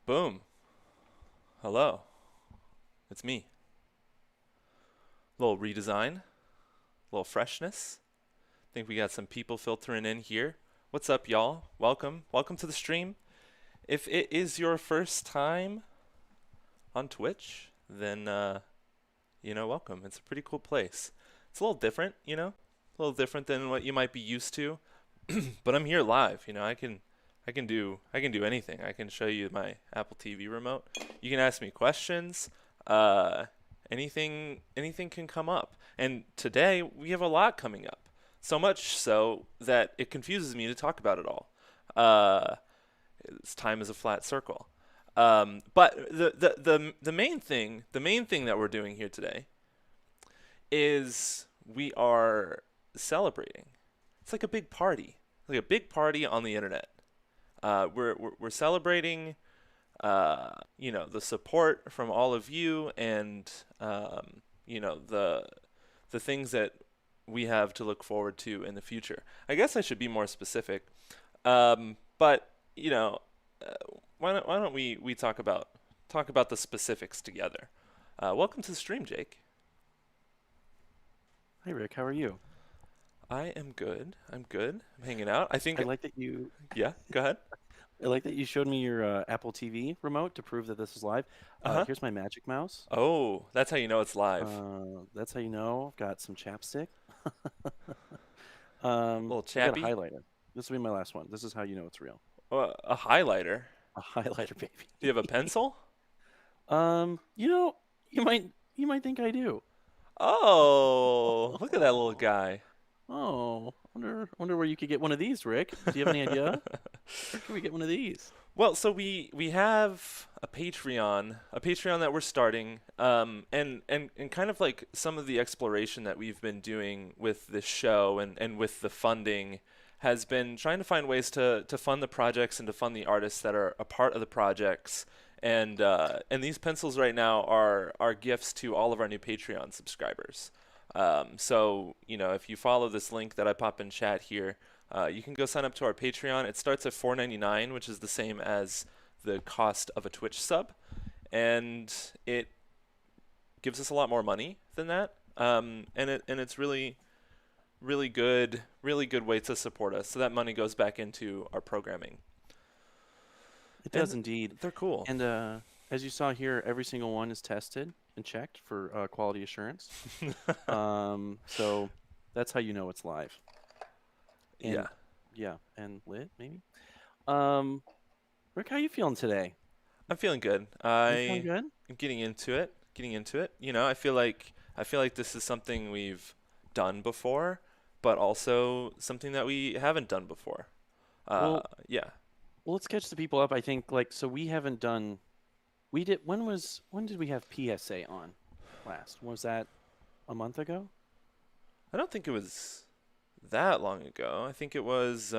Boom. Hello. It's me. Little redesign, little freshness. Think we got some people filtering in here. What's up, y'all? Welcome. Welcome to the stream. If it is your first time on Twitch, then welcome. It's a pretty cool place. It's a little different, a little different than what you might be used to. But I'm here live, I can do anything. I can show you my Apple TV remote. You can ask me questions. Anything can come up. And today we have a lot coming up. So much so that it confuses me to talk about it all. Time is a flat circle. But the main thing that we're doing here today is we are celebrating. It's like a big party, on the internet. We're celebrating, the support from all of you, and the things that we have to look forward to in the future. I guess I should be more specific, but why don't we talk about the specifics together? Welcome to the stream, Jake. Hi, Rick. How are you? I am good. I'm hanging out. I like that you. Yeah, go ahead. I like that you showed me your Apple TV remote to prove that this is live. Here's my magic mouse. Oh, that's how you know it's live. That's how you know. I've got some chapstick. Little chappy. Got a highlighter. This will be my last one. This is how you know it's real. A highlighter. A highlighter, baby. Do you have a pencil? You might think I do. Oh, look at that little guy. Oh, wonder where you could get one of these, Rick. Do you have any idea? Where can we get one of these? Well, so we have a Patreon that we're starting, and kind of like some of the exploration that we've been doing with this show and with the funding has been trying to find ways to fund the projects and to fund the artists that are a part of the projects. And these pencils right now are gifts to all of our new Patreon subscribers. So if you follow this link that I pop in chat here, you can go sign up to our Patreon. It starts at $4.99, which is the same as the cost of a Twitch sub, and it gives us a lot more money than that. And it's really good way to support us. So that money goes back into our programming. It does indeed. They're cool. And as you saw here, every single one is tested and checked for quality assurance. So that's how you know it's live. And, yeah, and lit maybe. Rick, how you feeling today? I'm feeling good. Feeling good? I'm getting into it. I feel like this is something we've done before, but also something that we haven't done before. Well, let's catch the people up. I think so we haven't done. We did. When did we have PSA on last? Was that a month ago? I don't think it was that long ago. I think it was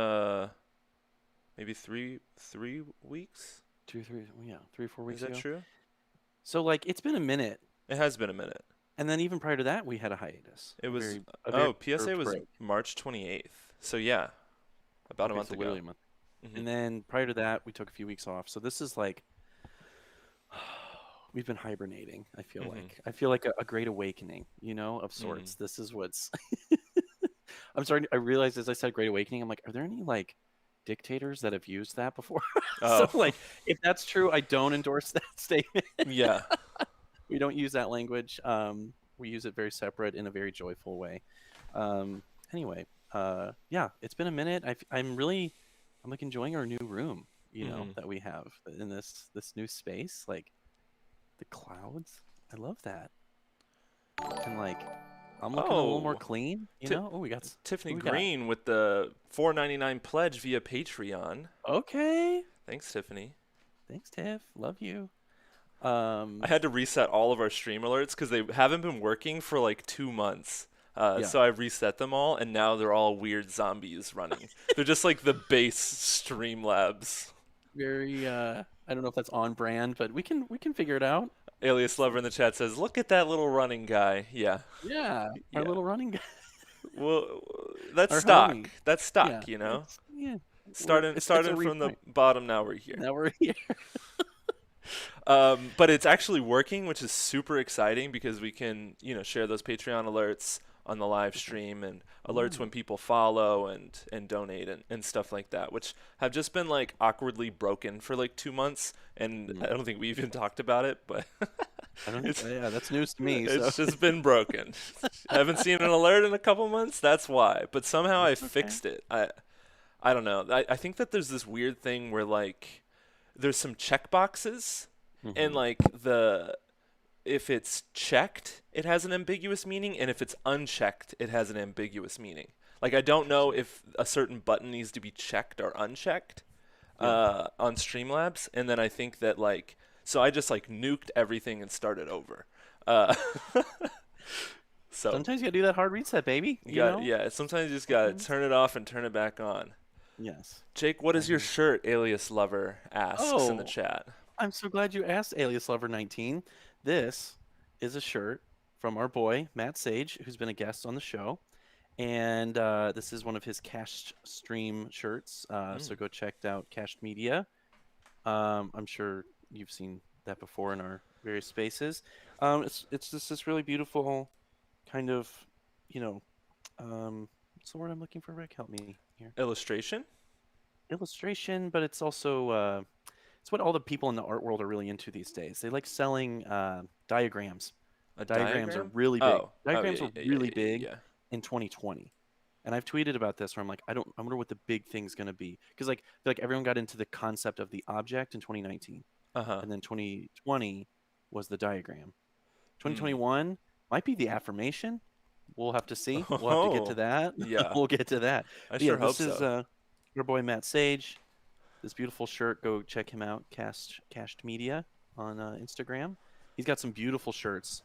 maybe 3 weeks. 2, 3, yeah, 3 or 4 weeks ago. Is that true? So it's been a minute. It has been a minute. And then even prior to that, we had a hiatus. It was PSA was March 28th. So yeah, about a month ago. Literally a month. Mm-hmm. And then prior to that, we took a few weeks off. So this is we've been hibernating. I feel like a great awakening, of sorts. This is what's. I'm sorry. I realized as I said great awakening, I'm like, are there any dictators that have used that before? Oh. So if that's true, I don't endorse that statement. Yeah. We don't use that language. We use it very separate in a very joyful way. Anyway, it's been a minute. I'm enjoying our new room, that we have in this new space, the clouds. I love that. And I'm looking a little more clean, we got Tiffany Green with the $4.99 pledge via Patreon. Okay. Thanks, Tiffany. Thanks, Tiff. Love you. I had to reset all of our stream alerts because they haven't been working for 2 months. So I reset them all, and now they're all weird zombies running. They're just like the base Streamlabs. Very, I don't know if that's on brand, but we can figure it out. Alias Lover in the chat says, "Look at that little running guy." Yeah. Yeah, our little running guy. Well, that's our stock. homie. That's stock, Yeah. Starting from the bottom, now we're here. Now we're here. But it's actually working, which is super exciting because we can, share those Patreon alerts on the live stream and alerts when people follow and donate and stuff like that, which have just been like awkwardly broken for like 2 months. And I don't think we even talked about it, but I don't. it's Yeah, that's news to me. So it's just been broken. I haven't seen an alert in a couple months. That's why. But somehow I That's okay. fixed it. I don't know. I think that there's this weird thing where like there's some check boxes and like if it's checked, it has an ambiguous meaning, and if it's unchecked, it has an ambiguous meaning. Like I don't know if a certain button needs to be checked or unchecked on Streamlabs, and then I think that like so I just like nuked everything and started over. So Sometimes you gotta do that hard reset, baby. You know? yeah, sometimes you just gotta turn it off and turn it back on. Yes. Jake, what is your shirt? Alias Lover asks in the Oh, chat. I'm so glad you asked, Alias Lover 19. This is a shirt from our boy Matt Sage, who's been a guest on the show, and this is one of his Cached Stream shirts. So go check out Cached Media. I'm sure you've seen that before in our various spaces. It's just this really beautiful kind of, what's the word I'm looking for, Rick? Help me here. Illustration? Illustration, but it's also it's what all the people in the art world are really into these days. They like selling diagrams. A Diagrams are diagram? really big. Oh, Diagrams yeah, were yeah, really yeah, big yeah. in 2020. And I've tweeted about this where I'm like, I wonder what the big thing's going to be. Because like everyone got into the concept of the object in 2019. Uh-huh. And then 2020 was the diagram. Hmm. 2021 might be the affirmation. We'll have to see. We'll have to get to Oh, that. yeah. We'll get to that. I But sure hope this is so. your boy Matt Sage. This beautiful shirt. Go check him out. Cached Media on Instagram. He's got some beautiful shirts.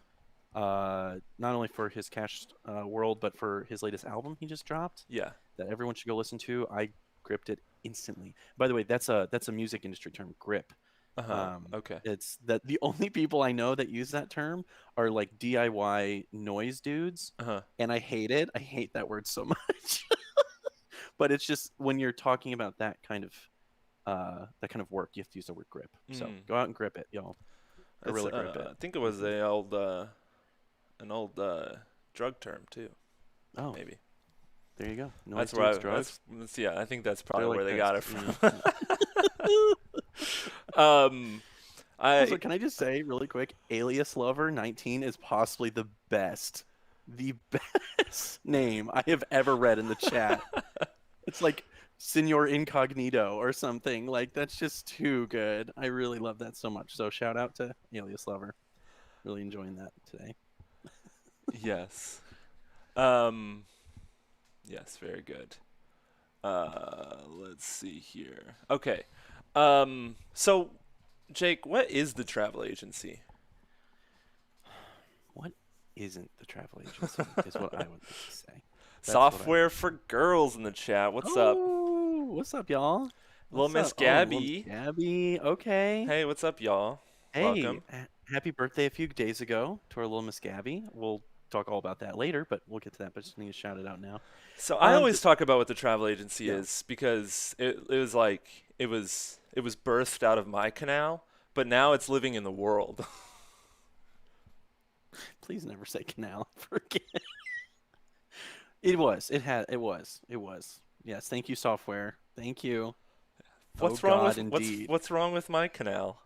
Not only for his Cached world, but for his latest album he just dropped. Yeah. That everyone should go listen to. I gripped it instantly. By the way, that's a music industry term, grip. Uh-huh. Okay. It's that the only people I know that use that term are like DIY noise dudes, Uh-huh. and I hate it. I hate that word so much. But it's just when you're talking about that kind of work, you have to use the word grip. So go out and grip it, y'all. Gorilla grip it. I think it was an old drug term too. Oh, Maybe. there you go. Noise That's where dudes, drugs. yeah, I think that's probably They're where like they this. got it from. Also, can I just say really quick, Alias Lover 19 is possibly the best name I have ever read in the chat. It's like Senor Incognito or something. Like, that's just too good. I really love that so much. So shout out to Alias Lover. Really enjoying that today. Yes. Yes, very good. Let's see here. Okay. So Jake, what is the travel agency? What isn't the travel agency is what I would like to say. Software for girls in the chat. What's up? What's up, y'all? Little Miss Gabby. Gabby, okay. Hey, what's up, y'all? Hey, Welcome. happy birthday a few days ago to our little Miss Gabby. We'll talk all about that later, but we'll get to that. But just need to shout it out now. So I always talk about what the travel agency is because it was like it was birthed out of my canal, but now it's living in the world. Please never say canal again. It was. Yes, thank you, software. Thank you. What's wrong with my canal?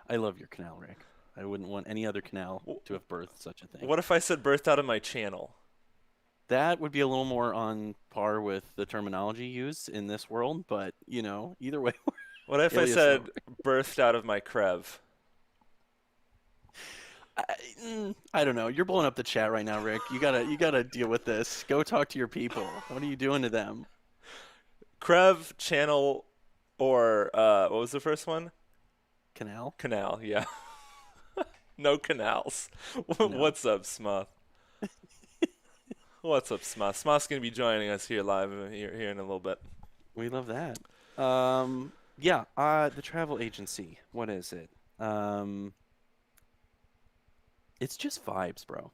I love your canal, Rick. I wouldn't want any other canal to have birthed such a thing. What if I said birthed out of my channel? That would be a little more on par with the terminology used in this world, but, either way. What if I said birthed out of my crev? I don't know. You're blowing up the chat right now, Rick. You gotta deal with this. Go talk to your people. What are you doing to them? Crev, channel, or what was the first one? Canal? Canal, yeah. No canals. No. What's up, Smoth? What's up, Smoth? Smoth's going to be joining us here live here in a little bit. We love that. The travel agency. What is it? It's just vibes, bro.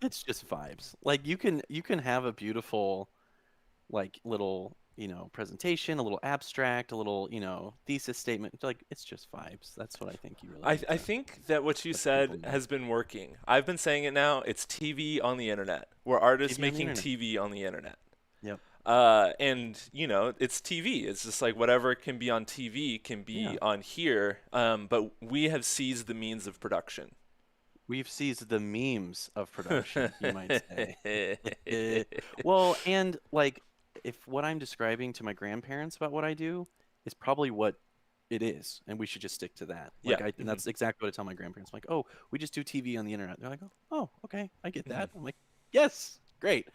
It's just vibes. Like you can have a beautiful like little presentation, a little abstract, a little, thesis statement. Like, it's just vibes. That's what I think you really need I to think that what you let the people said know. has been working. I've been saying it now. It's TV on the internet. We're artists TV on the making internet. TV on the internet. Yep. And it's TV. It's just like whatever can be on TV can Yeah. be on here. But we have seized the means of production. We've seized the memes of production, you might say. Well, and like, if what I'm describing to my grandparents about what I do is probably what it is, and we should just stick to that. Yeah. Like, and that's exactly what I tell my grandparents. I'm like, oh, we just do TV on the internet. They're like, oh, okay, I get that. I'm like, yes, great.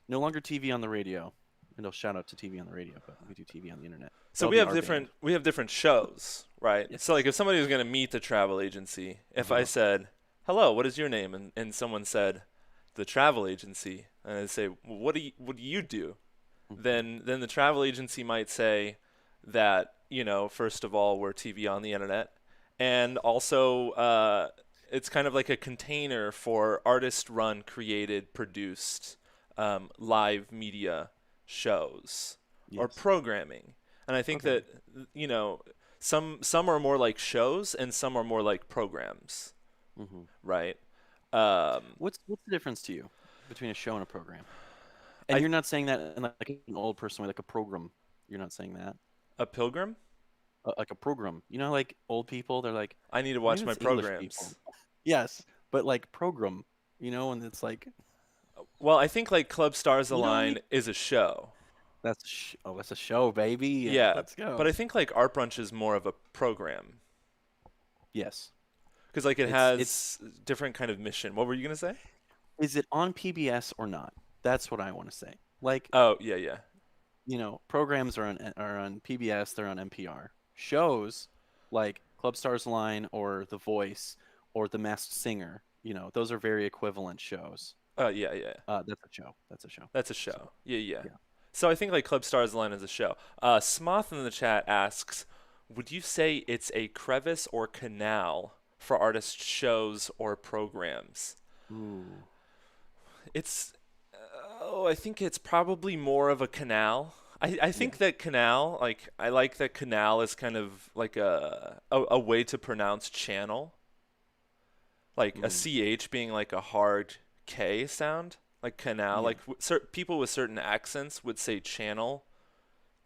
No longer TV on the radio. And they'll shout out to TV on the radio, but we do TV on the internet. So That'll we be have our band. different shows, right? Yes. So like if somebody was going to meet the travel agency, if I said, "Hello, what is your name?" and someone said, "The travel agency," and I'd say, well, what do you do?" Then the travel agency might say that, first of all, we're TV on the internet, and also it's kind of like a container for artist-run, created, produced live media shows or Yes. programming. And I think that some are more like shows and some are more like programs, right? What's the difference to you between a show and a program? And I you're not saying that in like an old person way, like a program. You're not saying that. a pilgrim. Like a program. Like old people, they're like, I need to maybe watch my it's English people. programs. Yes, but like program, and it's like Well, I think like Club Stars you know what I mean? Align is a show. That's a show, baby. Yeah, Let's go. but I think like Art Brunch is more of a program Yes, because like it it's has different kind of mission. What were you gonna say? is it on PBS or not? That's what I want to say. Like, Oh, yeah, yeah. programs are on PBS, they're on NPR. Shows like Club Stars Line or The Voice or The Masked Singer, those are very equivalent shows. Yeah, yeah. That's a show. That's a show. That's a So, show. Yeah, yeah. yeah. So I think like Club Stars Line is a show. Smoth in the chat asks, would you say it's a crevice or canal for artist shows or programs? Ooh. It's, I think it's probably more of a canal. I think that canal, like, I like that canal is kind of like a way to pronounce channel. Like a CH being like a hard K sound, like canal. Yeah. Like people with certain accents would say channel,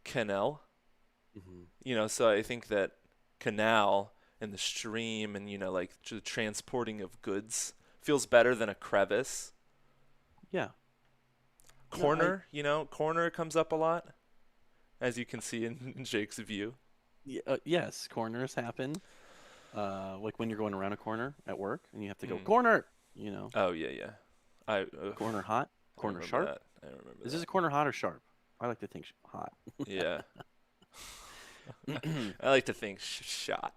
canal. So I think that canal and the stream and, like the transporting of goods feels better than a crevice. Yeah. Corner, corner comes up a lot, as you can see in Jake's view. Yes, corners happen. Like when you're going around a corner at work and you have to go corner, Oh, yeah, yeah. corner hot, I corner remember sharp. that. I remember Is that. this a corner hot or sharp? I like to think hot. Yeah. I like to think shot.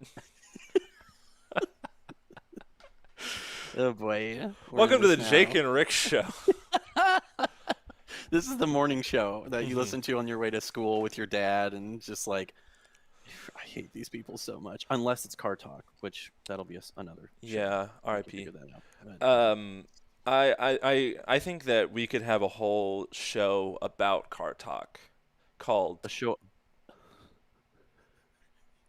Oh boy. Welcome to the Jake and Rick show. This is the morning show that you listen to on your way to school with your dad, and just like, I hate these people so much. Unless it's Car Talk, which that'll be another show. Yeah, We can R.I.P. figure that out. But, I think that we could have a whole show about car talk called a show.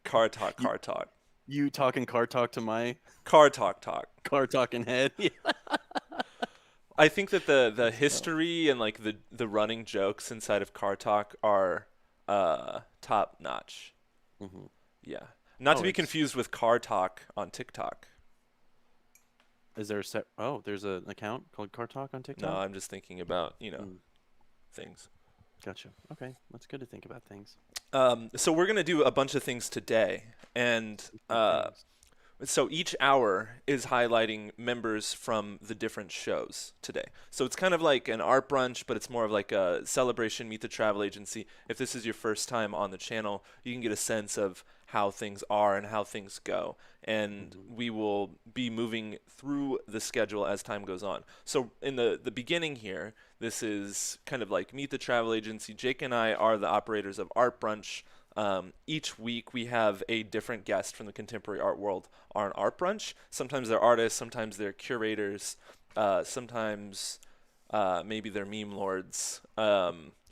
Car Talk, Car Talk. You talking car talk to my Car Talk Talk. car talking head. I think that the history and like the running jokes inside of Car Talk are top notch. Yeah. Not to be confused with Car Talk on TikTok. Is there there's an account called Car Talk on TikTok? No, I'm just thinking about, things. Gotcha. Okay. That's good to think about things. So we're going to do a bunch of things today. And so each hour is highlighting members from the different shows today. So it's kind of like an art brunch, but it's more of like a celebration, meet the travel agency. If this is your first time on the channel, you can get a sense of how things are and how things go. And we will be moving through the schedule as time goes on. So in the beginning here, this is kind of like meet the travel agency. Jake and I are the operators of Art Brunch. Each week we have a different guest from the contemporary art world on Art Brunch. Sometimes they're artists, sometimes they're curators, sometimes maybe they're meme lords.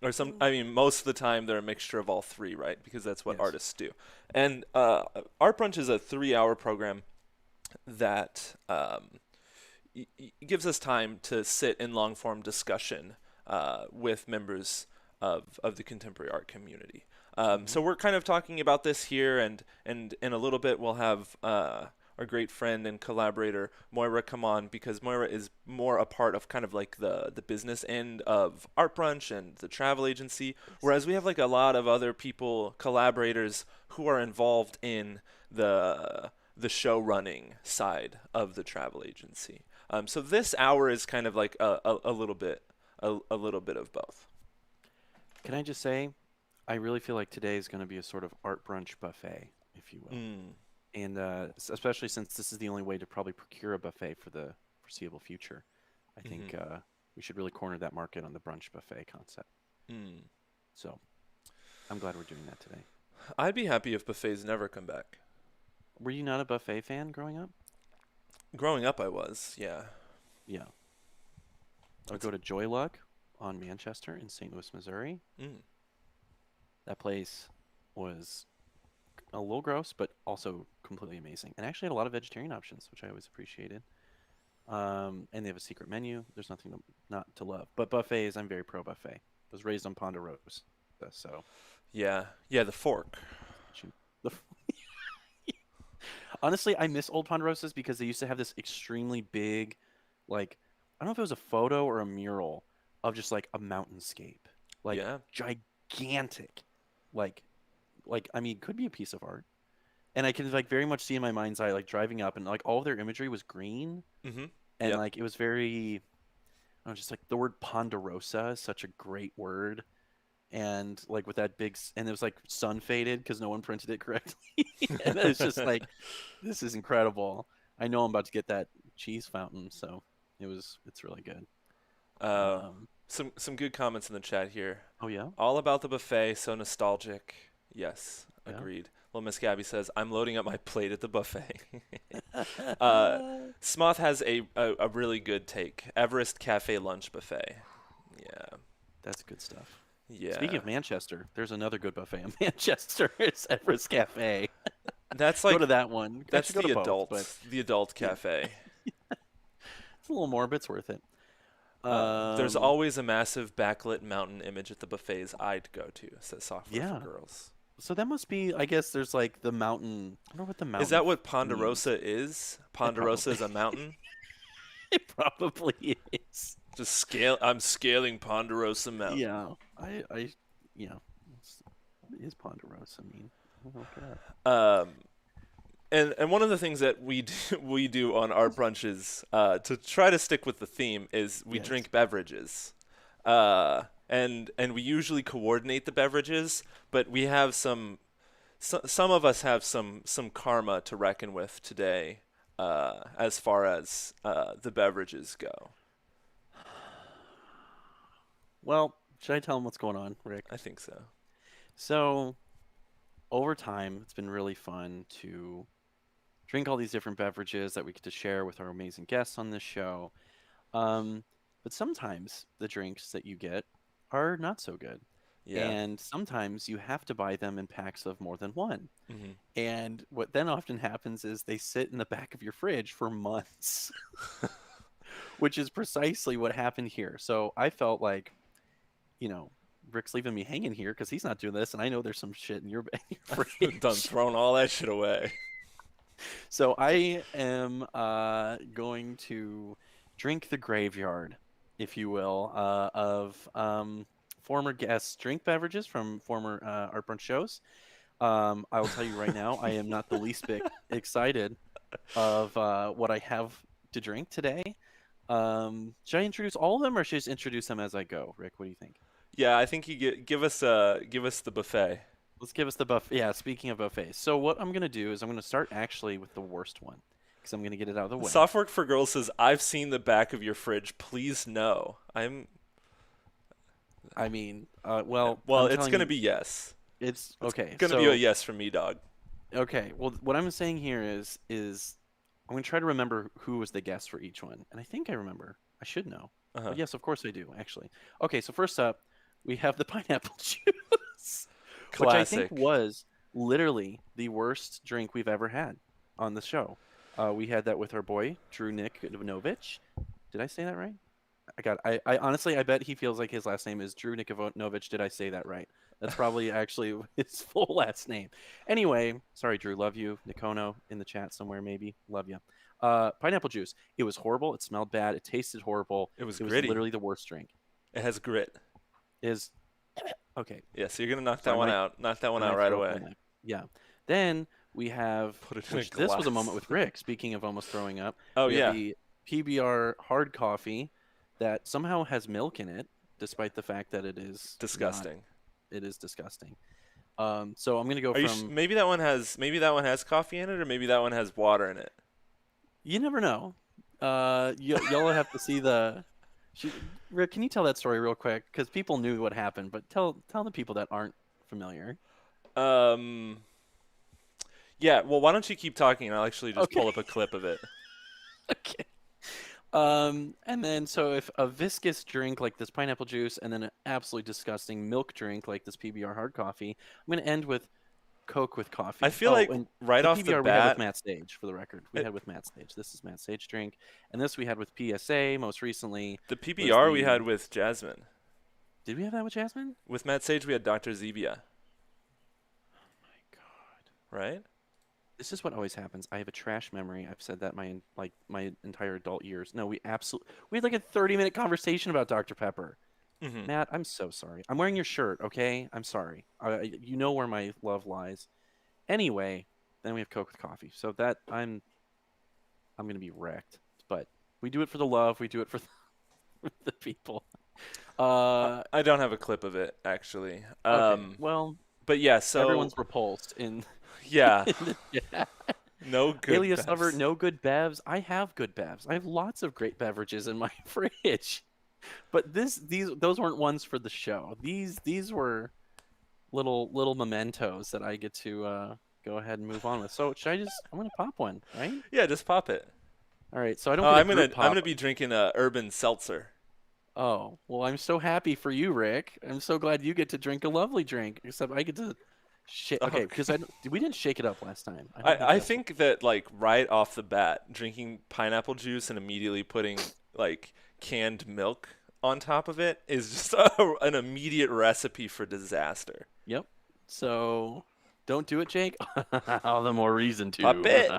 Or I mean, most of the time they're a mixture of all three, right? Because that's what Yes. artists do. And Art Brunch is a 3-hour program that gives us time to sit in long form discussion with members of the contemporary art community. So we're kind of talking about this here, and in a little bit we'll have our great friend and collaborator Moira come on, because Moira is more a part of kind of like the business end of Art Brunch and the travel agency, whereas we have like a lot of other people, collaborators, who are involved in the show running side of the travel agency. So this hour is kind of like a little bit of both. Can I just say, I really feel like today is going to be a sort of art brunch buffet, if you will. And especially since this is the only way to probably procure a buffet for the foreseeable future, I think we should really corner that market on the brunch buffet concept. So I'm glad we're doing that today. I'd be happy if buffets never come back. Were you not a buffet fan growing up? Growing up, I was, yeah. Yeah. I would go to Joy Luck on Manchester in St. Louis, Missouri. That place was a little gross, but also completely amazing. And actually had a lot of vegetarian options, which I always appreciated. And they have a secret menu. There's nothing not to love. But buffets, I'm very pro buffet. I was raised on Ponderosa, so. Yeah, the fork. Honestly, I miss old Ponderosas because they used to have this extremely big, like, I don't know if it was a photo or a mural of just like a mountainscape, like gigantic, like I mean, could be a piece of art. And I can like very much see in my mind's eye, like driving up, and like all of their imagery was green, and like it was very, I don't know, just like the word Ponderosa is such a great word. And like with that big, and it was like sun faded because no one printed it correctly. And it's just like, this is incredible. I know I'm about to get that cheese fountain, so it's really good. Some good comments in the chat here. Oh yeah, all about the buffet, so nostalgic. Yes, agreed. Little Miss Gabby says, I'm loading up my plate at the buffet. Smoth has a really good take. Everest Cafe Lunch Buffet. Yeah. That's good stuff. Yeah. Speaking of Manchester, there's another good buffet in Manchester. It's Everest Cafe. That's like, go to that one. That's the both, adult cafe. It's a little more, but it's worth it. There's always a massive backlit mountain image at the buffets I'd go to, says Software for Girls. So that must be, I guess there's like the mountain. I don't know what the mountain is. That what Ponderosa is? Ponderosa is a mountain? It probably is. I'm scaling Ponderosa Mountain. Yeah. I is Ponderosa mean? Look it up. And one of the things that we do on our brunches to try to stick with the theme is we drink beverages. And we usually coordinate the beverages, but we have some of us have some karma to reckon with today as far as the beverages go. Well, should I tell them what's going on, Rick? I think so. So, over time, it's been really fun to drink all these different beverages that we get to share with our amazing guests on this show. But sometimes the drinks that you get are not so good. Yeah. And sometimes you have to buy them in packs of more than one. And what then often happens is they sit in the back of your fridge for months, which is precisely what happened here. So I felt like, Rick's leaving me hanging here because he's not doing this, and I know there's some shit in your fridge. Done throwing all that shit away. So I am going to drink the graveyard, if you will, of former guests' drink beverages from former Art Brunch shows. I will tell you right now, I am not the least bit excited of what I have to drink today. Should I introduce all of them, or should I just introduce them as I go? Rick, what do you think? Yeah, I think you give us the buffet. Let's give us the buffet. Yeah, speaking of buffets. So what I'm going to do is I'm going to start actually with the worst one because I'm going to get it out of the way. Softwork for Girls says, I've seen the back of your fridge. Please no. Well, it's going to be yes. It's okay. It's going to be a yes from me, dog. Okay. Well, what I'm saying here is I'm going to try to remember who was the guest for each one. And I think I remember. I should know. But yes, of course I do, actually. Okay, so first up, we have the pineapple juice, which I think Classic. was literally the worst drink we've ever had on the show. We had that with our boy Drew Nick Novich. Did I say that right? I honestly, I bet he feels like his last name is Drew Nikonovich. Did I say that right? That's probably actually his full last name. Anyway, sorry, Drew. Love you. Nikono in the chat somewhere, maybe. Love you. Pineapple juice. It was horrible. It smelled bad. It tasted horrible. It was It was gritty. literally the worst drink. It has grit. Is okay. Yeah, so you're gonna knock So that I one might- out. Knock that one I out might right throw up away. my knife. Yeah. Then we have, Put it in a which this was a glass. moment with Rick. Speaking of almost throwing up. Oh we yeah. have the PBR hard coffee that somehow has milk in it, despite the fact that it is Disgusting. It is disgusting. So I'm gonna go Are you from. maybe that one has coffee in it, or maybe that one has water in it. You never know. Y'all have to see the. Rick, can you tell that story real quick? Because people knew what happened, but tell the people that aren't familiar. Yeah. Well, why don't you keep talking, and I'll actually just pull Okay. up a clip of it. Okay. And then so if a viscous drink like this pineapple juice, and then an absolutely disgusting milk drink like this PBR hard coffee, I'm gonna end with Coke with coffee. I feel like and right the off PBR the we had with bat, Matt Stage, for the record. We It- had with Matt Stage. This is Matt Stage drink, and this we had with PSA most recently. the PBR we the- had with Jasmine. Did we have that with Jasmine? With Matt Sage, we had Dr. Zevia, My God. right? This is what always happens. I have a trash memory. I've said that my entire adult years. No, we had like a 30-minute conversation about Dr. Pepper. Mm-hmm. Matt, I'm so sorry. I'm wearing your shirt, okay? I'm sorry. You know where my love lies. Anyway, then we have Coke with coffee. So that I'm gonna be wrecked. But we do it for the love. We do it for the people. I don't have a clip of it actually. Okay. Well, But yeah, so everyone's repulsed in. yeah, in the chat. no good. Alias Lover, bevs. no good bevs. I have good bevs. I have lots of great beverages in my fridge. But those weren't ones for the show. These were little mementos that I get to go ahead and move on with. So I'm gonna pop one, right? Yeah, just pop it. All right. So I don't. Oh, get a I'm group pop. gonna be drinking a urban seltzer. Oh well, I'm so happy for you, Rick. I'm so glad you get to drink a lovely drink. Except I get to. Okay, because we didn't shake it up last time. I think that like right off the bat, drinking pineapple juice and immediately putting like canned milk on top of it is just an immediate recipe for disaster. Yep. So don't do it, Jake. All the more reason to. Pop it.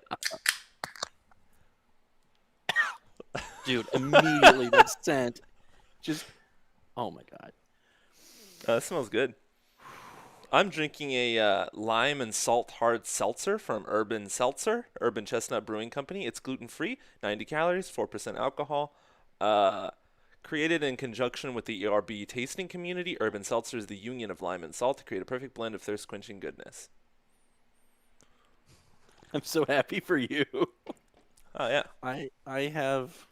Dude, immediately the scent. Just. Oh my God. That smells good. I'm drinking a lime and salt hard seltzer from Urban Chestnut Brewing Company. It's gluten-free, 90 calories, 4% alcohol. Created in conjunction with the ERB tasting community, Urban Seltzer is the union of lime and salt to create a perfect blend of thirst-quenching goodness. I'm so happy for you. Oh, yeah. I have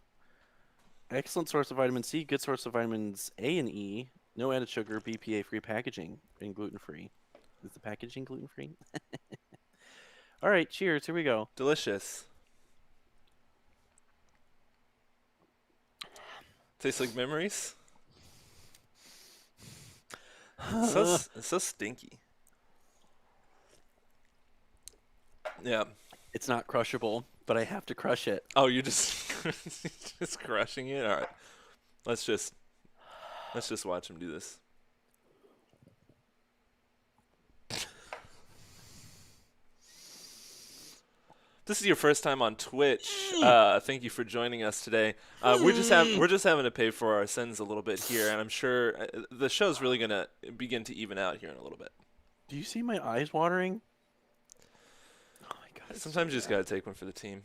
excellent source of vitamin C, good source of vitamins A and E, no added sugar, BPA-free packaging, and gluten-free. Is the packaging gluten-free? All right, cheers. Here we go. Delicious. Tastes like memories. So stinky. Yeah. It's not crushable, but I have to crush it. Oh, you're just just crushing it. All right. Let's just watch him do this. This is your first time on Twitch. Thank you for joining us today. We're just having to pay for our sins a little bit here, and I'm sure the show's really gonna begin to even out here in a little bit. Do you see my eyes watering? Oh my God. it's Sometimes so you just bad. gotta take one for the team.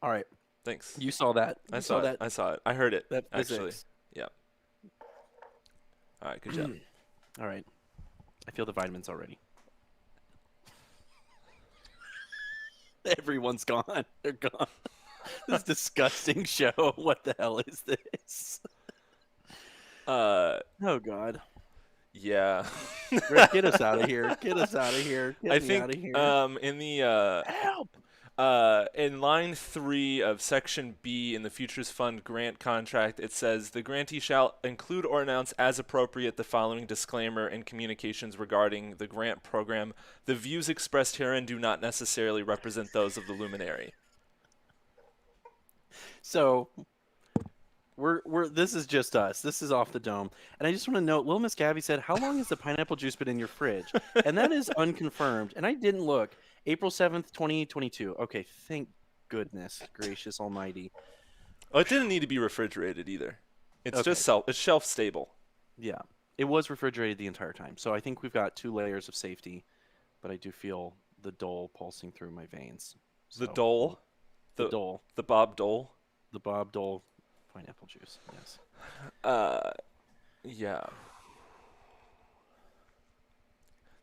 All right. Thanks. You saw that. I You saw it. that. I saw it. I heard it. That actually. physics. Yeah. All right. Good job. All right. I feel the vitamins already. Everyone's gone. They're gone. This disgusting show. What the hell is this? Oh God. Yeah. Rick, get us out of here. Get us out of here. Get I me think out of here. in the Help. In line 3 of Section B in the Futures Fund grant contract, it says the grantee shall include or announce as appropriate the following disclaimer in communications regarding the grant program. The views expressed herein do not necessarily represent those of the Luminary. So we're this is just us. This is off the dome. And I just want to note, Little Miss Gabby said, "How long has the pineapple juice been in your fridge?" And that is unconfirmed. And I didn't look. April 7th, 2022. Okay, thank goodness gracious almighty. Oh, it didn't need to be refrigerated either. It's Okay. just it's shelf stable. Yeah. It was refrigerated the entire time. So I think we've got 2 layers of safety, but I do feel the dole pulsing through my veins. The So, Dole, the dole, the Bob Dole. the Bob Dole pineapple juice. Yes. Yeah.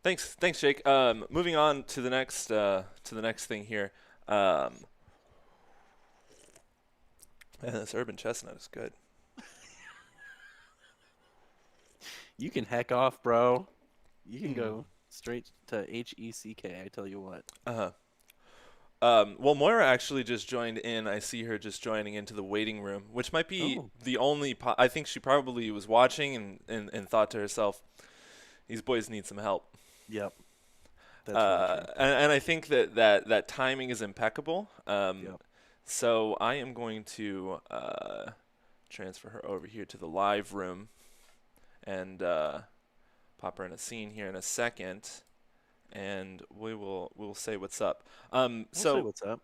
Thanks, Jake. Moving on to the next thing here. And this urban chestnut is good. You can heck off, bro. You can go straight to HECK, I tell you what. Well, Moira actually just joined in. I see her just joining into the waiting room, which might be the only. I think she probably was watching and thought to herself, "These boys need some help." Yep. That's and I think that timing is impeccable. Yep. So I am going to transfer her over here to the live room and pop her in a scene here in a second. And we'll say what's up. We'll say what's up.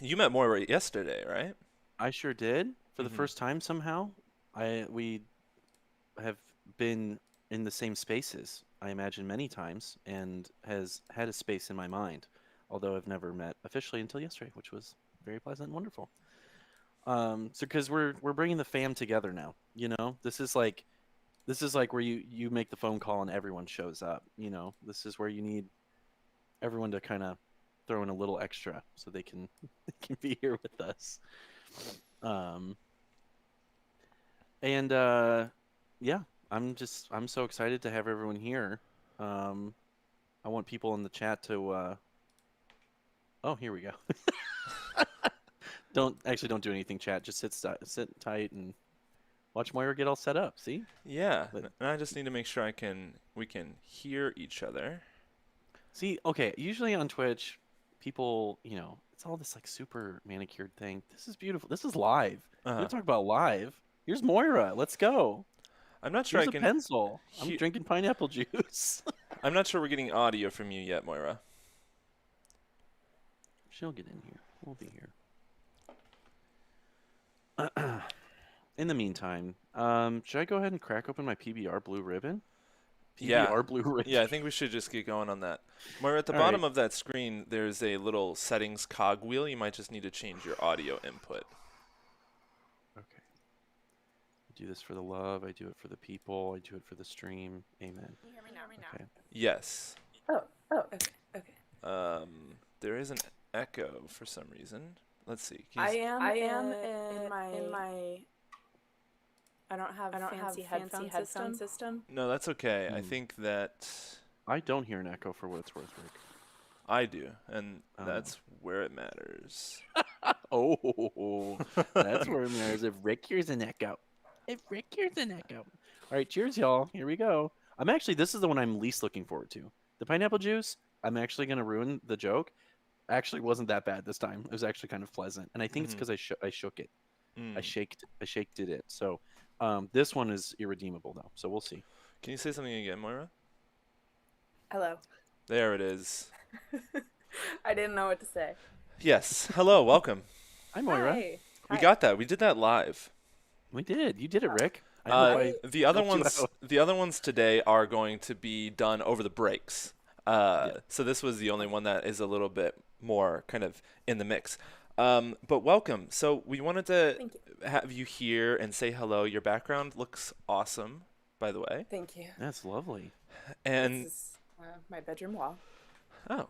You met Moira yesterday, right? I sure did. For the first time somehow. We have been in the same spaces, I imagine, many times, and has had a space in my mind, although I've never met officially until yesterday, which was very pleasant and wonderful. So because we're bringing the fam together now, you know, this is like where you make the phone call and everyone shows up. You know, this is where you need everyone to kind of throw in a little extra so they can be here with us. Yeah, I'm so excited to have everyone here. I want people in the chat to. Oh, here we go. Don't do anything, chat. Just sit tight and watch Moira get all set up. See? Yeah, and I just need to make sure we can hear each other. See, okay. Usually on Twitch, people, you know, it's all this like super manicured thing. This is beautiful. This is live. We're gonna talk about live. Here's Moira. Let's go. I'm not sure Here's a pencil. I'm drinking pineapple juice. I'm not sure we're getting audio from you yet, Moira. She'll get in here. We'll be here. In the meantime, should I go ahead and crack open my PBR blue ribbon? PBR blue ribbon. Yeah, I think we should just get going on that. Moira, at the bottom of that screen, there's a little settings cogwheel. You might just need to change your audio input. Okay. I do this for the love. I do it for the people. I do it for the stream. Amen. Can you hear me now? Okay. Yes. Oh, okay. There is an echo for some reason. Let's see. I am in my. I don't have fancy headphone system. No, that's okay. I think that I don't hear an echo for what it's worth, Rick. I do, and that's where it matters. Oh, that's where it matters. If Rick hears an echo. All right, cheers, y'all. Here we go. This is the one I'm least looking forward to. The pineapple juice, I'm actually going to ruin the joke. Actually wasn't that bad this time. It was actually kind of pleasant. And I think it's because I shook it. I shaked it. So this one is irredeemable, though. So we'll see. Can you say something again, Moira? Hello. There it is. I didn't know what to say. Yes. Hello. Welcome. Hi, Moira. Hi. We got that. We did that live. We did. You did it, Rick. The other ones today are going to be done over the breaks. So this was the only one that is a little bit more kind of in the mix. But welcome. So we wanted to have you here and say hello. Your background looks awesome, by the way. Thank you. That's lovely. And this is my bedroom wall. Oh,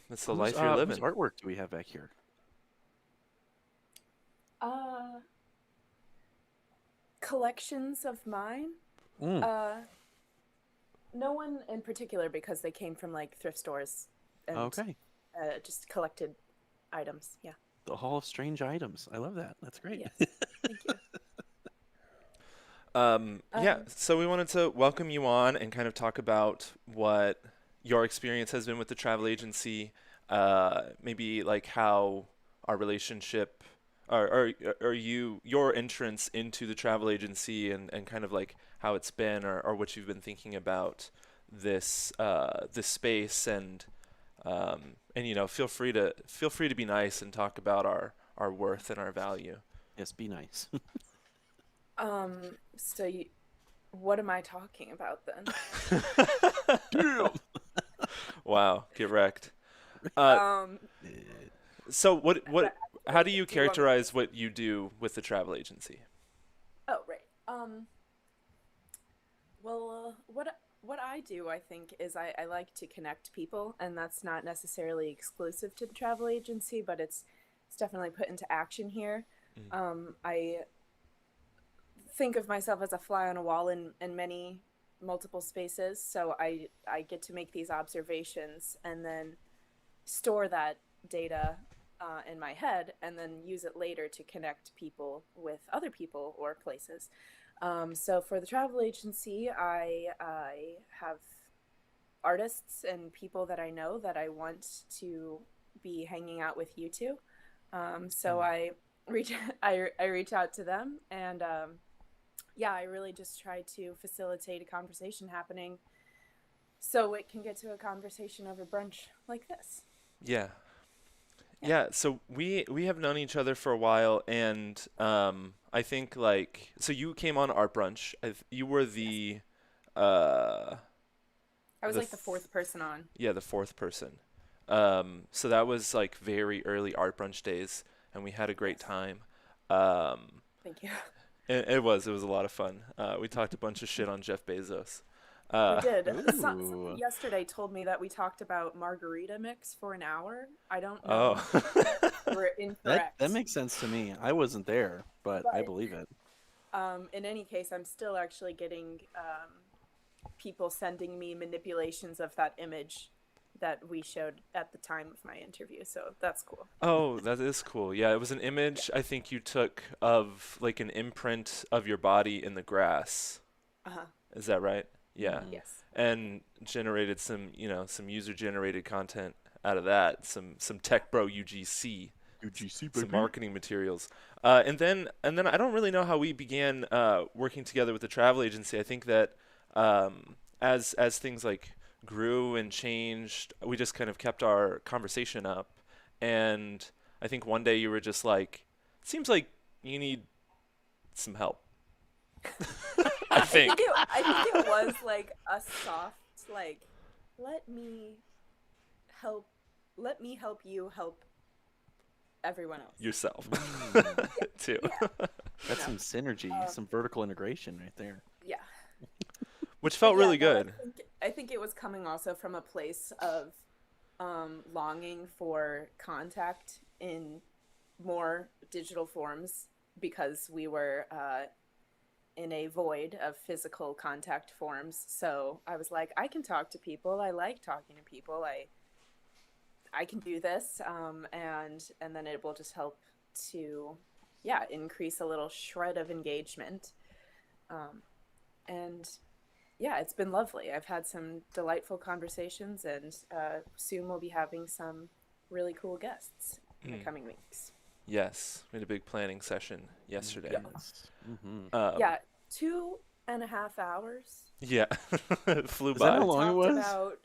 that's the life you're living. Whose artwork do we have back here? Collections of mine. No one in particular, because they came from like thrift stores and just collected items. Yeah. The Hall of Strange Items. I love that. That's great. Yes. Thank you. Yeah, so we wanted to welcome you on and kind of talk about what your experience has been with the travel agency, maybe like how our relationship or your entrance into the travel agency and kind of like how it's been or what you've been thinking about this space and feel free to be nice and talk about our worth and our value. Yes, be nice. What am I talking about then? Damn. Wow, get wrecked. So how do you characterize what you do with the travel agency? Oh, right. What I do, I think, is I like to connect people, and that's not necessarily exclusive to the travel agency, but it's definitely put into action here. I think of myself as a fly on a wall in many multiple spaces, so I get to make these observations and then store that data in my head and then use it later to connect people with other people or places. So for the travel agency, I have artists and people that I know that I want to be hanging out with you two. So I reach out to them and I really just try to facilitate a conversation happening so it can get to a conversation over brunch like this. Yeah. So we have known each other for a while, and I think so you came on Art Brunch. You were the I was like the fourth person on. Yeah, the fourth person. So that was like very early Art Brunch days, and we had a great time. Thank you. It was a lot of fun. We talked a bunch of shit on Jeff Bezos. We did. Someone yesterday told me that we talked about margarita mix for an hour. I don't know. Oh. We're incorrect. That makes sense to me. I wasn't there, but I believe it. In any case, I'm still actually getting people sending me manipulations of that image that we showed at the time of my interview, so that's cool. Oh, that is cool. Yeah, it was an image I think you took of like an imprint of your body in the grass. Is that right? Yeah. Yes. And generated some user-generated content out of that, some tech bro UGC, some marketing materials. And then I don't really know how we began working together with the travel agency. I think that as things like grew and changed, we just kind of kept our conversation up. And I think one day you were just like, seems like you need some help. I think it was like a soft, like, let me help you help everyone else. Yourself. Too. Yeah. That's some synergy, some vertical integration right there. Yeah. Which felt really good. I think it was coming also from a place of longing for contact in more digital forms because we were in a void of physical contact forms. So I was like, I can talk to people. I like talking to people. I can do this. And then it will just help to, increase a little shred of engagement. And yeah, it's been lovely. I've had some delightful conversations, and soon we'll be having some really cool guests in the coming weeks. Yes, we had a big planning session yesterday. Yes. Mm-hmm. 2.5 hours. Yeah, flew Is by. that how long it was? About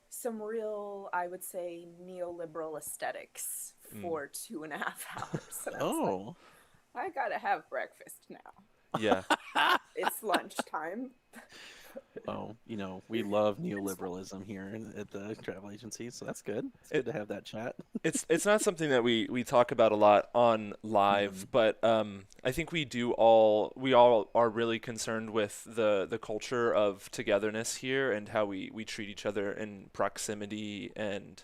some real, I would say, neoliberal aesthetics for 2.5 hours. So Oh. I gotta have breakfast now. Yeah. It's lunchtime. Oh, we love neoliberalism here at the travel agency, so that's good. It's good to have that chat. It's not something that we talk about a lot on live, but I think we all are really concerned with the culture of togetherness here and how we treat each other in proximity, and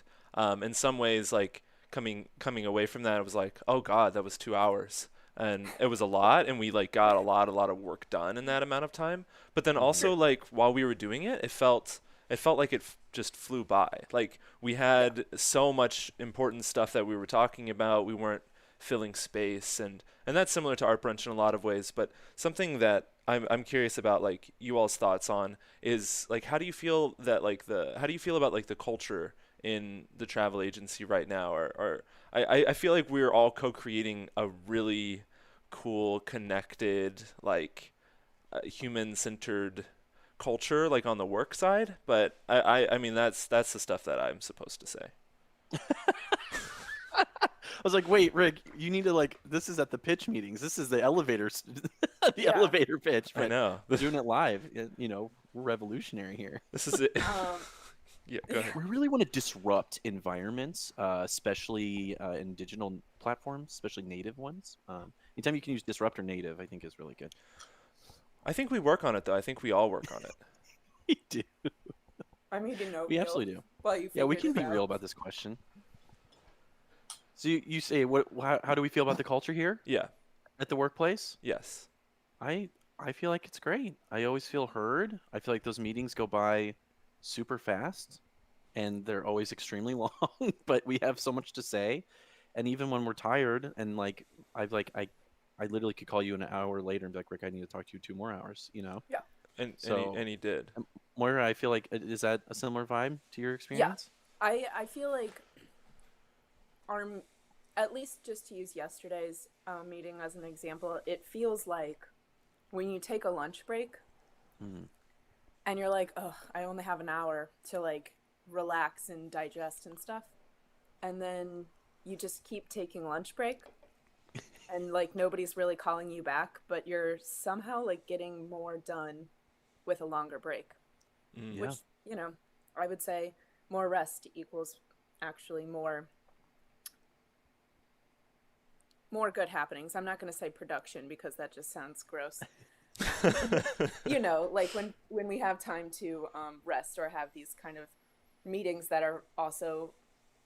in some ways, like coming away from that, it was like, oh God, that was 2 hours. And it was a lot, and we got a lot of work done in that amount of time. But then also while we were doing it, it felt like it just flew by. Like we had so much important stuff that we were talking about. We weren't filling space, and that's similar to Art Brunch in a lot of ways. But something that I'm curious about, like you all's thoughts on, is like how do you feel about like the culture in the travel agency right now? Or I feel like we're all co-creating a really cool, connected, like human-centered culture, like on the work side. But I mean that's the stuff that I'm supposed to say. I was like, wait, Rick, you need to like. This is at the pitch meetings. This is the elevators, the elevator pitch. I know. We're doing it live. We're revolutionary here. This is it. Yeah, go ahead. We really want to disrupt environments, especially in digital platforms, especially native ones. Anytime you can use disrupt or native, I think is really good. I think we work on it, though. I think we all work on it. We do. I mean, we absolutely do. Well, yeah, we can be real about this question. So you say, how do we feel about the culture here? Yeah. At the workplace? Yes. I feel like it's great. I always feel heard. I feel like those meetings go by super fast, and they're always extremely long, but we have so much to say. And even when we're tired, and like I literally could call you an hour later and be like, Rick, I need to talk to you 2 more hours, Yeah. And he did. Moira, I feel like, is that a similar vibe to your experience? Yeah. I feel like at least just to use yesterday's meeting as an example, it feels like when you take a lunch break and you're like, oh, I only have an hour to like relax and digest and stuff. And then you just keep taking lunch break and like nobody's really calling you back, but you're somehow like getting more done with a longer break, which, I would say more rest equals actually more good happenings. I'm not going to say production because that just sounds gross. Like when we have time to rest or have these kind of meetings that are also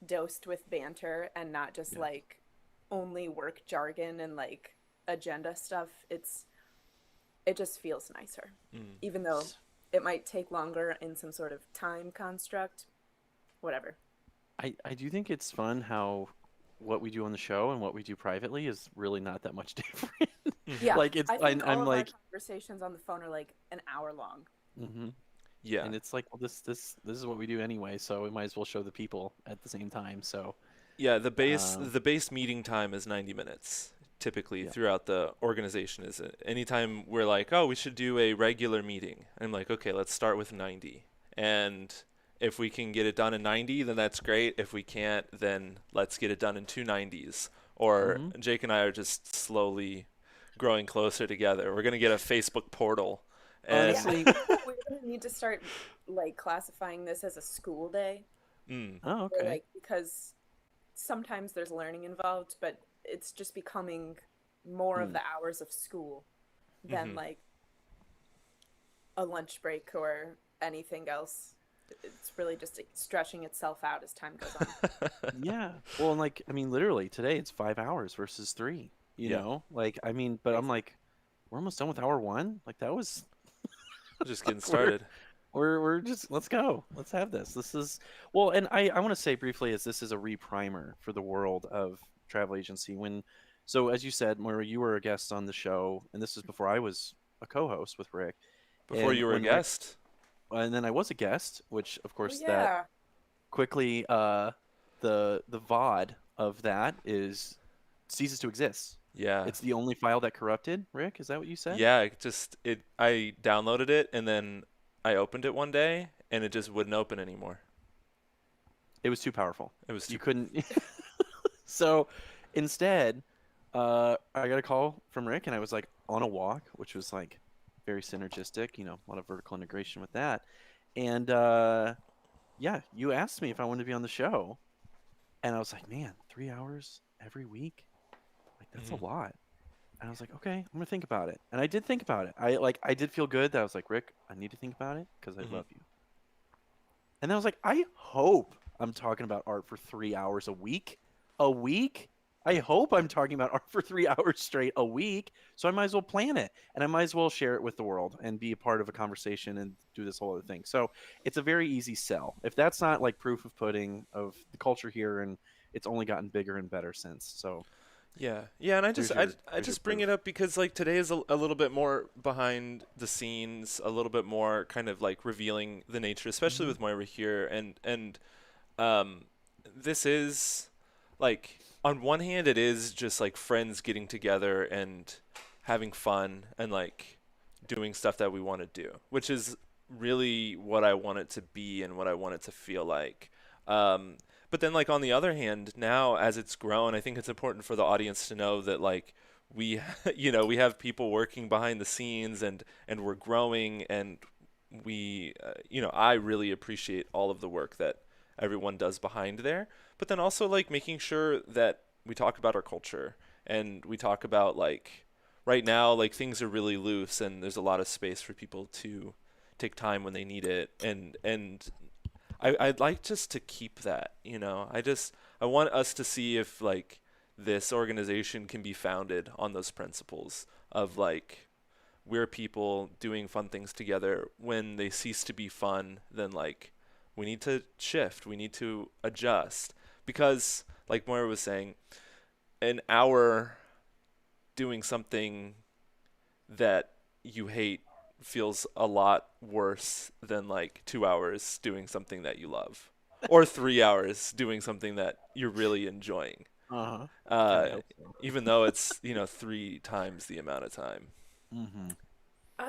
dosed with banter and not just like only work jargon and like agenda stuff, it just feels nicer. Even though it might take longer in some sort of time construct, whatever. I do think it's fun how what we do on the show and what we do privately is really not that much different. Yeah, like it's I think I'm all like of our conversations on the phone are like an hour long. Yeah, and it's like, well, this is what we do anyway, so we might as well show the people at the same time. So yeah, the base meeting time is 90 minutes typically throughout the organization. Is it anytime we're like, oh, we should do a regular meeting, I'm like, okay, let's start with 90, and if we can get it done in 90, then that's great. If we can't, then let's get it done in 2 90s. Or Jake and I are just slowly growing closer together. We're going to get a Facebook portal. And honestly, we're going to need to start like classifying this as a school day. Oh, okay. Like, because sometimes there's learning involved, but it's just becoming more of the hours of school than like a lunch break or anything else. It's really just stretching itself out as time goes on. Yeah. Well, and like, I mean, literally today it's 5 hours versus 3, you know, like, I mean, but I'm like, we're almost done with hour 1. Like that was just getting started. We're just, let's go. Let's have this. This is, well, and I want to say briefly as this is a reprimer for the world of travel agency. So as you said, Moira, you were a guest on the show, and this is before I was a co-host with Rick. Before you were a guest? And then I was a guest, which of course that quickly the VOD of that ceases to exist. Yeah. It's the only file that corrupted. Rick, is that what you said? Yeah, I downloaded it and then I opened it one day and it just wouldn't open anymore. It was too powerful. You couldn't. So instead, I got a call from Rick and I was like on a walk, which was like very synergistic, a lot of vertical integration with that. And you asked me if I wanted to be on the show. And I was like, man, 3 hours every week? Like, that's a lot. And I was like, okay, I'm going to think about it. And I did think about it. I did feel good that I was like, Rick, I need to think about it because I love you. And then I was like, I hope I'm talking about art for 3 hours a week. A week? I hope I'm talking about art for 3 hours straight a week. So I might as well plan it, and I might as well share it with the world and be a part of a conversation and do this whole other thing. So it's a very easy sell. If that's not like proof of pudding of the culture here, and it's only gotten bigger and better since. So yeah, and I there's just your bring proof. it up because like today is a little bit more behind the scenes, a little bit more kind of like revealing the nature, especially with Moira here, and um, this is like on one hand it is just like friends getting together and having fun and like doing stuff that we want to do, which is really what I want it to be and what I want it to feel like. But then like on the other hand, now as it's grown, I think it's important for the audience to know that like we we have people working behind the scenes and we're growing and we I really appreciate all of the work that everyone does behind there, but then also like making sure that we talk about our culture and we talk about like right now like things are really loose and there's a lot of space for people to take time when they need it and I'd like just to keep that, I want us to see if like this organization can be founded on those principles of like we're people doing fun things together. When they cease to be fun, then like we need to shift, we need to adjust because like Moira was saying, an hour doing something that you hate feels a lot worse than like 2 hours doing something that you love or 3 hours doing something that you're really enjoying. Uh-huh. Uh, Even though it's, 3 times the amount of time. Mm-hmm.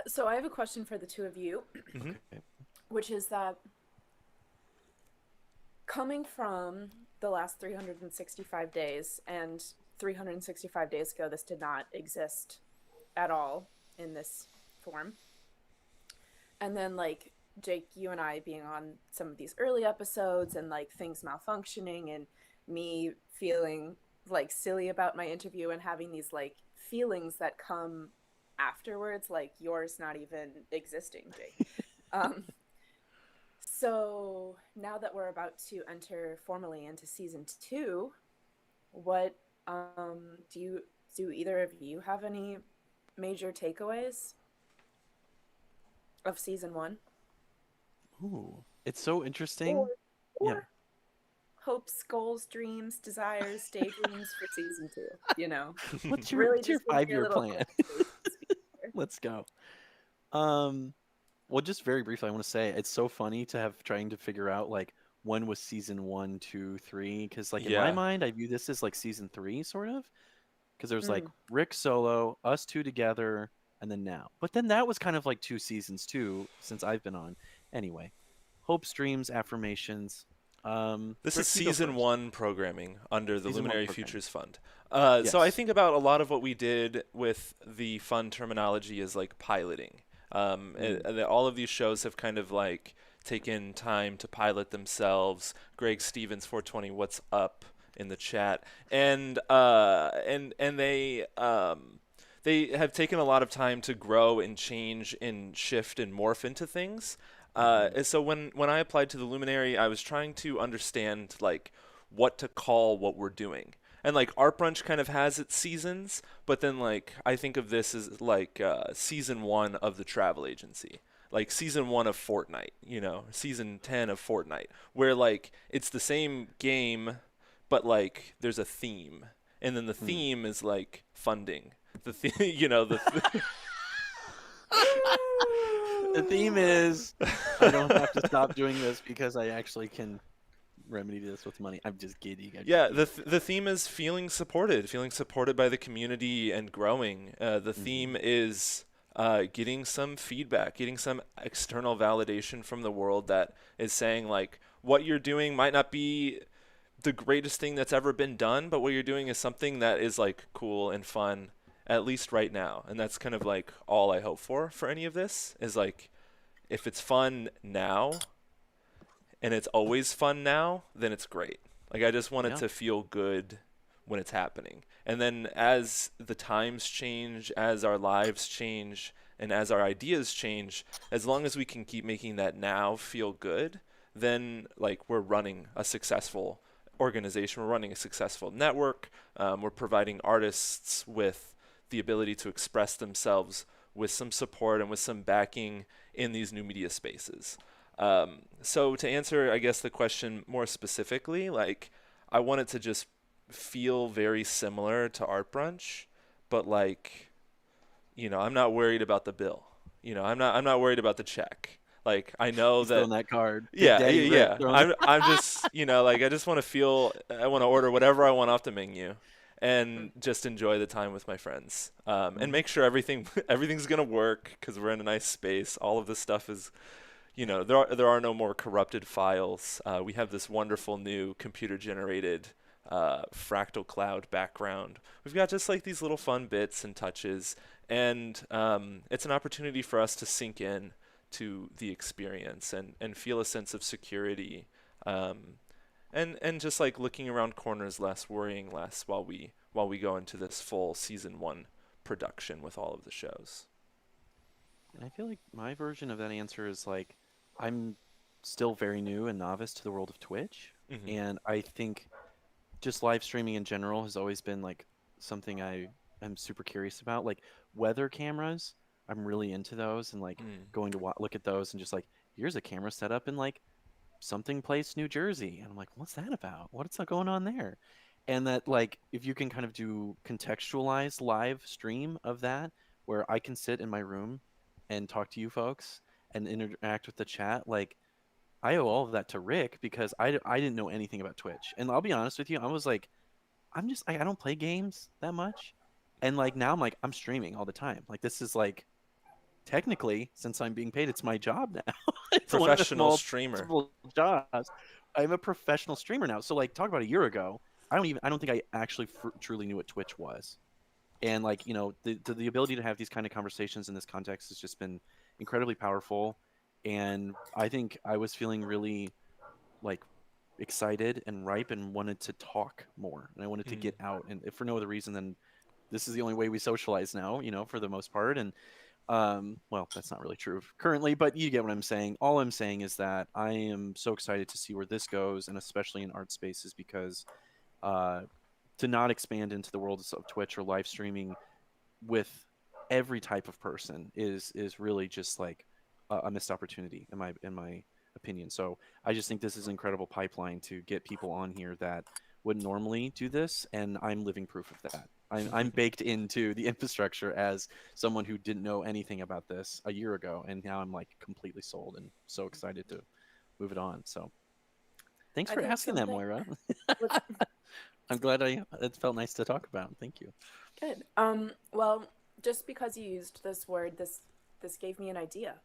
So I have a question for the two of you, Mm-hmm. Okay. which is that coming from the last 365 days, and 365 days ago, this did not exist at all in this form. And then, like, Jake, you and I being on some of these early episodes and, like, things malfunctioning and me feeling, like, silly about my interview and having these, like, feelings that come afterwards, like yours not even existing, Jake. So now that we're about to enter formally into season 2, what do either of you have any major takeaways of season 1? Ooh, it's so interesting. Or Yeah. hopes, goals, dreams, desires, daydreams for season 2, What's your, Really what's your just gonna be a 5-year little plan? speak here. Let's go. Well, just very briefly, I want to say it's so funny to have trying to figure out like when was season 1, 2, 3, because like in my Yeah. mind, I view this as like season 3 sort of, because there's like Mm. Rick solo, us two together, and then now. But then that was kind of like 2 seasons too since I've been on. Anyway, hopes, dreams, affirmations. This Rick, is you go season first. 1 programming under the Season 1 Luminary programming. Futures Fund. So I Yes. think about a lot of what we did with the fund terminology is like piloting. And all of these shows have kind of like taken time to pilot themselves. Greg Stevens 420, what's up in the chat, and they have taken a lot of time to grow and change and shift and morph into things. And so when I applied to the Luminary, I was trying to understand like what to call what we're doing. And like Art Brunch kind of has its seasons, but then like I think of this as like season 1 of the travel agency, like season 1 of Fortnite, season 10 of Fortnite, where like it's the same game, but like there's a theme, and then the theme is like funding. The The theme is I don't have to stop doing this because I actually can remedy this with money. I'm just kidding. Yeah, the theme is feeling supported by the community and growing. The theme is getting some feedback, getting some external validation from the world that is saying like what you're doing might not be the greatest thing that's ever been done, but what you're doing is something that is like cool and fun, at least right now. And that's kind of like all I hope for any of this is like if it's fun now and it's always fun now, then it's great. Like I just want it to feel good when it's happening. And then as the times change, as our lives change, and as our ideas change, as long as we can keep making that now feel good, then like we're running a successful organization. We're running a successful network. We're providing artists with the ability to express themselves with some support and with some backing in these new media spaces. So to answer, I guess, the question more specifically, like, I want it to just feel very similar to Art Brunch, but like, I'm not worried about the bill. I'm not worried about the check. Like, I know He's that. throwing that card. Big Yeah, Daddy yeah, Rick yeah. throwing I'm just, like, I just want to I want to order whatever I want off the menu, and just enjoy the time with my friends, and make sure everything's gonna work, because we're in a nice space. All of this stuff is, there are no more corrupted files. We have this wonderful new computer generated fractal cloud background. We've got just like these little fun bits and touches, and it's an opportunity for us to sink in to the experience and feel a sense of security, and just like looking around corners less, worrying less, while we go into this full season 1 production with all of the shows. And I feel like my version of that answer is like, I'm still very new and novice to the world of Twitch, and I think just live streaming in general has always been like something I am super curious about. Like weather cameras, I'm really into those, and like going to look at those and just like, here's a camera set up in like something place, New Jersey, and I'm like, what's that about? What's going on there? And that, like, if you can kind of do contextualized live stream of that, where I can sit in my room and talk to you folks and interact with the chat, like, I owe all of that to Rick, because I didn't know anything about Twitch. And I'll be honest with you, I was like, I don't play games that much. And like now I'm like, I'm streaming all the time. Like, this is like, technically, since I'm being paid, it's my job now. It's Professional one of the streamer. jobs. I'm a professional streamer now. So like, talk about a year ago, I don't think I actually truly knew what Twitch was. And like, the ability to have these kind of conversations in this context has just been incredibly powerful. And I think I was feeling really like excited and ripe and wanted to talk more, and I wanted to get out, and if for no other reason than this is the only way we socialize now, for the most part. And well, that's not really true currently, but you get what I'm saying. All I'm saying is that I am so excited to see where this goes, and especially in art spaces, because to not expand into the world of Twitch or live streaming with every type of person is really just like a missed opportunity in my opinion. So I just think this is an incredible pipeline to get people on here that wouldn't normally do this, and I'm living proof of that. I'm baked into the infrastructure as someone who didn't know anything about this a year ago, and now I'm like completely sold and so excited to move it on. So thanks for asking that, Moira. I'm glad it felt nice to talk about. Thank you. Good. Well, just because you used this word, this gave me an idea,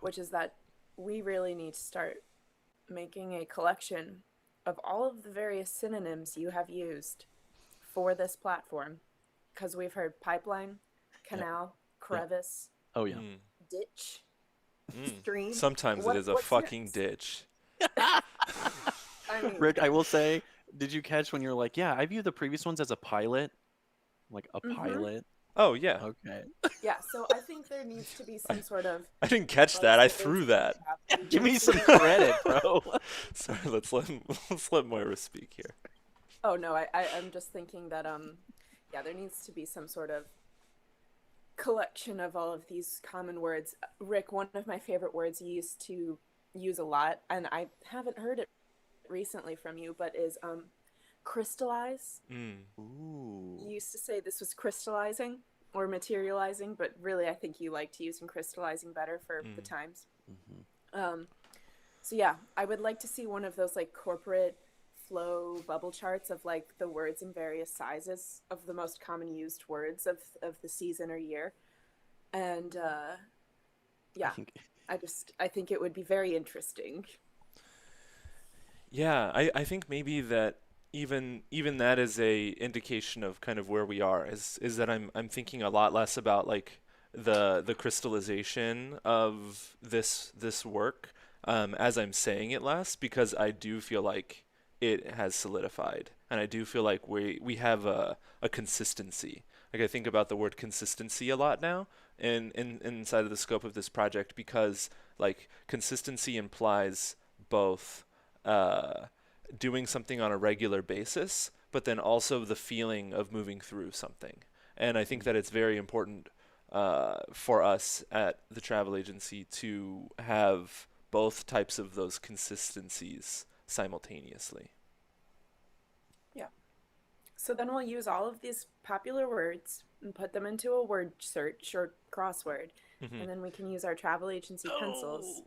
which is that we really need to start making a collection of all of the various synonyms you have used for this platform, because we've heard pipeline, canal, crevice, ditch, stream. Sometimes it is a fucking next? Ditch. Rick, I will say, did you catch when you were like, yeah, I view the previous ones as a pilot? Like a pilot? Oh, yeah. Okay. Yeah, so I think there needs to be some sort of... I didn't catch that. I threw that. Give me some credit, bro. Sorry, let's let Moira speak here. Oh, no, I'm just thinking that, there needs to be some sort of collection of all of these common words. Rick, one of my favorite words you used to use a lot, and I haven't heard it recently from you, but is crystallize. Ooh. You used to say this was crystallizing or materializing, but really I think you liked using crystallizing better for the times. So yeah, I would like to see one of those like corporate flow bubble charts of like the words in various sizes of the most common used words of the season or year. And I think it would be very interesting. Yeah, I think maybe that even that is a indication of kind of where we are, is that I'm thinking a lot less about like the crystallization of this work as I'm saying it less, because I do feel like it has solidified, and I do feel like we have a consistency. Like, I think about the word consistency a lot now inside of the scope of this project, because like consistency implies both doing something on a regular basis, but then also the feeling of moving through something. And I think that it's very important for us at the travel agency to have both types of those consistencies simultaneously. Yeah. So then we'll use all of these popular words and put them into a word search or crossword, and then we can use our travel agency pencils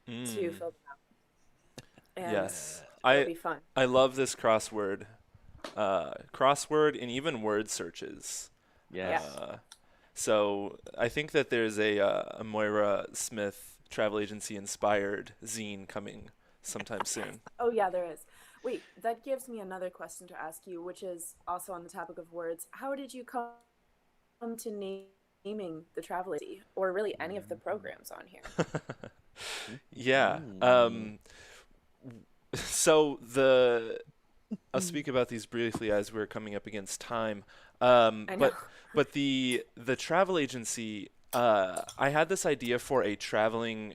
to fill them out. And Yes. it'll be fun. I love this crossword and even word searches. Yes. So I think that there's a Moira Smith travel agency inspired zine coming sometime soon. Oh yeah, there is. Wait, that gives me another question to ask you, which is also on the topic of words. How did you come to naming the travel agency, or really any of the programs on here? Yeah. So I'll speak about these briefly as we're coming up against time. But the travel agency, I had this idea for a traveling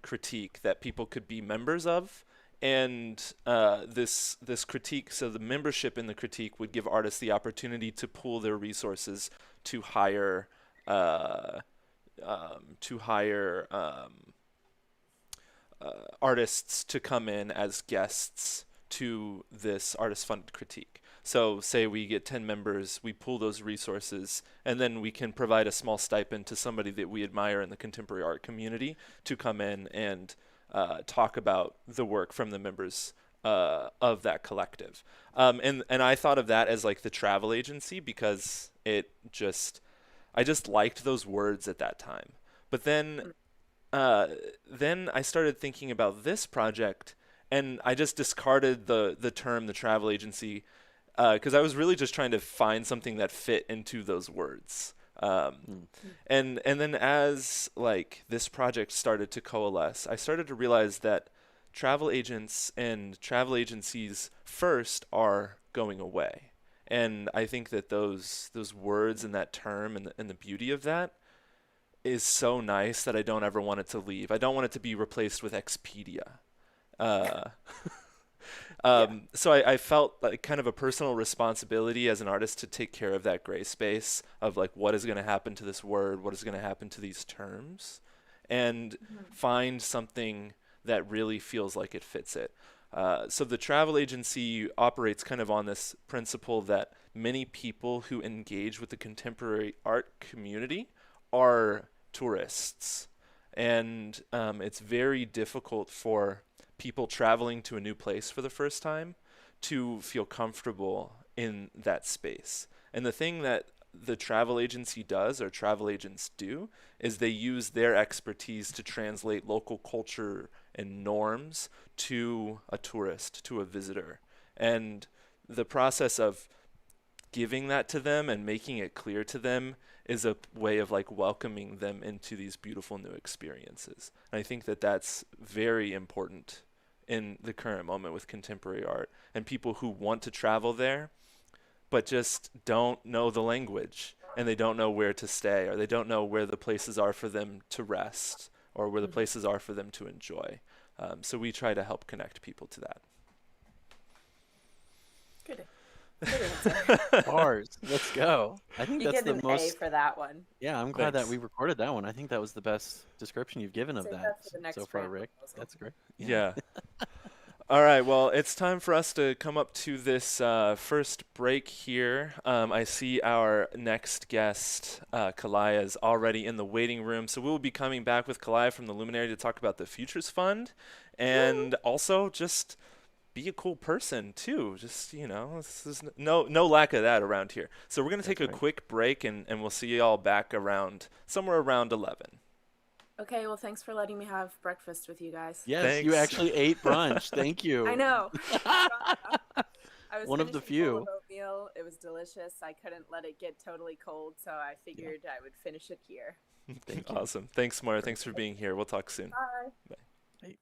critique that people could be members of. And this critique, so the membership in the critique would give artists the opportunity to pool their resources to hire artists to come in as guests to this artist-funded critique. So say we get 10 members, we pool those resources, and then we can provide a small stipend to somebody that we admire in the contemporary art community to come in and talk about the work from the members of that collective. And I thought of that as like the travel agency because I just liked those words at that time. But then I started thinking about this project, and I just discarded the term the travel agency because I was really just trying to find something that fit into those words. And then as like this project started to coalesce, I started to realize that travel agents and travel agencies first are going away. And I think that those words and that term and the beauty of that is so nice that I don't ever want it to leave. I don't want it to be replaced with Expedia. So I felt like kind of a personal responsibility as an artist to take care of that gray space of like what is going to happen to this word, what is going to happen to these terms, and find something that really feels like it fits it. So the travel agency operates kind of on this principle that many people who engage with the contemporary art community are tourists. And it's very difficult for people traveling to a new place for the first time to feel comfortable in that space. And the thing that the travel agency does, or travel agents do, is they use their expertise to translate local culture and norms to a tourist, to a visitor. And the process of giving that to them and making it clear to them is a way of like welcoming them into these beautiful new experiences. And I think that that's very important in the current moment with contemporary art, and people who want to travel there but just don't know the language, and they don't know where to stay, or they don't know where the places are for them to rest, or where the places are for them to enjoy. So we try to help connect people to that. Good answer. Bars. Let's go. I think You that's get the an most. A for that one. Yeah, I'm glad Thanks. that we recorded that one. I think that was the best description you've given of Save that that for the next so far, grant Rick. proposal. That's great. Yeah. All right. Well, it's time for us to come up to this first break here. I see our next guest, Kalaya, is already in the waiting room. So we will be coming back with Kalaya from the Luminary to talk about the Futures Fund, and also just be a cool person too. Just, there's no lack of that around here. So we're going to take a quick break, and we'll see you all back somewhere around 11. Okay, well, thanks for letting me have breakfast with you guys. Yes, Thanks. you actually ate brunch. Thank you. I know. I was One of the finishing a bowl few. of oatmeal. It was delicious. I couldn't let it get totally cold, so I figured I would finish it here. Thank you. Awesome. Thanks, Moira. Thanks for being here. We'll talk soon. Bye. Bye. Hey.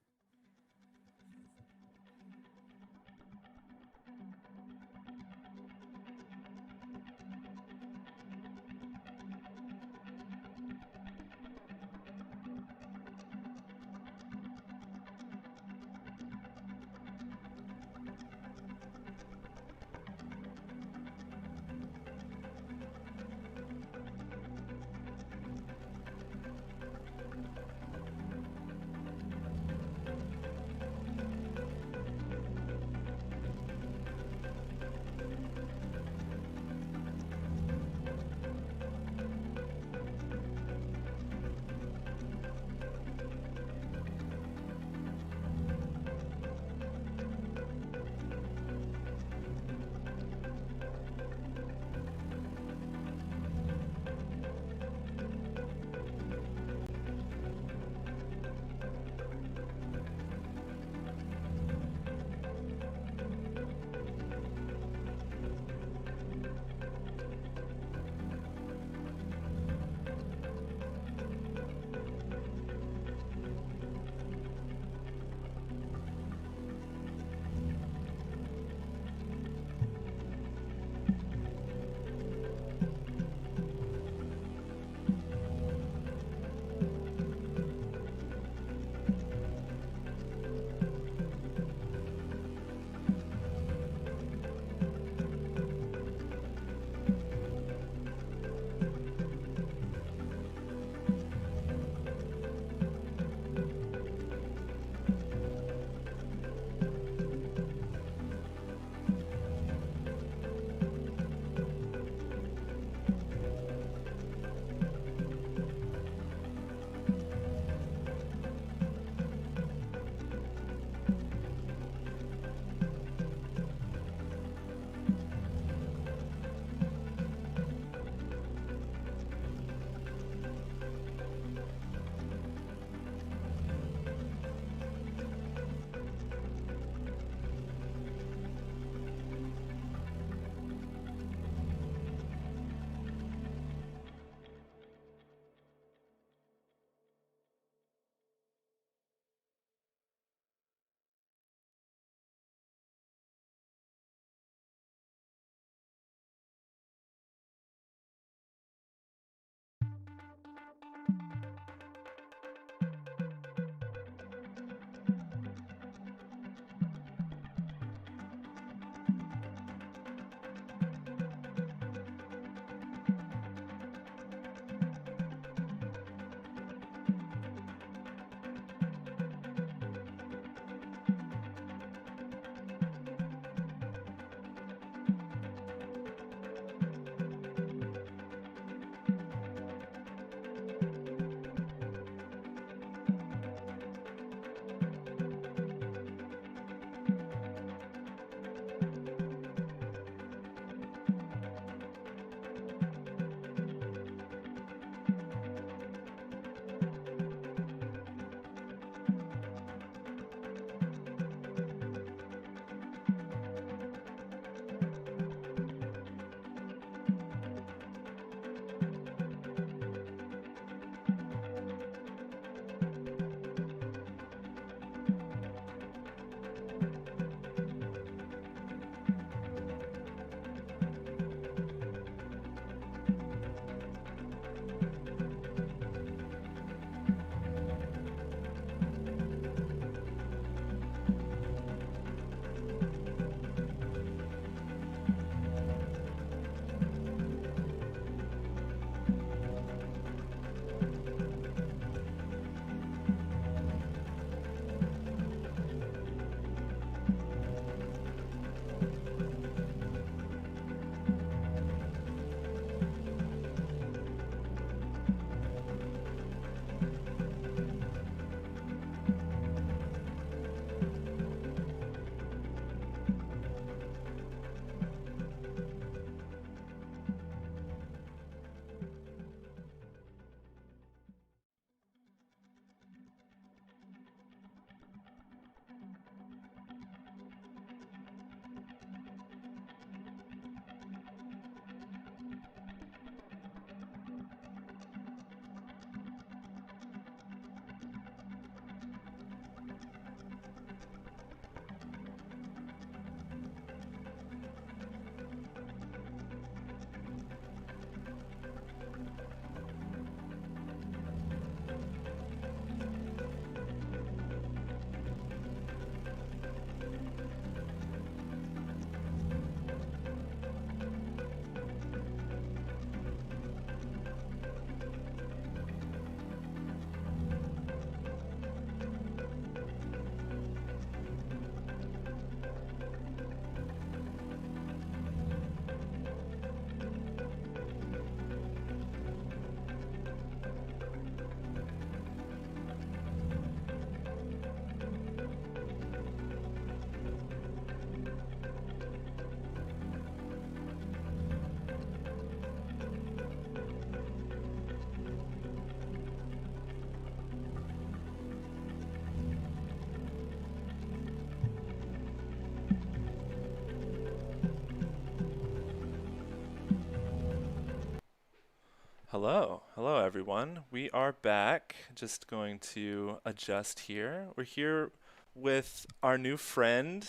Hello everyone. We are back. Just going to adjust here. We're here with our new friend,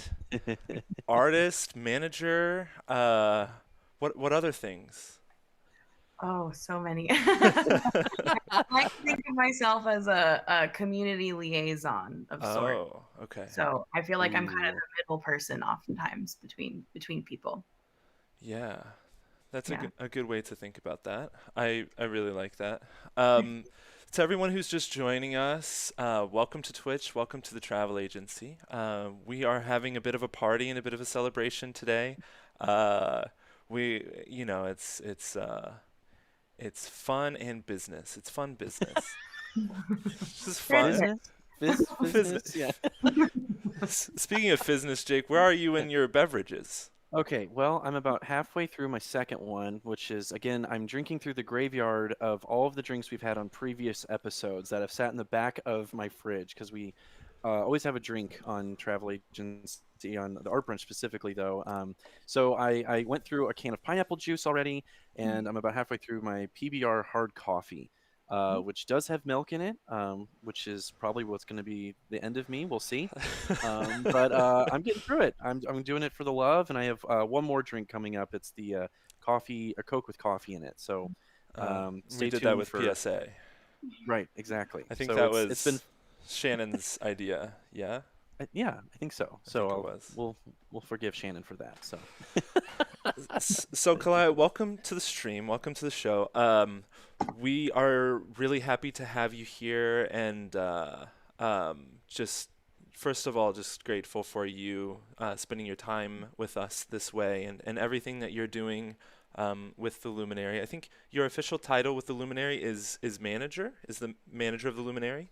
artist, manager, what other things? Oh, so many. I think of myself as a community liaison of sorts. Oh, okay. So I feel like I'm kind of Ooh. the middle person oftentimes between people. Yeah. That's Yeah. a good way to think about that. I really like that. To everyone who's just joining us, welcome to Twitch. Welcome to the travel agency. We are having a bit of a party and a bit of a celebration today. It's fun and business. It's fun business. It's just fun. Business, yeah. Speaking of business, Jake, where are you in your beverages? Okay, well, I'm about halfway through my second one, which is, again, I'm drinking through the graveyard of all of the drinks we've had on previous episodes that have sat in the back of my fridge, because we always have a drink on Travel Agency, on the Art Brunch specifically, though. So I went through a can of pineapple juice already, and I'm about halfway through my PBR hard coffee. Which does have milk in it, which is probably what's going to be the end of me. We'll see. But I'm getting through it. I'm doing it for the love, and I have one more drink coming up. It's the a Coke with coffee in it. So stay we did tuned that with for PSA. Right, exactly. I think so that it's been Shannon's idea. Yeah. yeah, I think so. I think it was. We'll forgive Shannon for that. So So Kalai, welcome to the stream. Welcome to the show. We are really happy to have you here, and just first of all, just grateful for you spending your time with us this way, and everything that you're doing with the Luminary. I think your official title with the Luminary is manager. Is the manager of the Luminary?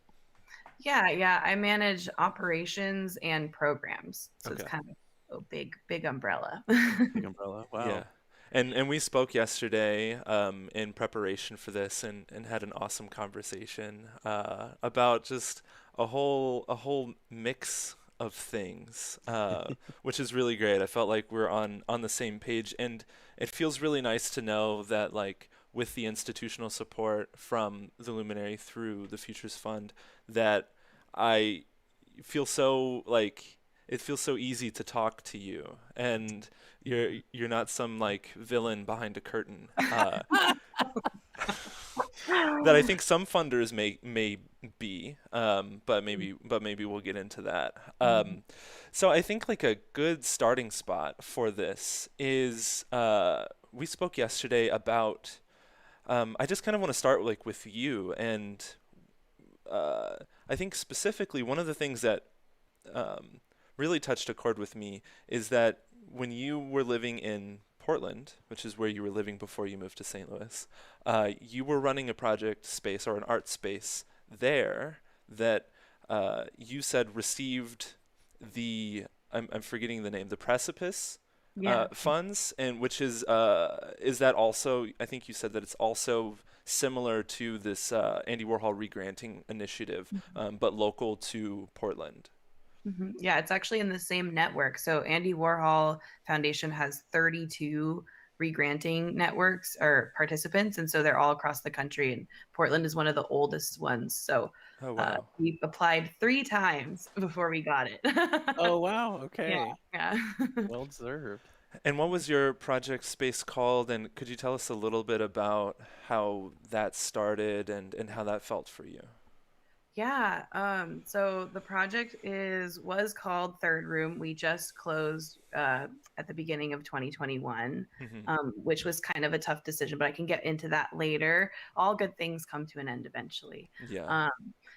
Yeah. I manage operations and programs. So Okay. it's kind of a big umbrella. big umbrella. Wow. Yeah. And we spoke yesterday in preparation for this and had an awesome conversation about just a whole mix of things, which is really great. I felt like we're on the same page, and it feels really nice to know that, like, with the institutional support from the Luminary through the Futures Fund, that I feel so, like, it feels so easy to talk to you, and you're not some, like, villain behind a curtain that I think some funders may be, but maybe we'll get into that. So I think, like, a good starting spot for this is we spoke yesterday about. I just kind of want to start, like, with you, and I think specifically one of the things that really touched a chord with me is that when you were living in Portland, which is where you were living before you moved to St. Louis, you were running a project space or an art space there that you said received the I'm forgetting the name, the Precipice funds, and which is that also, I think you said that it's also similar to this Andy Warhol regranting initiative, but local to Portland. Yeah, it's actually in the same network. So Andy Warhol Foundation has 32 regranting networks or participants, and so they're all across the country, and Portland is one of the oldest ones. So Oh, wow. we applied 3 times before we got it. Oh wow. Okay. Yeah. Well deserved. And what was your project space called? And could you tell us a little bit about how that started and how that felt for you? Yeah. So the project was called Third Room. We just closed at the beginning of 2021, which was kind of a tough decision, but I can get into that later. All good things come to an end eventually. Yeah.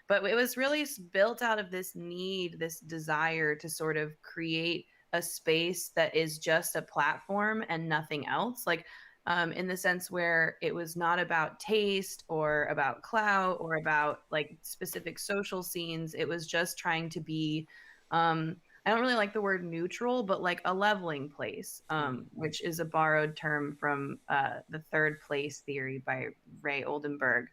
But it was really built out of this need, this desire to sort of create a space that is just a platform and nothing else. Like, in the sense where it was not about taste or about clout or about, like, specific social scenes. It was just trying to be, I don't really like the word neutral, but like a leveling place, which is a borrowed term from the third place theory by Ray Oldenburg,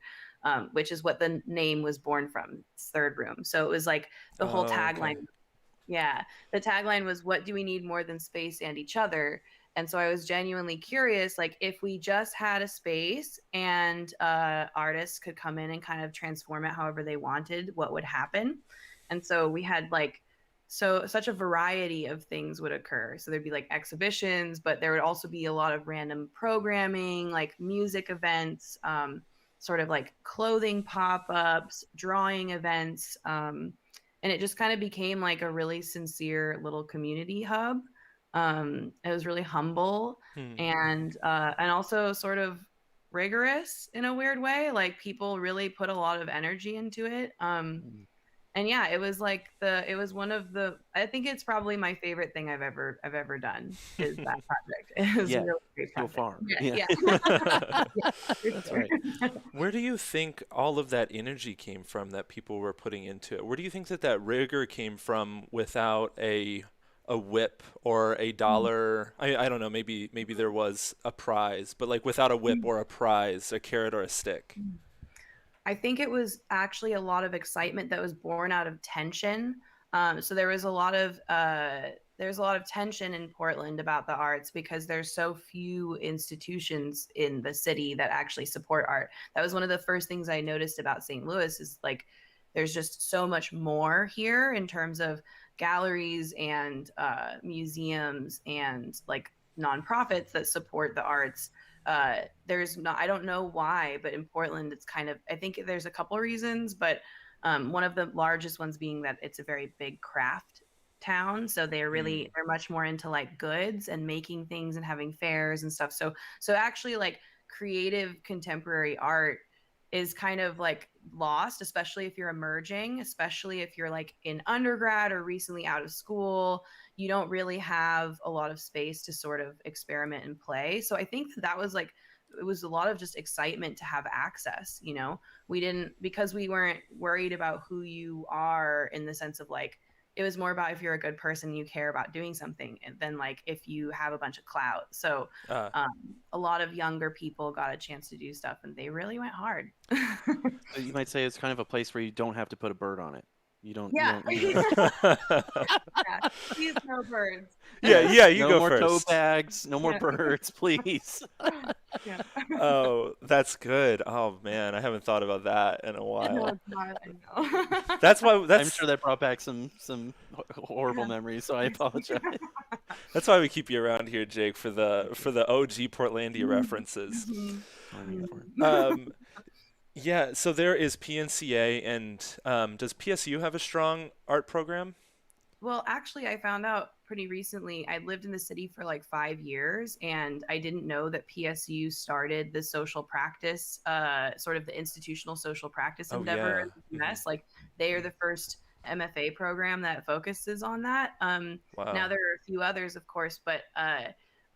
which is what the name was born from, Third Room. So it was like the whole tagline. Okay. Yeah. The tagline was, what do we need more than space and each other? And so I was genuinely curious, like if we just had a space and artists could come in and kind of transform it however they wanted, what would happen? And so we had like such a variety of things would occur. So there'd be like exhibitions, but there would also be a lot of random programming, like music events, sort of like clothing pop-ups, drawing events, and it just kind of became like a really sincere little community hub. It was really humble and also sort of rigorous in a weird way. Like people really put a lot of energy into it. And yeah, it was like it was one of the, I think it's probably my favorite thing I've ever done is that project. It was a really great project. So far. Yeah. That's right. Where do you think all of that energy came from that people were putting into it? Where do you think that rigor came from without a whip or a dollar? I don't know, maybe there was a prize, but like without a whip or a prize, a carrot or a stick? I think it was actually a lot of excitement that was born out of tension. So there was a lot of tension in Portland about the arts because there's so few institutions in the city that actually support art. That was one of the first things I noticed about St. Louis is like there's just so much more here in terms of galleries and museums and like nonprofits that support the arts. There's not, I don't know why, but in Portland, it's kind of, I think there's a couple reasons, but one of the largest ones being that it's a very big craft town. So they're much more into like goods and making things and having fairs and stuff. So actually like creative contemporary art is kind of like lost, especially if you're emerging, especially if you're like in undergrad or recently out of school. You don't really have a lot of space to sort of experiment and play. So I think that was like, it was a lot of just excitement to have access, you know. Because we weren't worried about who you are in the sense of like, it was more about if you're a good person, you care about doing something, and then like if you have a bunch of clout. So a lot of younger people got a chance to do stuff and they really went hard. So you might say it's kind of a place where you don't have to put a bird on it. You don't. Yeah. You don't Yeah. Please no birds. Yeah, you no go more first. tote bags, no more birds, please. Yeah. Oh, that's good. Oh man, I haven't thought about that in a No, while. it's not, I know. That's why I'm sure that brought back some horrible memories, so I apologize. That's why we keep you around here, Jake, for the OG Portlandia references. Yeah, so there is PNCA, and does PSU have a strong art program? Well, actually, I found out pretty recently. I lived in the city for like 5 years, and I didn't know that PSU started the social practice, sort of the institutional social practice endeavor in the US. Like, they are the first MFA program that focuses on that. Wow. Now, there are a few others, of course, but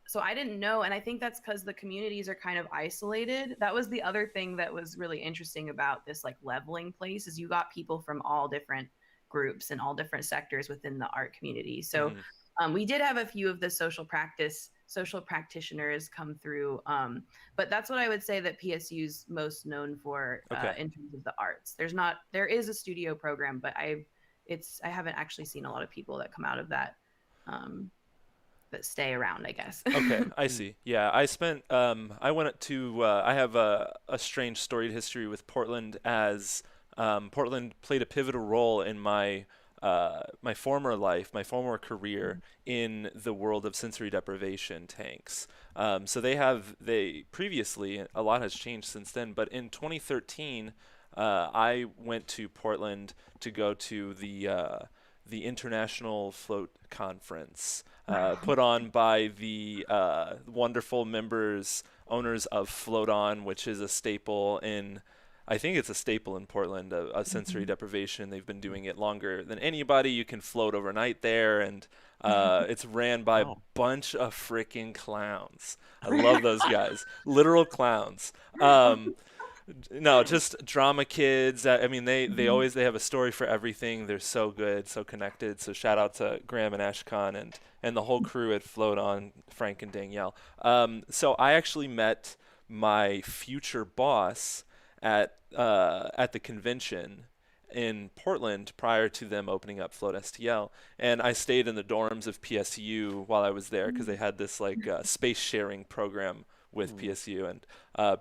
so I didn't know. And I think that's because the communities are kind of isolated. That was the other thing that was really interesting about this like leveling place is you got people from all different groups and all different sectors within the art community. So we did have a few of the social practitioners come through. But that's what I would say that PSU's most known for in terms of the arts. There is a studio program, but I haven't actually seen a lot of people that come out of that that stay around, I guess. Okay, I see. Yeah, I went to I have a strange storied history with Portland as Portland played a pivotal role in my former life, my former career in the world of sensory deprivation tanks. So they previously, a lot has changed since then, but in 2013, I went to Portland to go to the International Float Conference, put on by the wonderful owners of Float On, which is a staple in, I think it's a staple in Portland of sensory deprivation. They've been doing it longer than anybody. You can float overnight there, and it's ran by a bunch of freaking clowns. I love those guys. Literal clowns. No, just drama kids. I mean, they have a story for everything. They're so good, so connected. So shout out to Graham and Ashkan and the whole crew at Float On, Frank and Danielle. So I actually met my future boss at the convention, in Portland prior to them opening up Float STL. And I stayed in the dorms of PSU while I was there because they had this like space sharing program with PSU, and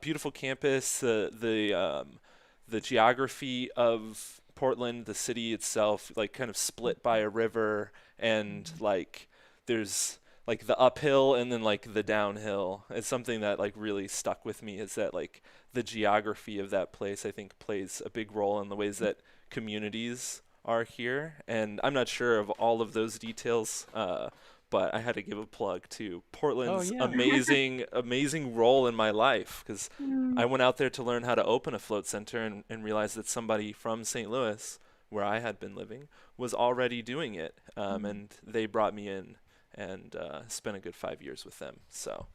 beautiful campus. The geography of Portland, the city itself, like kind of split by a river, and like there's like the uphill and then like the downhill. It's something that like really stuck with me, is that like the geography of that place I think plays a big role in the ways that communities are here. And I'm not sure of all of those details, but I had to give a plug to Portland's amazing role in my life, because I went out there to learn how to open a float center and realized that somebody from St. Louis, where I had been living, was already doing it, and they brought me in and spent a good 5 years with them. So,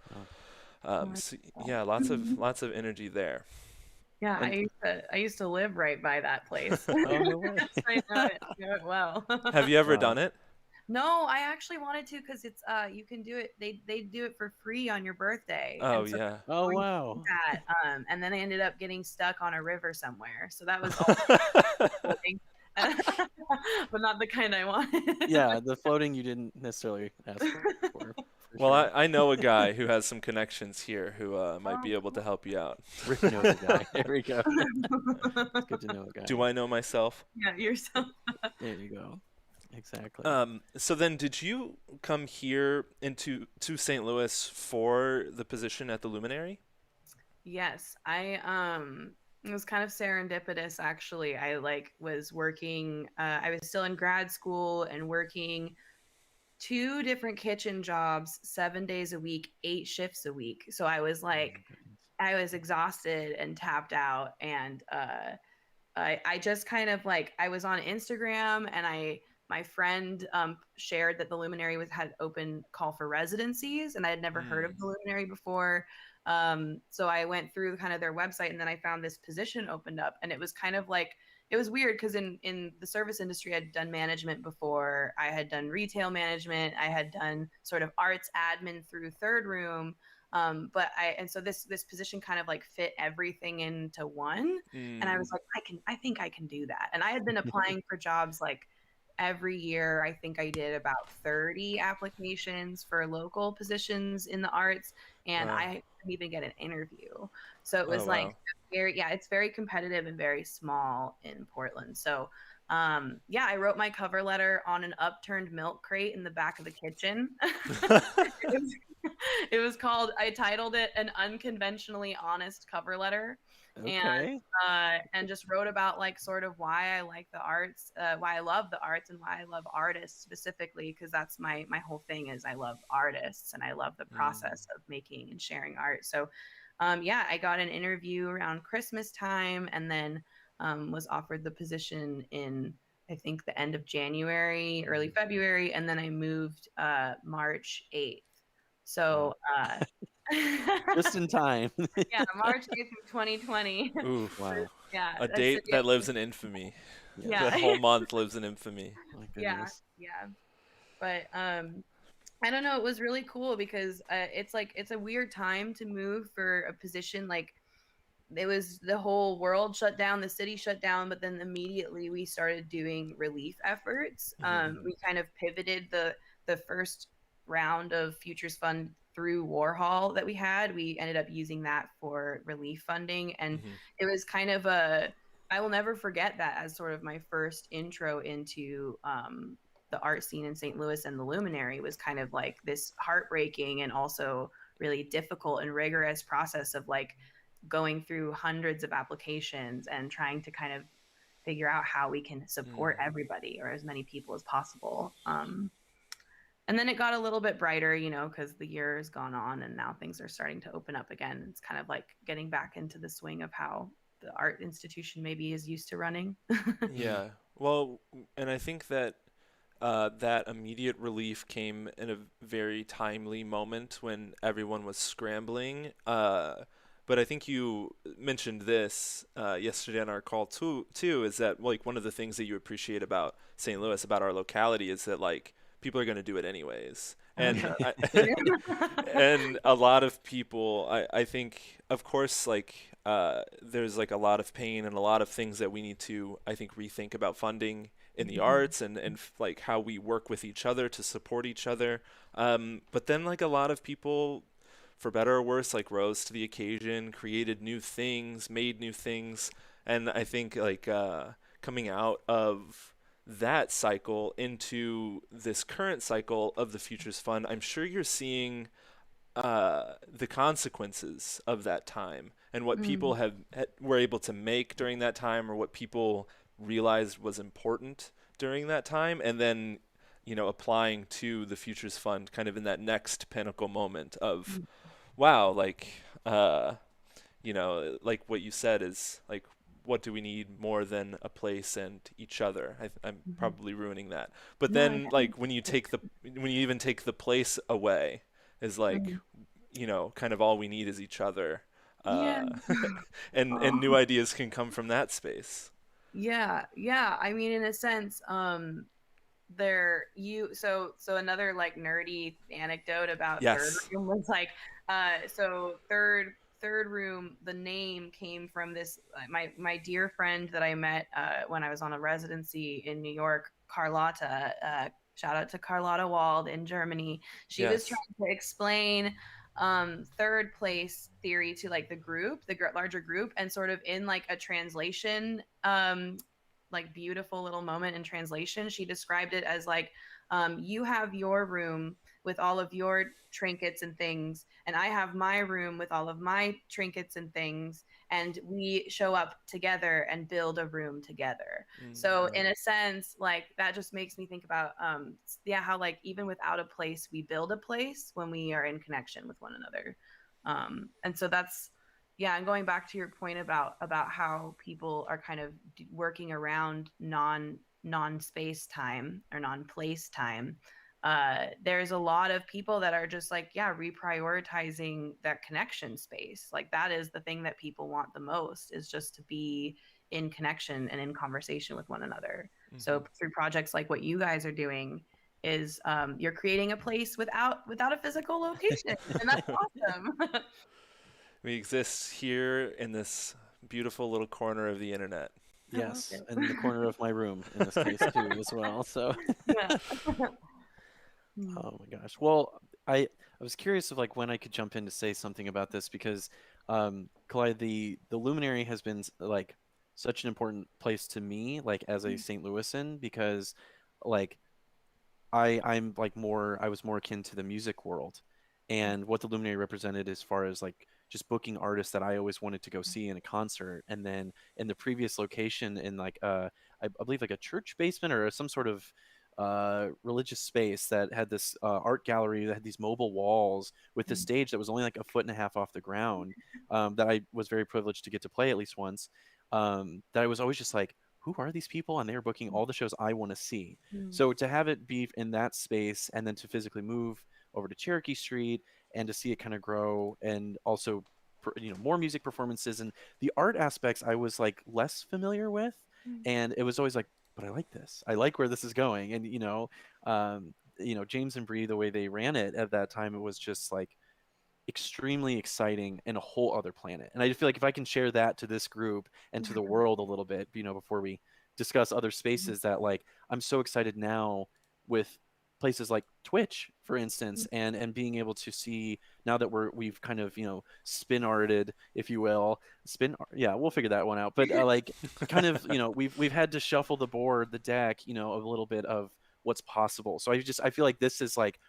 yeah, lots of energy there. Yeah, I used to live right by that place. I know it well. Have you ever done it? No, I actually wanted to, because it's you can do it. They do it for free on your birthday. Oh, and so yeah. Oh, wow. that, and then I ended up getting stuck on a river somewhere. So that was all floating. But not the kind I wanted. Yeah, the floating you didn't necessarily ask for. Well, sure. I know a guy who has some connections here who might be able to help you out. Rick knows a guy. There we go. It's good to know a guy. Do I know myself? Yeah, yourself. There you go. Exactly. So then did you come here to St. Louis for the position at the Luminary? Yes, it was kind of serendipitous, actually. I was working, I was still in grad school and working 2 different kitchen jobs, 7 days a week, 8 shifts a week. So I was I was exhausted and tapped out. And I just kind of I was on Instagram, and my friend shared that the Luminary had open call for residencies, and I had never heard of the Luminary before. So I went through kind of their website, and then I found this position opened up, and it was kind of it was weird, because in the service industry, I'd done management before. I had done retail management. I had done sort of arts admin through Third Room. So this position kind of fit everything into one. And I was like, I think I can do that. And I had been applying for jobs every year. I think I did about 30 applications for local positions in the arts, and I couldn't even get an interview. So it was it's very competitive and very small in Portland. So I wrote my cover letter on an upturned milk crate in the back of the kitchen. It was I titled it An Unconventionally Honest Cover Letter. Okay. And just wrote about sort of why I like the arts, why I love the arts, and why I love artists specifically, because that's my whole thing is I love artists and I love the process of making and sharing art. So I got an interview around Christmas time, and then was offered the position in, I think, the end of January, early February, and then I moved March 8th. So just in time. Yeah, March 8th of 2020. Oof. Wow. Yeah. A date that lives in infamy. Yeah. The whole month lives in infamy. My Yeah. goodness. Yeah. But I don't know, it was really cool, because it's a weird time to move for a position. It was the whole world shut down, the city shut down, but then immediately we started doing relief efforts. We kind of pivoted the first round of Futures Fund through Warhol that we had. We ended up using that for relief funding, and it was kind of I will never forget that as sort of my first intro into the art scene in St. Louis, and the Luminary was kind of this heartbreaking and also really difficult and rigorous process of going through hundreds of applications and trying to kind of figure out how we can support everybody, or as many people as possible. And then it got a little bit brighter, because the year has gone on and now things are starting to open up again. It's kind of getting back into the swing of how the art institution maybe is used to running. Yeah. Well, and I think that that immediate relief came in a very timely moment when everyone was scrambling. But I think you mentioned this yesterday on our call too, is that one of the things that you appreciate about St. Louis, about our locality, is that people are going to do it anyways. And and a lot of people, I think, of course, there's like a lot of pain and a lot of things that we need to, I think, rethink about funding in the arts and like how we work with each other to support each other. But then like a lot of people, for better or worse, like rose to the occasion, created new things, made new things. And I think like coming out of that cycle into this current cycle of the Futures Fund, I'm sure you're seeing the consequences of that time and what people were able to make during that time, or what people realized was important during that time, and then applying to the Futures Fund kind of in that next pinnacle moment of wow, like like what you said is like, what do we need more than a place and each other? I'm probably ruining that, but No, then like when you even take the place away, is like kind of all we need is each other, Yeah. and new ideas can come from that space. Yeah. I mean, in a sense, so another like nerdy anecdote about Third Yes. Room was like, so Third Room, the name came from this my dear friend that I met when I was on a residency in New York, Carlotta. Shout out to Carlotta Wald in Germany. She was Yes. trying to explain third place theory to like the larger group, and sort of in like a translation like beautiful little moment in translation, she described it as like, you have your room with all of your trinkets and things, and I have my room with all of my trinkets and things, and we show up together and build a room together. So in a sense, like that just makes me think about how like even without a place, we build a place when we are in connection with one another. And so that's, yeah, and going back to your point about how people are kind of working around non-space time or non-place time, there's a lot of people that are just like, yeah, reprioritizing that connection space. Like that is the thing that people want the most, is just to be in connection and in conversation with one another. So through projects like what you guys are doing, is you're creating a place without a physical location, and that's awesome. We exist here in this beautiful little corner of the internet. Yes, it. in the corner of my room in this case too, as well. So, Yeah. oh my gosh. Well, I was curious of like when I could jump in to say something about this, because Clyde, the Luminary has been like such an important place to me, like as a St. Louisan, because like I'm like I was more akin to the music world, and what the Luminary represented as far as like just booking artists that I always wanted to go see in a concert. And then in the previous location in like I believe like a church basement or some sort of religious space that had this art gallery that had these mobile walls with the stage that was only like a foot and a half off the ground, that I was very privileged to get to play at least once, that I was always just like, who are these people? And they are booking all the shows I want to see. So to have it be in that space, and then to physically move over to Cherokee Street and to see it kind of grow, and also more music performances and the art aspects I was like less familiar with, and it was always like, but I like this. I like where this is going. And James and Bree, the way they ran it at that time, it was just like extremely exciting and a whole other planet. And I just feel like if I can share that to this group and to the world a little bit, before we discuss other spaces, that like I'm so excited now with places like Twitch, for instance, and being able to see now that we've kind of spin arted, if you will, we'll figure that one out. But like kind of we've had to shuffle the deck, a little bit of what's possible. So I feel like this is like,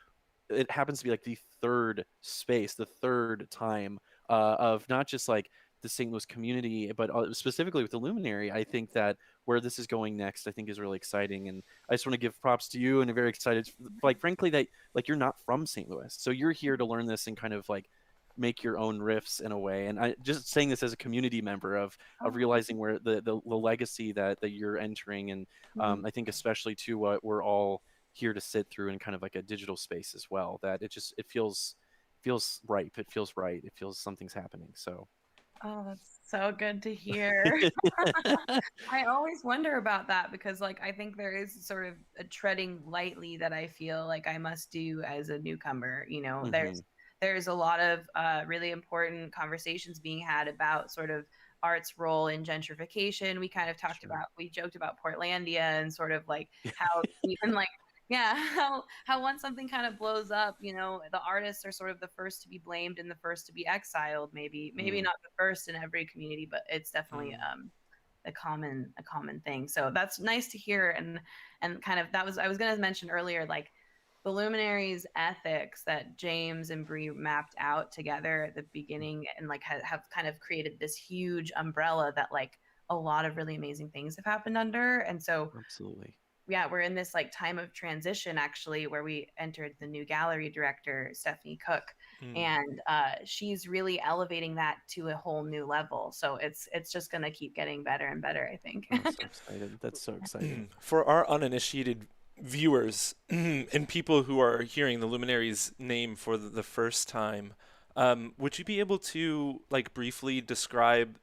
it happens to be like the third space, the third time of not just like the St. Louis community, but specifically with the Luminary. I think that where this is going next, I think is really exciting. And I just want to give props to you, and I'm very excited, like frankly, that like you're not from St. Louis. So you're here to learn this and kind of like make your own riffs in a way. And I just saying this as a community member of realizing where the legacy that you're entering. And I think especially too what we're all here to sit through in kind of like a digital space as well, that it feels ripe. It feels right. It feels something's happening. So Oh, that's so good to hear. I always wonder about that, because like I think there is sort of a treading lightly that I feel like I must do as a newcomer. there's a lot of really important conversations being had about sort of art's role in gentrification. We kind of talked about, we joked about Portlandia and sort of like how even like, yeah, how once something kind of blows up, you know, the artists are sort of the first to be blamed and the first to be exiled. Maybe not the first in every community, but it's definitely a common thing. So that's nice to hear. And kind of that was, I was going to mention earlier, like the Luminaries ethics that James and Bree mapped out together at the beginning, and like have kind of created this huge umbrella that like a lot of really amazing things have happened under. And so Absolutely. Yeah, we're in this like time of transition actually, where we entered the new gallery director, Stephanie Cook, and she's really elevating that to a whole new level. So it's just going to keep getting better and better, I think. I'm so excited. That's so exciting. For our uninitiated viewers and people who are hearing the Luminaries name for the first time, would you be able to like briefly describe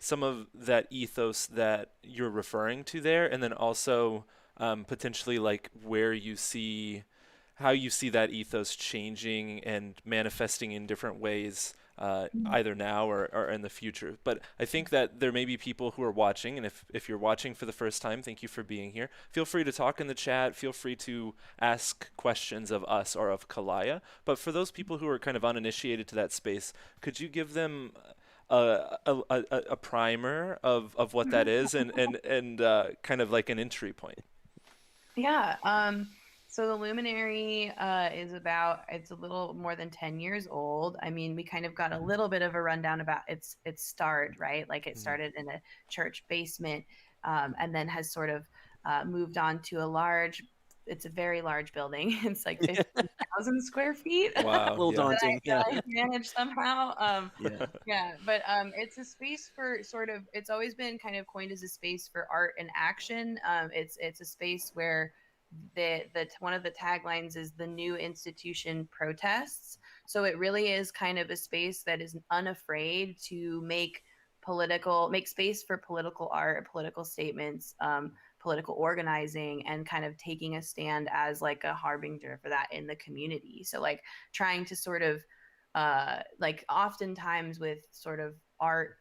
some of that ethos that you're referring to there, and then also potentially like how you see that ethos changing and manifesting in different ways, either now or in the future? But I think that there may be people who are watching, and if you're watching for the first time, thank you for being here. Feel free to talk in the chat. Feel free to ask questions of us or of Kalaya. But for those people who are kind of uninitiated to that space, could you give them a primer of what that is and kind of like an entry point? Yeah. So the Luminary is it's a little more than 10 years old. I mean, we kind of got a little bit of a rundown about its start, right? Like it started in a church basement, and then has sort of moved on to it's a very large building. It's like 50,000 square feet. Wow. A little daunting. Yeah. I managed somehow. Yeah. Yeah, but it's a space for it's always been kind of coined as a space for art and action. It's a space where one of the taglines is the new institution protests. So it really is kind of a space that is unafraid to make space for political art, political statements, political organizing, and kind of taking a stand as like a harbinger for that in the community. So like trying to sort of like oftentimes with sort of art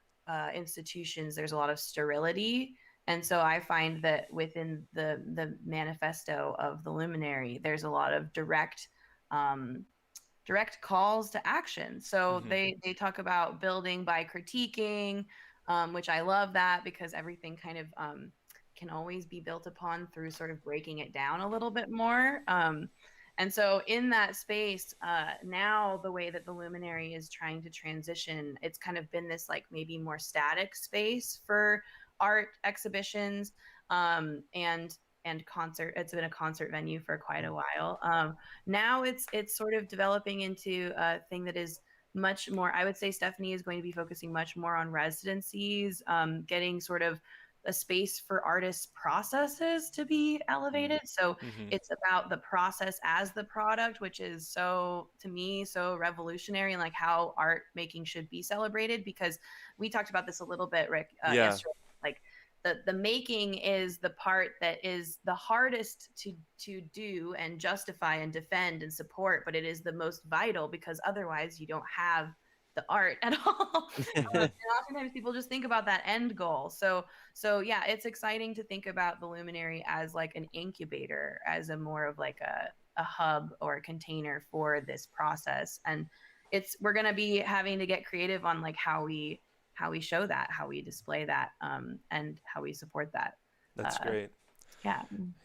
institutions, there's a lot of sterility. And so I find that within the manifesto of the Luminary, there's a lot of direct calls to action. So they talk about building by critiquing, which I love that, because everything kind of can always be built upon through sort of breaking it down a little bit more. And so in that space, now the way that the Luminary is trying to transition, it's kind of been this like maybe more static space for art exhibitions, and concert. It's been a concert venue for quite a while. Now it's sort of developing into a thing that is much more, I would say Stephanie is going to be focusing much more on residencies, getting sort of a space for artists' processes to be elevated. So it's about the process as the product, which is to me, so revolutionary, and like how art making should be celebrated. Because we talked about this a little bit, Rick, yesterday. Like the making is the part that is the hardest to do and justify and defend and support, but it is the most vital, because otherwise you don't have the art at all. And oftentimes people just think about that end goal. So yeah, it's exciting to think about the Luminary as like an incubator, as a more of like a hub or a container for this process. And we're going to be having to get creative on like how we show that, how we display that, and how we support that. That's great.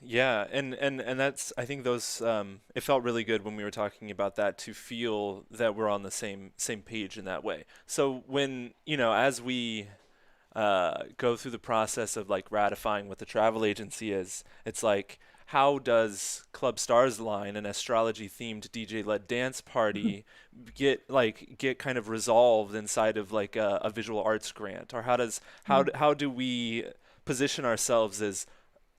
Yeah. And that's, I think those, it felt really good when we were talking about that, to feel that we're on the same page in that way. So when, as we go through the process of like ratifying what the travel agency is, it's like, how does Club Stars Line, an astrology themed DJ led dance party, get kind of resolved inside of like a visual arts grant? Or how do we position ourselves as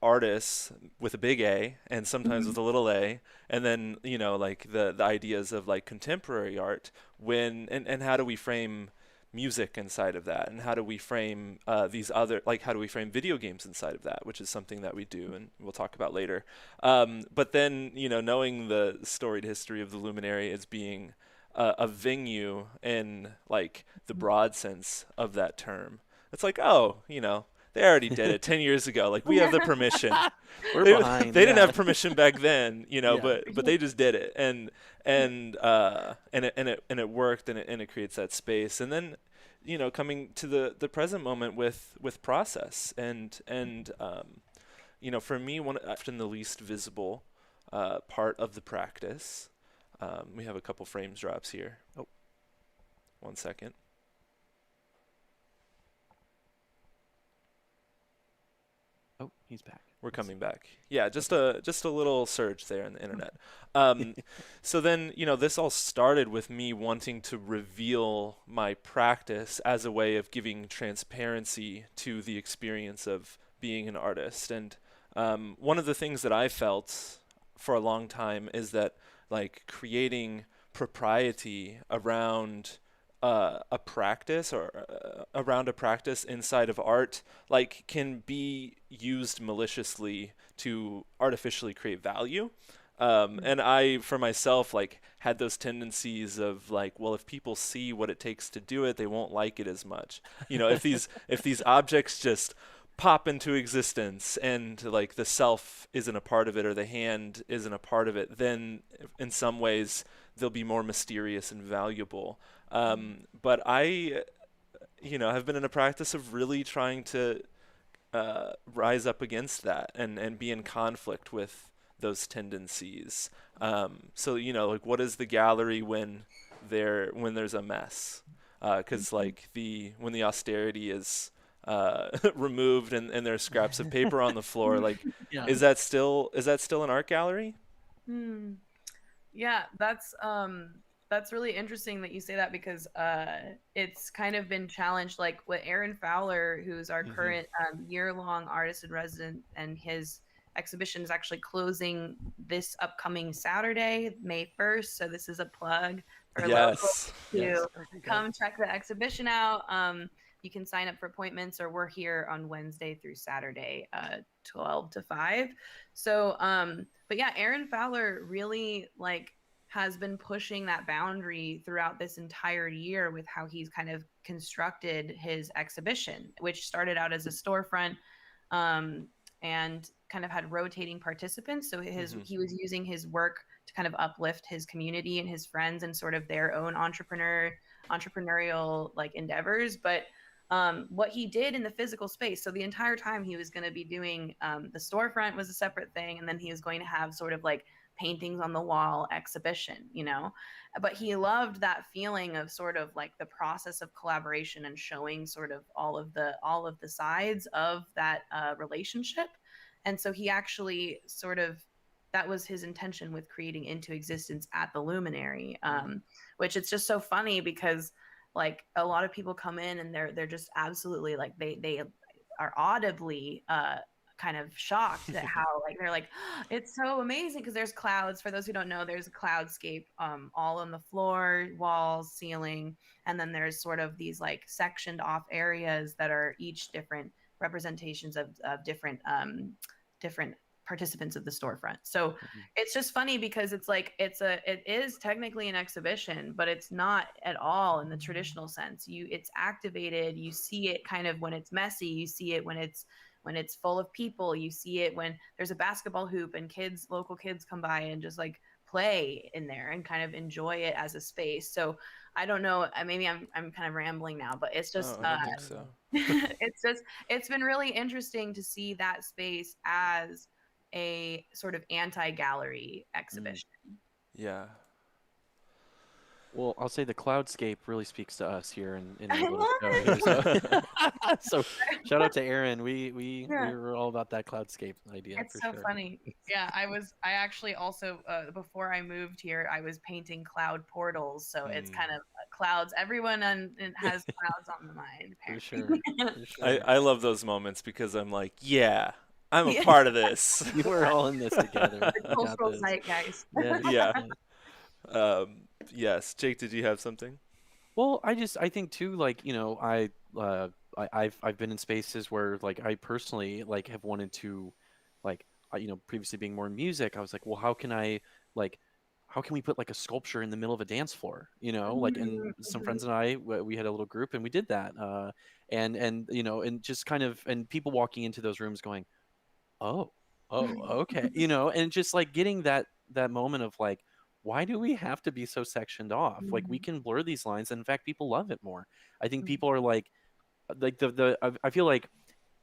artists with a big A and sometimes with a little a, and then like the ideas of like contemporary art, and how do we frame music inside of that, and how do we frame how do we frame video games inside of that, which is something that we do and we'll talk about later. But then knowing the storied history of the Luminary as being a venue in like the broad sense of that term. It's like, oh, they already did it 10 years ago. Like, we have the permission. We're they, behind. they didn't yeah. have permission back then, Yeah. but they just did it, and it worked, and it creates that space. And then, coming to the present moment with process, and for me, often the least visible part of the practice. We have a couple frames drops here. Oh, 1 second. Oh, he's back. We're coming back. Yeah, just a little surge there in the internet. So then, this all started with me wanting to reveal my practice as a way of giving transparency to the experience of being an artist. And one of the things that I felt for a long time is that, like, creating propriety around a practice, or around a practice inside of art, like, can be used maliciously to artificially create value. And I, for myself, like, had those tendencies of, like, well, if people see what it takes to do it, they won't like it as much. If these objects just pop into existence, and like the self isn't a part of it, or the hand isn't a part of it, then in some ways they'll be more mysterious and valuable. But I, have been in a practice of really trying to rise up against that, and be in conflict with those tendencies. So, like, what is the gallery when there's a mess? Because like when the austerity is removed, and there's scraps of paper on the floor, like, Yeah. is that still an art gallery? Yeah, that's really interesting that you say that, because it's kind of been challenged, like with Aaron Fowler, who's our current year-long artist in resident, and his exhibition is actually closing this upcoming Saturday, May 1st. So this is a plug for locals to come check the exhibition out. You can sign up for appointments, or we're here on Wednesday through Saturday, 12 to 5. So, but yeah, Aaron Fowler really, like, has been pushing that boundary throughout this entire year with how he's kind of constructed his exhibition, which started out as a storefront, and kind of had rotating participants. So he was using his work to kind of uplift his community and his friends and sort of their own entrepreneurial like endeavors. But what he did in the physical space, so the entire time he was going to be doing, the storefront was a separate thing, and then he was going to have sort of like paintings on the wall exhibition, but he loved that feeling of sort of like the process of collaboration and showing sort of all of the sides of that relationship. And so he actually sort of, that was his intention with creating Into Existence at the Luminary, which it's just so funny because, like, a lot of people come in and they're just absolutely, like, they are audibly kind of shocked at how, like, they're like, oh, it's so amazing, because there's clouds. For those who don't know, there's a cloudscape all on the floor, walls, ceiling, and then there's sort of these like sectioned off areas that are each different representations of different participants of the storefront. So it's just funny because it's like it is technically an exhibition, but it's not at all in the traditional sense. It's activated. You see it kind of when it's messy. You see it when it's full of people. You see it when there's a basketball hoop and local kids come by and just like play in there and kind of enjoy it as a space. So I don't know, maybe I'm kind of rambling now, but it's just I don't think so. it's been really interesting to see that space as a sort of anti-gallery exhibition. Yeah. Well, I'll say the cloudscape really speaks to us here in our little show here. So shout out to Aaron. We were all about that cloudscape idea. It's for so sure. funny. Yeah, I actually also before I moved here, I was painting cloud portals. So it's kind of clouds. Everyone has clouds on the mind. Apparently. For sure. I love those moments because I'm like, yeah, I'm a part of this. We're all in this together. The cultural zeitgeist. Yeah. Yes. Jake, did you have something? Well, I think too, like, I've been in spaces where, like, I personally, like, have wanted to, like, previously being more in music, I was like, well, how can I, like, how can we put like a sculpture in the middle of a dance floor, like, and some friends and I, we had a little group and we did that. And and just kind of, and people walking into those rooms going, oh, okay, and just like getting that moment of like, why do we have to be so sectioned off? Like, we can blur these lines, and in fact, people love it more. I think people are like I feel like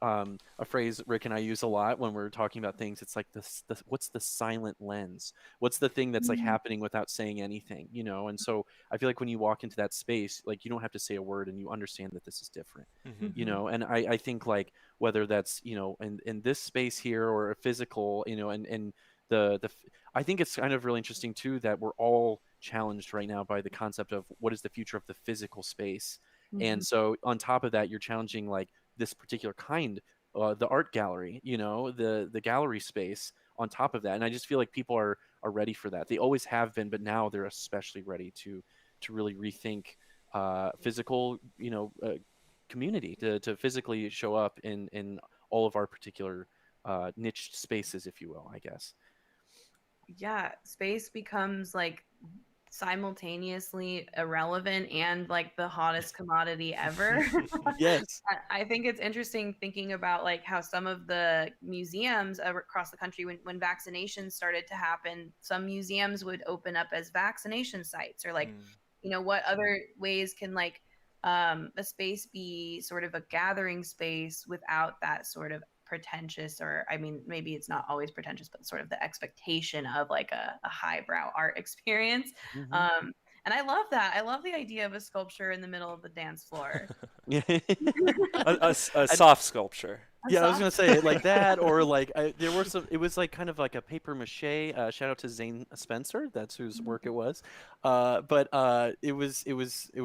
a phrase Rick and I use a lot when we're talking about things. It's like this what's the silent lens? What's the thing that's like happening without saying anything, And so I feel like when you walk into that space, like, you don't have to say a word and you understand that this is different, And I think like whether that's, in this space here or a physical, and I think it's kind of really interesting too that we're all challenged right now by the concept of what is the future of the physical space. And so on top of that, you're challenging like this particular kind, the art gallery, the gallery space on top of that. And I just feel like people are ready for that. They always have been, but now they're especially ready to really rethink physical, community, to physically show up in all of our particular niche spaces, if you will, I guess. Yeah, space becomes like simultaneously irrelevant and like the hottest commodity ever. Yes. I think it's interesting thinking about like how some of the museums across the country, when vaccinations started to happen, some museums would open up as vaccination sites, or like, what other ways can like a space be sort of a gathering space without that sort of pretentious, or I mean, maybe it's not always pretentious, but sort of the expectation of like a highbrow art experience. And I love that. I love the idea of a sculpture in the middle of the dance floor. a soft sculpture. Yeah, I was gonna say it like that, or like there were some. It was like kind of like a paper mache. Shout out to Zane Spencer, that's whose work it was. But it was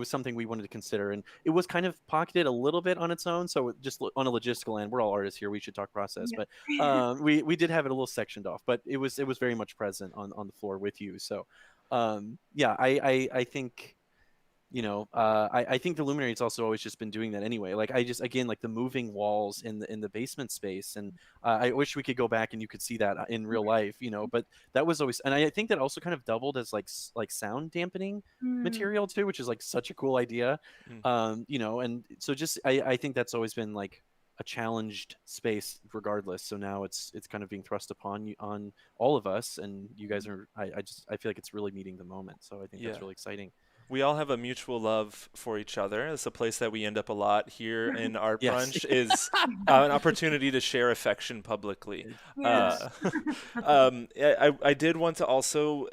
something we wanted to consider, and it was kind of pocketed a little bit on its own. So just on a logistical end, we're all artists here. We should talk process, but we did have it a little sectioned off, but it was very much present on the floor with you. So yeah, I think. I think the Luminary has also always just been doing that anyway. Like, I just, again, like the moving walls in the basement space, and I wish we could go back and you could see that in real life, but that was always, and I think that also kind of doubled as like sound dampening material too, which is like such a cool idea. And so just, I think that's always been like a challenged space regardless. So now it's kind of being thrust upon you, on all of us, and you guys are, I feel like it's really meeting the moment. So I think that's really exciting. We all have a mutual love for each other. It's a place that we end up a lot here in Art Brunch is an opportunity to share affection publicly. Yes. I did want to also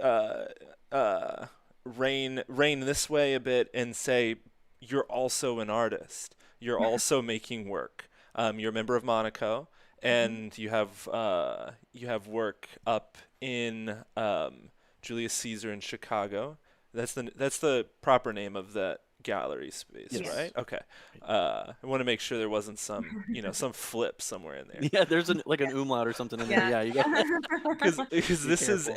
rein this way a bit and say you're also an artist. You're also making work. You're a member of Monaco, and you have work up in Julius Caesar in Chicago. That's the proper name of that gallery space, right? Okay. I want to make sure there wasn't some some flip somewhere in there. Yeah, there's an umlaut or something in there. Yeah, you got because this is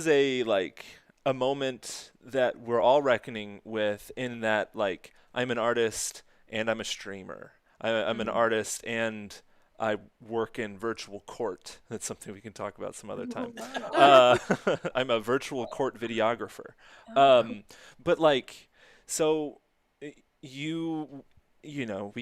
a like a moment that we're all reckoning with, in that like I'm an artist and I'm a streamer. I'm an artist and I work in virtual court. That's something we can talk about some other time. I'm a virtual court videographer. But like, so we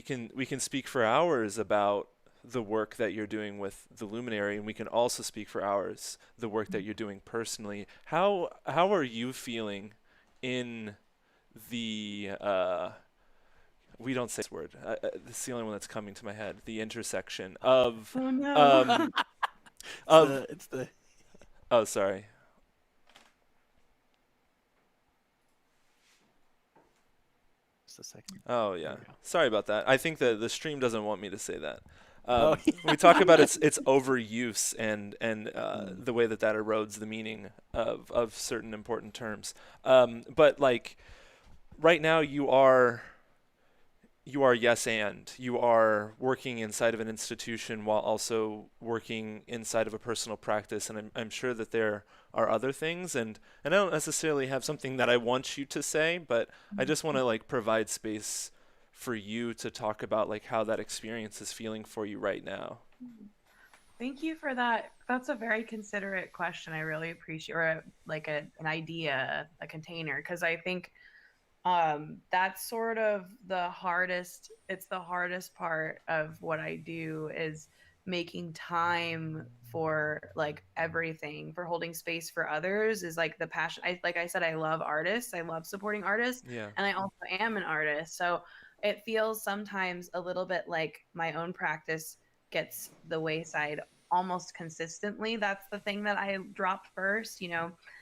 can speak for hours about the work that you're doing with the Luminary, and we can also speak for hours the work that you're doing personally. How are you feeling in the we don't say this word. It's the only one that's coming to my head. The intersection of. Oh no. it's the. Oh, sorry. Just a second. Oh yeah. Sorry about that. I think that the stream doesn't want me to say that. We talk about its overuse and the way that erodes the meaning of certain important terms. But like, right now you are yes, and you are working inside of an institution while also working inside of a personal practice, and I'm sure that there are other things, and I don't necessarily have something that I want you to say, but I just want to like provide space for you to talk about like how that experience is feeling for you right now. Thank you for that. That's a very considerate question. I really appreciate, or like an idea, a container, because I think that's sort of the hardest. It's the hardest part of what I do is making time for like everything, for holding space for others is like the passion. Like I said, I love artists. I love supporting artists, Yeah. and I also am an artist. So it feels sometimes a little bit like my own practice gets the wayside almost consistently. That's the thing that I dropped first.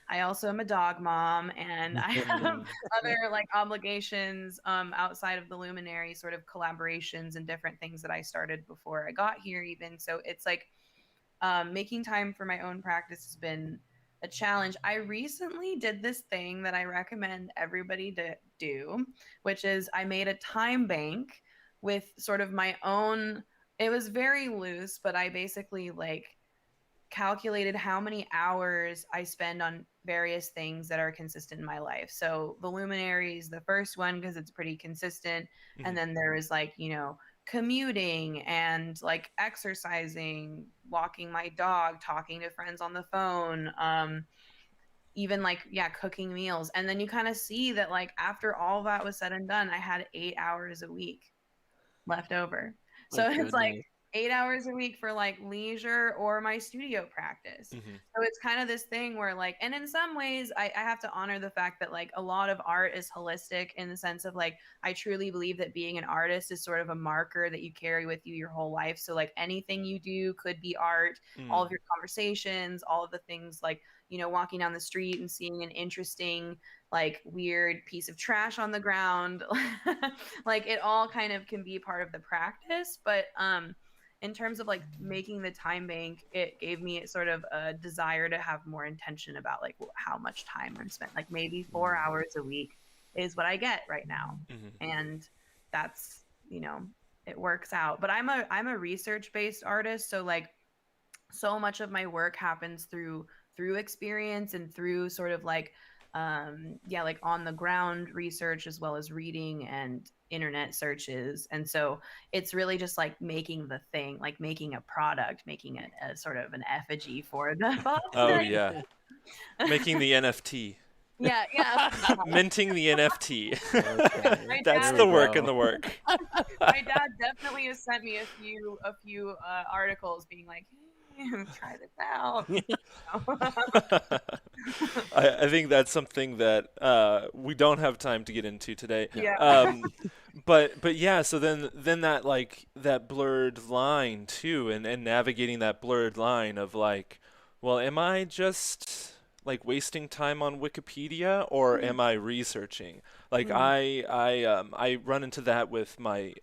I also am a dog mom, and I have other like obligations outside of the Luminary sort of collaborations and different things that I started before I got here even. So it's like making time for my own practice has been a challenge. I recently did this thing that I recommend everybody to do, which is I made a time bank with sort of my own. It was very loose, but I basically like calculated how many hours I spend on various things that are consistent in my life. So the Luminary is the first one because it's pretty consistent. Mhm. And then there is like, commuting and like exercising, walking my dog, talking to friends on the phone, even like, yeah, cooking meals. And then you kind of see that like after all that was said and done, I had 8 hours a week left over. My So it's like goodness. 8 hours a week for like leisure or my studio practice. Mhm. So it's kind of this thing where like, and in some ways I have to honor the fact that like a lot of art is holistic in the sense of like, I truly believe that being an artist is sort of a marker that you carry with you your whole life. So like anything you do could be art, all of your conversations, all of the things like, walking down the street and seeing an interesting like weird piece of trash on the ground. Like it all kind of can be part of the practice, but in terms of like making the time bank, it gave me sort of a desire to have more intention about like how much time I'm spent. Like maybe 4 hours a week is what I get right now. And that's, it works out. But I'm a research-based artist, so like so much of my work happens through experience and through sort of like like on the ground research as well as reading and internet searches. And so it's really just like making the thing, like making a product, making a sort of an effigy for the box. Oh yeah, making the NFT. Yeah. Minting the NFT. Okay. That's There the we work go. in the work. My dad definitely has sent me a few articles being like, hey, try this out. I think that's something that we don't have time to get into today. Yeah. But yeah, so then that like that blurred line too, and navigating that blurred line of like, well, am I just like wasting time on Wikipedia or am I researching? Like I run into that with my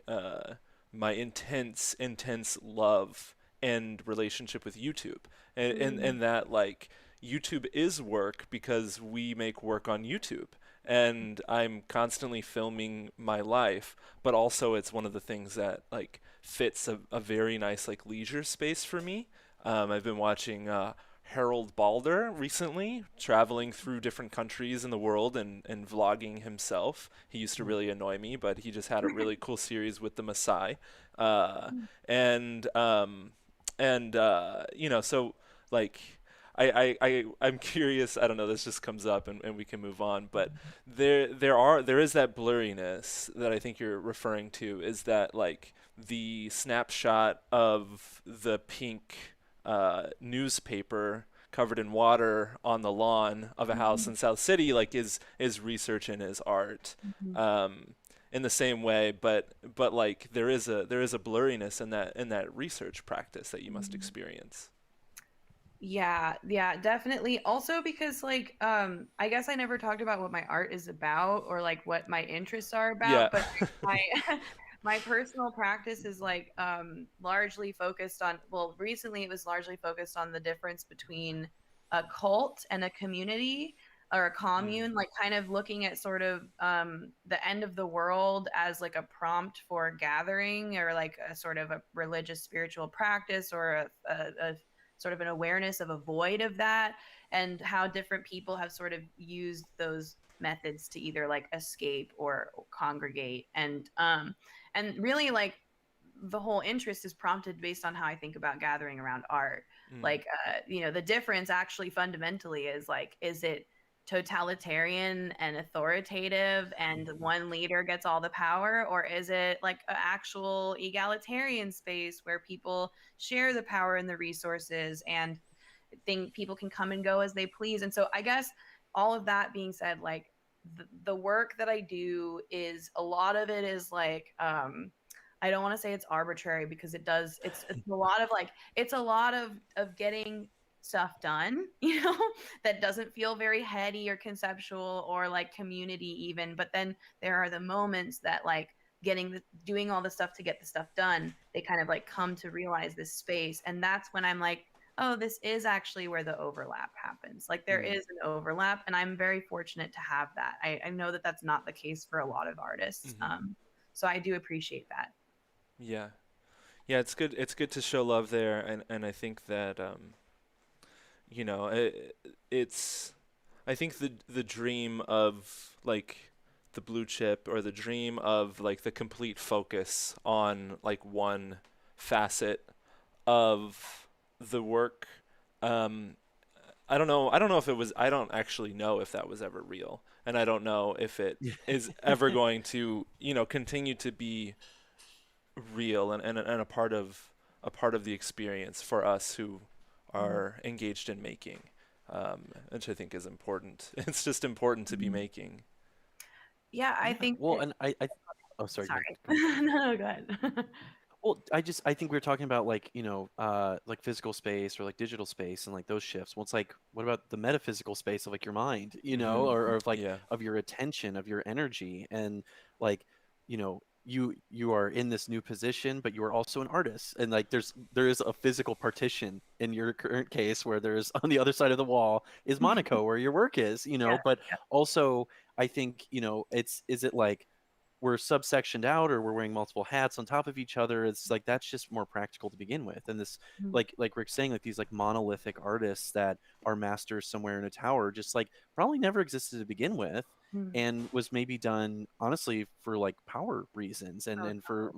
intense love and relationship with YouTube, and that like YouTube is work because we make work on YouTube. And I'm constantly filming my life, but also it's one of the things that like fits a very nice like leisure space for me. I've been watching Harold Balder recently, traveling through different countries in the world and vlogging himself. He used to really annoy me, but he just had a really cool series with the Maasai. And so like I'm curious. I don't know. This just comes up, and we can move on. But there is that blurriness that I think you're referring to. Is that like the snapshot of the pink newspaper covered in water on the lawn of a house in South City? Like is research and is art. In the same way, but like there is a blurriness in that research practice that you must experience. Yeah, definitely. Also because like I guess I never talked about what my art is about or like what my interests are Yeah. about, but my my personal practice is like largely focused on, well, recently it was largely focused on the difference between a cult and a community or a commune, like kind of looking at sort of the end of the world as like a prompt for gathering or like a sort of a religious spiritual practice or a sort of an awareness of a void of that, and how different people have sort of used those methods to either like escape or congregate. And really like the whole interest is prompted based on how I think about gathering around art. Like, the difference actually fundamentally is like, is it totalitarian and authoritative and one leader gets all the power, or is it like an actual egalitarian space where people share the power and the resources and think people can come and go as they please? And so I guess all of that being said, like the work that I do is a lot of it is like, I don't want to say it's arbitrary because it's a lot of like, it's a lot of getting stuff done, that doesn't feel very heady or conceptual or like community even. But then there are the moments that like doing all the stuff to get the stuff done, they kind of like come to realize this space. And that's when I'm like, oh, this is actually where the overlap happens. Like there is an overlap, and I'm very fortunate to have that. I know that that's not the case for a lot of artists. So I do appreciate that. Yeah. It's good to show love there, and I think that I think the dream of like the blue chip, or the dream of like the complete focus on like one facet of the work, I don't know if it was, I don't actually know if that was ever real, and I don't know if it is ever going to continue to be real and a part of the experience for us who are engaged in making, which I think is important. It's just important to be making. Yeah, I think. Well, and I oh, sorry. No, go ahead. Well, I think we were talking about like, like physical space or like digital space and like those shifts. Well, it's like, what about the metaphysical space of like your mind, or of like of your attention, of your energy, and like, you are in this new position, but you are also an artist, and like there is a physical partition in your current case where there's on the other side of the wall is Monaco where your work is, but also I think is it like we're subsectioned out, or we're wearing multiple hats on top of each other? It's like that's just more practical to begin with. And this like Rick's saying, like these like monolithic artists that are masters somewhere in a tower just like probably never existed to begin with, and was maybe done honestly for like power reasons and for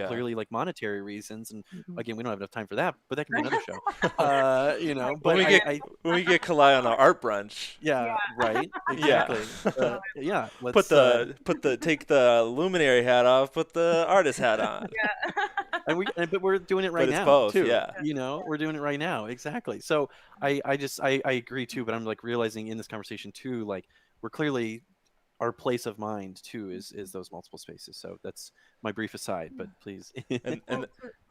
clearly like monetary reasons. And again, we don't have enough time for that, but that can be another show. But when we get Kalai on the art brunch. Right, exactly. Let's take the Luminary hat off, put the artist hat on. But we're doing it right now. Both, too. We're doing it right now, exactly. So I agree too, but I'm like realizing in this conversation too, like we're clearly, our place of mind too is those multiple spaces. So that's my brief aside, but please. and to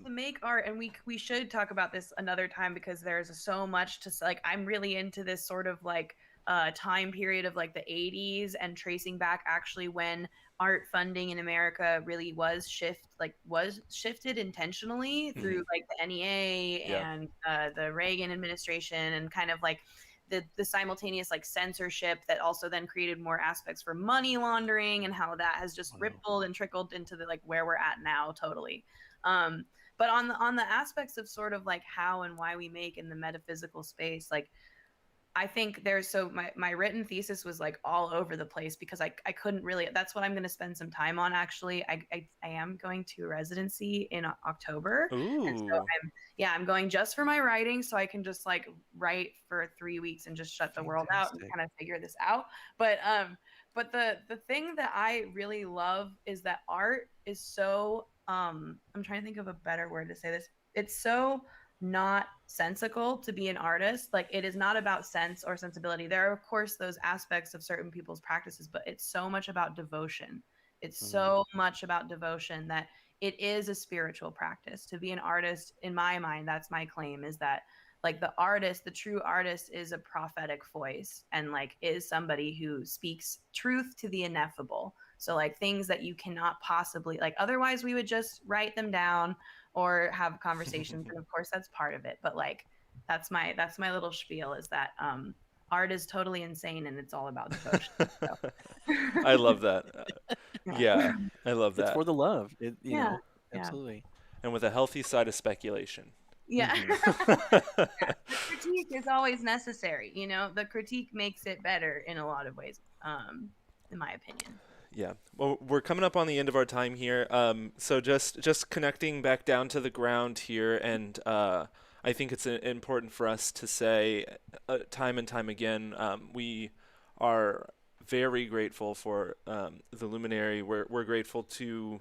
make art, and we should talk about this another time because there's so much to like. I'm really into this sort of like time period of like the 80s and tracing back actually when art funding in America really was shifted intentionally through like the NEA and the Reagan administration, and kind of like the simultaneous like censorship that also then created more aspects for money laundering, and how that has just rippled and trickled into the like where we're at now totally. But on the aspects of sort of like how and why we make in the metaphysical space, like I think my written thesis was like all over the place because I couldn't really, that's what I'm going to spend some time on actually. I am going to a residency in October. Ooh. And so I'm going just for my writing, so I can just like write for 3 weeks and just shut the world out and kind of figure this out. But the thing that I really love is that art is so, I'm trying to think of a better word to say this. It's so not sensical to be an artist. Like it is not about sense or sensibility. There are of course those aspects of certain people's practices, but it's so much about devotion. It's so much about devotion that it is a spiritual practice. To be an artist, in my mind, that's my claim, is that like the artist, the true artist, is a prophetic voice and like is somebody who speaks truth to the ineffable. So like things that you cannot possibly, like otherwise we would just write them down or have conversations. And of course that's part of it. But like, that's my little spiel, is that art is totally insane and it's all about devotion. So. I love that. I love that. It's for the love. Absolutely. And with a healthy side of speculation. Yeah. The critique is always necessary. The critique makes it better in a lot of ways, in my opinion. Yeah. Well, we're coming up on the end of our time here. So just connecting back down to the ground here, and I think it's important for us to say time and time again, we are very grateful for the Luminary. We're grateful to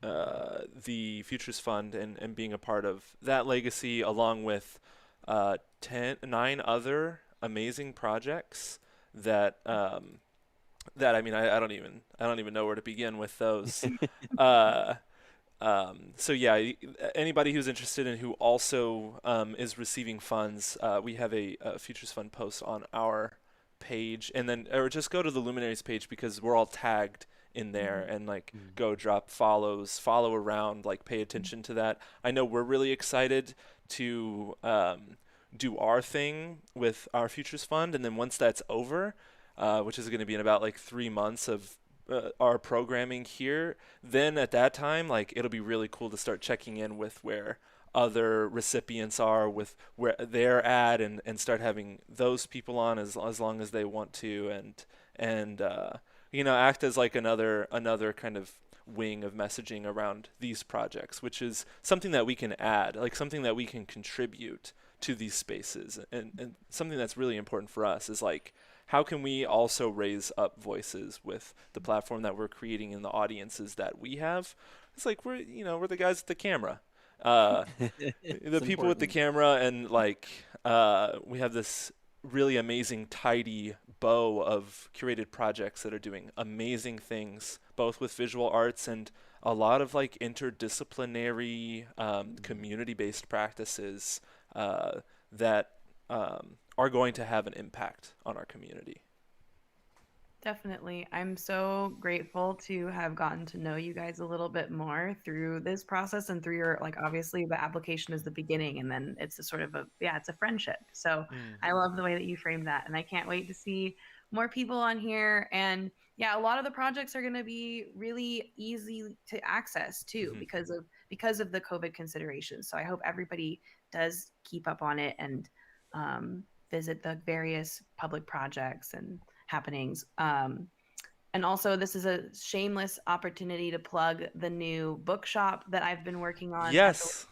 the Futures Fund and being a part of that legacy, along with 9 other amazing projects that that I mean I don't even know where to begin with those. uh, so yeah, anybody who's interested and who also is receiving funds, we have a Futures Fund post on our page, and then or just go to the Luminaries page because we're all tagged in there, and like go drop follow around, like pay attention to that. I know we're really excited to do our thing with our Futures Fund, and then once that's over, which is going to be in about like 3 months of our programming here, then at that time, like it'll be really cool to start checking in with where other recipients are, with where they're at, and start having those people on as long as they want to, and act as like another kind of wing of messaging around these projects, which is something that we can add, like something that we can contribute to these spaces, and something that's really important for us is like, how can we also raise up voices with the platform that we're creating and the audiences that we have? It's like we're the guys with the camera, the people with the camera, and like we have this really amazing, tidy bow of curated projects that are doing amazing things, both with visual arts and a lot of like interdisciplinary, community-based practices that are going to have an impact on our community. Definitely. I'm so grateful to have gotten to know you guys a little bit more through this process and through your, like, obviously the application is the beginning, and then it's a sort of it's a friendship. So I love the way that you framed that, and I can't wait to see more people on here. And yeah, a lot of the projects are going to be really easy to access too, because of the COVID considerations. So I hope everybody does keep up on it and visit the various public projects and happenings. And also, this is a shameless opportunity to plug the new bookshop that I've been working on. Yes.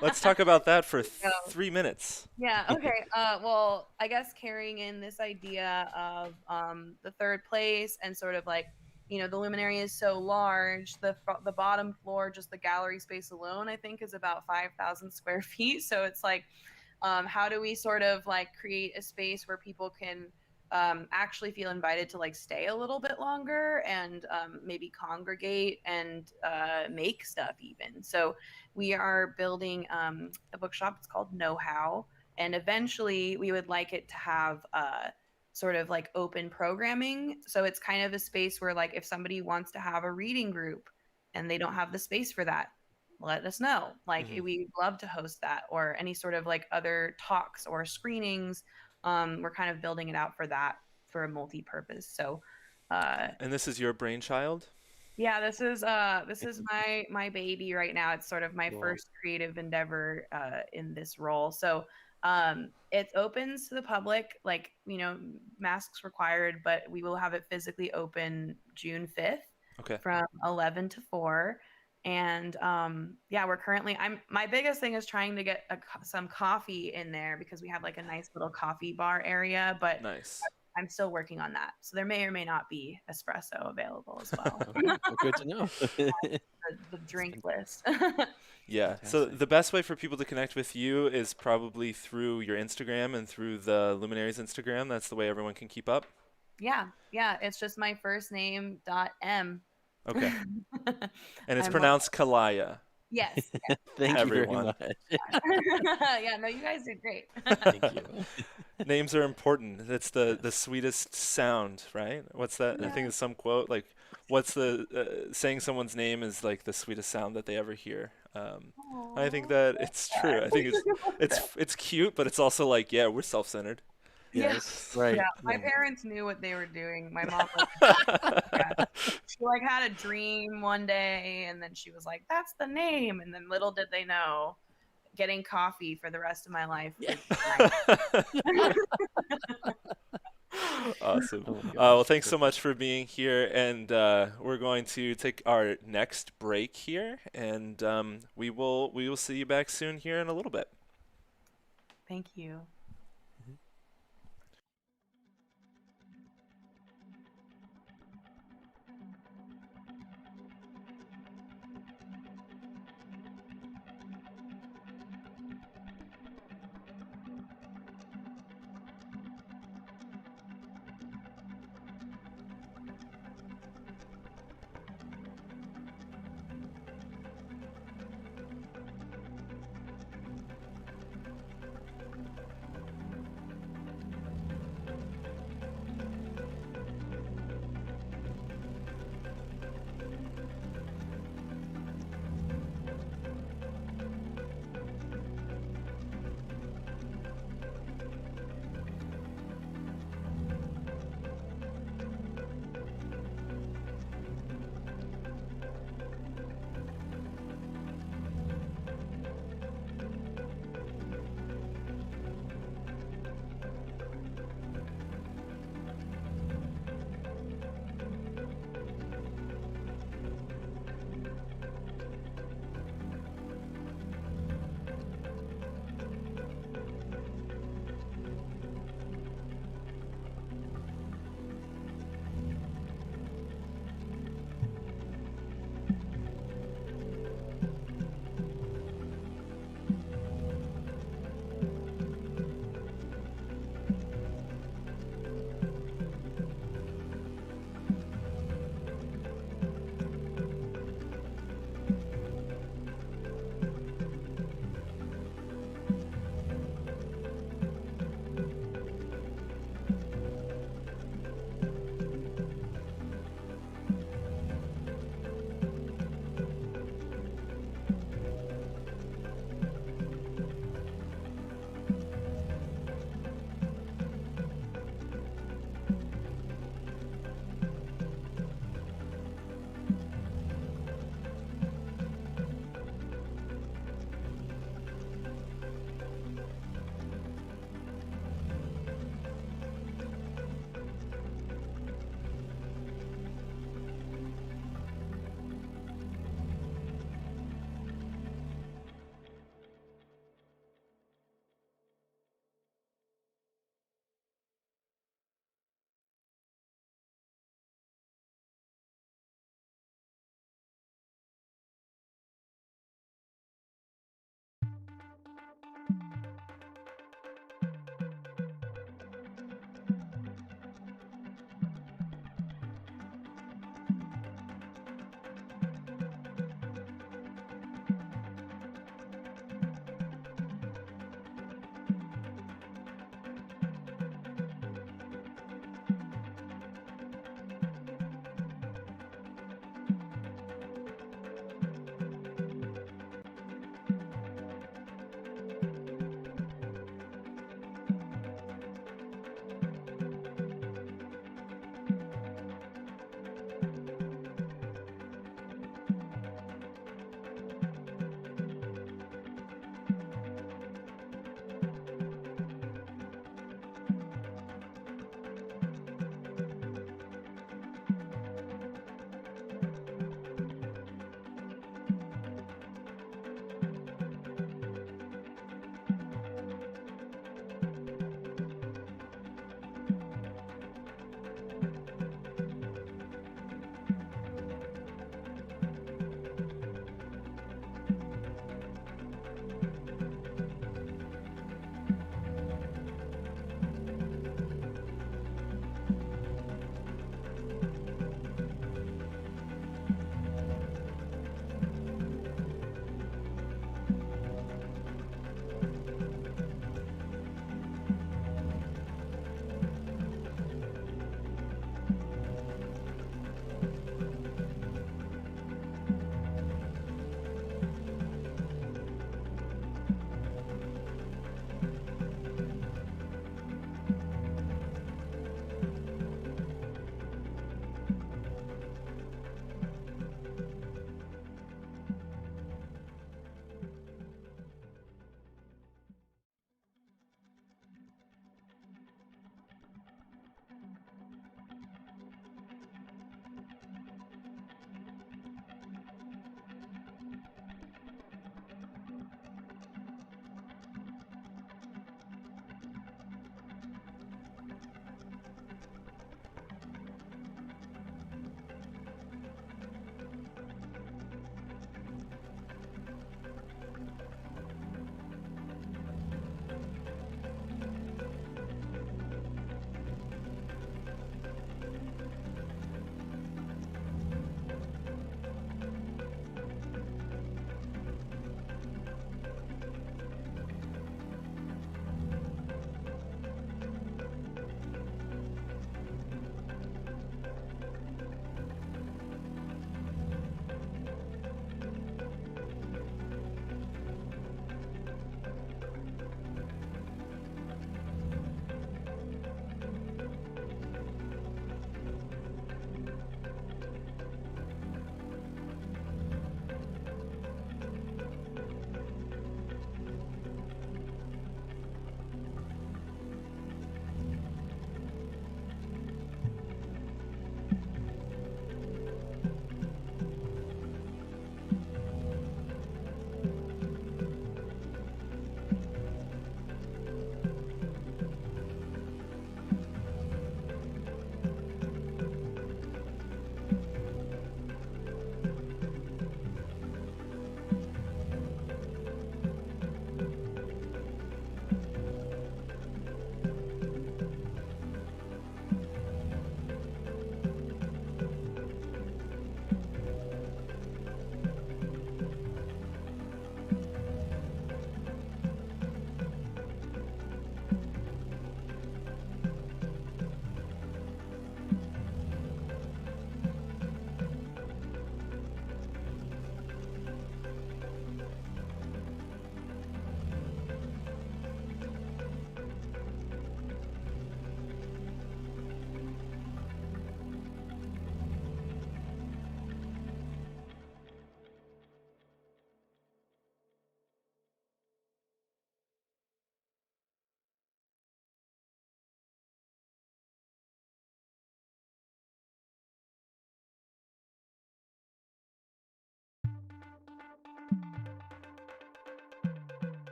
Let's talk about that for 3 minutes. Yeah. Okay. Well, I guess carrying in this idea of the third place, and sort of like, the Luminary is so large. The bottom floor, just the gallery space alone, I think is about 5,000 square feet. So it's like, how do we sort of like create a space where people can actually feel invited to like stay a little bit longer and maybe congregate and make stuff even. So we are building a bookshop. It's called Know How, and eventually we would like it to have sort of like open programming. So it's kind of a space where, like, if somebody wants to have a reading group and they don't have the space for that, let us know. Like, we'd love to host that, or any sort of like other talks or screenings. We're kind of building it out for that, for a multi-purpose. So, and this is your brainchild? Yeah, this is my baby right now. It's sort of my first creative endeavor in this role. So, it opens to the public, like, masks required, but we will have it physically open June 5th from 11 to 4. And we're currently, my biggest thing is trying to get some coffee in there, because we have like a nice little coffee bar area, but I'm still working on that. So there may or may not be espresso available as well. Well, good to know. the drink list. Yeah. Fantastic. So the best way for people to connect with you is probably through your Instagram and through the Luminaries Instagram. That's the way everyone can keep up. Yeah. It's just my first name .m. Okay. And it's pronounced Kalaya. Yes. Thank everyone. you very much. Yeah, no, you guys did great. Thank you. Names are important. That's the sweetest sound, right? What's that? Yeah. I think it's some quote, like, what's the saying someone's name is like the sweetest sound that they ever hear. I think that it's true. I think it's cute, but it's also like, yeah, we're self-centered. Yes, right. Yeah, my parents knew what they were doing. My mom she like had a dream one day, and then she was like, "That's the name." And then little did they know, getting coffee for the rest of my life. Awesome. Oh my Well, gosh. thanks so much for being here, and we're going to take our next break here, and we will see you back soon here in a little bit. Thank you.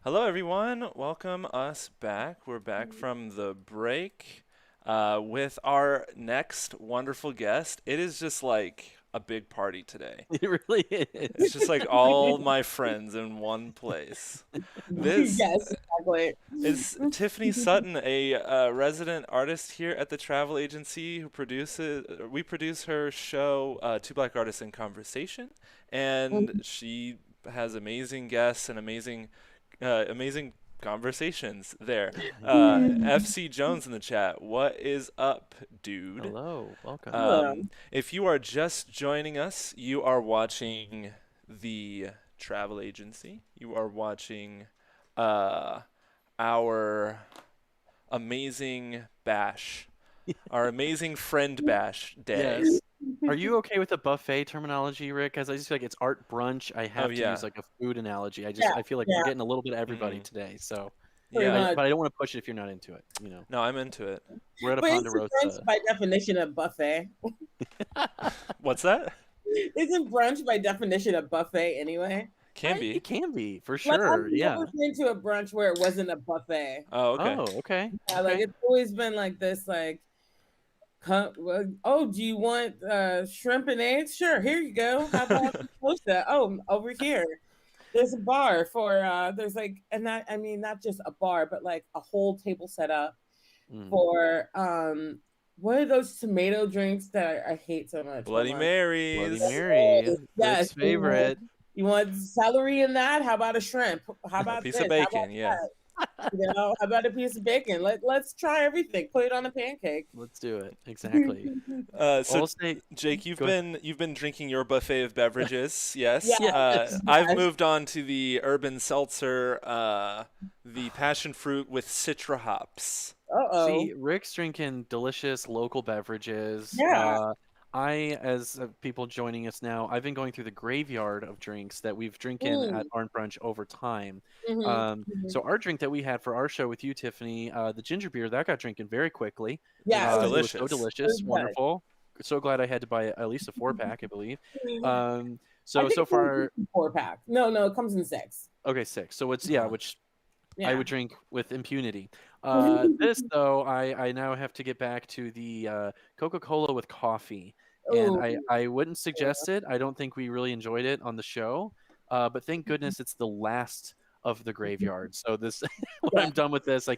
Hello, everyone. Welcome us back. We're back from the break with our next wonderful guest. It is just like a big party today. It really It's is. just like all my friends in one place. This Yes, exactly. is Tiffany Sutton, a resident artist here at the travel agency who produces. We produce her show, Two Black Artists in Conversation, and she has amazing guests and amazing conversations there. FC Jones in the chat. What is up, dude? Hello, welcome. Hello. If you are just joining us, you are watching the travel agency. You are watching our amazing bash, our amazing friend bash day. Yes. Are you okay with the buffet terminology, Rick? Because I just feel like it's art brunch. I have to yeah. use like a food analogy. I feel like yeah. we're getting a little bit of everybody today. So, Pretty Yeah. much. but I don't want to push it if you're not into it. No, I'm into it. We're at a But Ponderosa. isn't brunch by definition a buffet? What's that? Isn't brunch by definition a buffet anyway? Can be. It can be for Like, sure. I've Yeah. never been to a brunch where it wasn't a buffet. Oh, okay. Oh, okay. Yeah, like Okay. it's always been like this, like, oh, do you want shrimp and eggs? Sure, here you go. How about pasta? Oh, over here. There's a bar for there's like, and that, I mean, not just a bar, but like a whole table set up for what are those tomato drinks that I hate so much? Bloody Hold on. Marys. Bloody Mary. Yes. Rick's favorite. You want celery in that? How about a shrimp? How about A piece this? of How about bacon, yeah. that? You know, how about a piece of bacon? Let's try everything. Put it on a pancake. Let's do it. Exactly. So I'll say, Jake, you've Go been drinking your buffet of beverages, yes? Yes. I've Yes. moved on to the urban seltzer, the passion fruit with citra hops. Uh-oh. see, Rick's drinking delicious local beverages. Yeah. As people joining us now, I've been going through the graveyard of drinks that we've drinking at Barn Brunch over time. Mhm. So our drink that we had for our show with you, Tiffany, the ginger beer, that got drinking very quickly. Yeah. It's It was delicious. so It delicious, was good. wonderful. So glad I had to buy at least a 4-pack, I believe. I So think so it comes far, in 4-pack. No, it comes in 6. okay, 6. So it's Uh-huh. which Yeah. I would drink with impunity. This though, I now have to get back to the Coca-Cola with coffee, and Ooh. I wouldn't suggest it. I don't think we really enjoyed it on the show, but thank goodness it's the last of the graveyard. So this, when Yeah. I'm done with this, I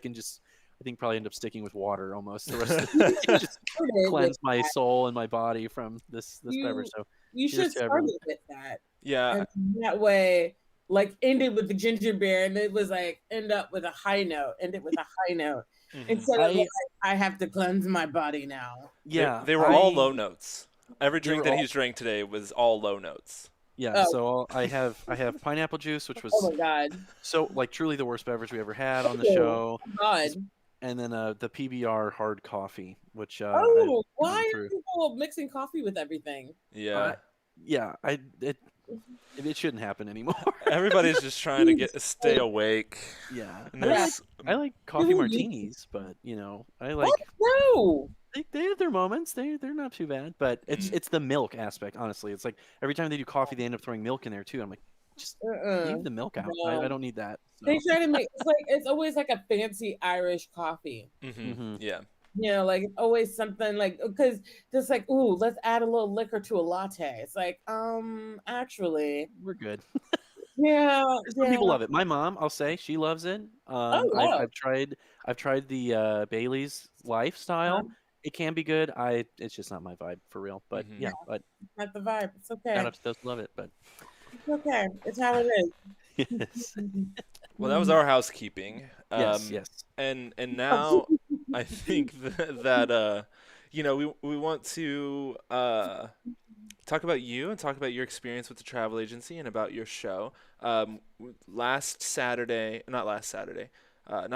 think probably end up sticking with water almost the rest of the day. Just Started cleanse with my that. soul and my body from this You- beverage. So You Cheers should to start everyone. it with that. Yeah. And that way, like, ended with the ginger beer, and it was like end up with a high note. Ended with a high note Mhm. instead of I- like, I have to cleanse my body now. yeah, They were all I- low notes. Every They drink were that all- he's drank today was all low notes. Yeah, Oh. so I have pineapple juice, which was Oh my god. so like truly the worst beverage we ever had on the Oh, show, God. and then the PBR hard coffee, which Oh, why went are through. people mixing coffee with everything? Yeah. It shouldn't happen anymore. Everybody's just trying to stay awake. Yeah, And I like, there's- I like coffee Really? martinis, but I like What? No. they have their moments. They're not too bad, but it's the milk aspect. Honestly, it's like every time they do coffee, they end up throwing milk in there too. I'm like, just leave the milk out. No. I don't need that. So. They try to make it's always like a fancy Irish coffee. Mhm. Yeah. You know, like it's always something like because just like, ooh, let's add a little liquor to a latte. It's like, actually, We're good. yeah. Some people love it. My mom, I'll say, she loves it. Oh, wow. I've tried the Bailey's lifestyle. Uh-huh. It can be good. It's just not my vibe for real. But Mhm. yeah, but Not the vibe. It's okay. shout out to those who love it. But It's okay. It's how it is. yes, Well, that was our housekeeping. yes. And now I think that we want to talk about you and talk about your experience with the travel agency and about your show. Not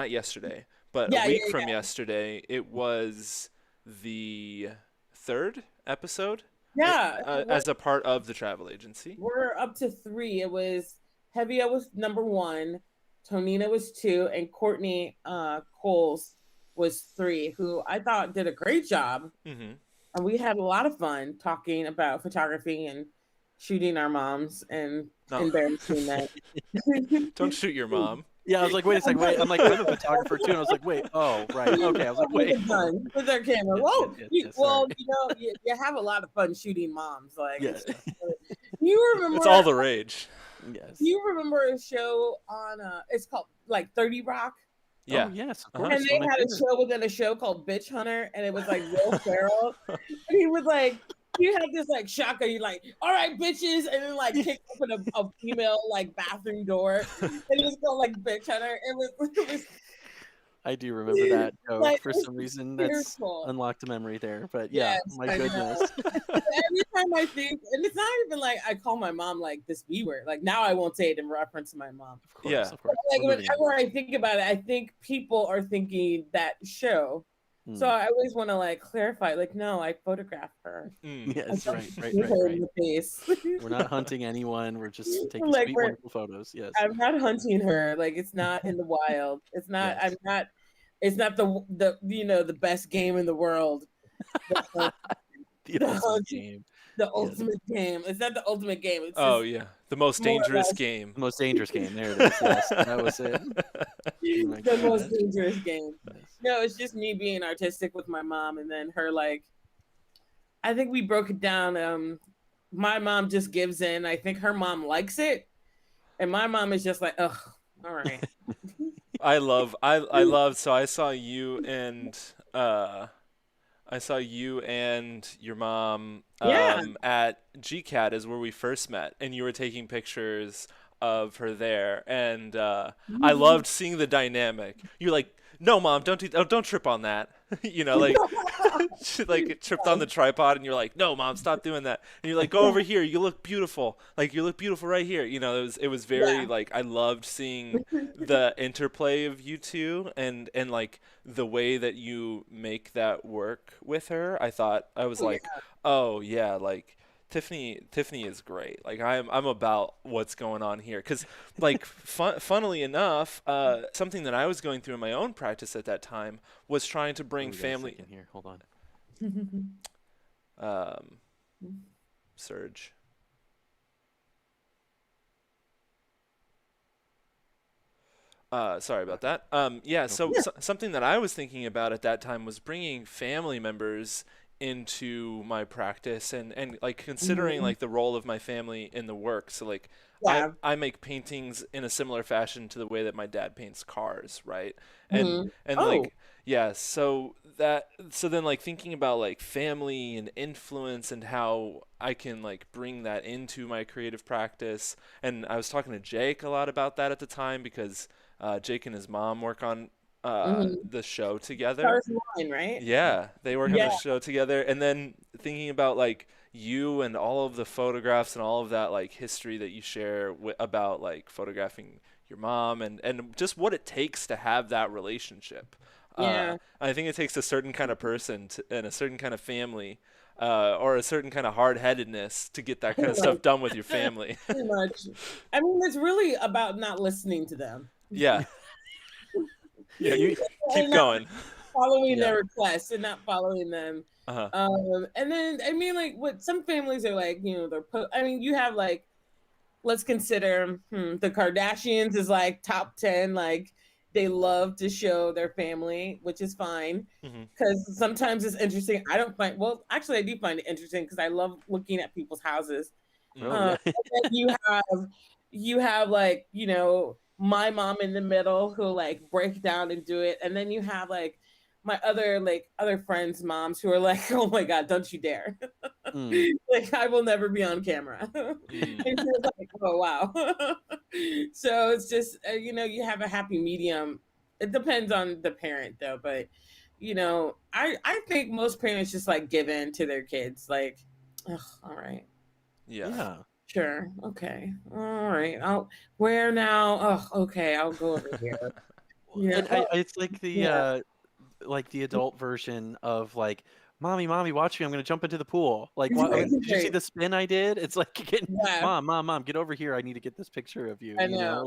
yesterday, but Yeah, a week yeah, from yeah. yesterday, it was the 3rd episode Yeah. as a part of the travel agency. We're up to 3. It was Hevia was number 1, Tonina was 2, and Courtney Coles was 3, who I thought did a great job. Mm-hmm. And we had a lot of fun talking about photography and shooting our moms and No. embarrassing them. Don't shoot your mom. Yeah, I was like, wait a second, wait. I'm like, I'm a photographer too, and I was like, wait, oh, right, okay. I was like, wait. With our camera. Yes, Whoa, yes, well, sorry. you have a lot of fun shooting moms. Like, Yes. you remember? It's all the rage. Yes. You remember a show on? It's called like 30 Rock. Yeah. Oh, yes, of Uh-huh. course. And they had a show within a show called Bitch Hunter, and it was like Will Ferrell. And he was like, you had this like shotgun, you like, all right, bitches, and then like kick open a female like bathroom door, and it was called like Bitch Hunter. It was I do remember that joke. like, For some reason, that's fearful. unlocked a memory there. But yeah, Yes, my I know. goodness. Every time I think, and it's not even like I call my mom like this B word. Like now I won't say it in reference to my mom. Of course, Yeah. of course. Like We're moving on. whenever I think about it, I think people are thinking that show. So I always want to like clarify, like, no, I photographed her. Yes, right. Hit her in the face. We're not hunting anyone. We're just taking Like, sweet, we're- wonderful photos. Yes. I'm not hunting her. Like it's not in the wild. It's not. Yes. I'm not. It's not the best game in the world. The ultimate game. The ultimate game. It's not the ultimate game. It's Oh just yeah, the most more or dangerous less. game. The most dangerous game. There it is. Yes, that was it. my the most God. dangerous game. Yes. No, it's just me being artistic with my mom, and then her like. I think we broke it down. My mom just gives in. I think her mom likes it, and my mom is just like, ugh, all right. I love. So I saw you and your mom Yeah. at GCAT is where we first met, and you were taking pictures of her there, and I loved seeing the dynamic. You're like, no, mom, don't trip on that. Like she like tripped on the tripod, and you're like, no, mom, stop doing that. And you're like, go over here. You look beautiful. Like you look beautiful right here. It was very like I loved seeing the interplay of you two, and like the way that you make that work with her. I was like, oh yeah, like Tiffany is great. Like I'm about what's going on here, because like funnily enough, something that I was going through in my own practice at that time was trying to bring family. In here. Hold on. Surge. Sorry about that. Something that I was thinking about at that time was bringing family members into my practice, and like considering like the role of my family in the work. So like I make paintings in a similar fashion to the way that my dad paints cars, right? And like so then like thinking about like family and influence and how I can like bring that into my creative practice. And I was talking to Jake a lot about that at the time, because Jake and his mom work on the show together. Stars Line, right? Yeah, they work on the show together. And then thinking about like you and all of the photographs and all of that like history that you share about like photographing your mom and just what it takes to have that relationship. I think it takes a certain kind of person and a certain kind of family or a certain kind of hard-headedness to get that kind of stuff done with your family. Pretty much. I mean, it's really about not listening to them. Yeah. Yeah, you keep going. Following their requests and not following them. Uh-huh. And then, I mean, like, what some families are like, you have like, let's consider the Kardashians is like top 10, like, they love to show their family, which is fine, because sometimes it's interesting. I do find it interesting because I love looking at people's houses. And then you have like, my mom in the middle who like break down and do it, and then you have like my other friends' moms who are like, oh my God, don't you dare. Like I will never be on camera. And you're like, oh wow. So it's just you have a happy medium. It depends on the parent though, but I think most parents just like give in to their kids, like, oh, all right. Yeah. Sure. Okay. All right. Where now? Oh, okay. I'll go over here. It's like the adult version of like, mommy, watch me. I'm going to jump into the pool. Like, did you see the spin I did? It's like, mom, get over here. I need to get this picture of you. I know.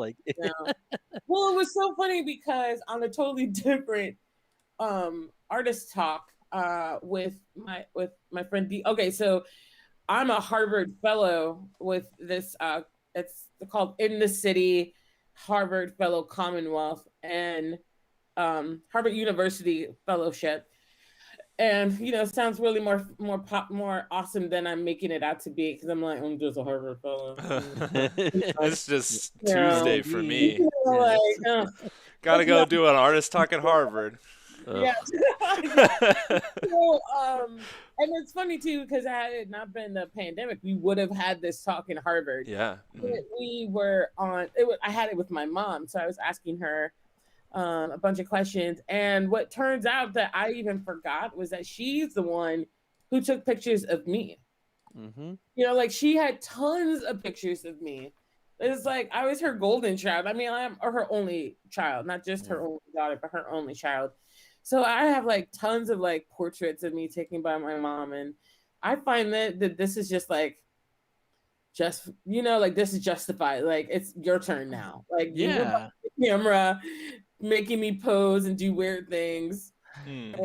Well, it was so funny because on a totally different artist talk with my friend D. Okay, so I'm a Harvard fellow with this. It's called In the City Harvard Fellow Commonwealth and Harvard University Fellowship. And it sounds really more awesome than I'm making it out to be, because I'm like, I'm just a Harvard fellow. It's just Tuesday for me. Like, Gotta go do an artist talk at Harvard. yeah. And it's funny too, because had it not been the pandemic, we would have had this talk in Harvard. Yeah. We were on it. I had it with my mom, so I was asking her a bunch of questions, and what turns out that I even forgot was that she's the one who took pictures of me. Like she had tons of pictures of me. It's like I was her golden child. I mean, I'm her only child, not just her only daughter, but her only child. So I have like tons of like portraits of me taken by my mom, and I find that this is just like like this is justified. Like it's your turn now. Like you were behind the camera making me pose and do weird things. And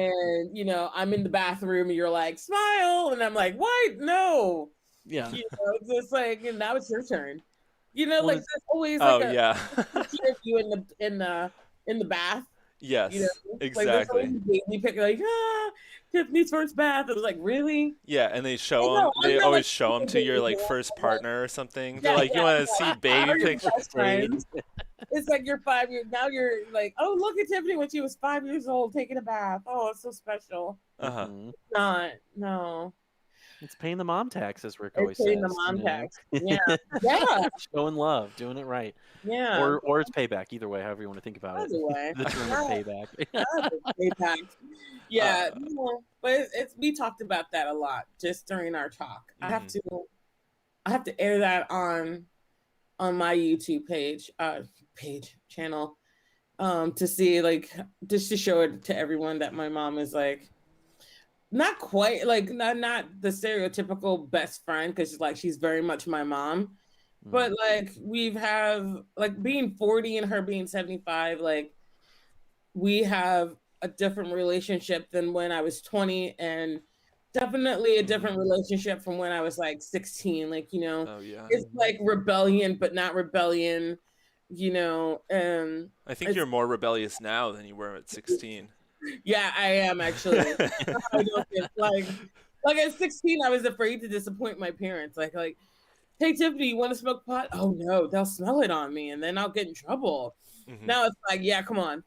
I'm in the bathroom and you're like, smile, and I'm like, what? No. Yeah. It's just like, and now it's your turn. Like there's always like picture of you in the bath. Yes, exactly. Like baby picture, like Tiffany's first bath. It was like, really? Yeah, and they show them. They always show them to your like first partner or something. They're like, you want to see baby pictures? It's like you're 5 years now. You're like, oh, look at Tiffany when she was 5 years old taking a bath. Oh, it's so special. Not no. It's paying the mom tax, as Rick always says. Paying the mom tax. Yeah. Showing love, doing it right. Yeah. Or it's payback. Either way, however you want to think about it. Either way. The term of payback. Payback. Yeah. But we talked about that a lot just during our talk. I have to air that on my YouTube channel, to see, like, just to show it to everyone that my mom is like not quite like not the stereotypical best friend, because like she's very much my mom, but like like being 40 and her being 75, like we have a different relationship than when I was 20, and definitely a different relationship from when I was like 16. Like, it's like rebellion, but not rebellion, I think you're more rebellious now than you were at 16. Yeah, I am actually. like at 16, I was afraid to disappoint my parents. Like, hey Tiffany, you want to smoke pot? Oh no, they'll smell it on me, and then I'll get in trouble. Now it's like, yeah, come on,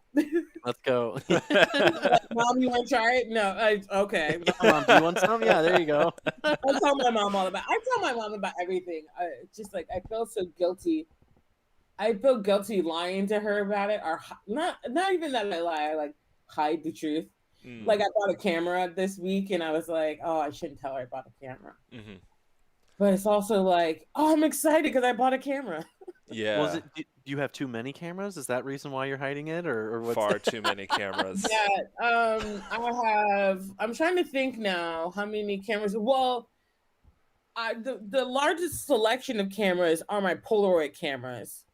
let's go. Mom, you want to try it? No, okay. Mom, do you want some? Yeah, there you go. I tell my mom about everything. Just like I feel so guilty. I feel guilty lying to her about it, or not even that I lie. I like hide the truth. Like I bought a camera this week, and I was like, oh, I shouldn't tell her I bought a camera. But it's also like, oh, I'm excited because I bought a camera. Yeah. Do you have too many cameras? Is that reason why you're hiding it, or what's far too many cameras? Yeah. I'm trying to think now how many cameras. Well, the largest selection of cameras are my Polaroid cameras.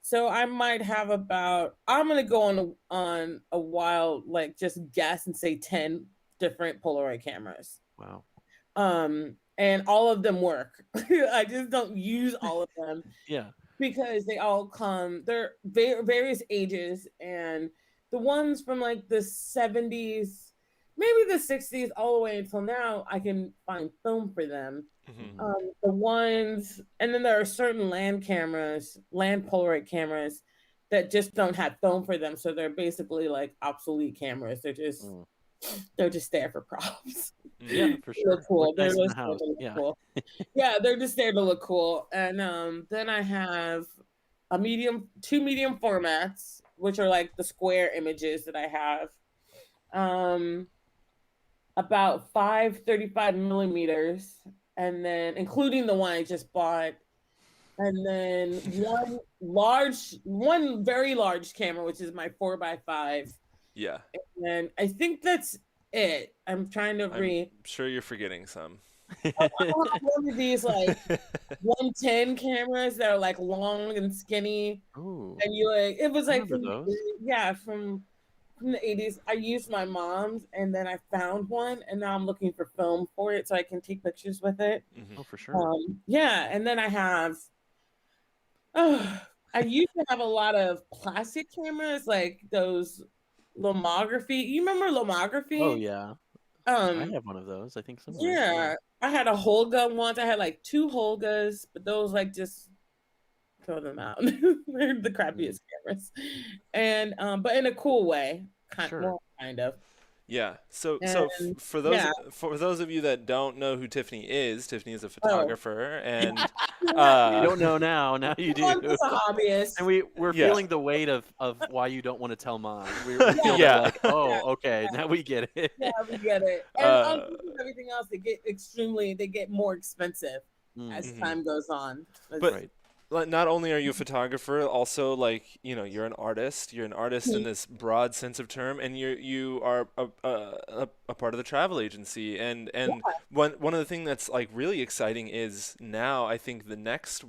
So I might have I'm going to go on a wild, like, just guess and say 10 different Polaroid cameras. Wow. And all of them work. I just don't use all of them. Yeah. Because they all they're various ages, and the ones from like the 70s, maybe the 60s, all the way until now, I can find film for them. The ones, and then there are certain land Polaroid cameras that just don't have film for them, so they're basically like obsolete cameras. They're just there for props. Yeah, for sure. They're cool. They're Nice just cool. Yeah, they're just there to look cool. And then I have two medium formats, which are like the square images that I have. About 5 35mm, and then including the one I just bought, and then one very large camera, which is my 4x5. Yeah. And I think that's it. I'm trying to read. I'm sure you're forgetting some. I have one of these like 110 cameras that are like long and skinny. Ooh. And it was like from the 80s. I used my mom's, and then I found one, and now I'm looking for film for it so I can take pictures with it. Oh, for sure. Yeah, and then I have I used to have a lot of plastic cameras, like those lomography. You remember lomography? Oh yeah, I have one of those. I think somewhere. Yeah, I had a Holga once. I had like 2 Holgas, but those like just throw them out. They're the crappiest cameras, and but in a cool way, Sure. kind of. Yeah. So And for those yeah. for those of you that don't know who Tiffany is a photographer, and You don't know now. Now you do. I'm just a hobbyist. And we're Yeah. feeling the weight of why you don't want to tell mom. We're feeling Yeah. like, oh, okay, now we get it. Yeah, we get it. And on top of everything else, they get more expensive as time goes on. But Right. not only are you a photographer, also like you're an artist. You're an artist in this broad sense of term, and you are a part of the travel agency. And one of the things that's like really exciting is now I think the next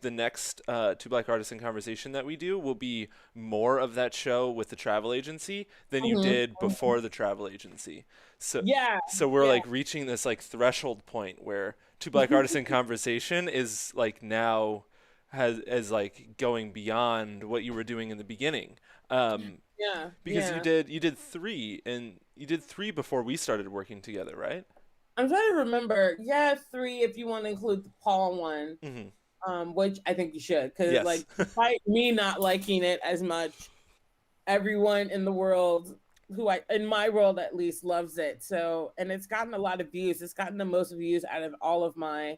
Two Black Artists in Conversation that we do will be more of that show with the travel agency than you did before the travel agency. So we're like reaching this like threshold point where Two Black Artists in Conversation is like now as like going beyond what you were doing in the beginning. Because you did 3, and you did 3 before we started working together, right? I'm trying to remember. Yeah, 3 if you want to include the Paul one. Which I think you should, because like despite me not liking it as much, everyone in the world in my world at least loves it. So, and it's gotten a lot of views. It's gotten the most views out of all of my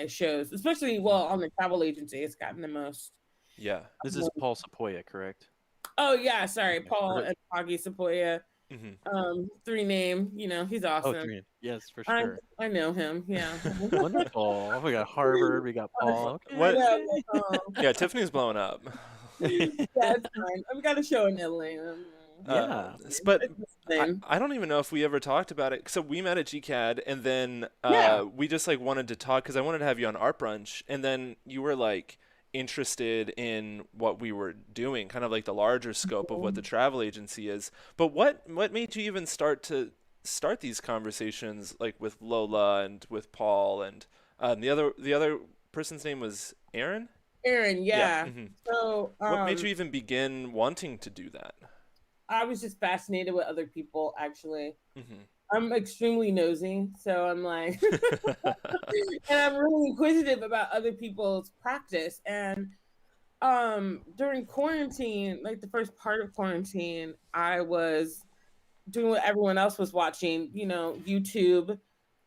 shows, especially on the travel agency. It's gotten the most. Yeah. This is Paul Sepoya, correct? Oh yeah, sorry, Paul and Poggy Sepoya. 3 name, he's awesome. Oh, 3. Yes, for sure. I know him. Yeah. Wonderful. We got Harvard. We got Paul. Okay. What? Yeah, Tiffany's blowing up. That's fine. I've got a show in Italy. Yeah, but I don't even know if we ever talked about it. So we met at GCAD, and then we just like wanted to talk because I wanted to have you on Art Brunch, and then you were like interested in what we were doing, kind of like the larger scope of what the travel agency is. But what made you even start these conversations, like with Lola and with Paul, and the other person's name was Aaron? Aaron, yeah. So what made you even begin wanting to do that? I was just fascinated with other people, actually. I'm extremely nosy, so I'm like, and I'm really inquisitive about other people's practice. And during quarantine, like the first part of quarantine, I was doing what everyone else was watching, YouTube,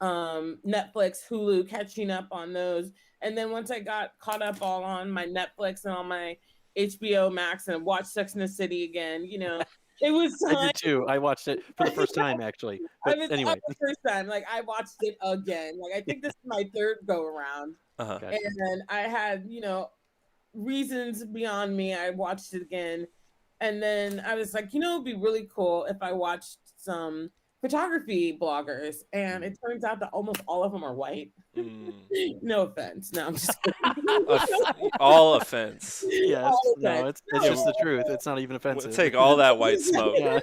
Netflix, Hulu, catching up on those. And then once I got caught up all on my Netflix and on my HBO Max and watched Sex and the City again, it was time. I did too. I watched it for the first time, actually. But anyway, the first time, like I watched it again. Like I think this is my 3rd go around, Gotcha. and I had reasons beyond me. I watched it again, and then I was like, it'd be really cool if I watched some photography bloggers, and it turns out that almost all of them are white. No offense. No, I'm just kidding. All offense. Yes. No, it's just the truth. It's not even offensive. We'll take all that white smoke. Yeah.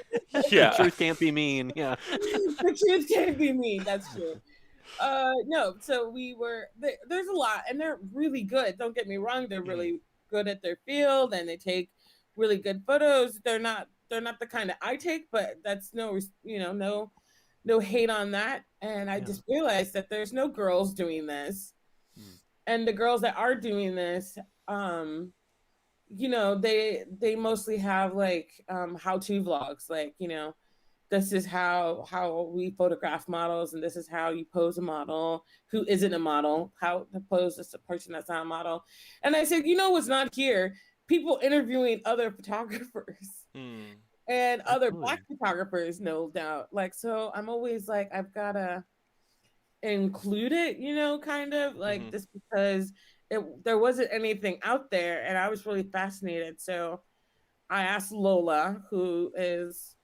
Yeah. The truth can't be mean. Yeah. The truth can't be mean. That's true. No, so there's a lot, and they're really good. Don't get me wrong. They're really good at their field, and they take really good photos. They're not the kind that I take, but that's no hate on that. And I just realized that there's no girls doing this. And the girls that are doing this, they mostly have like how-to vlogs, like, this is how we photograph models, and this is how you pose a model who isn't a model, how to pose as a person that's not a model. And I said, what's not here? People interviewing other photographers. And other Black photographers, no doubt. Like, so I'm always like, I've got to include it, kind of like just because there wasn't anything out there, and I was really fascinated. So I asked Lola, who is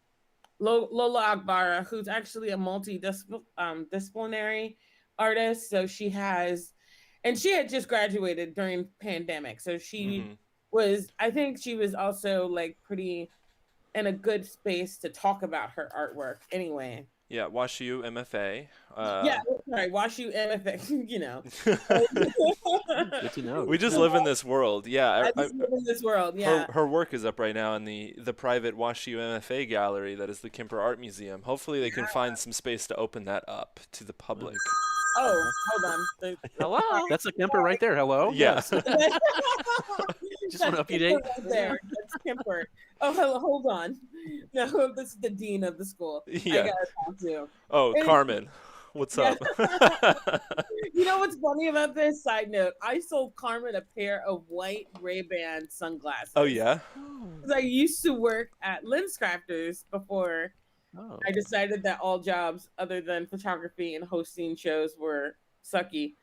Lola Akbara, who's actually a multidisciplinary artist. So she had just graduated during pandemic. So she I think she was also like pretty in a good space to talk about her artwork anyway. Yeah, WashU MFA. Yeah, sorry, WashU MFA. You know. Good to know. We just live in this world. Yeah, I just live in this world. Yeah. her work is up right now in the private WashU MFA gallery that is the Kemper Art Museum. Hopefully they can find some space to open that up to the public. Oh, hold on. Hello. That's a Kemper right there. Hello. Yeah. Yes. Just want to update. Right there. That's Kemper. Oh, hello, hold on. No, this is the dean of the school. Yeah. I gotta talk to. Oh, Anyway. Carmen. What's up? You know what's funny about this? Side note, I sold Carmen a pair of white Ray-Ban sunglasses. Oh, yeah? 'Cause I used to work at Lens Crafters before Oh. I decided that all jobs other than photography and hosting shows were sucky.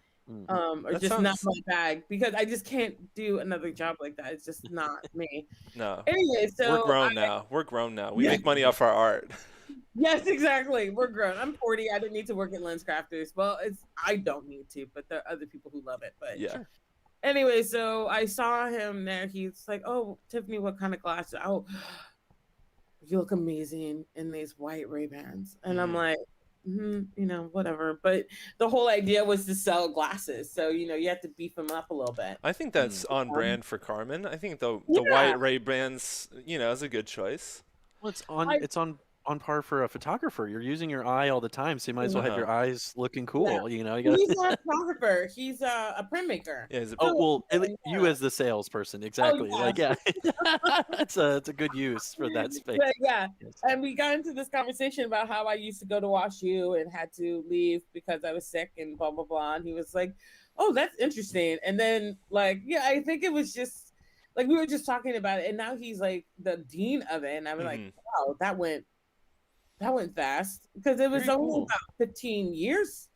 Or That just not sounds- my bag, because I just can't do another job like that. It's just not me. No. Anyway, so We're grown now. We're grown now. We Yeah. make money off our art. Yes, exactly. We're grown. I'm 40. I didn't need to work at Lens Crafters. Well, I don't need to, but there are other people who love it. But Yeah. anyway, so I saw him there. He's like, "Oh, Tiffany, what kind of glasses?" Oh, you look amazing in these white Ray-Bans. And I'm like, you know, whatever. But the whole idea was to sell glasses, so you know, you have to beef them up a little bit. I think that's on brand for Carmen. I think the white Ray-Bans, you know, is a good choice. Well, it's on par for a photographer. You're using your eye all the time, so you might as well have your eyes looking cool. Yeah. You know, you gotta. He's not a photographer. He's a printmaker. Yeah, is it- Oh well, you as the salesperson, exactly. yeah. Like, yeah, it's a good use for that space. But yeah, Yes. and we got into this conversation about how I used to go to WashU and had to leave because I was sick and blah blah blah. And he was like, "Oh, that's interesting." And then like, yeah, I think it was just like we were just talking about it, and now he's like the dean of it, and I was like, "Wow, that went fast," because it was Very only cool. about 15 years.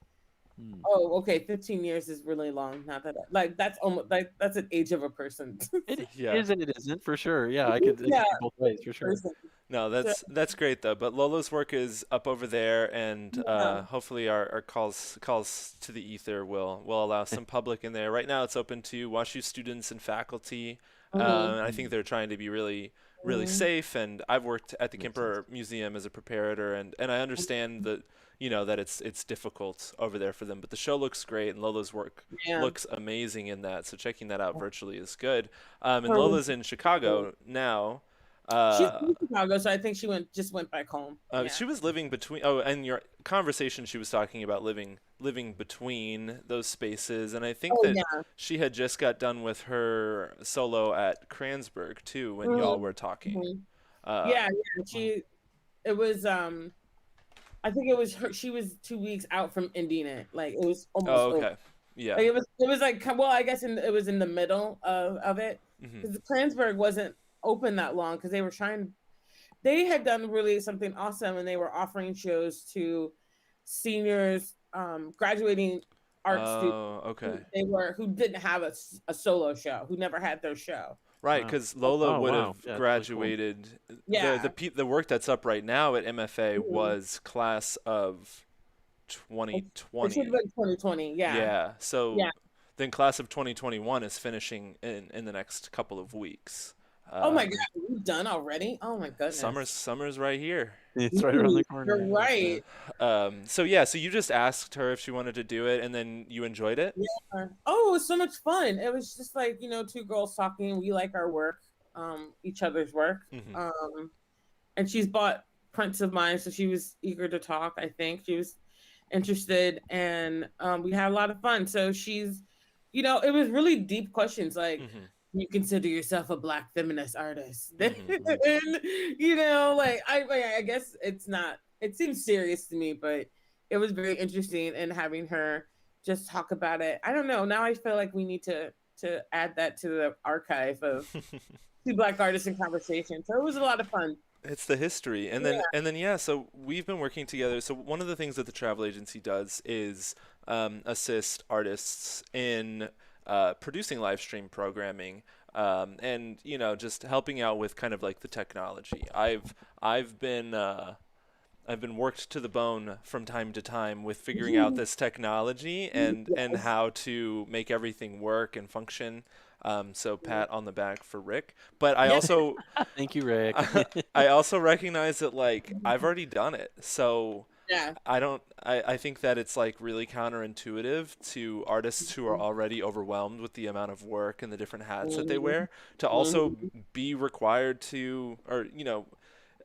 Oh, okay, 15 years is really long. Not that like that's almost like that's an age of a person. It Yeah. is and it isn't for sure. Yeah, I could. It could Yeah. go both ways for sure. No, that's great though. But Lolo's work is up over there, and Yeah. hopefully our calls to the ether will allow some public in there. Right now, it's open to WashU students and faculty. And I think they're trying to be really safe. And I've worked at the Kemper Museum as a preparator, and I understand that that it's difficult over there for them. But the show looks great, and Lolo's work looks amazing in that. So checking that out virtually is good. And Lola's in Chicago now. She's in Chicago, so I think she just went back home. She was living between. Oh, and your conversation, she was talking about living between those spaces, and I think she had just got done with her solo at Kransberg too when y'all were talking. It was. I think it was her. She was 2 weeks out from ending it. Like it was almost. Oh, okay. Over. Yeah. Like, it was like, well, I guess it was in the middle of it, because the Kransberg wasn't open that long, because they had done really something awesome, and they were offering shows to seniors, graduating art students. Okay. Who didn't have a solo show, who never had their show. Right, because Lola would have Yeah, graduated. Really cool. The work that's up right now at MFA was class of It 2020. should have been 2020. Yeah. Yeah. So then class of 2021 is finishing in the next couple of weeks. Oh my God, we've done already? Oh my goodness. Summer's right here. It's right around the corner. You're right. So you just asked her if she wanted to do it, and then you enjoyed it. Yeah. Oh, it was so much fun. It was just like, two girls talking. We like our work, each other's work. And she's bought prints of mine, so she was eager to talk. I think she was interested, and we had a lot of fun. So she's, it was really deep questions, like, you consider yourself a Black feminist artist. And, like, I guess it's not, it seems serious to me, but it was very interesting, and having her just talk about it. I don't know. Now I feel like we need to add that to the archive of two Black artists in conversation. So it was a lot of fun. It's the history. And then, so we've been working together. So one of the things that the travel agency does is assist artists in producing live stream programming, and just helping out with kind of like the technology. I've been worked to the bone from time to time with figuring out this technology and how to make everything work and function. So pat on the back for Rick, but I also Thank you, Rick. I also recognize that, like, I've already done it. So Yeah. I think that it's like really counterintuitive to artists who are already overwhelmed with the amount of work and the different hats that they wear to also be required to, or,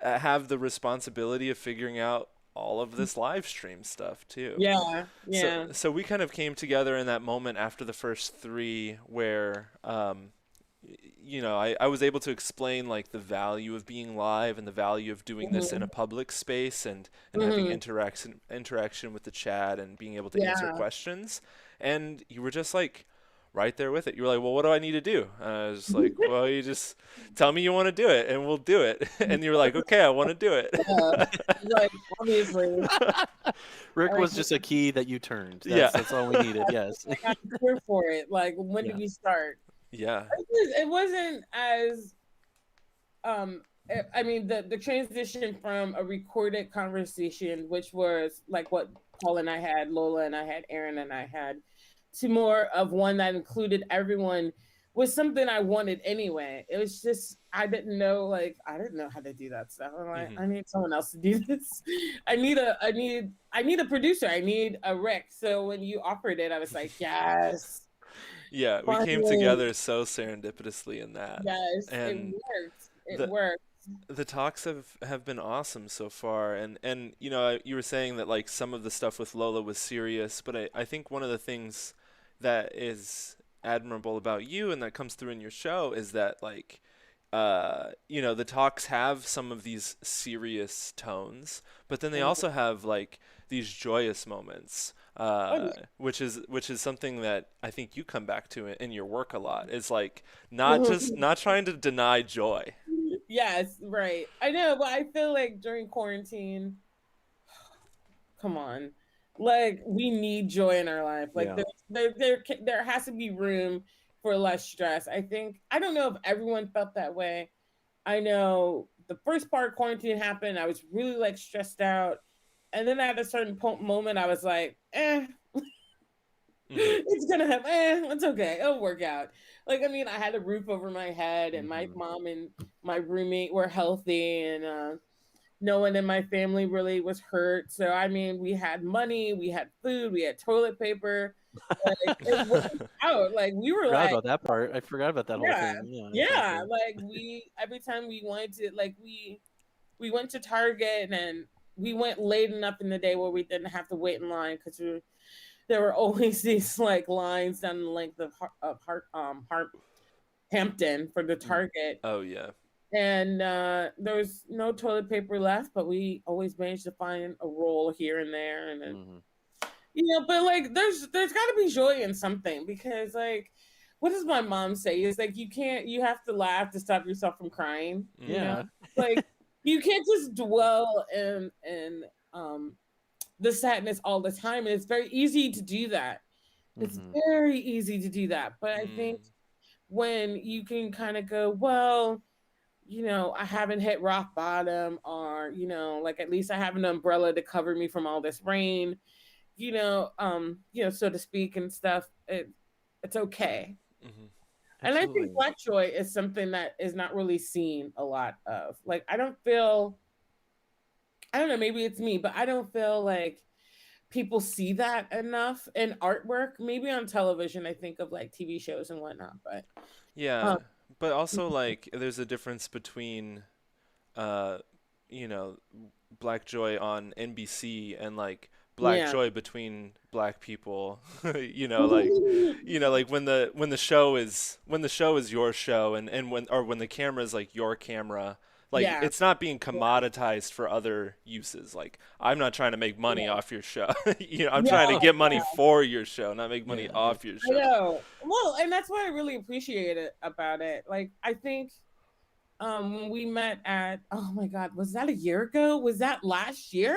have the responsibility of figuring out all of this live stream stuff too. Yeah. Yeah. So we kind of came together in that moment after the first three where, I was able to explain like the value of being live and the value of doing this in a public space and having interaction with the chat and being able to answer questions. And you were just like right there with it. You were like, well, what do I need to do? And I was like, well, you just tell me you want to do it and we'll do it. And you were like, okay, I want to do it. Like, obviously. Rick was just a key that you turned. That's all we needed. Yes. I got here for it. Like, when did we start? Yeah. It wasn't as, I mean, the transition from a recorded conversation, which was like what Paul and I had, Lola and I had, Aaron and I had, to more of one that included everyone, was something I wanted anyway. It was just, I didn't know how to do that stuff. I'm like, I need someone else to do this. I need a producer. I need a Rick. So when you offered it, I was like, yes. Yeah, we came together so serendipitously in that. Yes, and it worked. The talks have been awesome so far, and you were saying that like some of the stuff with Lola was serious, but I think one of the things that is admirable about you and that comes through in your show is that like the talks have some of these serious tones, but then they also have like these joyous moments, which is something that I think you come back to in your work a lot. It's like not trying to deny joy. Yes, right. I know, but I feel like during quarantine, come on, like we need joy in our life. Like there has to be room for less stress. I don't know if everyone felt that way. I know the first part of quarantine happened, I was really like stressed out. And then at a certain moment, I was like, it's gonna happen. It's okay. It'll work out. Like, I mean, I had a roof over my head and my mom and my roommate were healthy and no one in my family really was hurt. So, I mean, we had money, we had food, we had toilet paper. Like, it worked out. Like, we were I forgot about that part. I forgot about that whole thing. Yeah. Like, every time we wanted to, like, we went to Target and we went late enough in the day where we didn't have to wait in line because there were always these like lines down the length of Hampton for the Target. Oh yeah. And there was no toilet paper left, but we always managed to find a roll here and there, and then, but like there's got to be joy in something, because like, what does my mom say? It's like you have to laugh to stop yourself from crying. You know? Like you can't just dwell in the sadness all the time, and it's very easy to do that. It's very easy to do that, but I think when you can kind of go, well, I haven't hit rock bottom, or like at least I have an umbrella to cover me from all this rain, so to speak, and stuff. It's okay. And I think Black joy is something that is not really seen a lot of. Like, I don't know, maybe it's me, but I don't feel like people see that enough in artwork. Maybe on television, I think of like TV shows and whatnot, but but also like there's a difference between Black joy on NBC and like Black joy between Black people. Like when the show is your show, and when the camera is like your camera, like it's not being commoditized for other uses. Like, I'm not trying to make money off your show. I'm trying to get money for your show, not make money off your show. I know. Well, and that's what I really appreciate about it. Like, I think when we met at, oh my God, was that a year ago? Was that last year?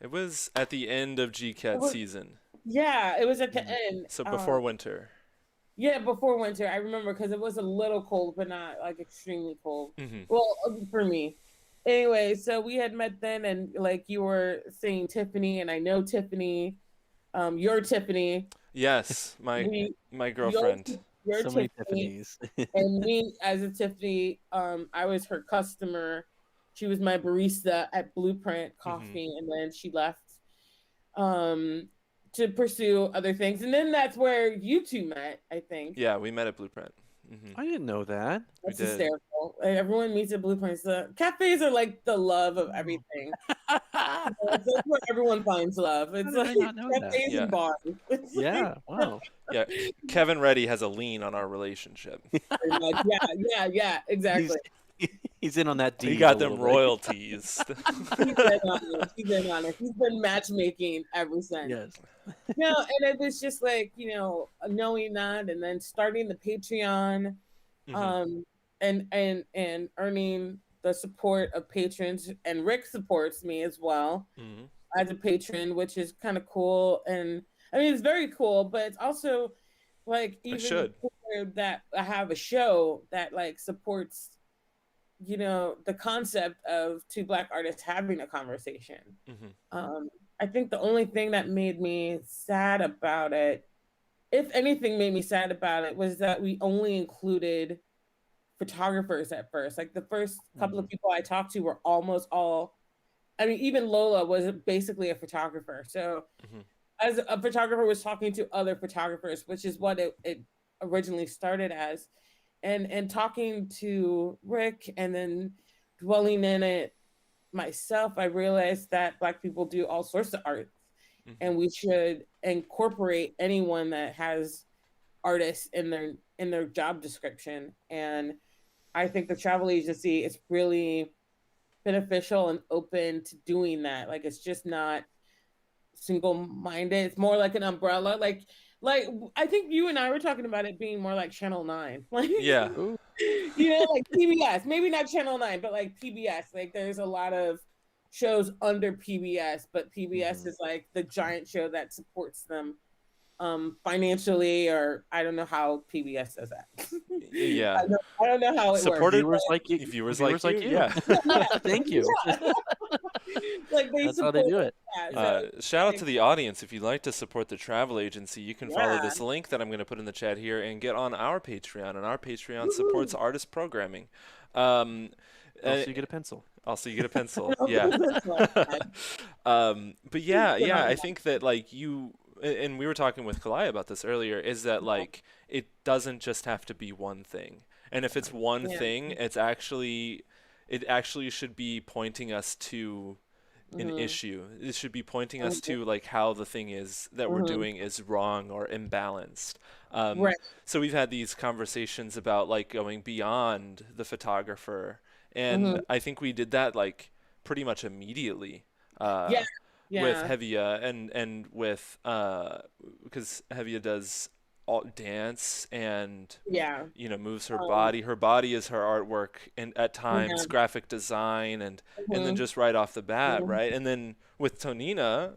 It was at the end of GCAT season. Yeah, it was at the end. So before winter. Yeah, before winter. I remember because it was a little cold, but not like extremely cold. Well, for me. Anyway, so we had met then, and like you were saying Tiffany, and I know Tiffany. You're Tiffany. Yes, my girlfriend. You're so Tiffany. Many Tiffany's. And me as a Tiffany, I was her customer. She was my barista at Blueprint Coffee, and then she left to pursue other things. And then that's where you two met, I think. Yeah, we met at Blueprint. I didn't know that. That's hysterical. Like, everyone meets at Blueprints. The cafes are like the love of everything. That's where everyone finds love. It's like cafes and bars. Yeah, wow. Yeah, Kevin Reddy has a lien on our relationship. Yeah, exactly. He's in on that deal. He got them royalties. He's in on it. He's been matchmaking ever since. Yes. No, and it was just like, knowing that, and then starting the Patreon, and earning the support of patrons, and Rick supports me as well as a patron, which is kind of cool. And I mean, it's very cool, but it's also like even cooler that I have a show that like supports, the concept of two Black artists having a conversation. I think the only thing that made me sad about it, if anything made me sad about it, was that we only included photographers at first. Like the first couple of people I talked to were almost all, I mean, even Lola was basically a photographer. So as a photographer was talking to other photographers, which is what it originally started as. And talking to Rick and then dwelling in it myself, I realized that Black people do all sorts of art, and we should incorporate anyone that has artists in their job description. And I think the travel agency is really beneficial and open to doing that. Like, it's just not single-minded. It's more like an umbrella. Like I think you and I were talking about it being more like Channel 9. Like, yeah. Like PBS. Maybe not Channel 9, but like PBS. Like, there's a lot of shows under PBS, but PBS is like the giant show that supports them financially, or I don't know how PBS does that. Yeah. I don't know how it supported works. Viewers like you. Yeah. Thank you. Yeah. Like, that's how they do it. Shout out to the audience. If you'd like to support the travel agency, you can follow this link that I'm going to put in the chat here and get on our Patreon. And our Patreon supports artist programming. Also, you get a pencil. Yeah. But yeah, I think that like and we were talking with Kalai about this earlier, is that like it doesn't just have to be one thing. And if it's one thing, it actually should be pointing us to an issue. It should be pointing us to like how the thing is that we're doing is wrong or imbalanced. So we've had these conversations about like going beyond the photographer, and I think we did that like pretty much immediately. With Hevia and with because Hevia does dance and moves her body. Her body is her artwork, and at times graphic design, and then just right off the bat, right? And then with Tonina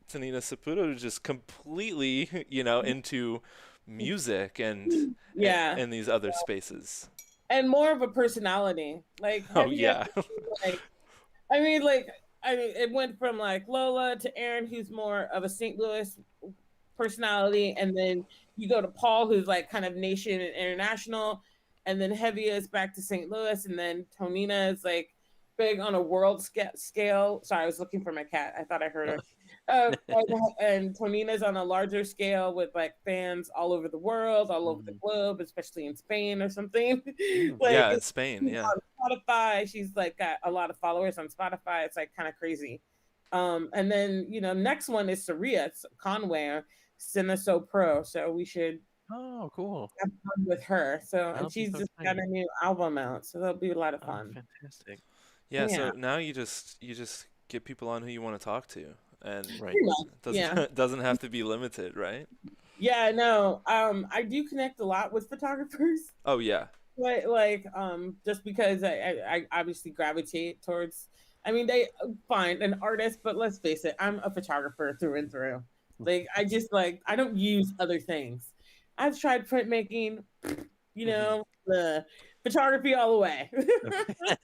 Saputo just completely into music and these other spaces, and more of a personality. Like, it went from like Lola to Aaron, who's more of a St. Louis personality, and then you go to Paul, who's like kind of nation and international, and then Hevia is back to St. Louis, and then Tonina is like big on a world scale. Sorry, I was looking for my cat. I thought I heard her. And Tonina's on a larger scale with like fans all over the world, all over the globe, especially in Spain or something. In Spain, yeah. On Spotify, she's like got a lot of followers on Spotify. It's like kind of crazy. And then next one is Saria Conway, Cineso Pro. So we should cool have fun with her. So and she's just got a new album out, so that'll be a lot of fun. Fantastic. Yeah. So now you just get people on who you want to talk to. And doesn't have to be limited, right? Yeah, no. I do connect a lot with photographers. Oh yeah. But just because I obviously gravitate towards. I mean, they find an artist, but let's face it, I'm a photographer through and through. Like, I just I don't use other things. I've tried printmaking, the photography all the way.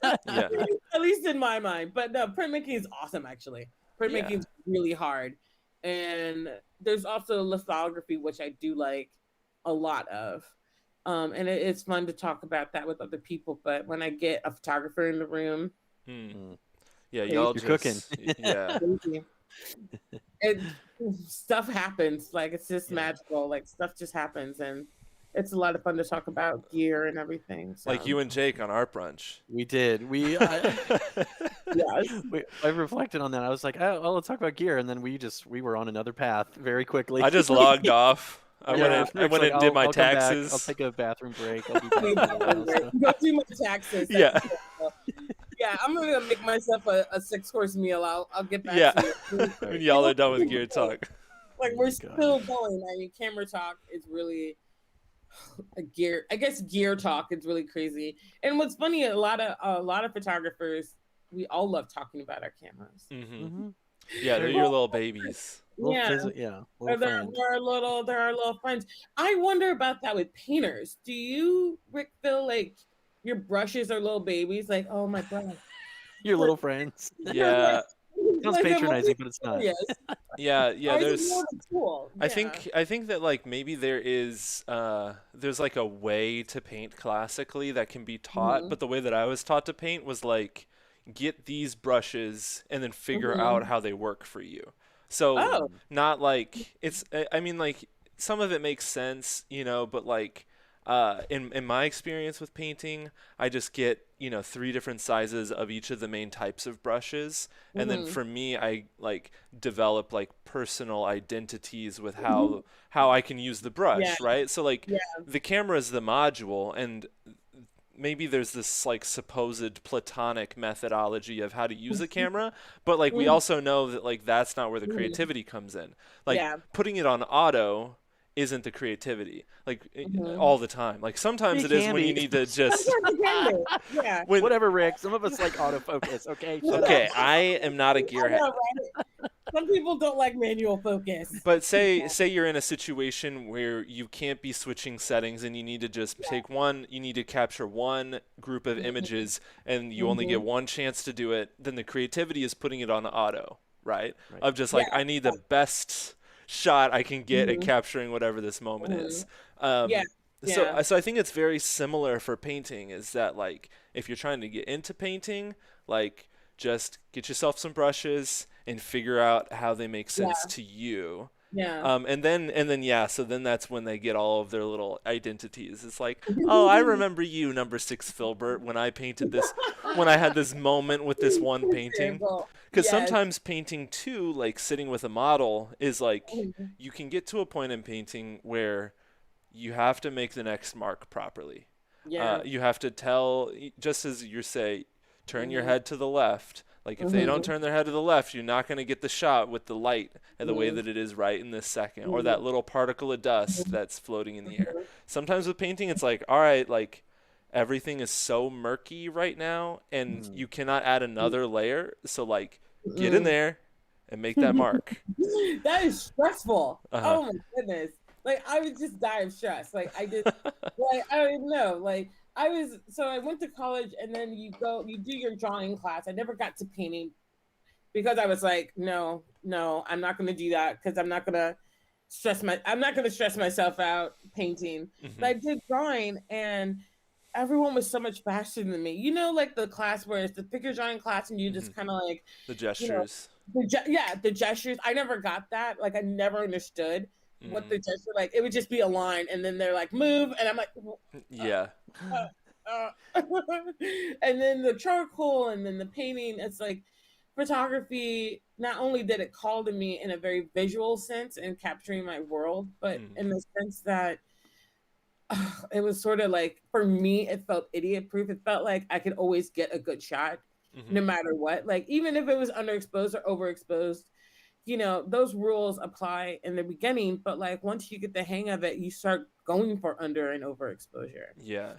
At least in my mind. But no, printmaking is awesome, actually. Printmaking is really hard. And there's also lithography, which I do like a lot of. And it's fun to talk about that with other people. But when I get a photographer in the room, Yeah, y'all You're just cooking. yeah. It stuff happens. Like it's just magical. Like stuff just happens, and it's a lot of fun to talk about gear and everything. So. Like you and Jake on our brunch. We did. Yes. I reflected on that. I was like, oh, let's talk about gear, and then we were on another path very quickly. I just logged off. I Yeah, went Rick's like, and did my I'll come back. taxes. I'll take a bathroom break. I'll be back in a while, so. Go do my taxes. Yeah. Yeah, I'm gonna make myself a 6-course meal. I'll get back Yeah. to you. When y'all are done with gear talk. Like Oh we're my still going. I mean, camera talk is really a gear. I guess gear talk is really crazy. And what's funny, a lot of photographers, we all love talking about our cameras. Mm-hmm. Yeah, they're your little babies. Yeah. Little They're friend. our little friends. I wonder about that with painters. Do you, Rick, feel like your brushes are little babies? Like, oh my god, Your little friends. Yeah. Sounds Like, patronizing, but it's not. yes. Yeah, Or is it there's more of a tool? I Yeah. think that like maybe there's like a way to paint classically that can be taught, Mhm. but the way that I was taught to paint was like get these brushes and then figure Mhm. out how they work for you. So Oh. not like I mean like some of it makes sense, but like in my experience with painting, I just get 3 different sizes of each of the main types of brushes, and then Mhm. for me, I like develop like personal identities with how I can use the brush, Yeah. right? So like Yeah. the camera is the module, and maybe there's this like supposed platonic methodology of how to use a camera, but like we also know that like that's not where the creativity comes in. Like Yeah. putting it on auto isn't the creativity like all the time. Like sometimes It it is can when you be. need to just Yeah. when Whatever, Rick. Some of us like autofocus. Okay. Shut okay, up. I am not a I gearhead. know, right? Some people don't like manual focus. But say you're in a situation where you can't be switching settings and you need to just take one, you need to capture one group of images and you only get one chance to do it, then the creativity is putting it on auto, right? Of just like, I need the best shot I can get at capturing whatever this moment is. Yeah. So I think it's very similar for painting, is that like if you're trying to get into painting, like just get yourself some brushes and figure out how they make sense to you. Yeah. And then so then that's when they get all of their little identities. It's like, oh, I remember you, number 6 Filbert, when I painted this, when I had this moment with this one painting. Because sometimes painting too, like sitting with a model, is like you can get to a point in painting where you have to make the next mark properly. Yeah. You have to tell, just as you say, turn your head to the left. Like if they don't turn their head to the left, you're not going to get the shot with the light and the way that it is right in this second, or that little particle of dust that's floating in the air. Sometimes with painting, it's like, all right, like everything is so murky right now and you cannot add another layer. So like get in there and make that mark. That is stressful. Uh-huh. Oh my goodness. Like I would just die of stress. Like I just like I don't even know. Like I went to college and then you do your drawing class. I never got to painting because I was like, no, I'm not going to do that because I'm not going to stress myself out painting. But I did drawing and everyone was so much faster than me. Like the class where it's the figure drawing class and you just kind of like The gestures. The gestures. I never got that. Like I never understood what the gesture, like it would just be a line and then they're like move and I'm like and then the charcoal and then the painting. It's like photography, not only did it call to me in a very visual sense and capturing my world, but in the sense that it was sort of like, for me, it felt idiot proof. It felt like I could always get a good shot no matter what. Like even if it was underexposed or overexposed, those rules apply in the beginning, but like once you get the hang of it, you start going for under and overexposure. Yeah.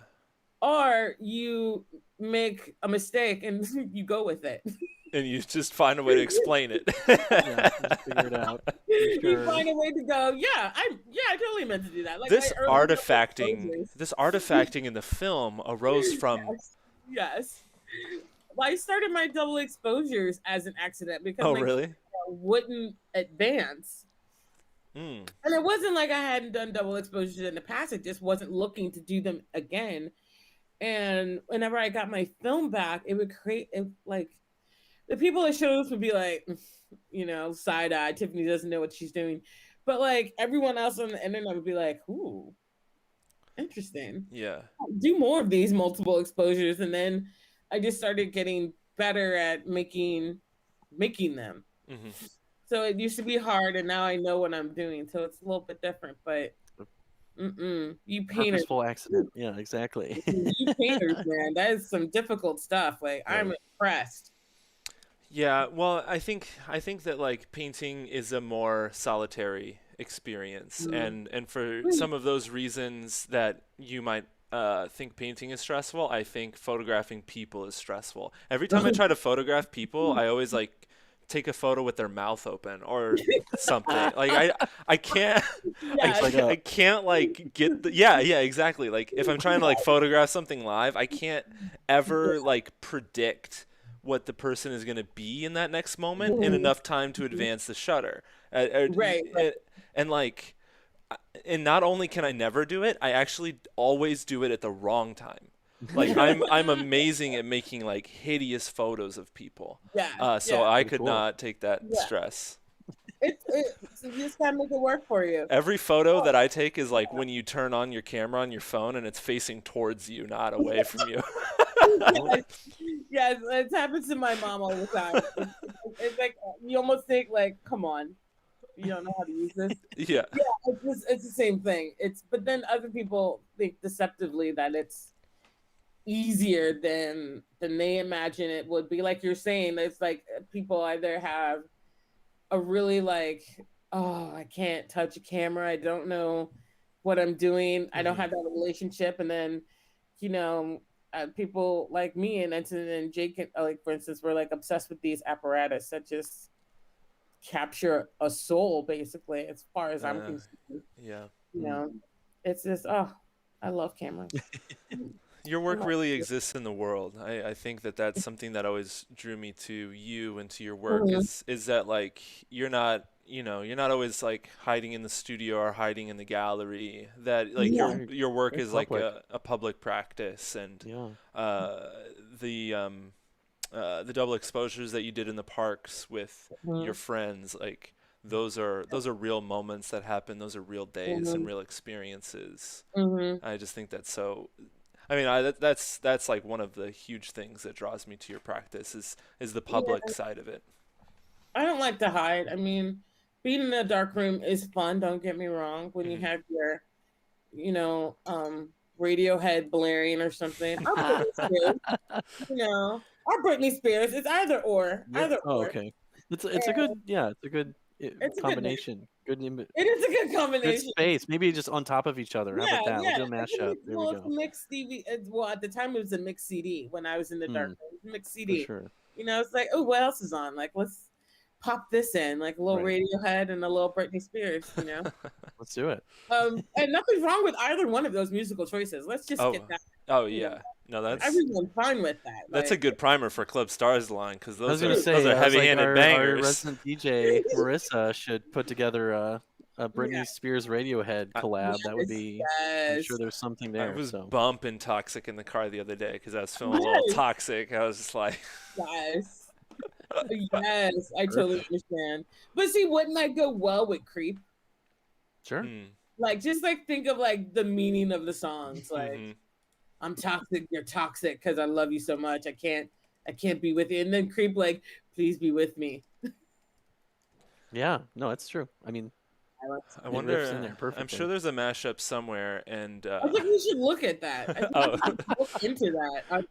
Or you make a mistake and you go with it. And you just find a way to explain it. Just figure it out. You find a way to go, I totally meant to do that. Like This artifacting in the film arose from Yes. Well, I started my double exposures as an accident because really? Wouldn't advance. And it wasn't like I hadn't done double exposures in the past. I just wasn't looking to do them again. And whenever I got my film back, it would create like the people at shows would be like, side eye. Tiffany doesn't know what she's doing, but like everyone else on the internet would be like, "Ooh, interesting. Yeah. Do more of these multiple exposures." And then I just started getting better at making them. Mm-hmm. So it used to be hard, and now I know what I'm doing. So it's a little bit different, but you painters, Purposeful accident. Yeah, exactly. you painters, man, that is some difficult stuff. Like I'm impressed. Yeah, well, I think that like painting is a more solitary experience, and for some of those reasons that you might think painting is stressful, I think photographing people is stressful. Every time I try to photograph people, I always like take a photo with their mouth open or something. Like I can't I can't like get the exactly. Like if I'm trying to like photograph something live, I can't ever like predict what the person is going to be in that next moment in enough time to advance the shutter. Right. And like, and not only can I never do it, I actually always do it at the wrong time. Like I'm amazing at making like hideous photos of people. So I could not take that stress. You just gotta make it work for you. Every photo that I take is like when you turn on your camera on your phone and it's facing towards you, not away from you. Yes, it happens to my mom all the time. It's like you almost think like, come on, you don't know how to use this. Yeah, it's the same thing. But then other people think deceptively that it's easier than they imagine it would be. Like you're saying, it's like people either have a really like, oh, I can't touch a camera, I don't know what I'm doing, I don't have that relationship, and then people like me and Jake, like for instance, we're like obsessed with these apparatus that just capture a soul, basically, as far as I'm concerned. Yeah. It's just I love cameras. Your work really exists in the world. I think that's something that always drew me to you and to your work is that like you're not always like hiding in the studio or hiding in the gallery, that like your work is like a public practice, and the double exposures that you did in the parks with your friends, like those are real moments that happen. Those are real days and real experiences. I just think that's so. I mean, that's like one of the huge things that draws me to your practice is the public side of it. I don't like to hide. I mean, being in a dark room is fun. Don't get me wrong. When you have your, Radiohead blaring or something. Or Britney Spears. It's either or. Okay. It's a good combination. It is a good combination. Good space. Maybe just on top of each other. How about that? We'll do a mashup. There we go. Mixed CD. Well, at the time it was a mixed CD. When I was in the dark room, it was a mixed CD. For sure. It's like, oh, what else is on? Like, let's pop this in, like a little Radiohead and a little Britney Spears. Let's do it. And nothing's wrong with either one of those musical choices. Let's just get that. Oh yeah. No, that's everyone's fine with that. That's a good primer for Club Stars line, because those are heavy-handed bangers. Our resident DJ Marissa should put together a Britney Spears Radiohead collab. That would be. I'm sure there's something there. I was bumping Toxic in the car the other day because I was feeling a little toxic. I was just like, yes, I totally understand. But see, wouldn't that go well with Creep? Sure. Like, just like think of like the meaning of the songs, like. I'm toxic, you're toxic because I love you so much. I can't be with you. And then Creep, like, please be with me. Yeah, no, it's true. I mean, I wonder. I'm sure there's a mashup somewhere, and I think we should look at that. I think look into that.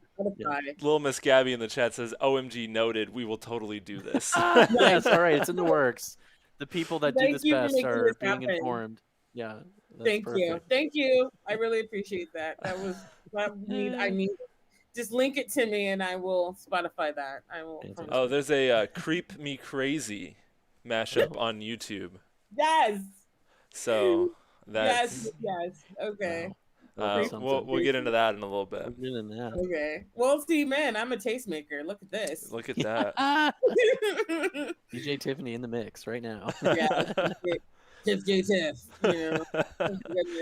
Little Miss Gabby in the chat says, "OMG, noted. We will totally do this." Yes, all right. It's in the works. The people that do this best are being informed. Yeah. Thank you. I really appreciate that. That was what I need. Just link it to me, and I will Spotify that. I will. Oh, there's a Creep Me Crazy mashup on YouTube. Yes. So that's yes. Okay. We'll get into that in a little bit. Okay. Well, see, man, I'm a tastemaker. Look at this. Look at that. DJ Tiffany in the mix right now. Yeah. Tiff.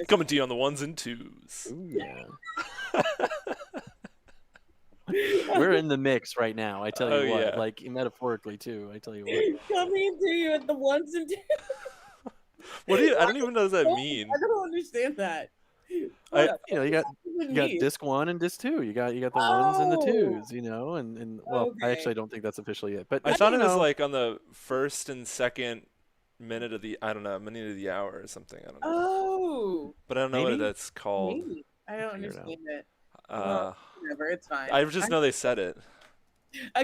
Coming to you on the ones and twos. Ooh, yeah. We're in the mix right now. I tell you Oh, what, yeah. like metaphorically too. I tell you what. Coming to you at the ones and twos. What do you? I don't even know what that I mean. don't understand that. I- What You does got it mean? disc 1 and disc 2. You got the ones and the Oh. 2s. And well, I Okay. actually don't think that's officially it. But I thought you it was know, like on the first and second minute of the the hour or something. I don't know. Oh. But I don't know what maybe? that's called. Maybe. I don't Figure it out. understand it. Uh, Well, whatever. It's fine. I just know they said it.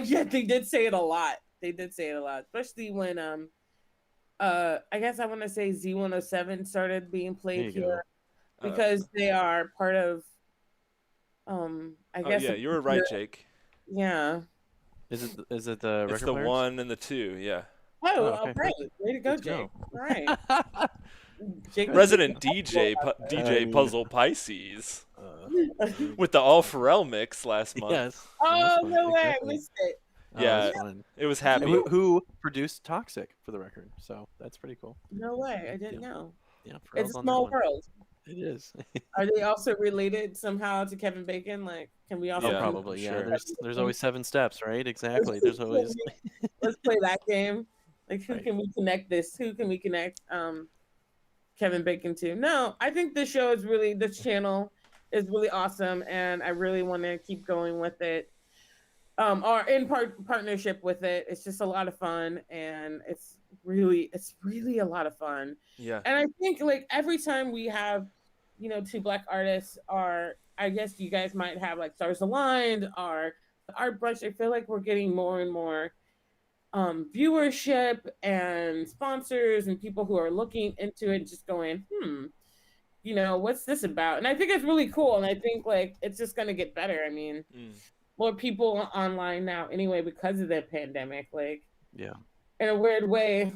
Yeah, they did say it a lot. They did say it a lot, especially when I guess I want to say Z107 started being There played you go. here because they are part of I Oh guess yeah, you were right, Jake. yeah. Is it the It's record the players? 1 and the 2. Yeah. Oh, Oh, all okay. right. Way to go, Good to Jake. know. All right. Jake Resident DJ DJ mean- Puzzle Pisces Uh, with the All Pharrell mix last month. yes. Oh, That's fun. no way. I Exactly. missed it. Oh, Yeah. that's fun. It was And happy. who produced Toxic for the record? So that's pretty cool. No way. I didn't Yeah. know. Yeah, It's Pharrell's a on that small one. world. It is. Are they also related somehow to Kevin Bacon? Like, can we also Yeah. Oh, do- probably. Yeah. sure. There's always 7 steps, right? Exactly. There's always. Let's play that game. Like, who Right. can we connect this? Who can we connect Kevin Bacon to? No, I think this channel is really awesome, and I really want to keep going with it. Or in partnership with it. It's just a lot of fun, and it's really a lot of fun. Yeah. And I think like every time we have, 2 Black artists, or I guess you guys might have like Stars Aligned or the Art Brunch, I feel like we're getting more and more viewership and sponsors and people who are looking into it, just going, what's this about? And I think it's really cool. And I think like it's just gonna get better. I mean, more people online now anyway because of the pandemic. Like, Yeah. in a weird way,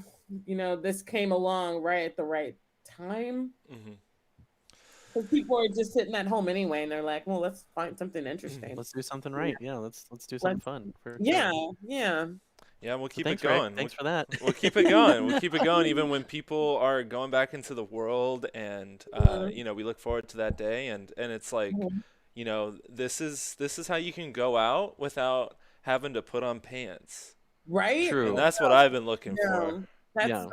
this came along right at the right time. Mm-hmm. Because people are just sitting at home anyway, and they're like, "Well, let's find something interesting." Let's do something right. Yeah. Let's do something fun. For Yeah, sure. yeah. Yeah, we'll keep Thanks, it Ray. going. Thanks for that. We'll keep it going. We'll keep it going even when people are going back into the world, and we look forward to that day. And it's like, this is how you can go out without having to put on pants. Right. True. And that's what I've been looking for. That's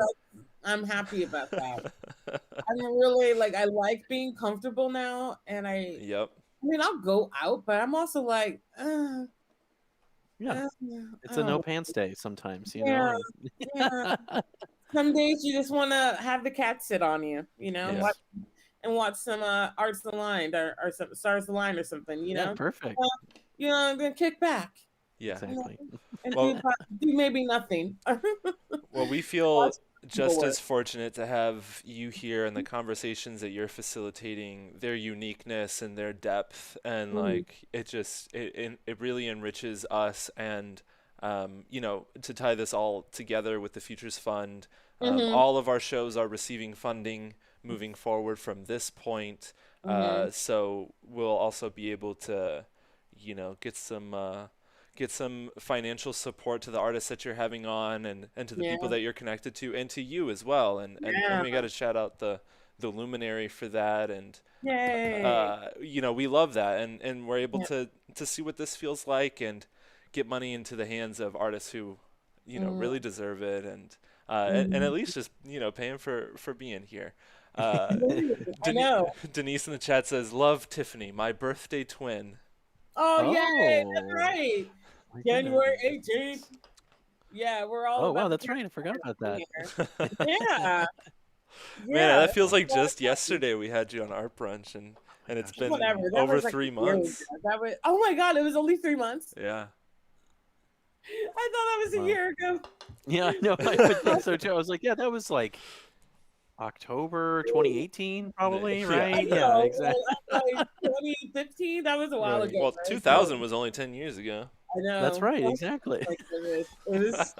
I'm happy about that. I'm really I like being comfortable now, and Yep. I mean, I'll go out, but I'm also like, Yeah. It's a no pants day sometimes, you know. Yeah. and- yeah. Some days you just want to have the cat sit on you, Yes. watch some Arts Aligned or some Stars Aligned or something, Yeah, perfect. I'm gonna kick back Yeah. Exactly. and Well- do maybe nothing. Well, we feel Watch just people as fortunate to have you here and the conversations that you're facilitating, their uniqueness and their depth, and like it just it really enriches us. And to tie this all together with the Futures Fund, all of our shows are receiving funding moving forward from this point. So we'll also be able to get some financial support to the artists that you're having on, and to the people that you're connected to, and to you as well. And we got to shout out the Luminary for that. And Yay. we love that, and we're able to see what this feels like and get money into the hands of artists who really deserve it, and at least just pay them for being here. I know. Denise in the chat says, "Love Tiffany, my birthday twin." Oh, yay, Oh. that's right. My January goodness. 18th. Yeah, we're all Oh about wow, that's to right. I forgot about that. Yeah. Man, that feels like just yesterday we had you on Art Brunch, and it's been Whatever. That over was, 3 a year months. ago. Oh my God, it was only 3 months. Yeah. I thought that was a Wow. year ago. Yeah, I know. I would think so too. I was like, yeah, that was like October 2018, probably, Yeah. right? I Yeah, know, exactly. Like 2015, that was a while Right. ago. Well, right? 2000 was only 10 years ago. I know. That's right, Oh, exactly. my goodness. It was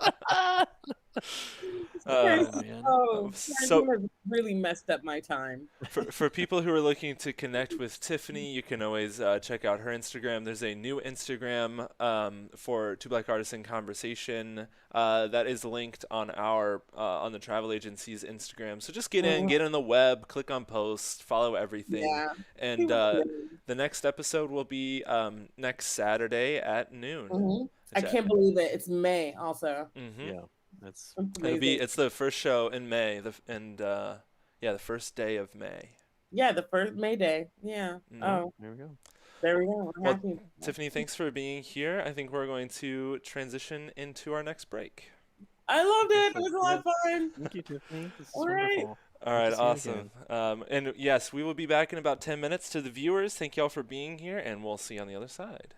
Okay. man. Oh, So quarantine has really messed up my time. for people who are looking to connect with Tiffany, you can always check out her Instagram. There's a new Instagram for Two Black Artists in Conversation that is linked on our on the travel agency's Instagram. So just get in the web, click on posts, follow everything. Yeah. And the next episode will be next Saturday at noon. I can't believe it. It's May also. Yeah, that's It's the first show in May, the first day of May. Yeah, the first May Day. Yeah. Oh, there we go. there we go. Well, Tiffany, thanks for being here. I think we're going to transition into our next break. I loved it. It was a lot of fun. Thank you, Tiffany. This is All right. wonderful. All right, Good to see you awesome. again. And yes, we will be back in about 10 minutes. To the viewers, thank you all for being here, and we'll see you on the other side.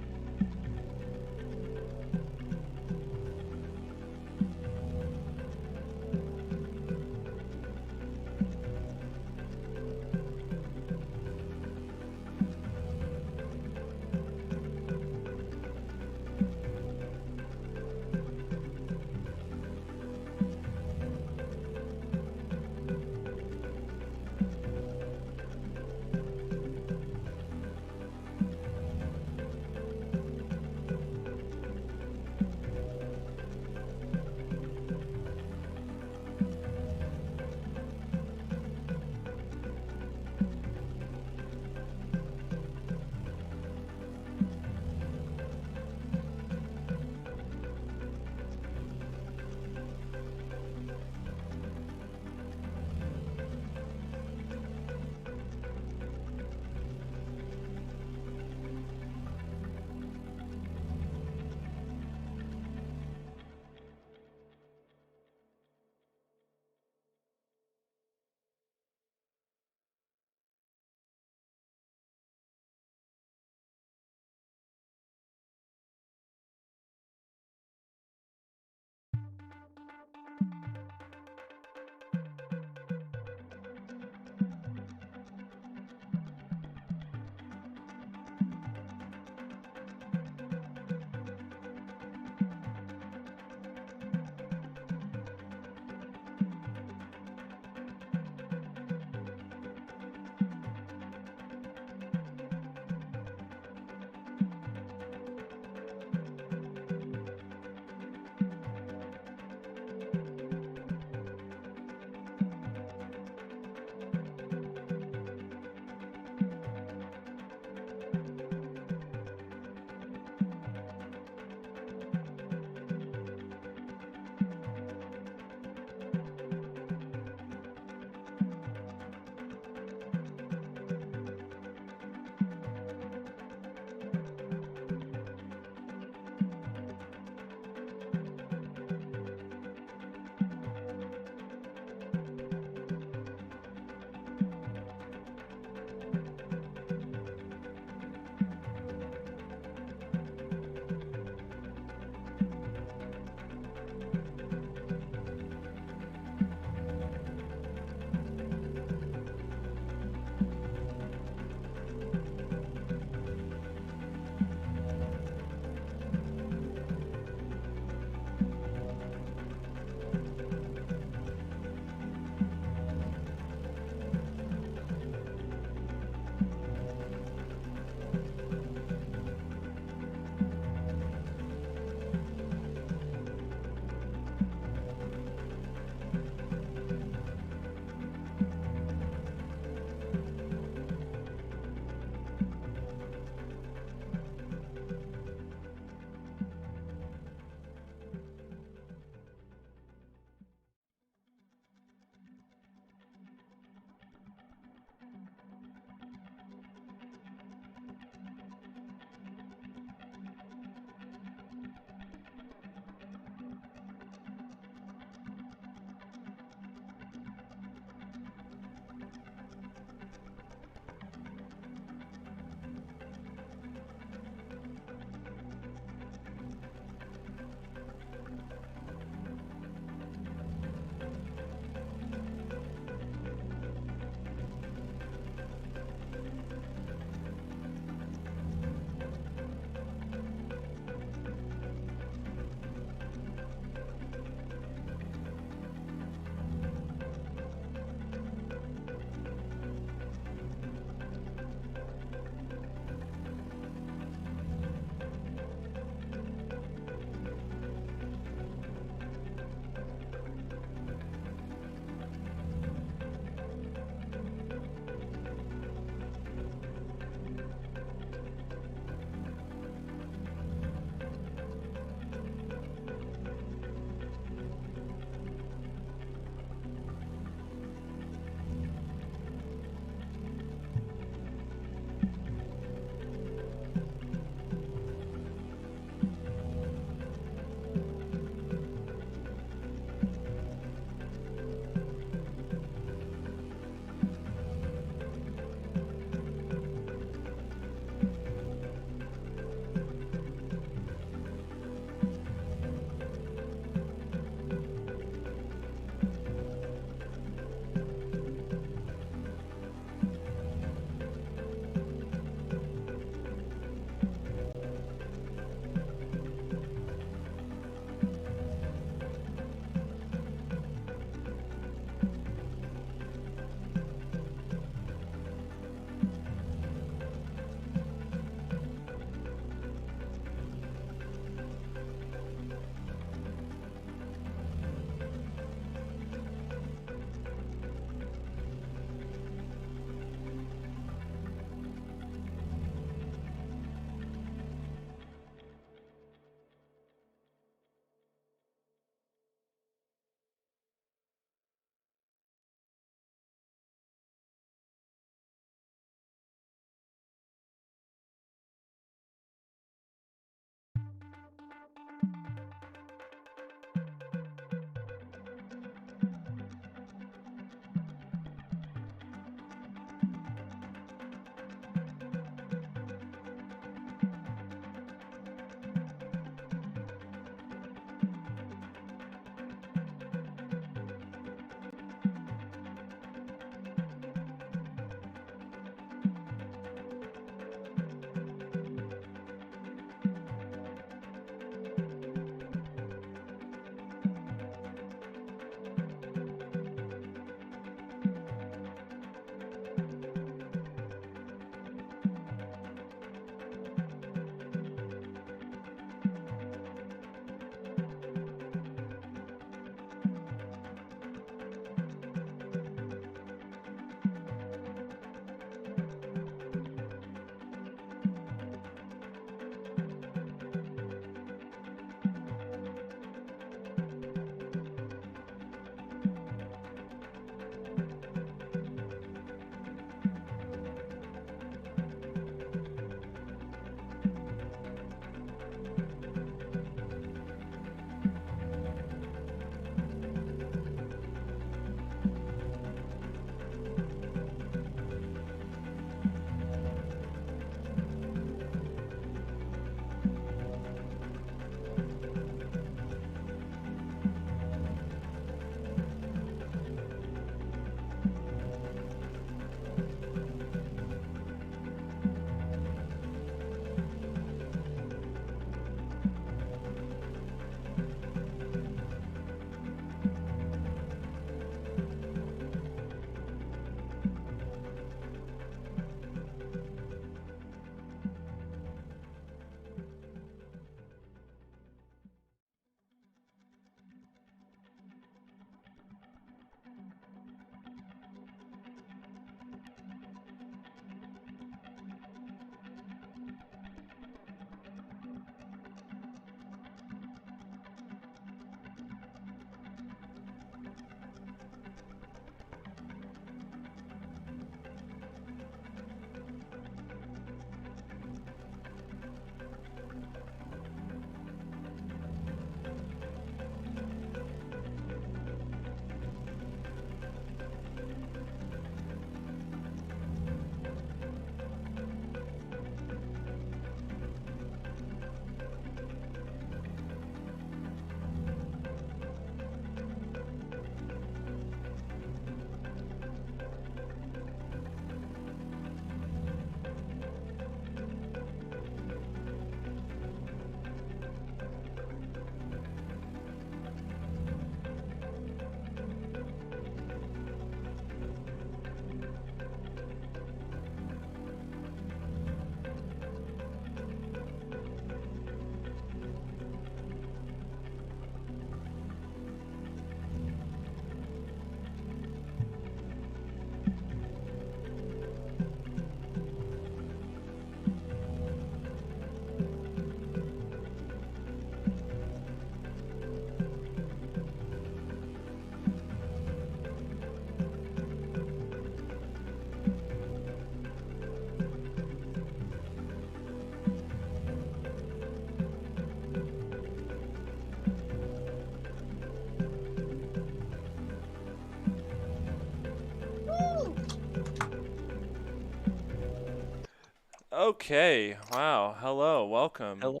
Okay. Wow. Hello. Welcome. Hello.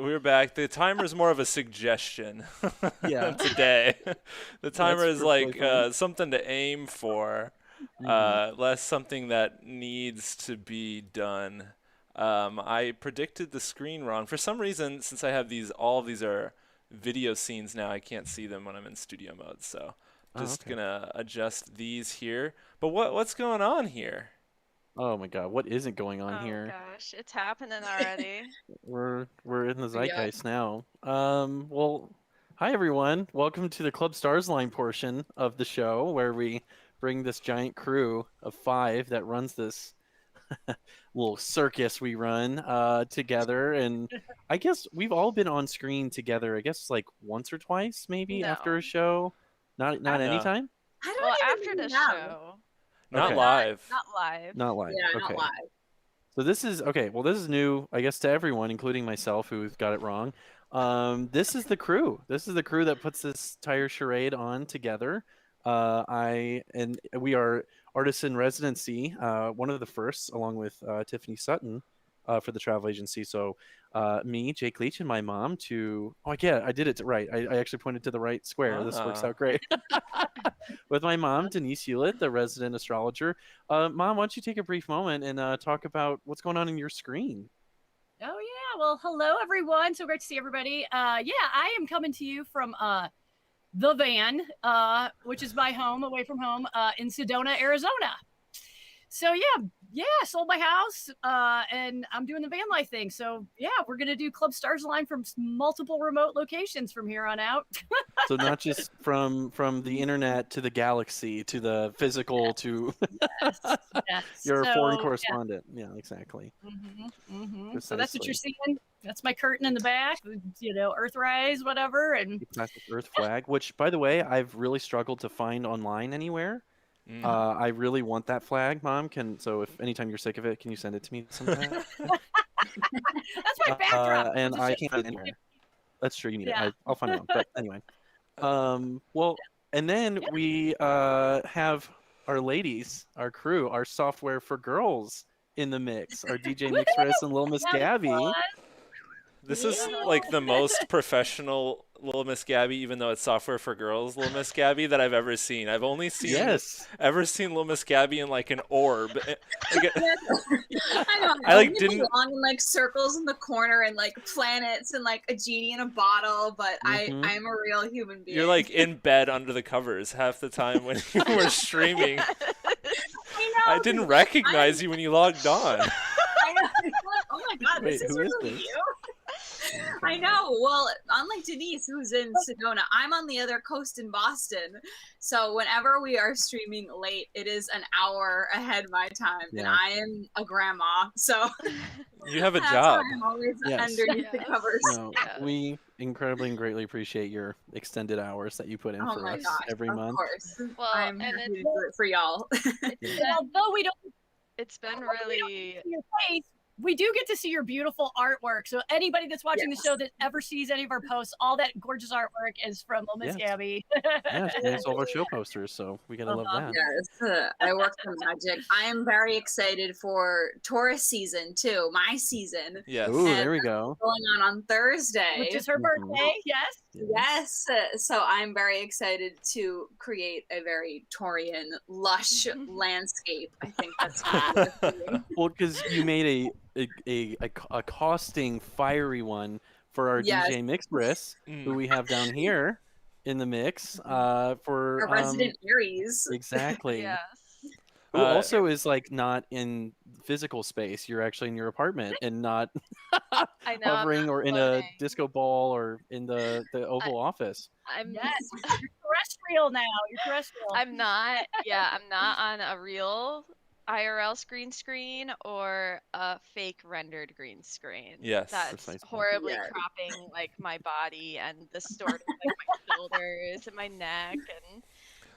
We're back. The timer's more of a suggestion. Yeah. Today, the timer is perfectly like fine. something to aim for, less something that needs to be done. I predicted the screen wrong for some reason. Since I have all of these are video scenes now, I can't see them when I'm in studio mode. So, just Okay. gonna adjust these here. But what's going on here? Oh my God, what isn't going on here? Gosh, it's happening already. We're in the Yeah. zeitgeist now. Well, hi everyone. Welcome to the Club Stars Line portion of the show where we bring this giant crew of 5 that runs this little circus we run together. And I guess we've all been on screen together, I guess like once or twice maybe after No. a show. Not No. anytime? I don't Well, even after the know. show, Not Okay. live. not live. Not live. Yeah, Okay. not live. So this is okay. Well, this is new, I guess, to everyone, including myself, who got it wrong. This is the crew. This is the crew that puts this entire charade on together. We are artists in residency, one of the first, along with Tiffany Sutton, for the travel agency. So me, Jake Leach, and my mom I did it right. I actually pointed to the right square. This works out great. With my mom, Denise Hewlett, the resident astrologer. Mom, why don't you take a brief moment and talk about what's going on in your screen? Oh yeah, well, hello everyone. So great to see everybody. I am coming to you from the van, which is my home, away from home, in Sedona, Arizona. So sold my house, and I'm doing the van life thing. So yeah, we're gonna do Club Stars Line from multiple remote locations from here on out. So not just from the internet to the galaxy to the physical to Yes. you're a So, foreign yeah. correspondent. Yeah, exactly. So that's what you're Precisely. seeing. That's my curtain in the back, Earthrise, whatever, and The classic Earth flag, which, by the way, I've really struggled to find online anywhere. Mm. I really want that flag, Mom. So if anytime you're sick of it, can you send it to me sometime? that's my backdrop. And I'll I just can't find it anywhere. That's true. You need Yeah. it. I'll find it. But anyway, well, and then we have our ladies, our crew, our software for girls in the mix. Our DJ Mixtress and Little Miss That was Gabby. fun. This is Yeah. like the most professional Little Miss Gabby, even though it's software for girls, Little Miss Gabby that I've ever seen. I've only seen ever seen Little Miss Gabby in like an orb. I know. I, like, move didn't- along in like circles in the corner and like planets and like a genie in a bottle, but Mhm. I'm a real human being. You're like in bed under the covers half the time when you were streaming. I know. I didn't recognize you when you logged on. I know. Oh my god, Wait, this is who is really this? you. I know. Well, unlike Denise, who's in Sedona, I'm on the other coast in Boston. So whenever we are streaming late, it is an hour ahead my time, and Yeah. I am a grandma. So You have a that's job. why I'm always Yes. underneath the Yes. covers. No, Yes. we incredibly and greatly appreciate your extended hours that you put in Oh for my us gosh, every of month. course. Well, I'm and happy to do it for y'all. Although we don't it's been although we don't really see your face, we do get to see your beautiful artwork. So anybody that's watching Yes. the show that ever sees any of our posts, all that gorgeous artwork is from Little Miss Yes. Gabby. Yeah, she makes all of our show posters, so we gotta love that. Yes, I work for magic. I am very excited for Taurus season too, my season Yes. Ooh, And there we go. going on Thursday. Which is her Mhm. birthday, yes. Yes, so I'm very excited to create a very Taurian, lush landscape. I think that's what we're doing. Well, because you made a costing, fiery one for our Yes. DJ Mixpress, who Mm. we have down here in the mix. For Our resident Aries. exactly. yes. Who Uh, also is like not in physical space. You're actually in your apartment and not I know. I'm hovering not or in a floating. disco ball or in the Oval Office. I'm Yes. You're terrestrial now. You're terrestrial. I'm not. Yeah, I'm not on a real IRL screen or a fake rendered green screen. Yes. That's Precisely. horribly Yes. cropping like my body and distorting like my shoulders and my neck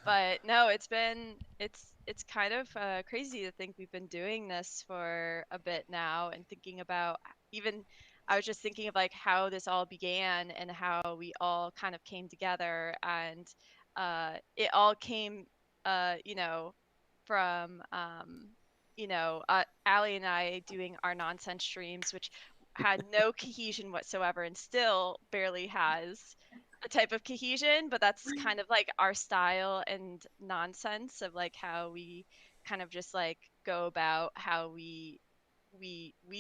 but no, it's kind of crazy to think we've been doing this for a bit now and thinking about even I was just thinking of like how this all began and how we all kind of came together and it all came from Allie and I doing our nonsense streams, which had no cohesion whatsoever and still barely has a type of cohesion, but that's kind of like our style and nonsense of like how we kind of just like go about how we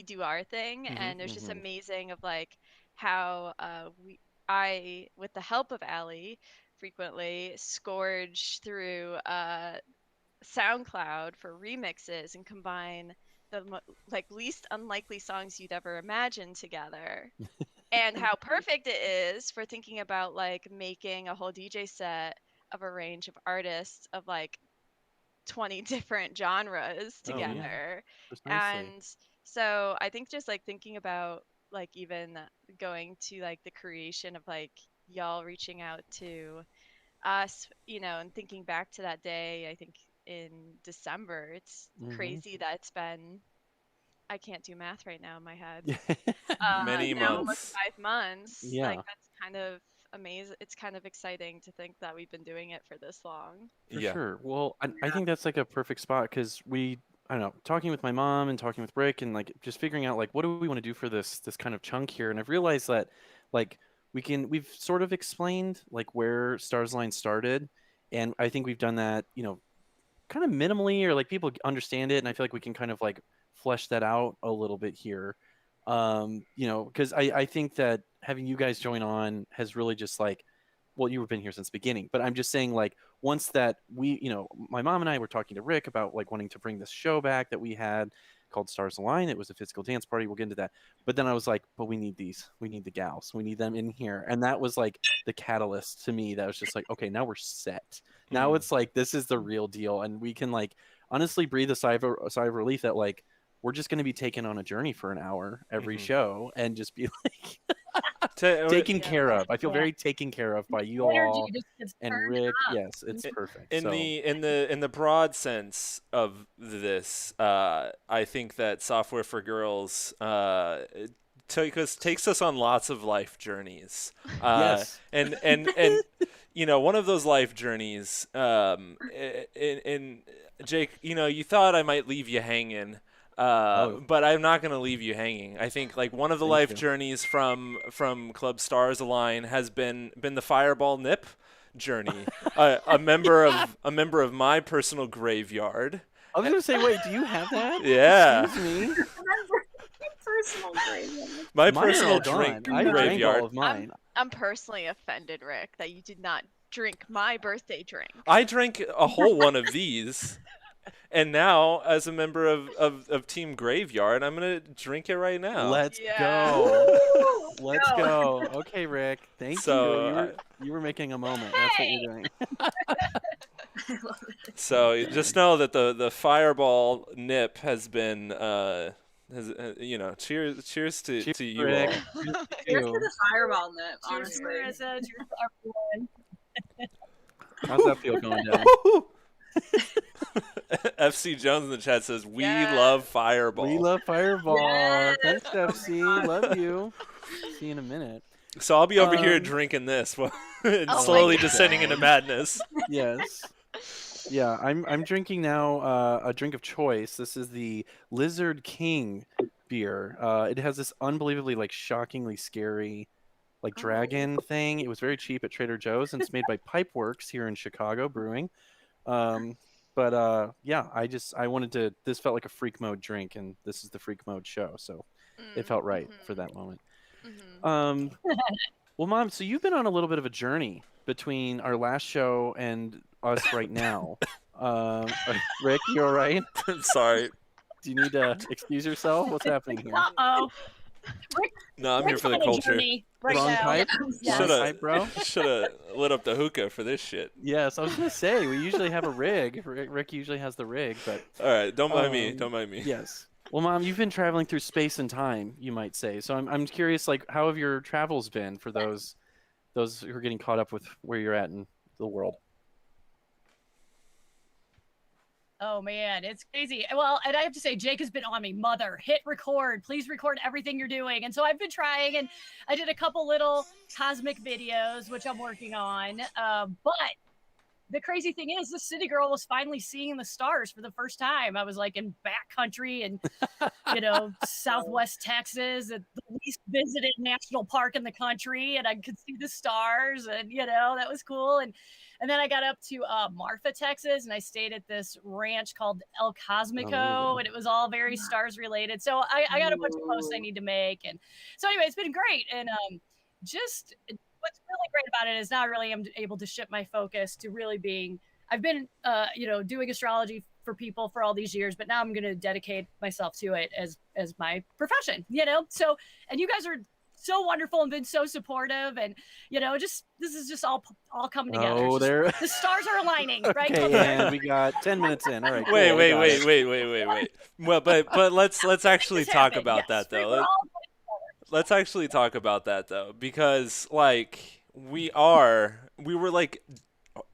do our thing. And it was just amazing of like how I, with the help of Allie, frequently scourge through SoundCloud for remixes and combine the like least unlikely songs you'd ever imagine together. And how perfect it is for thinking about like making a whole DJ set of a range of artists of like 20 different genres together. And so I think just like thinking about like even going to like the creation of like y'all reaching out to us, and thinking back to that day, I think in December, it's crazy that it's been, I can't do math right now in my head. Many now months. almost 5 months. Yeah. Like that's kind of amazing. It's kind of exciting to think that we've been doing it for this long. For sure. Well, I think that's like a perfect spot because I don't know, talking with my mom and talking with Rick and like just figuring out like what do we want to do for this kind of chunk here, and I've realized that like we've sort of explained like where Stars Line started, and I think we've done that, kind of minimally, or like people understand it, and I feel like we can kind of like flesh that out a little bit here. Because I think that having you guys join on has really just like, well, you've been here since the beginning, but I'm just saying like once that my mom and I were talking to Rick about like wanting to bring this show back that we had called Stars Align. It was a physical dance party. We'll get into that. But then I was like, but we need these. We need the gals. We need them in here. And that was like the catalyst to me. That was just like, okay, now we're set. Now it's like, this is the real deal. And we can like honestly breathe a sigh of relief that like, we're just going to be taken on a journey for an hour every show and just be like taken care of. I feel very taken care of by you all and Rick. Yes, it's perfect. In the broad sense of this, I think that Software for Girls takes us on lots of life journeys. Yes. And one of those life journeys, in Jake, you thought I might leave you hanging. But I'm not going to leave you hanging. I think like one of the life journeys from Club Stars Align has been the Fireball Nip journey. A member of my personal graveyard. I was going to say, wait, do you have that? Yeah. Excuse me. Personal graveyard. My personal drink graveyard. All of mine. I'm personally offended, Rick, that you did not drink my birthday drink. I drank a whole one of these. And now, as a member of Team Graveyard, I'm going to drink it right now. Let's go. Let's go. Okay, Rick. Thank you. You were making a moment. That's what you're doing. So just know that the Fireball Nip has been, cheers to you Rick. all. Here's to the Fireball Nip, honestly. Cheers to everyone. How's that feel going down? FC Jones in the chat says, we love Fireball. We love Fireball. Yes. Thanks, FC. Love you. See you in a minute. So I'll be over here drinking this and slowly descending into madness. Yes. Yeah, I'm drinking now a drink of choice. This is the Lizard King beer. It has this unbelievably like shockingly scary like dragon thing. It was very cheap at Trader Joe's, and it's made by Pipeworks here in Chicago Brewing. But I wanted to, this felt like a freak mode drink, and this is the freak mode show, so it felt right for that moment. Well, Mom, so you've been on a little bit of a journey between our last show and us right now. Rick, you all right? I'm sorry. Do you need to excuse yourself? What's happening here? Uh-oh. No, I'm here for the culture. Right Wrong now. pipe? Should have lit up the hookah for this shit. Yes, I was going to say, we usually have a rig. Rick usually has the rig, but... All right, don't mind me. Don't mind me. Yes. Well, Mom, you've been traveling through space and time, you might say. So I'm curious, like, how have your travels been for those who are getting caught up with where you're at in the world? Oh man, it's crazy. Well, and I have to say, Jake has been on me. Mother, hit record. Please record everything you're doing. And so I've been trying, and I did a couple little cosmic videos, which I'm working on. But the crazy thing is, this city girl was finally seeing the stars for the first time. I was like in backcountry and, Southwest Texas, at the least visited national park in the country, and I could see the stars, and, that was cool. And then I got up to Marfa, Texas, and I stayed at this ranch called El Cosmico, and it was all very stars related. So I got a bunch of posts I need to make. And so anyway, it's been great. And just what's really great about it is now I really am able to shift my focus to really being, I've been, doing astrology for people for all these years, but now I'm going to dedicate myself to it as my profession, So, and you guys are so wonderful and been so supportive, and this is just all coming together. Oh, there. The stars are aligning, right? Okay, and we got 10 minutes in. All right. Cool. Wait. Well, but let's actually talk about that though. Let's actually talk about that though, because like we were like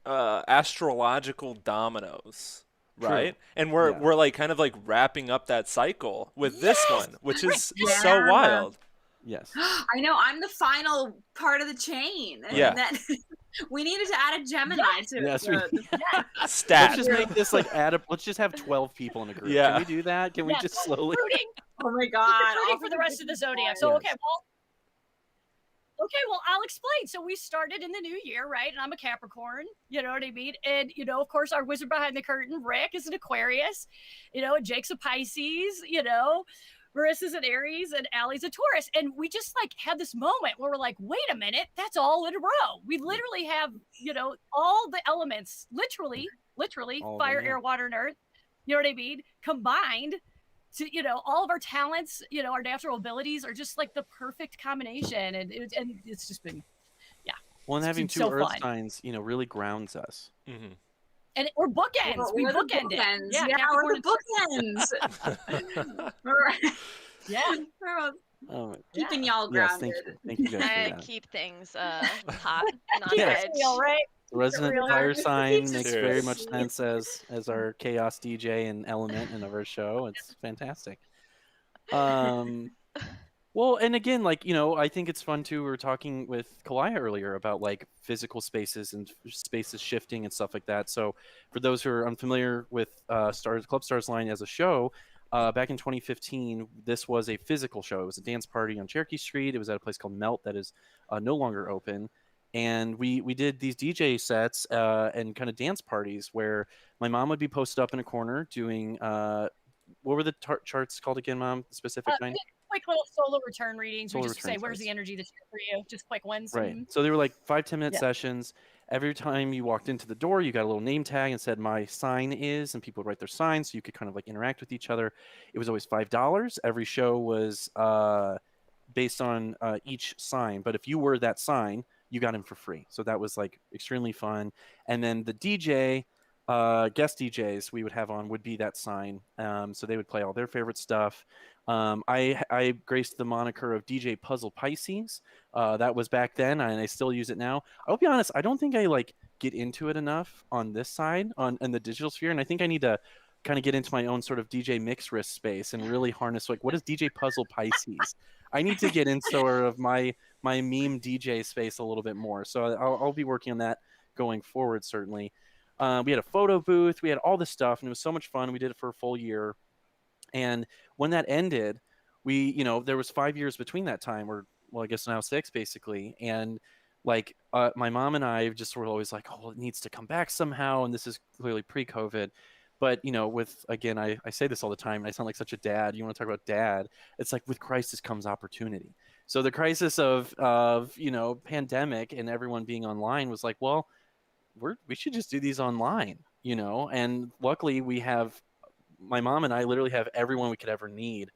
astrological dominoes. Right. True. And we're like kind of like wrapping up that cycle with this one, which is so wild. Yes. I know. I'm the final part of the chain. Yeah. And then we needed to add a Gemini to the stat. Let's just make this like let's just have 12 people in a group. Yeah. Can we do that? Can we just slowly? Oh my God. Recruiting for the rest of the zodiac. So well, I'll explain. So we started in the new year, right? And I'm a Capricorn, you know what I mean? And, of course, our wizard behind the curtain, Rick, is an Aquarius, and Jake's a Pisces, Marissa's an Aries, and Allie's a Taurus. And we just like had this moment where we're like, wait a minute, that's all in a row. We literally have, all the elements, literally all fire, air, water, and earth, you know what I mean? Combined to, all of our talents, our natural abilities are just like the perfect combination. And it's just been, Well, and having two earth signs, really grounds us. Mm-hmm. And we're bookends. We bookend it. Yeah, we're the bookends. Yeah. Keeping y'all grounded. Yes, thank you guys for that. Keep things hot and on Yes. edge. Right? The resident fire sign makes very much sense as our chaos DJ and element in our show. It's fantastic. Well, and again, like, I think it's fun too. We were talking with Kalaya earlier about like physical spaces and spaces shifting and stuff like that. So for those who are unfamiliar with Club Stars Line as a show, back in 2015, this was a physical show. It was a dance party on Cherokee Street. It was at a place called Melt that is no longer open. And we did these DJ sets and kind of dance parties where my mom would be posted up in a corner doing, what were the charts called again, Mom? The specific kind? Quick little solar return readings. Solar We just say, return where's charts. the energy this year for you? Just quick ones. Right. Mm-hmm. So they were like 5-10 minute sessions. Every time you walked into the door, you got a little name tag and said, my sign is, and people would write their sign so you could kind of like interact with each other. It was always $5. Every show was based on each sign. But if you were that sign, you got in for free. So that was like extremely fun. And then the DJ, guest DJs we would have on would be that sign. So they would play all their favorite stuff. I graced the moniker of DJ Puzzle Pisces. That was back then, and I still use it now. I'll be honest, I don't think I like get into it enough on this side in the digital sphere, and I think I need to kind of get into my own sort of DJ mix wrist space and really harness like what is DJ Puzzle Pisces. I need to get in sort of my meme DJ space a little bit more. So I'll be working on that going forward, certainly. We had a photo booth, we had all this stuff, and it was so much fun. We did it for a full year. And when that ended, there was 5 years between that time, or well, I guess now 6 basically. And like my mom and I just were always like, oh, well, it needs to come back somehow. And this is clearly pre-COVID. But, again, I say this all the time, and I sound like such a dad. You want to talk about dad? It's like with crisis comes opportunity. So the crisis of pandemic and everyone being online was like, well, we should just do these online, And luckily we have, my mom and I literally have everyone we could ever need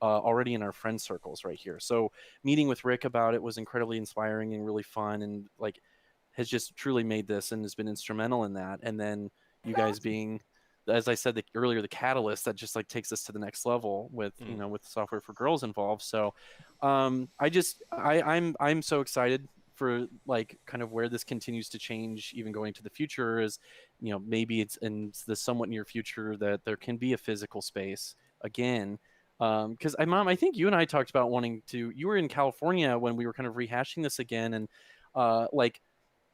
already in our friend circles right here. So meeting with Rick about it was incredibly inspiring and really fun, and like has just truly made this and has been instrumental in that. And then you guys being, as I said earlier, the catalyst that just like takes us to the next level with with Software for Girls involved. So I'm so excited for like kind of where this continues to change, even going to the future, is maybe it's in the somewhat near future that there can be a physical space again. Because Mom, I think you and I talked about wanting to. You were in California when we were kind of rehashing this again, and like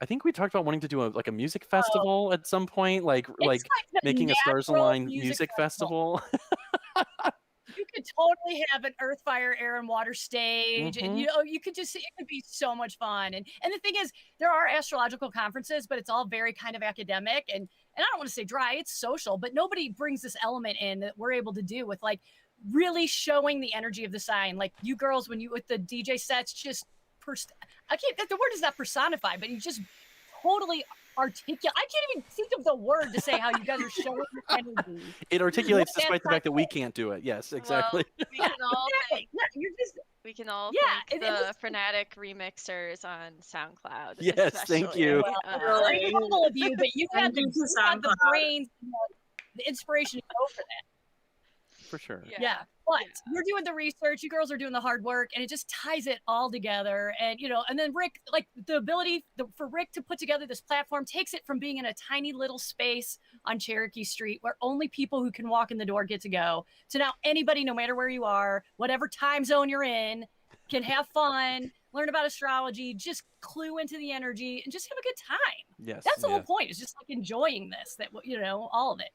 I think we talked about wanting to do a music festival at some point, like It's like the making a Stars natural Align music festival. You could totally have an earth, fire, air, and water stage, and Mhm. you could just, it could be so much fun. And the thing is, there are astrological conferences, but it's all very kind of academic and I don't want to say dry, it's social, but nobody brings this element in that we're able to do with like really showing the energy of the sign. Like you girls, when you with the DJ sets, just I can't, the word is not personify, but you just totally articulate. I can't even think of the word to say how you guys are showing your energy. It articulates What despite the fact that we like- can't do it. Yes, exactly. Well, we can all Exactly. thank, Yeah, you're just we can all Yeah, thank it the was- Frenetic remixers on SoundCloud. Yes, thank especially. you. a couple of you, but you had Thank you to you had the SoundCloud. brains, the inspiration to go for that. For sure. Yeah. But you're doing the research, you girls are doing the hard work, and it just ties it all together. And and then Rick, like the ability for Rick to put together this platform takes it from being in a tiny little space on Cherokee Street where only people who can walk in the door get to go, to now anybody, no matter where you are, whatever time zone you're in, can have fun, learn about astrology, just clue into the energy, and just have a good time. Yes. That's the whole point. Is just like enjoying this, that all of it.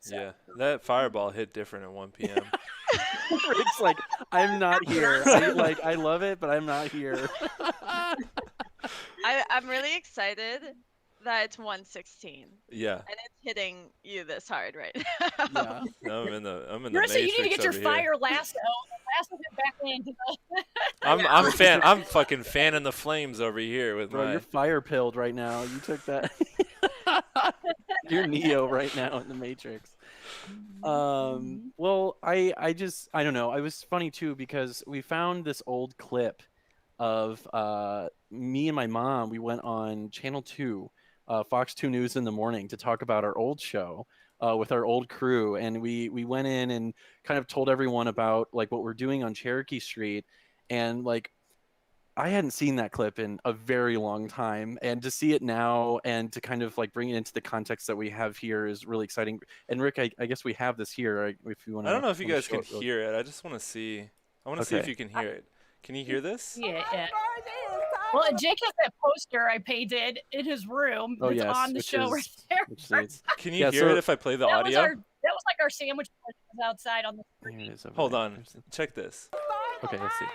So. Yeah, that fireball hit different at 1 p.m. Rick's like, I'm not here. I love it, but I'm not here. I'm really excited that it's 1:16 Yeah. and it's hitting you this hard right Yeah. now. No, I'm in the Marissa, you need to matrix get your over here. fire lasso it back into the. I'm fucking fanning the flames over here with Bro, my. you're fire pilled right now. You took that. You're Neo right now in the Matrix. Well, I don't know. It was funny too because we found this old clip of me and my mom. We went on Channel 2, Fox 2 News in the morning to talk about our old show with our old crew, and we went in and kind of told everyone about like what we're doing on Cherokee Street, and like I hadn't seen that clip in a very long time, and to see it now and to kind of like bring it into the context that we have here is really exciting. And Rick, I guess we have this here. Right? If you want to, I don't know if you guys can hear it. I just want to see. I want to see if Okay. you can hear it. Can you hear this? Yeah. Well, Jake has that poster I painted in his room. Oh, That's yes, on the which show is- right there. Which states, Can you Yeah, hear so- it if I play the That audio? was like our sandwich that was outside on the Here it is over Hold there. on. Check this. Okay, let's see.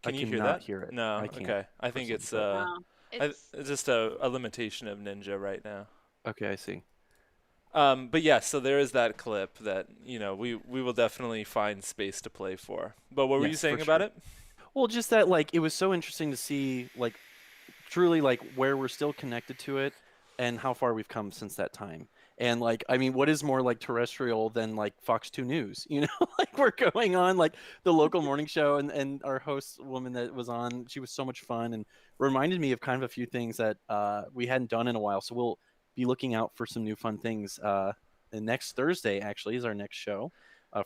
Can you hear cannot that? hear it. No. I can't. Okay. I think it's Wow. it's just a limitation of Ninja right now. Okay, I see. But yeah, so there is that clip that we will definitely find space to play for. But what were you Yes, saying for about sure. it? Well, just that like it was so interesting to see like truly like where we're still connected to it and how far we've come since that time. And like I mean, what is more like terrestrial than like Fox 2 News? Like we're going on like the local morning show, and our host woman that was on, she was so much fun and reminded me of kind of a few things that we hadn't done in a while. So we'll be looking out for some new fun things. And next Thursday actually is our next show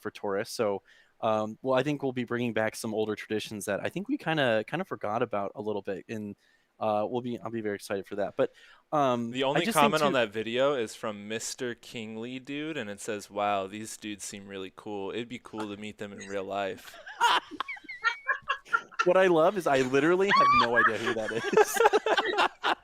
for Taurus. So well, I think we'll be bringing back some older traditions that I think we kind of forgot about a little bit, and I'll be very excited for that. But The I only just comment think on too- that video is from Mr. Kingley dude, and it says, "Wow, these dudes seem really cool. It'd be cool to meet them in real life." What I love is I literally have no idea who that is.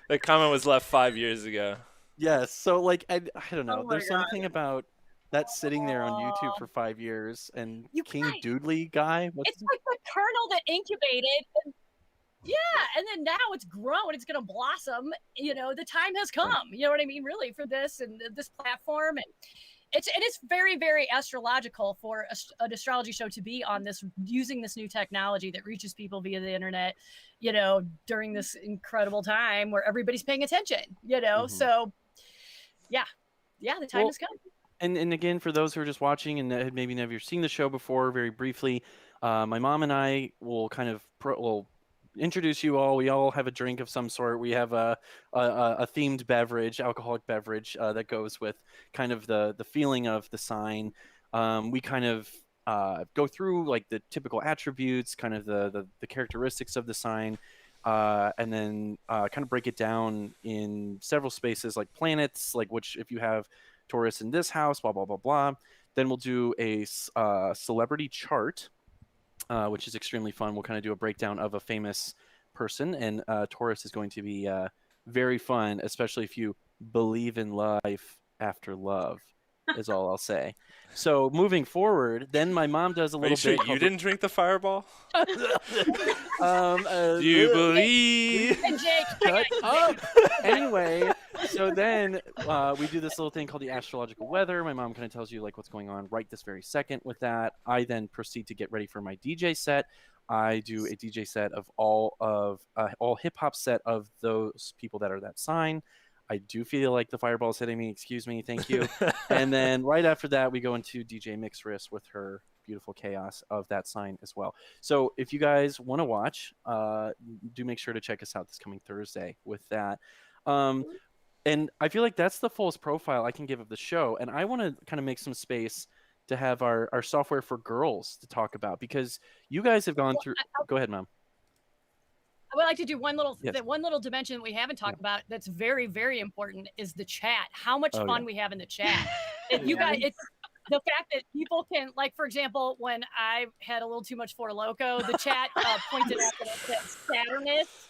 That comment was left 5 years ago. Yes, so like I don't know. Oh my There's God. something about that sitting there on YouTube for 5 years and You King guys, Doodly guy. What's it's like the kernel that incubated. And then now it's grown. It's going to blossom. The time has come. You know what I mean? Really, for this and this platform, and it's very, very astrological for an astrology show to be on this, using this new technology that reaches people via the internet. During this incredible time where everybody's paying attention. Mhm. So yeah, the time Well, has come. And again, for those who are just watching and that had maybe never seen the show before, very briefly, my mom and I will kind of will introduce you all. We all have a drink of some sort. We have a themed beverage, alcoholic beverage that goes with kind of the feeling of the sign. We kind of go through like the typical attributes, kind of the characteristics of the sign, and then kind of break it down in several spaces like planets, like which if you have Taurus in this house, blah, blah, blah, blah. Then we'll do a celebrity chart, which is extremely fun. We'll kind of do a breakdown of a famous person, and Taurus is going to be very fun, especially if you believe in life after love, is all I'll say. So moving forward, then my mom does a Are little you sure bit. you didn't drink the Fireball? Do you believe? And Jake, Shut up. Anyway, so then we do this little thing called the astrological weather. My mom kind of tells you like what's going on right this very second with that. I then proceed to get ready for my DJ set. I do a DJ set of all hip hop set of those people that are that sign. I do feel like the fireball is hitting me. Excuse me. Thank you. And then right after that, we go into DJ Mix Wrist with her beautiful chaos of that sign as well. So if you guys want to watch, do make sure to check us out this coming Thursday with that. And I feel like that's the fullest profile I can give of the show. And I want to kind of make some space to have our software for girls to talk about, because you guys have gone through. Go ahead, Mom. I would like to do one little Yes. one little dimension that we haven't talked about that's very, very important is the chat. How much fun we have in the chat. If you guys, it's the fact that people can, like, for example, when I had a little too much For Loco, the chat pointed out that it said Saturnus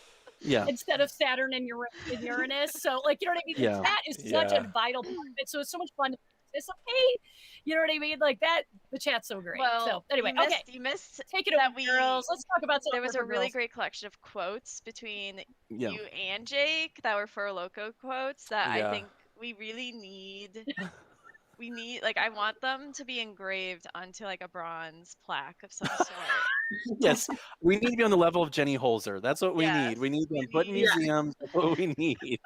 instead of Saturn and Uranus. So, like, you know what I mean? The chat is such a vital part of it. So it's so much fun. It's like, hey, you know what I mean? Like that, the chat's so great. Well, so anyway, you missed take it that over, girls. Let's talk about there was a really girls. great collection of quotes between you and Jake that were For Loco quotes that I think we really need. We need, like, I want them to be engraved onto like a bronze plaque of some sort. Yes, we need to be on the level of Jenny Holzer. That's what we need. We need them put in museums. That's what we need.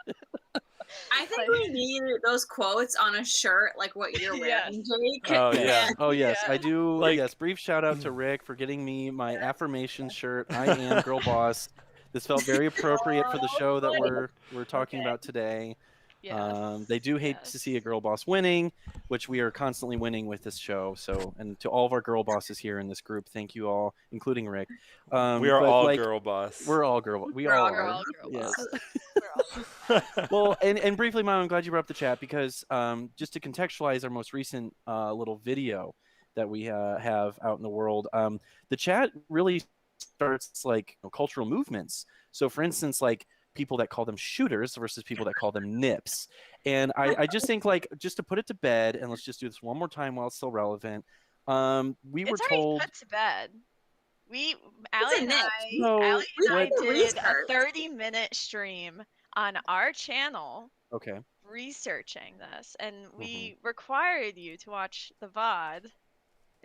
I think we need those quotes on a shirt, like what you're wearing, Jake. Oh yeah. Oh yes, I do. Like, yes, brief shout out to Rick for getting me my affirmation shirt. I am girl boss. This felt very appropriate for the show that we're talking about today. Yes. They do hate to see a girl boss winning, which we are constantly winning with this show. So, and to all of our girl bosses here in this group, thank you all, including Rick. We are all girl boss. We're all girl. We all are. Yes. Well, and briefly, Mom, I'm glad you brought up the chat because just to contextualize our most recent little video that we have out in the world, the chat really starts like cultural movements. So, for instance, like people that call them shooters versus people that call them nips. And I just think, like, just to put it to bed, and let's just do this one more time while it's still relevant. We were told put to bed. Allie and I did a 30-minute stream on our channel. Okay. Researching this, and we required you to watch the VOD.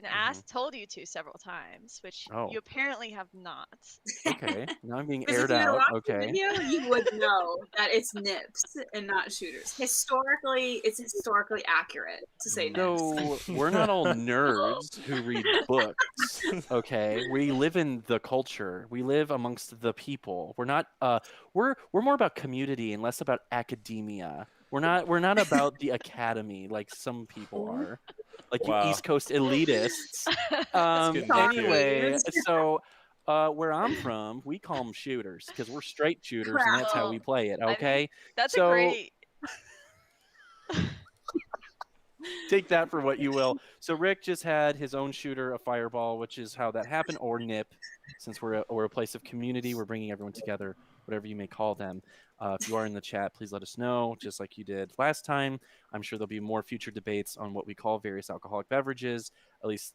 And told you to several times, which you apparently have not. Okay, now I'm being aired out. Okay, video, you would know that it's nips and not shooters. It's historically accurate to say nips. No, we're not all nerds who read books. Okay, we live in the culture. We live amongst the people. We're not. We're more about community and less about academia. We're not about the academy like some people are. Like you East Coast elitists. Anyway, so where I'm from, we call them shooters because we're straight shooters, and that's how we play it. Okay, that's a great. Take that for what you will. So Rick just had his own shooter, a fireball, which is how that happened, or nip. Since we're a place of community, we're bringing everyone together, whatever you may call them. If you are in the chat, please let us know, just like you did last time. I'm sure there'll be more future debates on what we call various alcoholic beverages. At least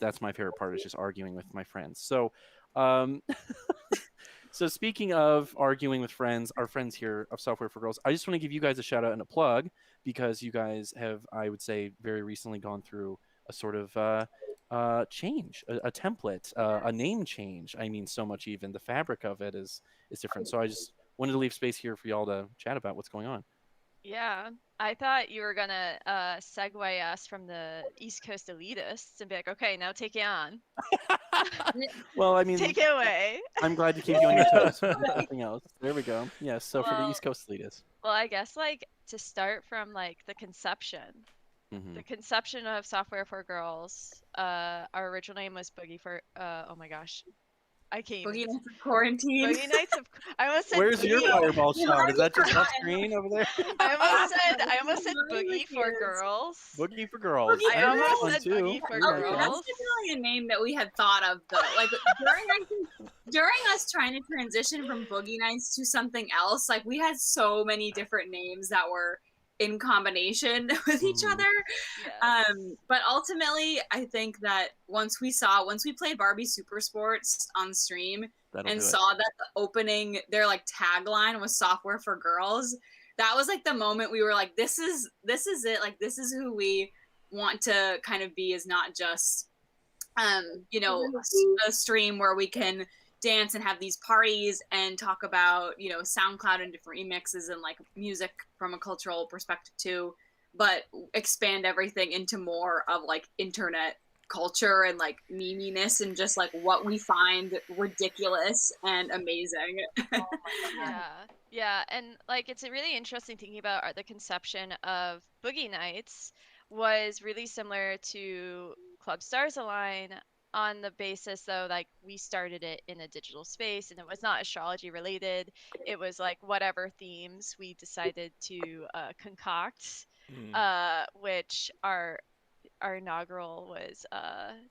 that's my favorite part, is just arguing with my friends. So, so speaking of arguing with friends, our friends here of Software for Girls, I just want to give you guys a shout out and a plug because you guys have, I would say, very recently gone through a sort of change, a template, a name change. I mean, so much even the fabric of it is different. So I just wanted to leave space here for y'all to chat about what's going on. Yeah, I thought you were gonna segue us from the East Coast elitists and be like, okay, now take it on. Well, I mean, take it away. I'm glad to keep you on your toes. Nothing else. There we go. Yes. So for the East Coast elitists. Well, I guess like to start from like the conception. The conception of Software for Girls. Our original name was Boogie for. Oh my gosh. I can't Boogie even. Nights of Quarantine. Boogie Nights of. I almost said. Where's your Boogie. fireball shot? Is that just off forgotten. screen over there? I almost said Mine Boogie for is- girls. Boogie for girls. Boogie I for almost girls. said Boogie for We like Okay, that. that's girls. definitely a name that we had thought of though. Like during us trying to transition from Boogie Nights to something else, like we had so many different names that were in combination with each other. Yes. But ultimately, I think that once we played Barbie Super Sports on stream That'll and do it. saw that the opening, their like tagline was software for girls, that was like the moment we were like, this is it. Like this is who we want to kind of be, is not just a stream where we can dance and have these parties and talk about, SoundCloud and different remixes and like music from a cultural perspective too, but expand everything into more of like internet culture and like meminess and just like what we find ridiculous and amazing. Yeah, and like it's really interesting thinking about the conception of Boogie Nights was really similar to Club Stars Align on the basis though like we started it in a digital space and it was not astrology related. It was like whatever themes we decided to concoct, which our inaugural was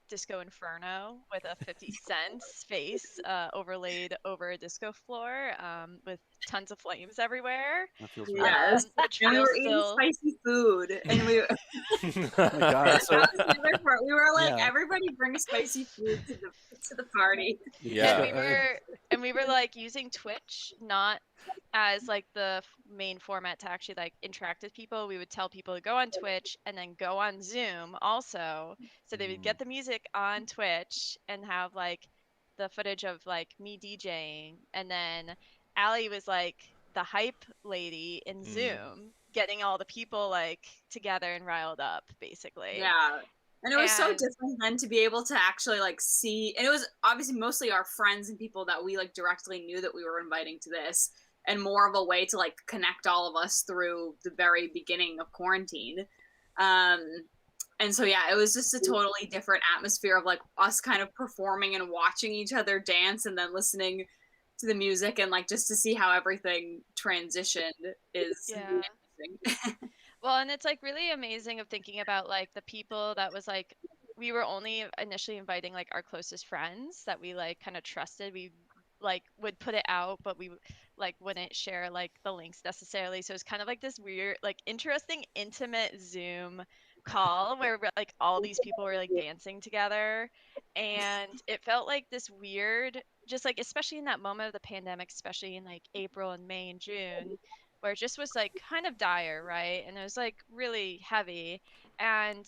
Disco Inferno with a 50 Cent face overlaid over a disco floor with tons of flames everywhere. That feels Yes. Which And we feels were eating still. spicy food, and we Oh my God. So that was the other part. We were like, Yeah. everybody bring spicy food to the party. Yeah. And we were like using Twitch not as like the main format to actually like interact with people. We would tell people to go on Twitch and then go on Zoom also, so they would get the music on Twitch and have like the footage of like me DJing, and then Allie was like the hype lady in Zoom, getting all the people like together and riled up basically. Yeah. And it was so And- different then to be able to actually like see, and it was obviously mostly our friends and people that we like directly knew that we were inviting to this, and more of a way to like connect all of us through the very beginning of quarantine. And so yeah, it was just a totally different atmosphere of like us kind of performing and watching each other dance and then listening to the music, and like just to see how everything transitioned is interesting. Well, and it's like really amazing of thinking about like the people that was like we were only initially inviting like our closest friends that we like kind of trusted. We like would put it out, but we like wouldn't share like the links necessarily. So it's kind of like this weird, like interesting, intimate Zoom call where like all these people were like dancing together, and it felt like this weird, just like especially in that moment of the pandemic, especially in like April and May and June, where it just was like kind of dire, right? And it was like really heavy. And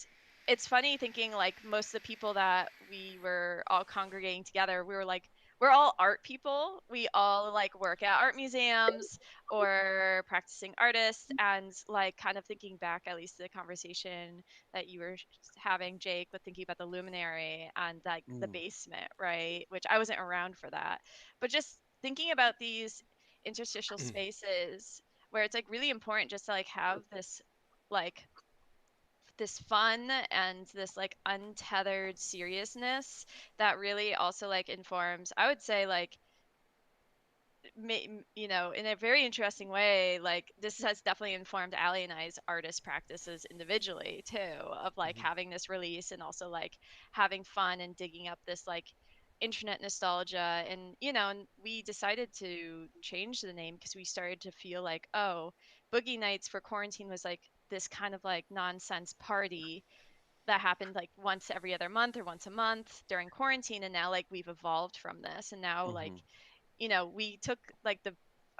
it's funny thinking like most of the people that we were all congregating together, we were like, we're all art people. We all like work at art museums or practicing artists, and like kind of thinking back at least to the conversation that you were having, Jake, with thinking about the Luminary and like the basement, right? Which I wasn't around for that. But just thinking about these interstitial spaces where it's like really important just to like have this like this fun and this like untethered seriousness that really also like informs, I would say, like in a very interesting way, like this has definitely informed Allie and I's artist practices individually too, of like having this release and also like having fun and digging up this like internet nostalgia. And and we decided to change the name because we started to feel like, oh, Boogie Nights for quarantine was like this kind of like nonsense party that happened like once every other month or once a month during quarantine, and now like we've evolved from this, and now like we took like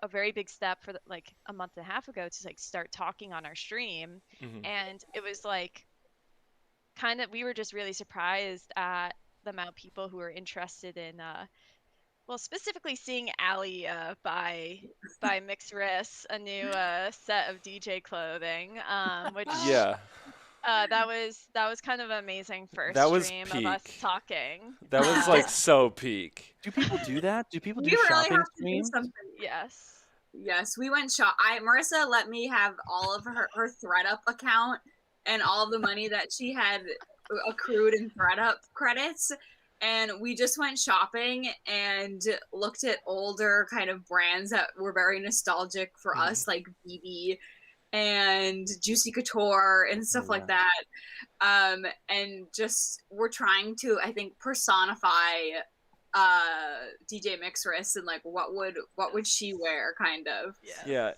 a very big step for like a month and a half ago to like start talking on our stream. And it was like kind of, we were just really surprised at the amount of people who were interested in well, specifically seeing Allie buy Mixed Wrists a new set of DJ clothing, which that was kind of amazing first That was stream peak. of us talking. That was like so peak. do people do that? Do people do We really shopping have to do streams? something. Yes. We went Marissa let me have all of her ThreadUp account and all the money that she had accrued in ThreadUp credits. and we just went shopping and looked at older kind of brands that were very nostalgic for us, like BB and Juicy Couture and stuff like that. And just we're trying to, I think, personify DJ Mixress and like what would she wear, kind of.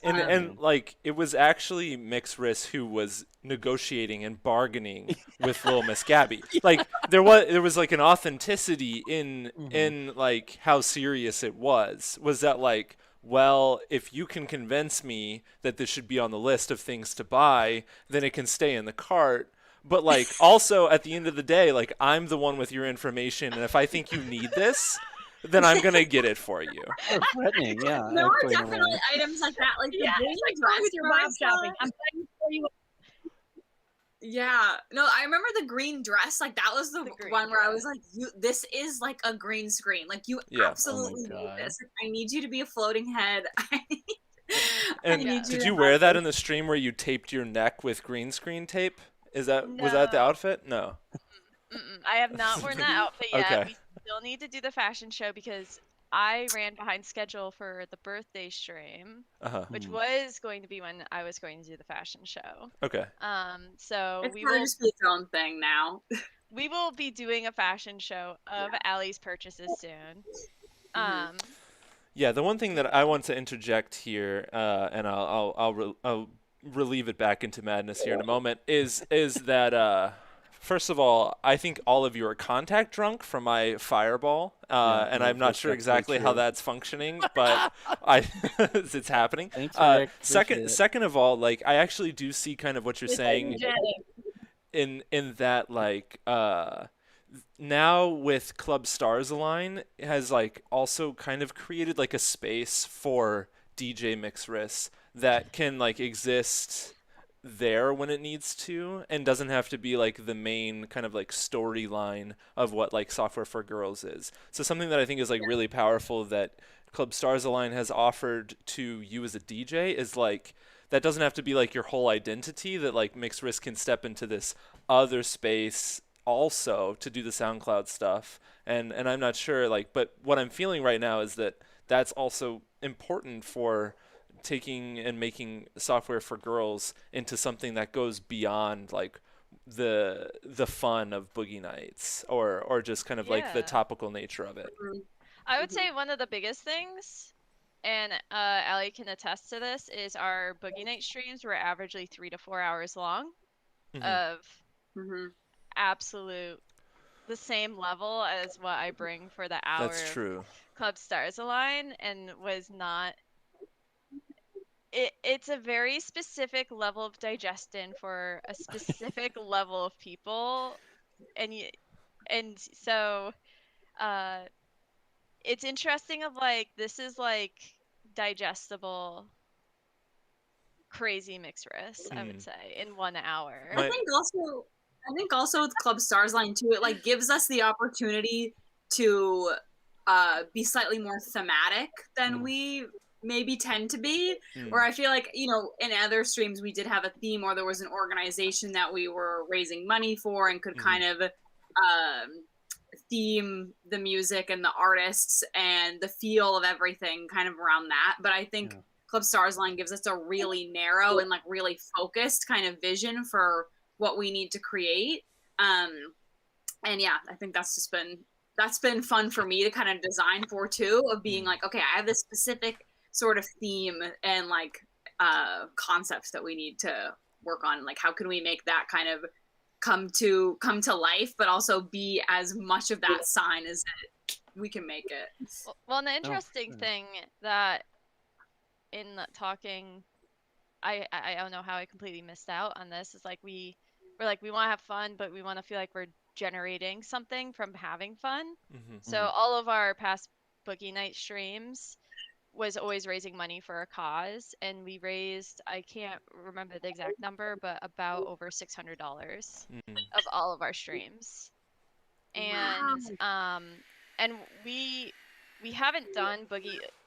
And like it was actually Mixress who was negotiating and bargaining with Lil Miss Gabby. Like there was like an authenticity in like how serious it was that like, well, if you can convince me that this should be on the list of things to buy, then it can stay in the cart. But like also at the end of the day, like I'm the one with your information, and if I think you need this, then I'm gonna get it for you. Threatening, yeah. There are definitely items like that, like the green it's like dress going with your mom shopping. I'm buying for you. Yeah, no, I remember the green dress. Like that was the green one where I dress. was like, "This is like a green screen. Like you absolutely need this. Like, I need you to be a floating head." And did you wear that in the stream where you taped your neck with green screen tape? Was that the outfit? No. I have not worn that outfit yet. Okay. We still need to do the fashion show because I ran behind schedule for the birthday stream, which was going to be when I was going to do the fashion show. Okay. So It's we probably will just its own thing now. we will be doing a fashion show of Allie's purchases soon. Yeah, the one thing that I want to interject here, and I'll relieve it back into madness here in a moment, is that first of all, I think all of you are contact drunk from my fireball, and I'm not sure exactly how that's functioning, but it's happening. Second of all, like I actually do see kind of what you're saying in that like now with Club Stars Align has like also kind of created like a space for DJ Mixress that can like exist there when it needs to and doesn't have to be like the main kind of like storyline of what like Software for Girls is. So something that I think is like really powerful that Club Stars Align has offered to you as a DJ is like that doesn't have to be like your whole identity, that like Mixress can step into this other space also to do the SoundCloud stuff. And I'm not sure like, but what I'm feeling right now is that that's also important for taking and making Software for Girls into something that goes beyond like the fun of boogie nights or just kind of like the topical nature of it. I would say one of the biggest things, and Allie can attest to this, is our boogie night streams were averagely 3 to 4 hours long of absolute the same level as what I bring for the hour That's true. of Club Stars Align, and was not. It's a very specific level of digestion for a specific level of people, and so it's interesting of like this is like digestible crazy Mixress, I would say, in 1 hour. I think also with Club Stars Line too, it like gives us the opportunity to be slightly more thematic than we maybe tend to be. Or I feel like, you know, in other streams we did have a theme or there was an organization that we were raising money for and could kind of theme the music and the artists and the feel of everything kind of around that. But I think Club Stars Line gives us a really narrow and like really focused kind of vision for what we need to create. And yeah, I think that's been fun for me to kind of design for too, of being like, okay, I have this specific sort of theme and like concepts that we need to work on. Like how can we make that kind of come to life, but also be as much of that sign as we can make it. Well, and the interesting thing that in talking, I don't know how I completely missed out on this, is like we're like we want to have fun, but we want to feel like we're generating something from having fun. So all of our past boogie night streams was always raising money for a cause, and we raised, I can't remember the exact number, but about over $600 of all of our streams. And and we haven't done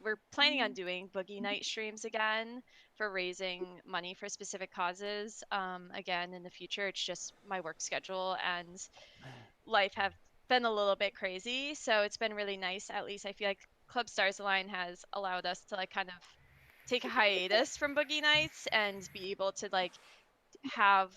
we're planning on doing boogie night streams again for raising money for specific causes again in the future. It's just my work schedule and life have been a little bit crazy. So it's been really nice. At least I feel like Club Stars Align has allowed us to like kind of take a hiatus from Boogie Nights and be able to like have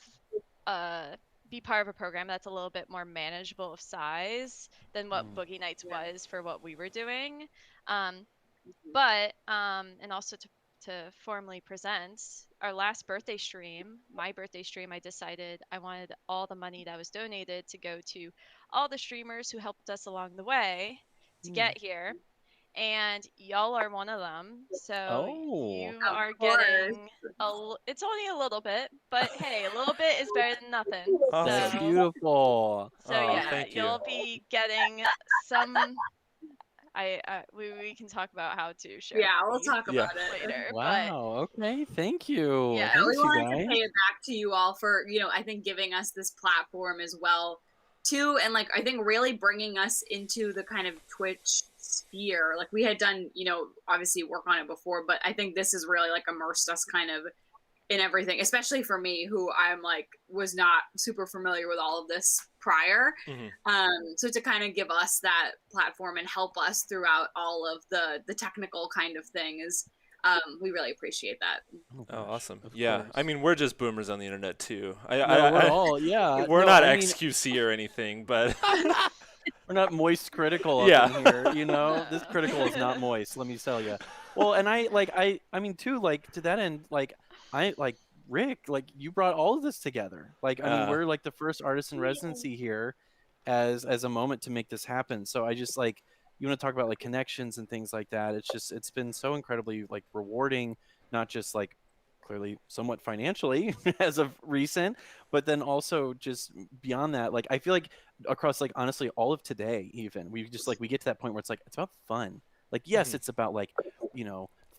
be part of a program that's a little bit more manageable of size than what Boogie Nights was for what we were doing. But and also to formally present our last birthday stream, my birthday stream, I decided I wanted all the money that was donated to go to all the streamers who helped us along the way to get here. And y'all are one of them. So you are getting it's only a little bit, but hey, a little bit is better than nothing. Oh, That's So, beautiful. so Oh, yeah, thank you. you'll be getting some. We can talk about how to share. Yeah, we'll talk Yeah. about it later. Wow. Okay. Thank you. Yeah, Yeah, we Thanks, you wanted to guys. pay it back to you all for, I think giving us this platform as well, too, and like I think really bringing us into the kind of Twitch sphere. Like we had done, obviously work on it before, but I think this has really like immersed us kind of in everything, especially for me, who I'm like was not super familiar with all of this prior. So to kind of give us that platform and help us throughout all of the technical kind of thing is we really appreciate that. Oh, awesome. Of Yeah. course. I mean, we're just boomers on the internet too. We're all, yeah. We're No, not I mean, XQC or anything, but we're not moist critical up Yeah. in here, This critical is not moist, let me tell you. Well, and I mean too, like to that end, like I like Rick, like you brought all of this together. Like I mean, we're like the first artist in residency here as a moment to make this happen. So I just like you want to talk about like connections and things like that. It's been so incredibly like rewarding, not just like clearly somewhat financially as of recent, but then also just beyond that, like I feel like across like honestly all of today, even we just like we get to that point where it's like it's about fun. Like yes, it's about like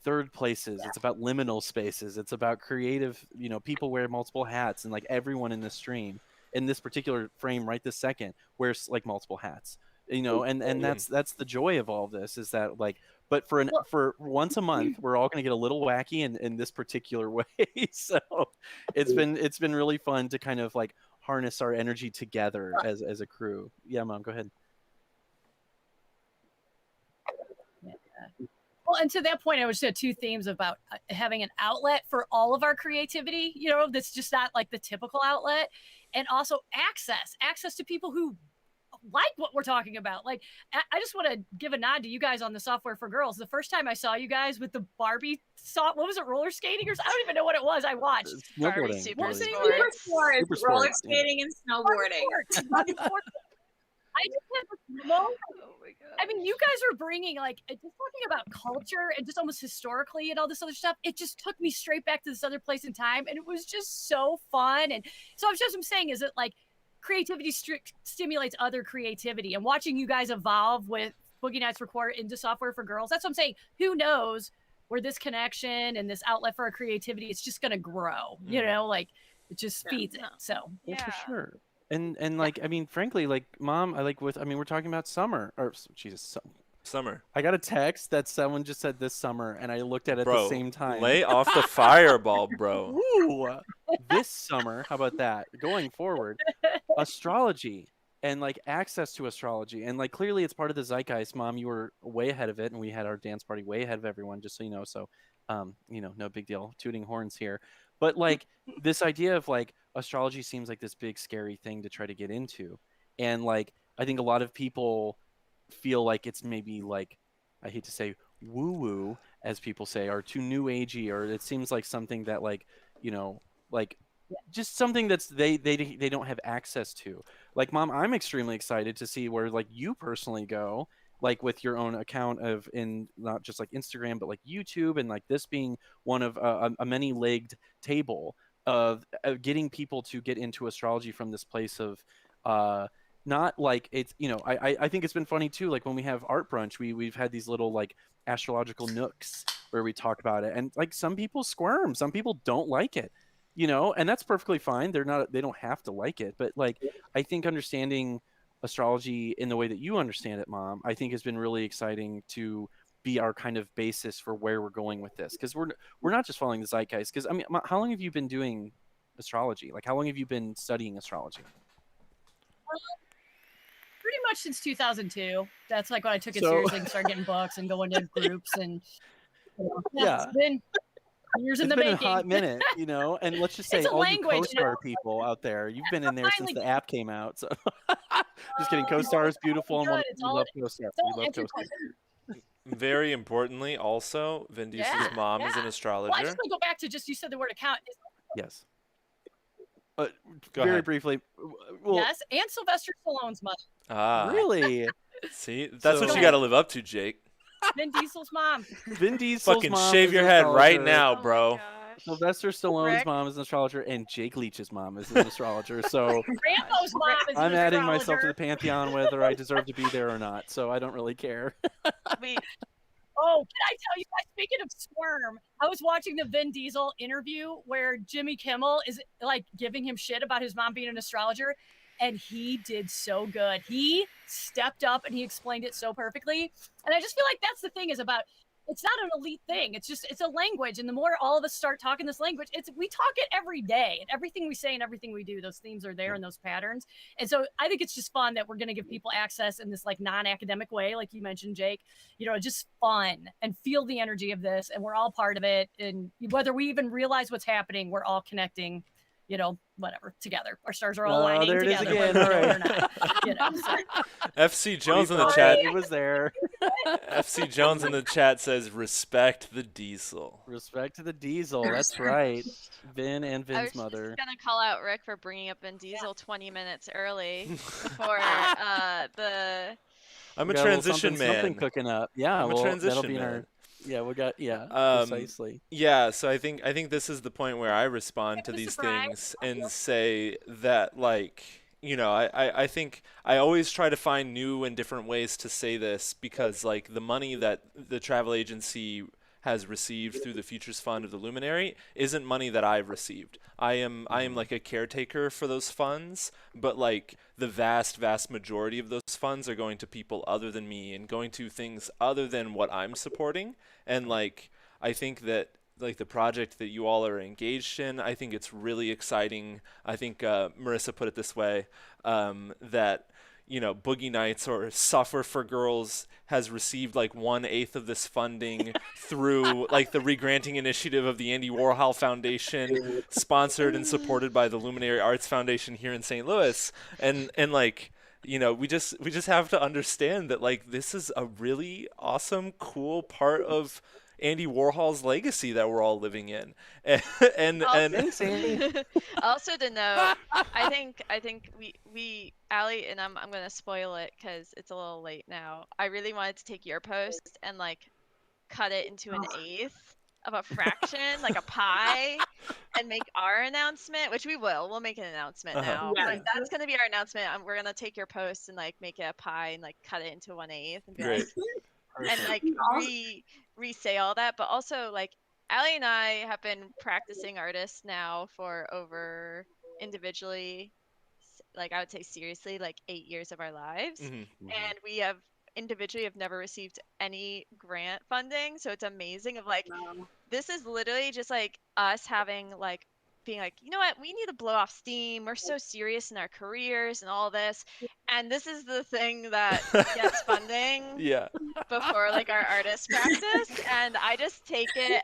third places, it's about liminal spaces, it's about creative, people wear multiple hats, and like everyone in this stream in this particular frame right this second wears like multiple hats, and that's the joy of all of this, is that like but for once a month we're all going to get a little wacky in this particular way. So it's been really fun to kind of like harness our energy together as a crew. Yeah, Mom, go ahead. Well, and to that point, I would say two themes about having an outlet for all of our creativity, that's just not like the typical outlet, and also access to people who like what we're talking about. Like, I just want to give a nod to you guys on the Software for Girls. The first time I saw you guys with the Barbie what was it, roller skating or I don't even know what it was. I watched Snowboarding. Super Super sports, roller skating and snowboarding. I just had this moment. I mean, you guys are bringing like just talking about culture and just almost historically and all this other stuff. It just took me straight back to this other place in time, and it was just so fun. And so I'm saying is that like creativity stimulates other creativity, and watching you guys evolve with Boogie Nights Record into Software for Girls. That's what I'm saying. Who knows where this connection and this outlet for our creativity is just going to grow? Like it just feeds it. So well, for sure. And like, I mean, frankly, like, Mom, we're talking about summer, or Jesus, summer. I got a text that someone just said this summer, and I looked at it at the same time. Lay off the fireball, bro. Ooh, this summer, how about that? Going forward, astrology and like access to astrology, and like clearly it's part of the zeitgeist. Mom, you were way ahead of it, and we had our dance party way ahead of everyone, just so you know. So, no big deal, tooting horns here. But like this idea of like astrology seems like this big scary thing to try to get into, and like I think a lot of people feel like it's maybe like, I hate to say woo woo, as people say, or too new agey, or it seems like something that like just something that's they don't have access to. Like, Mom, I'm extremely excited to see where like you personally go, like with your own account of in not just like Instagram, but like YouTube, and like this being one of a many-legged table of getting people to get into astrology from this place of not like it's I think it's been funny too, like when we have art brunch, we've had these little like astrological nooks where we talk about it, and like some people squirm, some people don't like it, and that's perfectly fine. They don't have to like it, but like I think understanding astrology in the way that you understand it, Mom, I think has been really exciting to be our kind of basis for where we're going with this, because we're not just following the zeitgeist. Because I mean, how long have you been doing astrology? Like, how long have you been studying astrology? pretty much since 2002. That's like when I took it So- seriously and started getting books and going to groups and Yeah. it's been years in It's the been making. a hot minute, and let's just say It's a all language, you co-star people out there, you've been in there since finally- the app came out. So just kidding. Co-star is beautiful and good. we love co-star. It's all We love co-star. entertainment. Very importantly, also, Vin Diesel's Yeah, mom is an Well, I astrologer. just want to go back to you said the word account. Yes. Go Very ahead. briefly. Well, Yes, and Sylvester Stallone's mother, Ah, really? see, that's what So- you got to live up to, Jake. Vin Diesel's mom. Vin Diesel's Fucking mom shave is your an head right astrologer. now, Oh my bro. gosh. Sylvester Stallone's Rick? mom is an astrologer, and Jake Leach's mom is an astrologer. So Rambo's mom is I'm an adding myself to astrologer. the pantheon whether I deserve to be there or not. So I don't really care. We Oh, can I tell you guys, speaking of Squirm, I was watching the Vin Diesel interview where Jimmy Kimmel is like giving him shit about his mom being an astrologer, and he did so good. He stepped up and he explained it so perfectly. And I just feel like that's the thing is about it's not an elite thing. It's a language. And the more all of us start talking this language, we talk it every day. And everything we say and everything we do, those themes are there and those patterns. And so I think it's just fun that we're going to give people access in this like non-academic way, like you mentioned, Jake, just fun and feel the energy of this. And we're all part of it. And whether we even realize what's happening, we're all connecting, whatever, together. Our stars are all aligning there it is together. again. whether we All know it right. or not, so. FC Jones in the Sorry, chat. It was there. FC Jones in the chat says, "Respect the Diesel." Respect to the Diesel. That's right. Vin and I was Vin's just mother. gonna call out Rick for bringing up Vin Diesel 20 minutes early before the. I'm We a got little transition something man. cooking up. Yeah, I'm a well, that'll transition be in our. man. Yeah, we got precisely. Yeah, so I think this is the point where I respond to It's a these surprise. things and say that I think I always try to find new and different ways to say this because like the money that the travel agency has received through the Futures Fund of the Luminary isn't money that I've received. I am like a caretaker for those funds, but like the vast majority of those funds are going to people other than me and going to things other than what I'm supporting. And like I think that like the project that you all are engaged in, I think it's really exciting. I think Marissa put it this way, that Boogie Nights or Suffer for Girls has received like 1/8 of this funding through like the regranting initiative of the Andy Warhol Foundation, sponsored and supported by the Luminary Arts Foundation here in St. Louis. And like we just have to understand that like this is a really awesome, cool part of Andy Warhol's legacy that we're all living in. And Thanks, Andy. Also to note, I think we Allie, and I'm gonna spoil it because it's a little late now. I really wanted to take your post and like cut it into an eighth of a fraction, like a pie, and make our announcement, which we will. We'll make an announcement now. Yeah. Like, that's gonna be our announcement. We're gonna take your post and like make it a pie and like cut it into 1/8 and be Great. like, and like re-say all that, but also like Allie and I have been practicing artists now for over individually, like I would say seriously, like 8 years of our lives, Mhm. and we have individually have never received any grant funding, so it's amazing. Of like, this is literally just like us having like being like, you know what, we need to blow off steam. We're so serious in our careers and all this, and this is the thing that gets funding Yeah. before like our artist practice, and I just take it.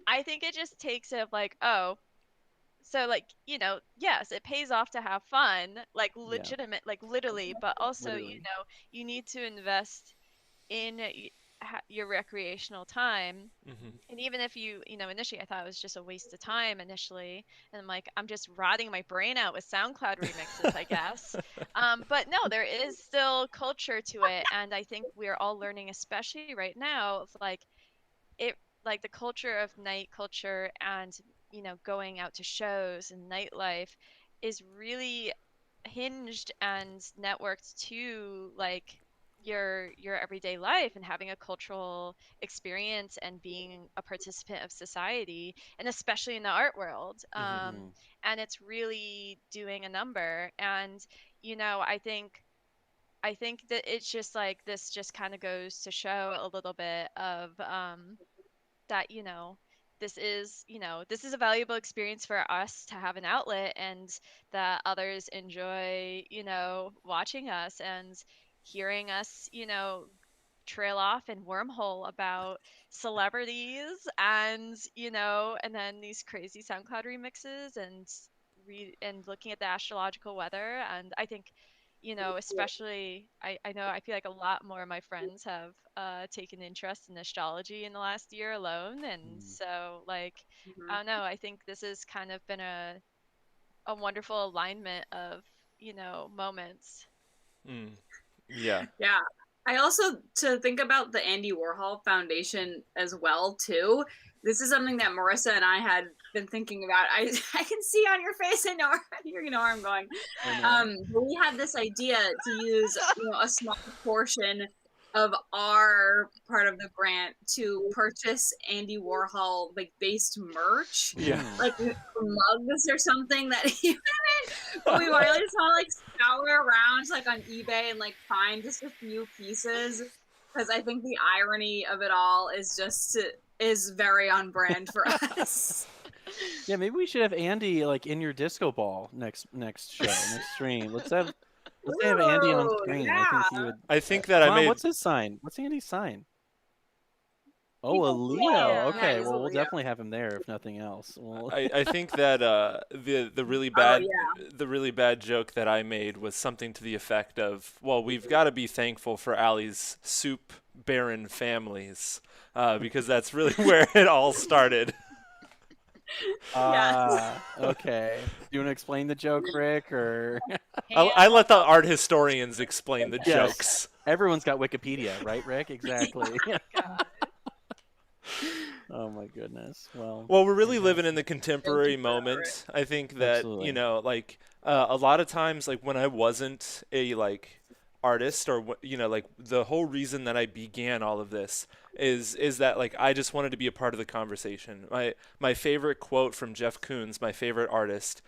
I think it just takes it of like, oh, so like yes, it pays off to have fun, like legitimate, like literally, but also Literally. you need to invest in your recreational time. Mhm. And even if initially I thought it was just a waste of time initially, and I'm like, I'm just rotting my brain out with SoundCloud remixes, I guess. But no, there is still culture to it, and I think we're all learning, especially right now, of like the culture of night culture and going out to shows and nightlife is really hinged and networked to like your everyday life and having a cultural experience and being a participant of society, and especially in the art world. And it's really doing a number. And I think that it's just like this just kind of goes to show a little bit of that this is, this is a valuable experience for us to have an outlet, and that others enjoy, watching us and hearing us, trail off and wormhole about celebrities and, and then these crazy SoundCloud remixes and looking at the astrological weather. And I think, especially I know I feel like a lot more of my friends have taken interest in astrology in the last year alone. And so like, I don't know, I think this has kind of been a wonderful alignment of, moments. Yeah. Yeah. I also, to think about the Andy Warhol Foundation as well, too. This is something that Marissa and I had been thinking about. I can see on your face. I know you know where I'm going. But we had this idea to use a small portion of our part of the grant to purchase Andy Warhol based merch, like mugs or something that he but we really just want to scour around on eBay and find just a few pieces, because I think the irony of it all is very on brand for us. Yeah, maybe we should have Andy in your disco ball next show, next stream. Let's have Andy on screen. Yeah. I think he would. I think that I made. What's his sign? What's Andy's sign? Oh, a Leo. Yeah, Okay, he's a well, we'll Leo. definitely have him there if nothing else. I think that the really bad the really bad joke that I made was something to the effect of, well, we've got to be thankful for Allie's soup baron families, because that's really where it all started. Okay. Do you want to explain the joke, Rick, or? I let the art historians explain the jokes. Everyone's got Wikipedia, right, Rick? Exactly. Oh my goodness. Well, we're really living in the contemporary moment. I think that Absolutely. a lot of times, when I wasn't a artist, or the whole reason that I began all of this is that I just wanted to be a part of the conversation. My favorite quote from Jeff Koons, my favorite artist,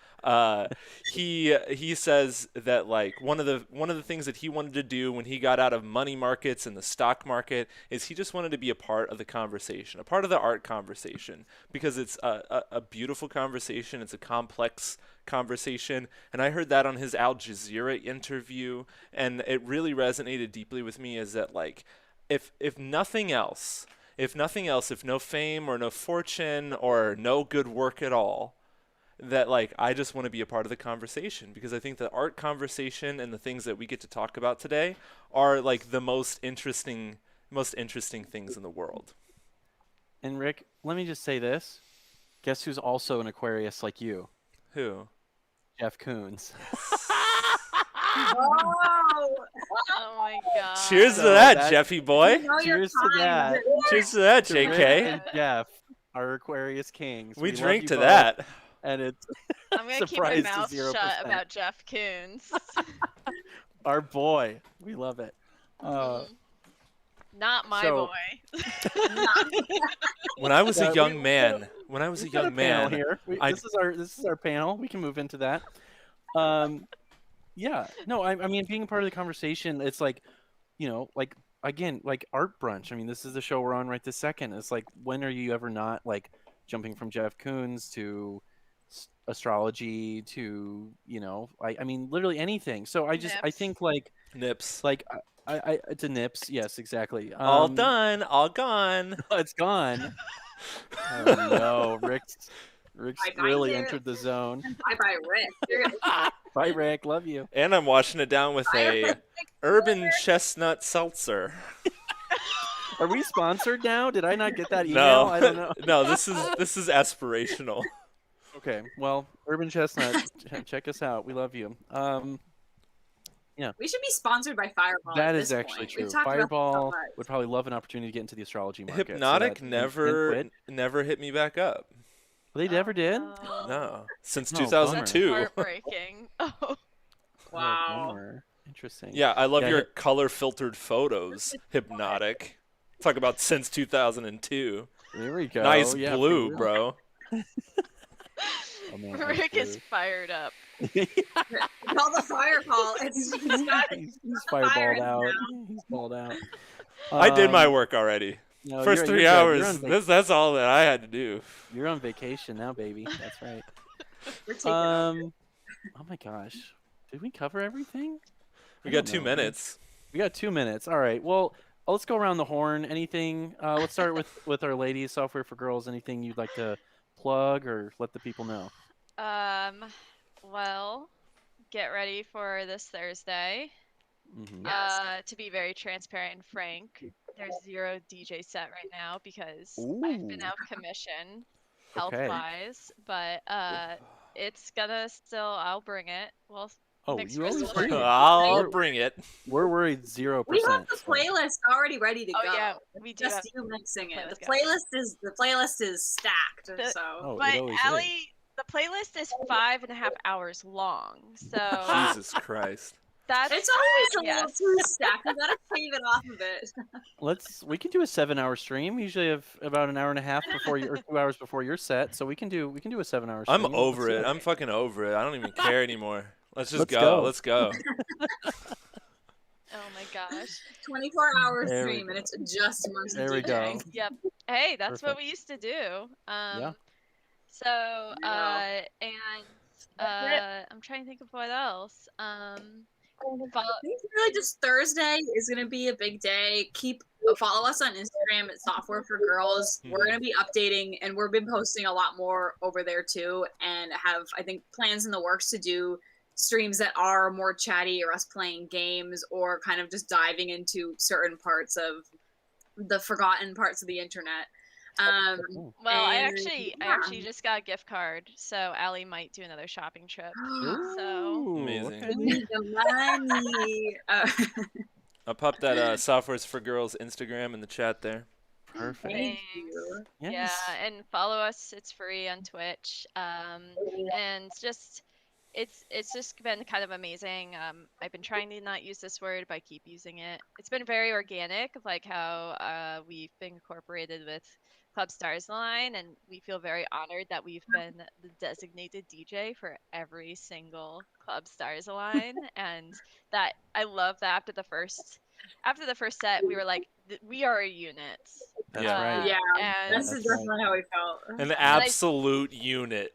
he says that one of the things that he wanted to do when he got out of money markets and the stock market is he just wanted to be a part of the conversation, a part of the art conversation, because it's a beautiful conversation. It's a complex conversation, and I heard that on his Al Jazeera interview, and it really resonated deeply with me. Is that if nothing else, if no fame or no fortune or no good work at all, that I just want to be a part of the conversation, because I think the art conversation and the things that we get to talk about today are the most interesting things in the world. And Rick, let me just say this. Guess who's also an Aquarius like you? Who? Jeff Koons. Oh my god. Cheers to that, Jeffy boy. Cheers to that. Cheers to that, Rick JK. and Jeff are Aquarius kings. We love drink you to both, that. And it's I'm gonna keep my surprised mouth to 0%. shut about Jeff Koons. Our boy. We love it. Not my so- boy. When I was Yeah, a young we- man, We've got a panel here. This is our panel. We can move into that. Yeah. No, I mean, being part of the conversation, it's again, art brunch. I mean, this is the show we're on right this second. It's when are you ever not jumping from Jeff Koons to astrology to I mean, literally anything. So I think Nips. I it's a nips. Yes, exactly. All done, all gone. It's gone. Oh no, Rick's Bye-bye, really Rick. entered the zone. Bye, Rick. Bye, Rick. Love you. And I'm washing it down with Bye, a Rick. urban chestnut seltzer. Are we sponsored now? Did I not get that email? No, I don't know. no, this is aspirational. Okay, well, Urban Chestnut, check us out. We love you. We should be sponsored by Fireball. That at is this actually point. true. We've talked about this so Fireball much. would probably love an opportunity to get into the astrology market. Hypnotic so never hit me back up. They never did? No, since Oh, 2002. Heartbreaking. Oh. Wow. Bummer. Interesting. Yeah, I love Yeah, your color filtered photos. Hypnotic. Talk about since 2002. There we go. Nice Yeah, blue, for real. bro. Oh, man, nice Rick is blue. fired up. Call the Fireball. He's got He's the fire fireballed in out. him He's balled out. I did my Um, work already. No, First you're 3 good. hours. That's all that I had to do. You're on vacation now, baby. That's right. We're taking over. Oh my gosh, did we cover everything? We I got don't 2 know. minutes. We got 2 minutes. All right. Well, let's go around the horn. Anything? Let's start with our ladies. Software for Girls. Anything you'd like to plug or let the people know? Well, get ready for this Thursday. Mm-hmm. To be very transparent and frank, there's 0 DJ set right now because I've been Ooh. out of commission Okay. health-wise, but it's gonna still, I'll bring it. Well, Oh, mixed you always resort. do. I'll bring it. We're worried 0%. We have the playlist already ready to Oh go. yeah, we do Just have you mixing it. The playlist playlist is stacked. The- So Oh, it But always Allie, the playlist is 5.5 hours long, so Jesus Christ. that's it's always a yes. little too stacked. You gotta shave it off of it. We can do a 7-hour stream. We usually have about an hour and a half before or 2 hours before your set, so we can do a 7-hour stream. I'm over Let's it. do I'm fucking over it. I don't even care anymore. Let's just Let's go. go. Let's go. Oh my gosh. 24-hour There we stream, and go. it's just Marcy There we go. DJing. Yep. Hey, that's what Perfect. we used to do. Yeah. So, Yeah. I'm trying to think of what else. Follow. I think really just Thursday is going to be a big day. Follow us on Instagram at Software for Girls. We're going to be updating, and we've been posting a lot more over there too, and have, I think, plans in the works to do streams that are more chatty or us playing games or kind of just diving into certain parts of the forgotten parts of the internet. Cool. Well, I and, actually just got a gift card, so Allie might do another shopping trip. So Ooh, Amazing. okay. We need the money. I'll pop that Softwares for Girls Instagram in the chat there. Perfect. Thank Thanks. you. Yes. Yeah, and follow us. It's free on Twitch. And just it's just been kind of amazing. I've been trying to not use this word, but I keep using it. It's been very organic, like how we've been incorporated with Club Stars Line, and we feel very honored that we've been the designated DJ for every single Club Stars Line, and that I love that after the first set, we were like, we are a unit. That's Yeah. right. Yeah, And this is definitely how we felt. An absolute unit.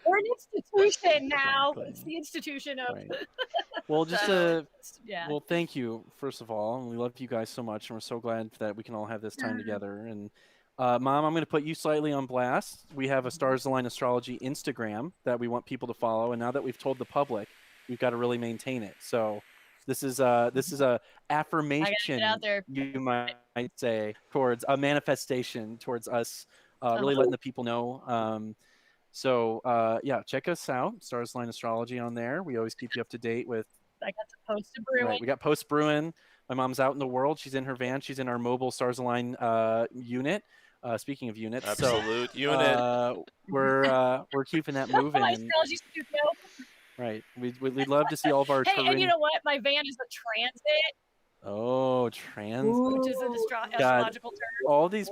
We're an institution now. Exactly. It's the institution of. Right. Well, just So, yeah. well, thank you first of all. We love you guys so much, and we're so glad that we can all have this time together. And Mom, I'm going to put you slightly on blast. We have a Stars Align Astrology Instagram that we want people to follow, and now that we've told the public, we've got to really maintain it. So this is a affirmation, out there. you might say, towards a manifestation towards us, really letting the people know. So yeah, check us out, Stars Align Astrology on there. We always keep you up to date with. I got the post to brewing. Right, we got Post Bruin. My mom's out in the world. She's in her van. She's in our mobile Stars Align unit. Speaking of units, Absolute so, unit. we're keeping that moving. My And, astrology studio. right, we'd love to see all of our. Hey, and you know what? My van is a transit, Oh, trans. which is an astrological term. All these,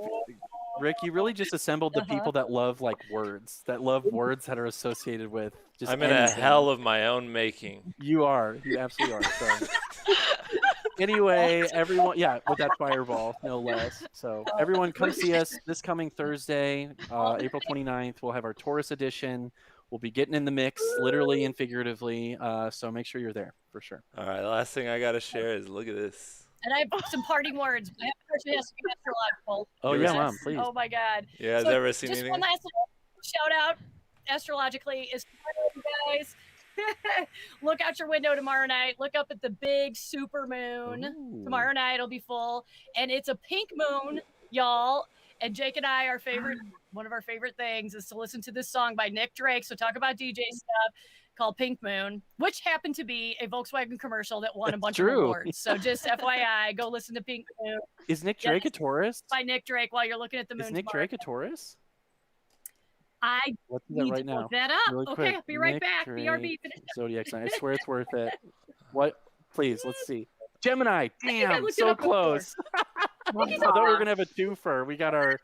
Rick, you really just assembled the people that love words that are associated with. Just I'm in a anything. hell of my own making. You are. You absolutely are. So. Anyway, everyone, yeah, with that fireball, no less. So everyone come see us this coming Thursday, April 29th. We'll have our Taurus edition. We'll be getting in the mix, literally and figuratively. So make sure you're there for sure. All right, the last thing I got to share is look at this. And I have some parting words. My question has to be astrological. Oh, You yeah, ever- Mom, please. Oh my God. You guys So ever seen just anything? one last little shout out astrologically is tomorrow, you guys. Look out your window tomorrow night. Look up at the big super moon. Ooh. Tomorrow night it'll be full, and it's a pink moon, y'all. And Jake and I, one of our favorite things is to listen to this song by Nick Drake. So talk about DJ stuff called Pink Moon, which happened to be a Volkswagen commercial that won a That's bunch true. of awards. So just FYI, go listen to Pink Moon Is Nick Drake a Taurus? by Nick Drake while you're looking at the moon. Is Nick tomorrow. Drake a Taurus? I Let's do need that right to now. look that up. Really Okay, quick. I'll be right Nick back. Drake, BRB. Zodiac sign. I swear it's worth it. What? Please, let's see. Gemini. think I Damn, looked it so up before. close. I thought we were gonna have a twofer. We got our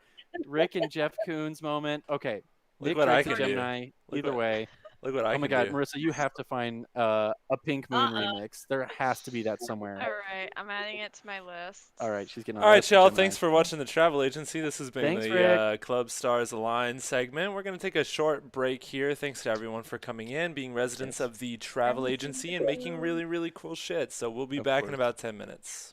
Rick and Jeff Koons moment. Okay. Look Nick what I Drake's a can do. Gemini. Look Either what- way. Look what I Oh my can God, do. Marissa, you have to find a Pink Moon remix. There has to be that somewhere. All right, I'm adding it to my list. All right, she's getting on. All right, That's the y'all. Gemini. Thanks for watching the Travel Agency. This has been Thanks, the Club Stars Align segment. We're going to take a short break here. Thanks to everyone for coming in, being residents of the Travel Agency, and making really, really cool shit. So we'll be back in about 10 minutes.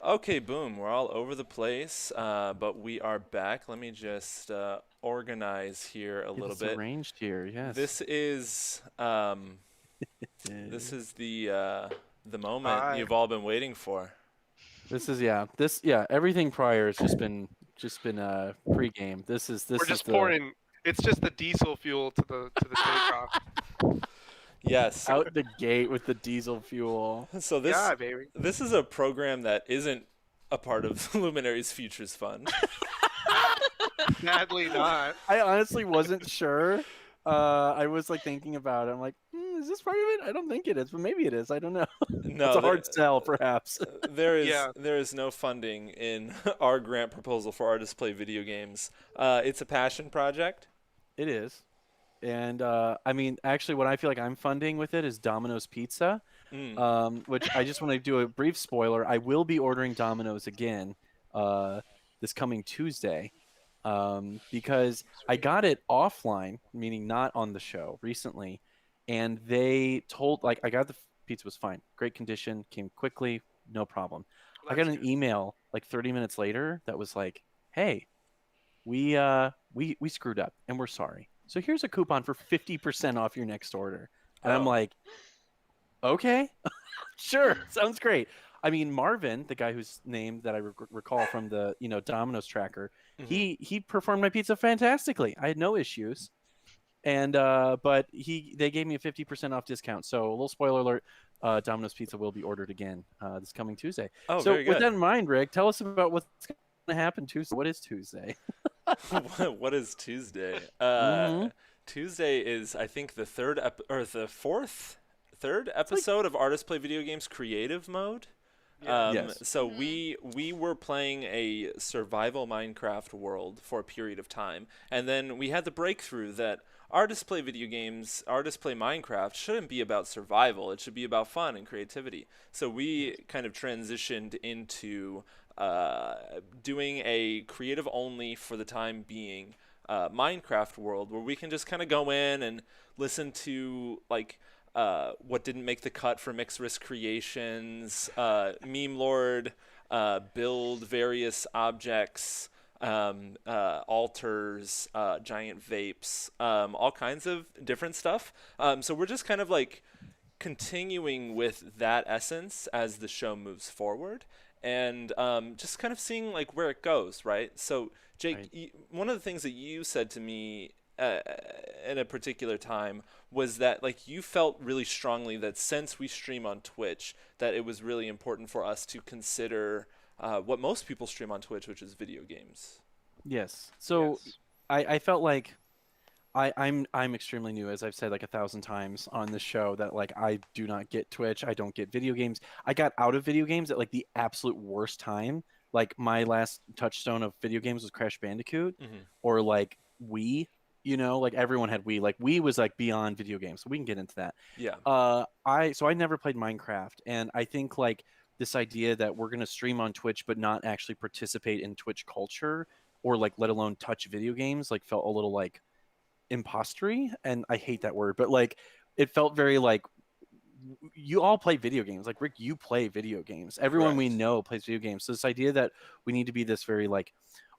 Okay, boom. We're all over the place, but we are back. Let me just organize here a little It's bit. arranged here, yes. This is the moment Hi. you've all been waiting for. This is everything prior has just been pre-game. This We're is just the pouring. It's just the diesel fuel to the takeoff. Yes. out the gate with the diesel fuel. So this Yeah, baby. this is a program that isn't a part of Luminary's Futures Fund. Sadly not. I honestly wasn't sure. I was like thinking about it. I'm like, is this part of it? I don't think it is, but maybe it is. I don't know. No, It's a hard sell, perhaps. there is Yeah. there is no funding in our grant proposal for artists play video games. It's a passion project. It is. And I mean, actually, what I feel like I'm funding with it is Domino's Pizza, which I just want to do a brief spoiler. I will be ordering Domino's again this coming Tuesday because I got it offline, meaning not on the show recently. And they told, like, I got the pizza was fine. Great condition, came quickly, no problem. I got an email like 30 minutes later that was like, hey, we screwed up and we're sorry. So here's a coupon for 50% off your next order. And I'm like, okay, sure, sounds great. I mean, Marvin, the guy whose name that I recall from the Domino's tracker, he performed my pizza fantastically. I had no issues, and but they gave me a 50% off discount. So a little spoiler alert: Domino's Pizza will be ordered again this coming Tuesday. Oh, so very with good. that in mind, Rick, tell us about what's going to happen Tuesday. What is Tuesday? What is Tuesday? Tuesday is, I think, the third episode of Artists Play Video Games Creative Mode. Yes. So we were playing a survival Minecraft world for a period of time, and then we had the breakthrough that artists play video games, artists play Minecraft shouldn't be about survival. It should be about fun and creativity. So we kind of transitioned into doing a creative only for the time being Minecraft world where we can just kind of go in and listen to like what didn't make the cut for Mixed Risk Creations, Meme Lord, build various objects, altars, giant vapes, all kinds of different stuff. So we're just kind of like continuing with that essence as the show moves forward. And just kind of seeing like where it goes, right? So, Jake, Right. One of the things that you said to me in a particular time was that like you felt really strongly that since we stream on Twitch, that it was really important for us to consider what most people stream on Twitch, which is video games. Yes. So Yes. I felt like I'm extremely new, as I've said like 1,000 times on this show, that like I do not get Twitch. I don't get video games. I got out of video games at like the absolute worst time. Like my last touchstone of video games was Crash Bandicoot or like Wii. Like everyone had Wii. Like Wii was like beyond video games. So we can get into that. Yeah. I never played Minecraft, and I think like this idea that we're gonna stream on Twitch but not actually participate in Twitch culture or like let alone touch video games like felt a little like impostery, and I hate that word, but like it felt very like you all play video games. Like Rick, you play video games. Everyone we Correct. know plays video games. So this idea that we need to be this very like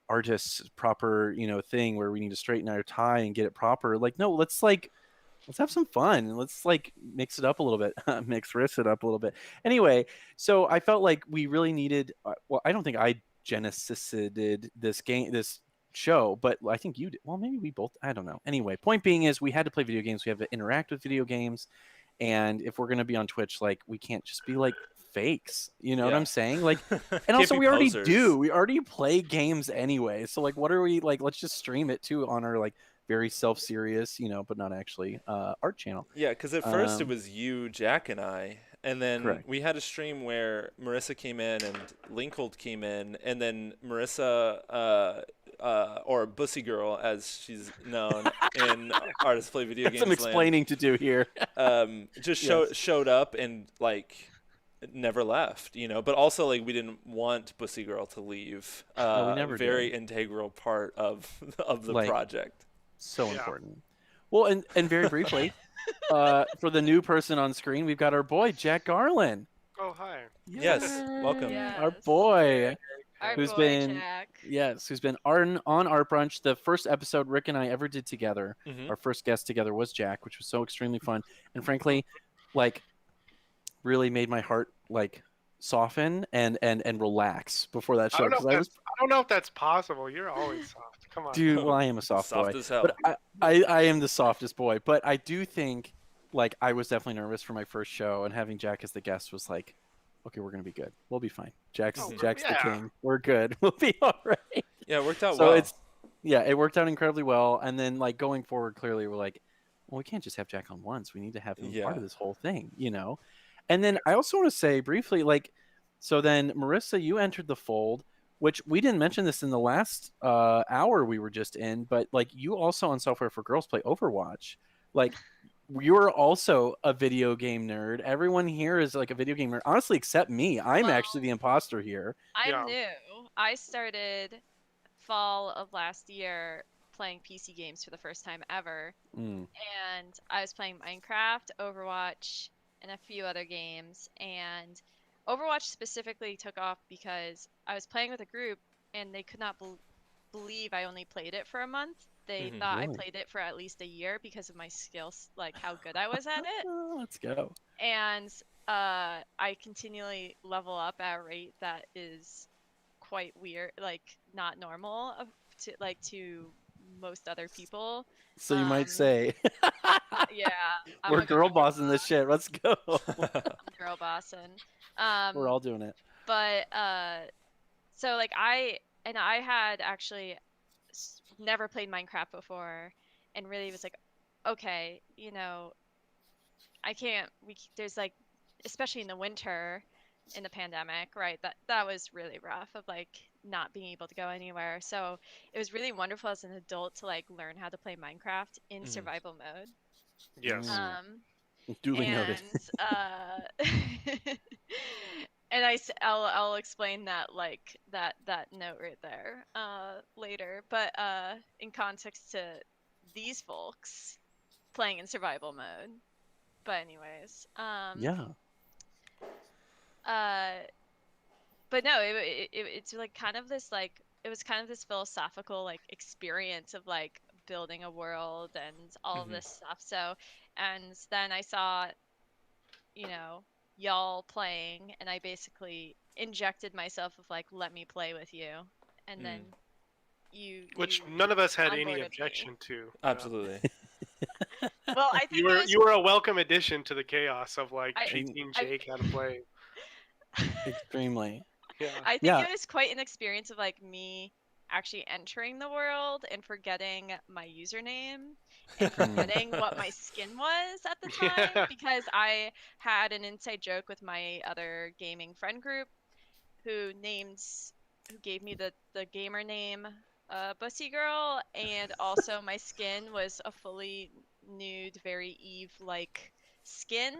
artist proper, thing where we need to straighten our tie and get it proper. Like, no, let's have some fun. Let's like mix it up a little bit, riff it up a little bit. Anyway, so I felt like we really needed. Well, I don't think I genesised this show, but I think you did. Well, maybe we both. I don't know. Anyway, point being is we had to play video games. We have to interact with video games, and if we're gonna be on Twitch, like we can't just be like fakes. You know what Yeah. I'm saying? Like, and Can't also be we already posers. do. We already play games anyway. So like, what are we like? Let's just stream it too on our like very self-serious, but not actually art channel. Yeah, because at first it was you, Jack, and I, and then Correct. we had a stream where Marissa came in and Linkold came in, and then Marissa, or Bussy Girl, as she's known in Artists Play Video Got Games some land, explaining to do here. just Yes. showed up and like never left, but also like we didn't want Bussy Girl to leave. No, we never very did. integral part of the Like, project. So Yeah. important. Well, and very briefly, for the new person on screen, we've got our boy Jack Garland. Oh, hi. Yes, welcome. Our Yes. boy. Our Who's boy been- Jack. Yes, who's been on Art Brunch. The first episode Rick and I ever did together, Mhm. our first guest together was Jack, which was so extremely fun. And frankly, like, really made my heart like soften and relax before that I show. don't know if Because that's, I don't know if that's possible. You're always soft. Come on. dude, well, I am a soft Soft boy. as hell. But I am the softest boy. But I do think, like, I was definitely nervous for my first show, and having Jack as the guest was like, okay, we're gonna be good. We'll be fine. Jack's Oh, Jack's the yeah. king. We're good. We'll be all right. Yeah, it worked out So well. it worked out incredibly well. And then, like, going forward, clearly we're like, well, we can't just have Jack on once. We need to have him part Yeah. of this whole thing, you know. And then I also want to say briefly, like, so then Marissa, you entered the fold, which we didn't mention this in the last hour we were just in, but like, you also on Software for Girls play Overwatch. Like, you're also a video game nerd. Everyone here is like a video game nerd, honestly, except me. I'm Well, actually the imposter here. I'm Yeah. new. I started fall of last year playing PC games for the first time ever. Mm. And I was playing Minecraft, Overwatch, and a few other games. And Overwatch specifically took off because I was playing with a group and they could not believe I only played it for a month. They Mhm. thought Really? I played it for at least a year because of my skills, like how good I was at it. Oh, let's go. And I continually level up at a rate that is quite weird, like not normal to most other people. So you might Um, say, Yeah, I'm we're a girl bossing this shit. Let's go. girl bossing. We're all doing it. But so like I had actually never played Minecraft before, and really was like, okay, you know, I can't. There's like, especially in the winter, in the pandemic, right? That was really rough of like not being able to go anywhere. So it was really wonderful as an adult to like learn how to play Minecraft in Mhm. survival mode. Yes. Duly noted. And I'll explain that like that note right there later. But in context to these folks playing in survival mode. But anyways, Yeah. but no, it's like kind of this like it was kind of this philosophical like experience of like building a world and all of Mhm. this stuff. So, and then I saw, you know, y'all playing, and I basically injected myself of like, let me play with you, and then Which you none of us had any onboarded me. objection to. Absolutely. Well, I think You it were was, you were a welcome addition to the chaos of like I- teaching I- Jake how to play. Extremely. Yeah. I think Yeah. it was quite an experience of like me actually entering the world and forgetting my username and forgetting what my skin was at the time Yeah. because I had an inside joke with my other gaming friend group who gave me the gamer name Bussy Girl, and also my skin was a fully nude, very Eve like skin.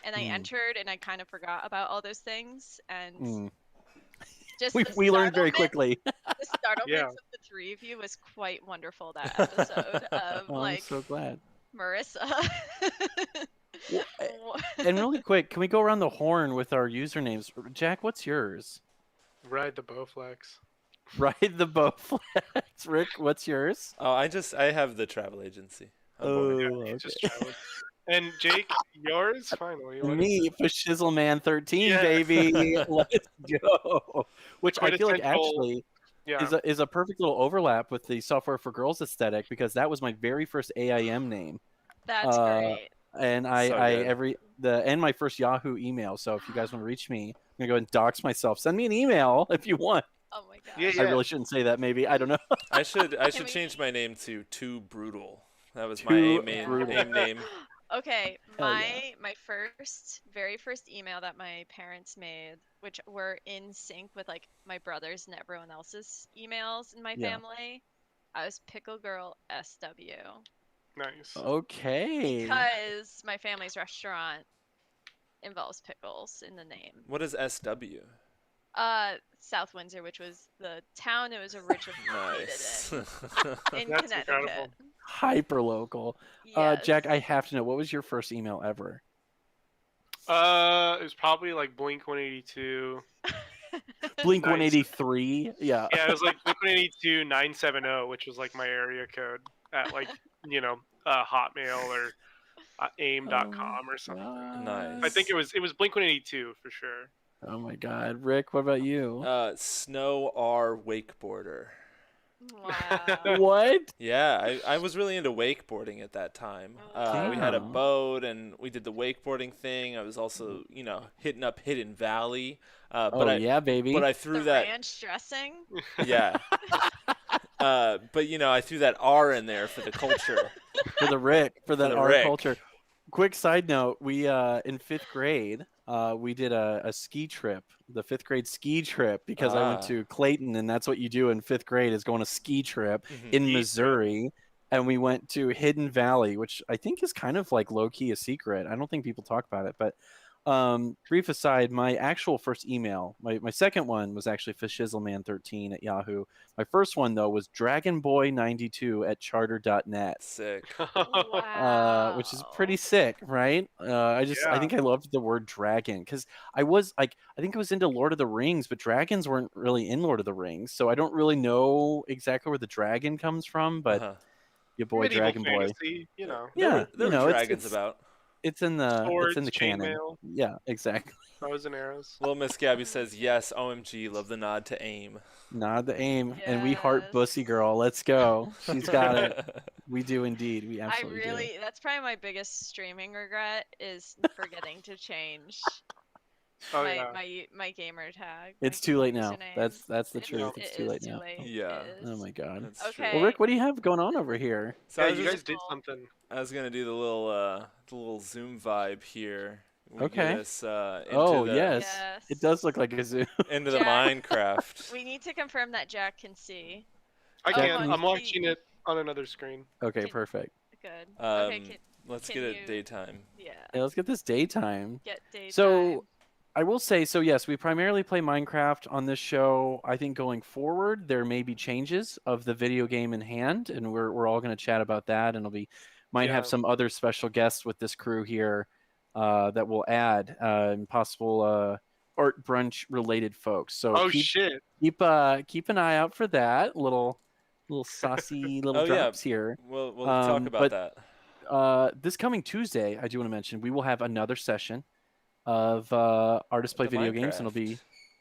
And I entered and I kind of forgot about all those things, and just We learned very startlement- quickly. The startlement Yeah. of the three of you was quite wonderful that episode of Oh, I'm like so glad. Marissa. Well, And really quick, can we go around the horn with our usernames? Jack, what's yours? Ride the Bowflex. Ride the Bowflex. Rick, what's yours? Oh, I have the travel agency. I'm bored. Oh, Just travel. And Jake, yours finally. What is Me, for Shizzleman 13, Yes. baby. Let's go. Which I feel like Quintessential- actually Yeah. is a perfect little overlap with the Software for Girls aesthetic, because that was my very first AIM name. That's great. And So good. and my first Yahoo email. So if you guys want to reach me, I'm gonna go ahead and dox myself. Send me an email if you want. Oh my god. Yeah, I really shouldn't say that. Maybe I don't know. I should we- change my name to Too Brutal. That was Too my Brutal. AIM name. Okay, Hell yeah. my very first email that my parents made, which were in sync with like my brother's and everyone else's emails in my Yeah. family, I was Pickle Girl SW Nice. Okay. because my family's restaurant involves pickles in the name. What is SW? South Windsor, which was the town it was originally Nice. in That's Connecticut. incredible. Hyper local. Yes. Jack, I have to know, what was your first email ever? it was probably like Blink 182. Blink Nice. 183. Yeah. Yeah, it was like Blink 182 970, which was like my area code at like Hotmail or AIM.com or something. Nice. I think it was Blink 182 for sure. Oh my God, Rick, what about you? Snow R wakeboarder. Wow. What? Yeah, I was really into wakeboarding at that time. We had a Damn. boat and we did the wakeboarding thing. I was also, hitting up Hidden Valley. Yeah, baby. But I threw The that. ranch dressing. Yeah. But I threw that R in there for the culture. For the Rick, for that the art Rick. culture. Quick side note: we in 5th grade, we did a ski trip, the 5th grade ski trip, because I went to Clayton, and that's what you do in 5th grade is go on a ski trip in Missouri, and we went to Hidden Valley, which I think is kind of like low key a secret. I don't think people talk about it, but. Brief aside, my actual first email, my second one was actually fishizzleman13 at Yahoo. My first one, though, was dragonboy92@charter.net. Sick. Wow. Which is pretty sick, right? I think I loved the word dragon because I think I was into Lord of the Rings, but dragons weren't really in Lord of the Rings, so I don't really know exactly where the dragon comes from, but your boy Medieval Dragon fantasy, Boy. There Yeah, were dragons about. It's in the Swords, canon. chainmail. Yeah, exactly. Bows and arrows. Little Miss Gabby says, yes, OMG, love the nod to AIM. Nod the AIM, and we heart Bussy Girl. Let's go. She's got it. We do indeed. We absolutely do. That's probably my biggest streaming regret is forgetting to change my gamer tag. It's too late now. username. That's the truth. It's too late now. Yeah. Oh my God. That's Okay. Well, Rick, what do you have going on over here? So Yeah, I was you just- guys did something. I was gonna do the little Zoom vibe here. We Okay. get us, into Oh, the, yes. Yes. It does look like a zoo. into the Jack. Minecraft. We need to confirm that Jack can see. I Oh, can. my I'm watching it on another screen. Okay, perfect. Good. Um, Okay. let's can get it you- daytime. Yeah. Yeah, let's get this daytime. Get daytime. So, I will say, yes, we primarily play Minecraft on this show. I think going forward, there may be changes of the video game in hand, and we're all going to chat about that, and might have some other special guests with this crew here that we'll add, and possible art brunch related folks. So keep an eye out for that. Little saucy little drops here. We'll talk about that. This coming Tuesday, I do want to mention we will have another session of Artists Play Video Games, and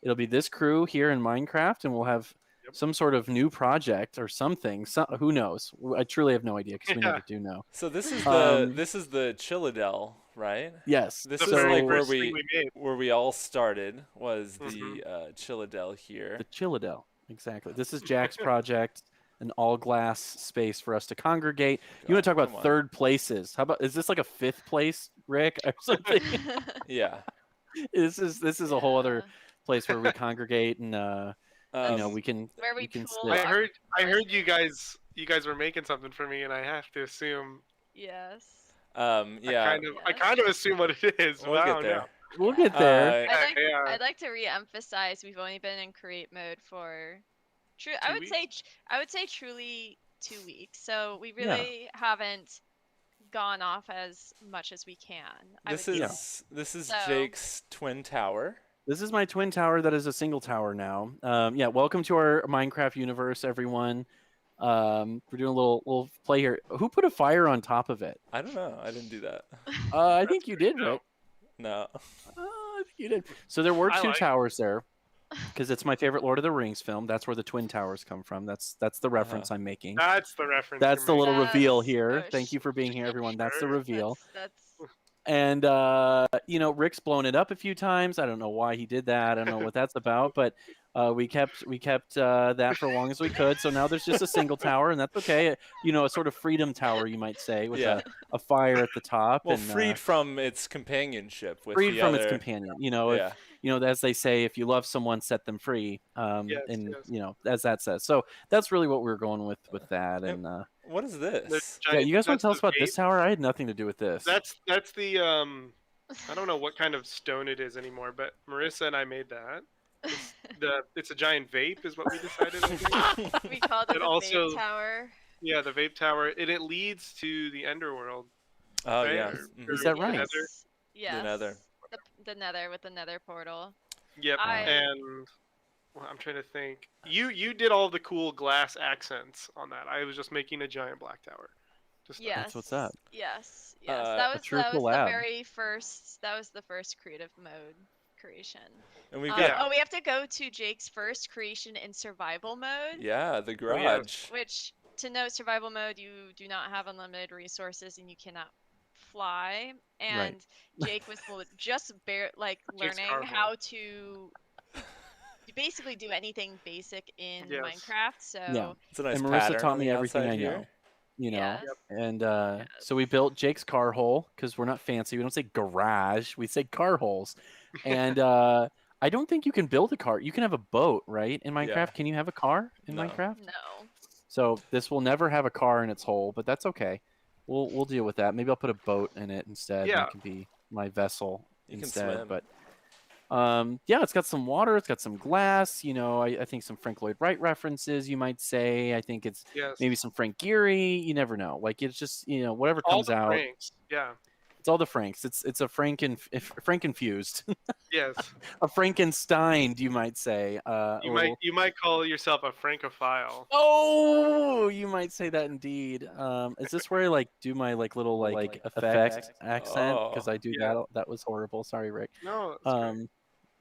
it'll be this crew here in Minecraft, and we'll have some sort of new project or something. Who knows? I truly have no idea because we never do know. So this is the Chilladel, right? Yes. This So- is like we made. where we all started was the Chilladel here. The Chilladel, exactly. This is Jack's project, an all glass space for us to congregate. You want to talk about third places? How about, is this like a 5th place, Rick, or something? Yeah. This is a whole other place where we congregate and we can pool. I heard you guys were making something for me, and I have to assume. Yes. Yeah. I kind of assume what it is. We'll get there. We'll get there. I'd like to re-emphasize we've only been in create mode for I would say truly 2 weeks. So we really haven't gone off as much as we can. This is Jake's twin tower. This is my twin tower that is a single tower now. Welcome to our Minecraft universe, everyone. We're doing a little play here. Who put a fire on top of it? I don't know. I didn't do that. I think you did, Rick. No. I think you did. So there were two towers there, because it's my favorite Lord of the Rings film. That's where the twin towers come from. That's the reference I'm making. That's the reference. That's the little reveal here. Thank you for being here, everyone. That's the reveal. And Rick's blown it up a few times. I don't know why he did that. I don't know what that's about, but we kept that for as long as we could. So now there's just a single tower, and that's okay. A sort of freedom tower, you might say, with a fire at the top. Well, and freed from its companionship. With freed the from other... its companion. As they say, if you love someone, set them free. As that says. So that's really what we were going with that. And what is this? You guys want to tell us about this tower? I had nothing to do with this. That's the I don't know what kind of stone it is anymore, but Marissa and I made that. It's a giant vape, is what we decided. We called it the vape tower. Yeah, the vape tower, and it leads to the Underworld. Oh right? yeah, is that right? Yes. The Nether. the Nether portal. Yep. I- And well, I'm trying to think. You did all the cool glass accents on that. I was just making a giant black tower. Just Yes. That's what's up. Yes. Uh, That a was true the collab. very first. That was the first creative mode creation. And we've Um, got Oh, we have to go to Jake's first creation in survival mode. yeah, the yes. garage. Which, to note, survival mode, you do not have unlimited resources and you cannot fly. And Jake was just Jake's learning car how to basically do anything basic in Yes. Minecraft. So Yeah. It's a nice And Marissa pattern taught on me the everything outside I here. know. You know, yes. and so we built Jake's car hole because we're not fancy. We don't say garage, we say car holes. And I don't think you can build a car. You can have a boat, right? In Minecraft, Yeah. can you have a car in No. Minecraft? No. So this will never have a car in its hole, but that's okay. We'll deal with that. Maybe I'll put a boat in it instead. And Yeah. it can be my vessel You can instead. swim. But yeah, it's got some water. It's got some glass. You know, I think some Frank Lloyd Wright references. You might say. I think it's Yes. maybe some Frank Geary. You never know. Like it's just whatever all comes the out. Franks. Yeah. It's all the Franks. It's a Frank infused, Yes. a Frankenstein, you might say. You might call yourself a Francophile. Oh, you might say that indeed. Is this where I do my little effect accent? Because I do Yeah. that. That was horrible. Sorry, Rick. No. It's great.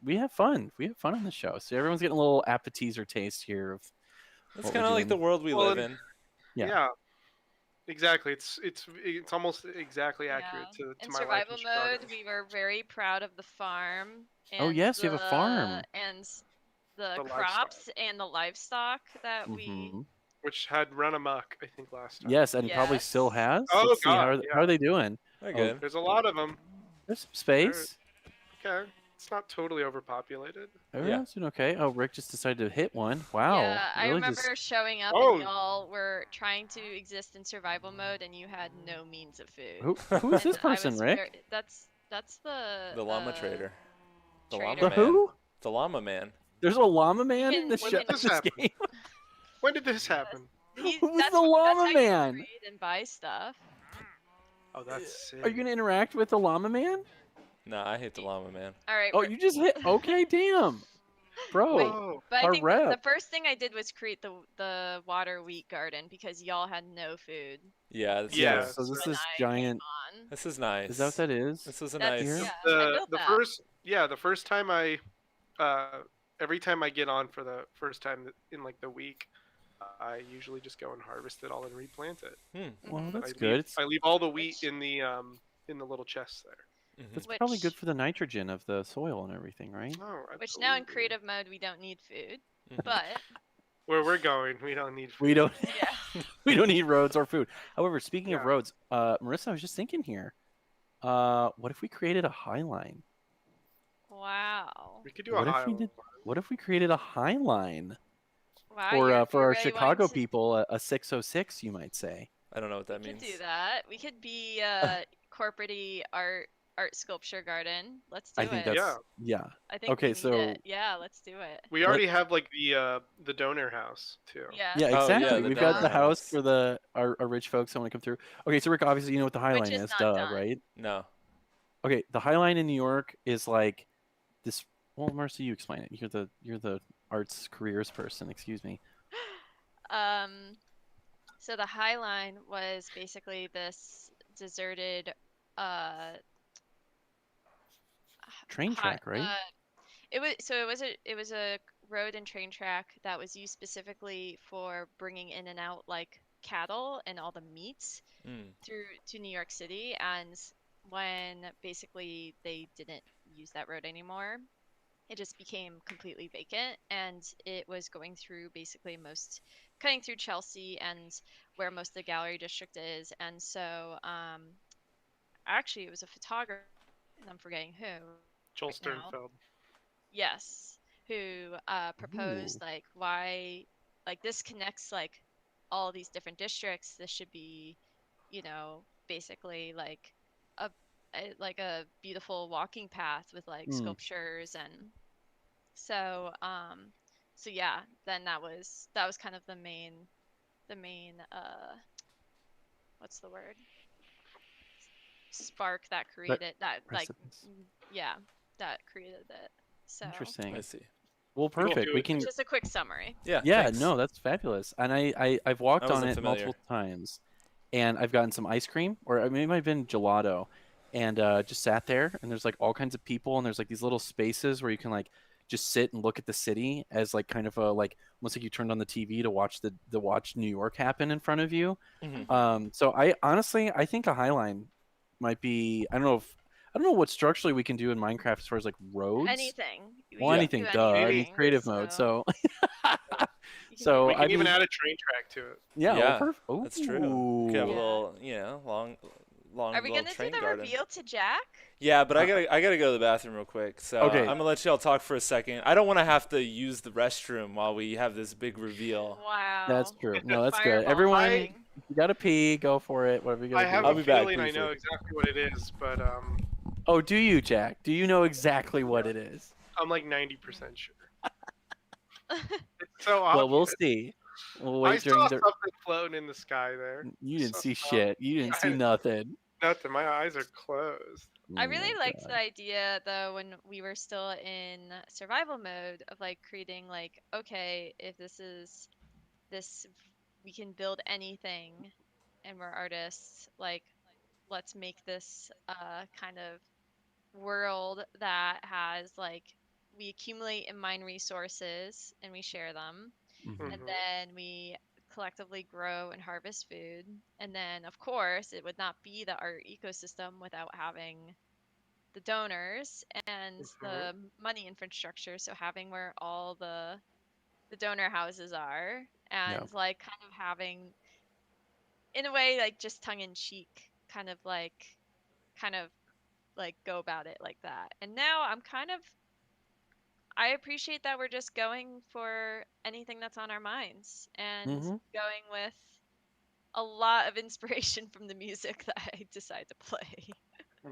We have fun. We have fun on the show. So everyone's getting a little appetizer taste here of. It's what kind we're of like the doing. world we Well, live and- in. Yeah. Yeah. Exactly. It's almost exactly accurate Yeah. to In my life survival in Chicago. mode, we were very proud of the farm. And Oh, yes, you have a farm. And the The livestock. crops and the livestock that we. Mhm. Which had run amok, I think, last time. Yes, and probably still Yes. has. Oh, Let's see, God, how are they doing? They're Oh, good. There's a lot of them. There's some space. Okay. It's not totally overpopulated. Everyone's doing okay. Oh, Rick just decided to hit one. Wow. Yeah, I really remember just. showing up Oh. and y'all were trying to exist in survival mode and you had no means of food. Who is this And I person, was Rick? that's the The llama trader. The trader. llama The man. who? The llama man. There's a llama man can- in this we show. can- This This happened. game. When did this happen? He- Who's that's the that's llama how you man? trade and buy stuff. Oh, that's sick. Are you gonna interact with the llama man? Nah, I hate the llama man. All right. Oh, you just hit. Okay, damn, bro. Whoa. But I our think rep. the first thing I did was create the water wheat garden because y'all had no food. Yeah. This Yeah. Is, So this when is I giant. came on. this is nice. Is that what that is? This is a That's, nice. yeah, I built The that. first time every time I get on for the first time in the week, I usually just go and harvest it all and replant it. Well, Mhm. that's I good. I leave all the wheat in the little chests there. Mhm. That's probably good Which- for the nitrogen of the soil and everything, right? Oh, Which now in absolutely. creative mode we don't need food, Mhm. but Where we're going, we don't need food. We don't. yeah. We don't need roads or food. However, speaking of Yeah. roads, Marissa, I was just thinking here. What if we created a High Line? Wow. We could do What a if high we did? What if we created a High Line Wow. for you're our really Chicago wanting to- people, a 606, you might say? I don't know what that We could means. do that. We could be corporate art sculpture garden. Let's do I think it. that's yeah. I think okay, we need so- it. Yeah, let's do it. We already have the donor house too. Yeah. Yeah, Oh, yeah, exactly. the We've got the donor house house. for our rich folks that want to come through. Okay, so Rick, obviously you know what the High Which Line is is, not duh, done. right? No. Okay, the High Line in New York is like this. Well, Marcy, you explain it. You're the arts careers person. Excuse me. So the High Line was basically this deserted Train hi- track, right? it was a road and train track that was used specifically for bringing in and out like cattle and all the meats Mm. through to New York City. And when basically they didn't use that road anymore, it just became completely vacant, and it was going through basically cutting through Chelsea and where most of the gallery district is. And so actually it was a photographer, and I'm forgetting who. Joel right now. Sternfeld. Yes, who proposed Ooh. like why this connects like all these different districts. This should be, basically like a beautiful walking path with like sculptures. And so yeah, then that was kind of the main what's the word, spark that created that like Precipice. yeah. that created it. So Interesting. I see. Well, perfect. do We it. can. just a quick summary. Yeah. Yeah, thanks. no, that's fabulous. And I've walked I on wasn't it familiar. multiple times, and I've gotten some ice cream, or I mean, it might have been gelato, and just sat there. And there's like all kinds of people, and there's like these little spaces where you can like just sit and look at the city as like kind of a like almost like you turned on the TV to watch the watch New York happen in front of you. Mhm. So I honestly I think a Highline might be I don't know what structurally we can do in Minecraft as far as like roads. Anything. Well, can anything, do duh. I mean, anything, creative mode. So, you can so We do can I even mean, add a train track to it. yeah, Yeah, well, perfect. That's true. Could have a Yeah. little, long Are we little gonna do train the garden. reveal to Jack? Yeah, but I gotta go to the bathroom real quick. So Okay. I'm gonna let y'all talk for a second. I don't want to have to use the restroom while we have this big reveal. Wow. That's true. No, that's good. Fireball Everyone, thing. you gotta pee, go for it. Whatever you I gotta have do. I'll a be back feeling I briefly. know exactly what it is, but Oh, do you, Jack? Do you know exactly what it is? I'm like 90% sure. It's so obvious. Well, we'll see. We'll I wait saw during the. something floating in the sky there. You didn't So- see shit. You didn't see nothing. Nothing. My eyes are closed. I Oh really my liked God. the idea though when we were still in survival mode of like creating like, okay, if this we can build anything and we're artists, like let's make this kind of world that has like we accumulate and mine resources and we share them, Mhm. and then we collectively grow and harvest food, and then of course it would not be the art ecosystem without having the donors and the money infrastructure, so having where all the donor houses are, and Yeah. like kind of having in a way like just tongue in cheek kind of like go about it like that. And now I appreciate that we're just going for anything that's on our minds and Mhm. going with a lot of inspiration from the music that I decide to play.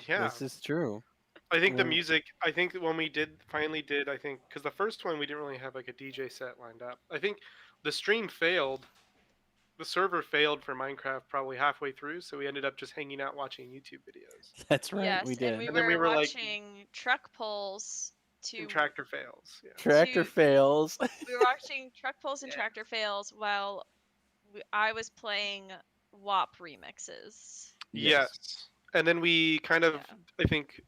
Yeah. This is true. I think the Mm. music, I think when we finally did, I think, because the first one we didn't really have like a DJ set lined up. I think the stream failed. The server failed for Minecraft probably halfway through, so we ended up just hanging out watching YouTube videos. That's right. Yes, we and did. we And then we were were, like- watching truck pulls to And tractor fails. Yeah. Tractor to- fails. we were watching truck pulls and Yeah. tractor fails while I was playing WAP remixes. Yes. And then we kind of, Yeah. I think,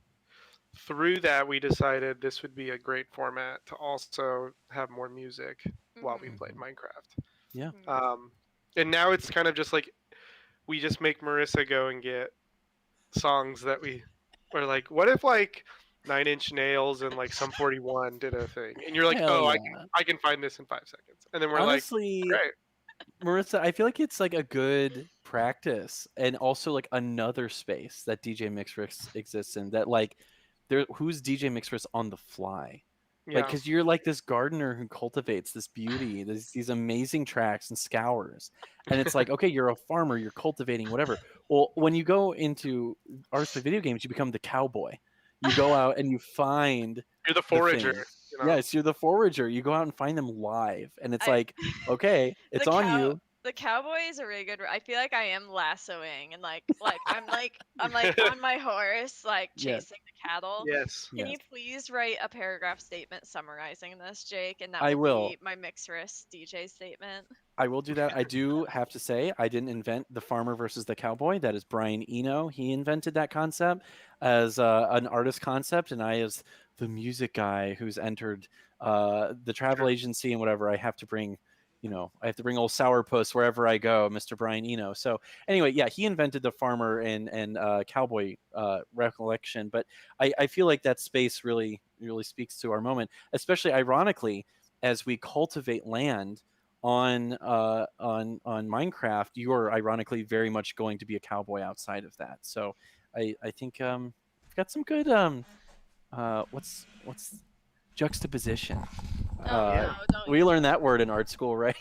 through that we decided this would be a great format to also have more music while we Mhm. played Minecraft. Yeah. Mhm. And now it's kind of just like we just make Marissa go and get songs that we were like, what if like 9 Inch Nails and like Sum 41 did a thing? And you're like, Hell oh, yeah. I can find this in 5 seconds. And then we're Honestly, like, great. Marissa, I feel like it's like a good practice and also like another space that DJ Mixrix exists in that like who's DJ Mixrix on the fly? Yeah. Like, because you're like this gardener who cultivates this beauty, these amazing tracks and scours. And it's like, okay, you're a farmer, you're cultivating whatever. Well, when you go into arts for video games, you become the cowboy. You go out and you find You're the the forager. thing. You know? Yes, you're the forager. You go out and find them live. And it's I- like, okay, it's on you. The cowboy is a really good. I feel like I am lassoing and like I'm on my horse like Yes. chasing the cattle. Yes. Can Yes. you please write a paragraph statement summarizing this, Jake? And that I will. be my Mixrus DJ statement. I will do that. I do have to say, I didn't invent the farmer versus the cowboy. That is Brian Eno. He invented that concept as an artist concept, and I, as the music guy who's entered the travel agency and whatever, I have to bring, I have to bring old sourpuss wherever I go, Mr. Brian Eno. So anyway, yeah, he invented the farmer and cowboy recollection. But I feel like that space really speaks to our moment, especially ironically, as we cultivate land on Minecraft, you are ironically very much going to be a cowboy outside of that. So I think we've got some good what's juxtaposition. No, don't We use learned that word in art school, right?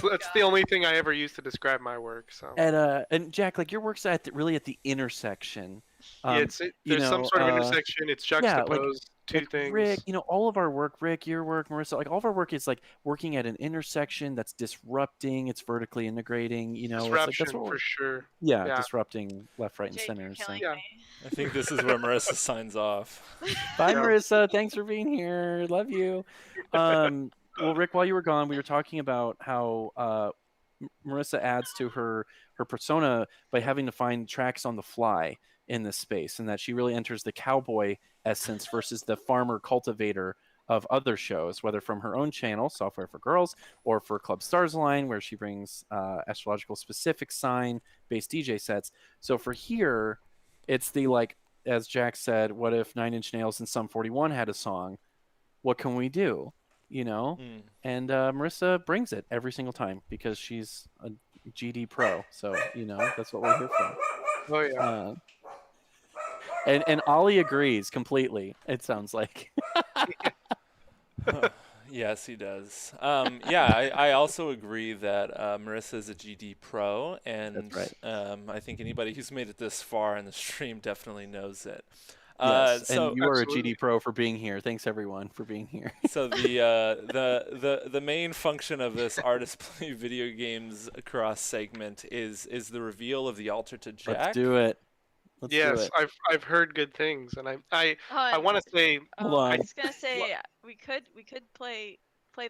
Oh, That's the only thing I ever used to describe my work. So And Jack, like your work's really at the intersection. yeah, there's some sort of intersection. It's juxtaposed. two like, things. Rick, all of our work, Rick, your work, Marissa, like all of our work is like working at an intersection that's disrupting, it's vertically integrating, it's like that's Disruption what for sure. yeah, disrupting left, right, and Jake, you're center. So killing Yeah. me. I think this is where Marissa signs off. bye, Yeah. Marissa. Thanks for being here. Love you. Well, Rick, while you were gone, we were talking about how Marissa adds to her persona by having to find tracks on the fly in this space, and that she really enters the cowboy essence versus the farmer cultivator of other shows, whether from her own channel, Software for Girls, or for Club Stars line, where she brings astrological specific sign based DJ sets. So for here, it's the, like, as Jack said, what if 9 Inch Nails and Sum 41 had a song? What can we do? And Marissa brings it every single time because she's a GD pro. So, that's what we're here for. Oh yeah. And Ollie agrees completely, it sounds like. Yes, he does. I also agree that Marissa is a GD pro, and That's right. I think anybody who's made it this far in the stream definitely knows it. Yes, So and you are a Absolutely. GD pro for being here. Thanks everyone for being here. So the main function of this artist play video games across segment is the reveal of the altar to Jack. Let's do it. Let's do Yes, it. I've heard good things, and I Oh, want to say Hold on. I was gonna say we could play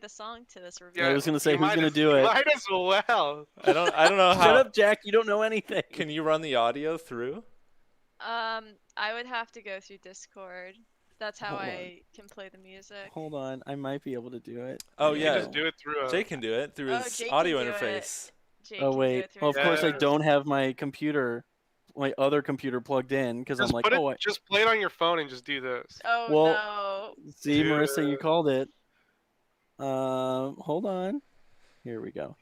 the song to this review. I was gonna say, you who's might gonna as- do you it? Might as well. I don't know how. Shut up, Jack. You don't know anything. Can you run the audio through? I would have to go through Discord. That's how Hold on. I can play the music. Hold on, I might be able to do it. Oh You yeah, can just do it through. Jake can do it through Oh, his Jake audio can do it. interface. Jake Oh can do wait, it through well, of his course I Yes. don't have my other computer plugged in because I'm Just like, put it. oh, Just play it on your phone and just do this. Oh Well- no. see, Dude. Marissa, you called it. Hold on. Here we go.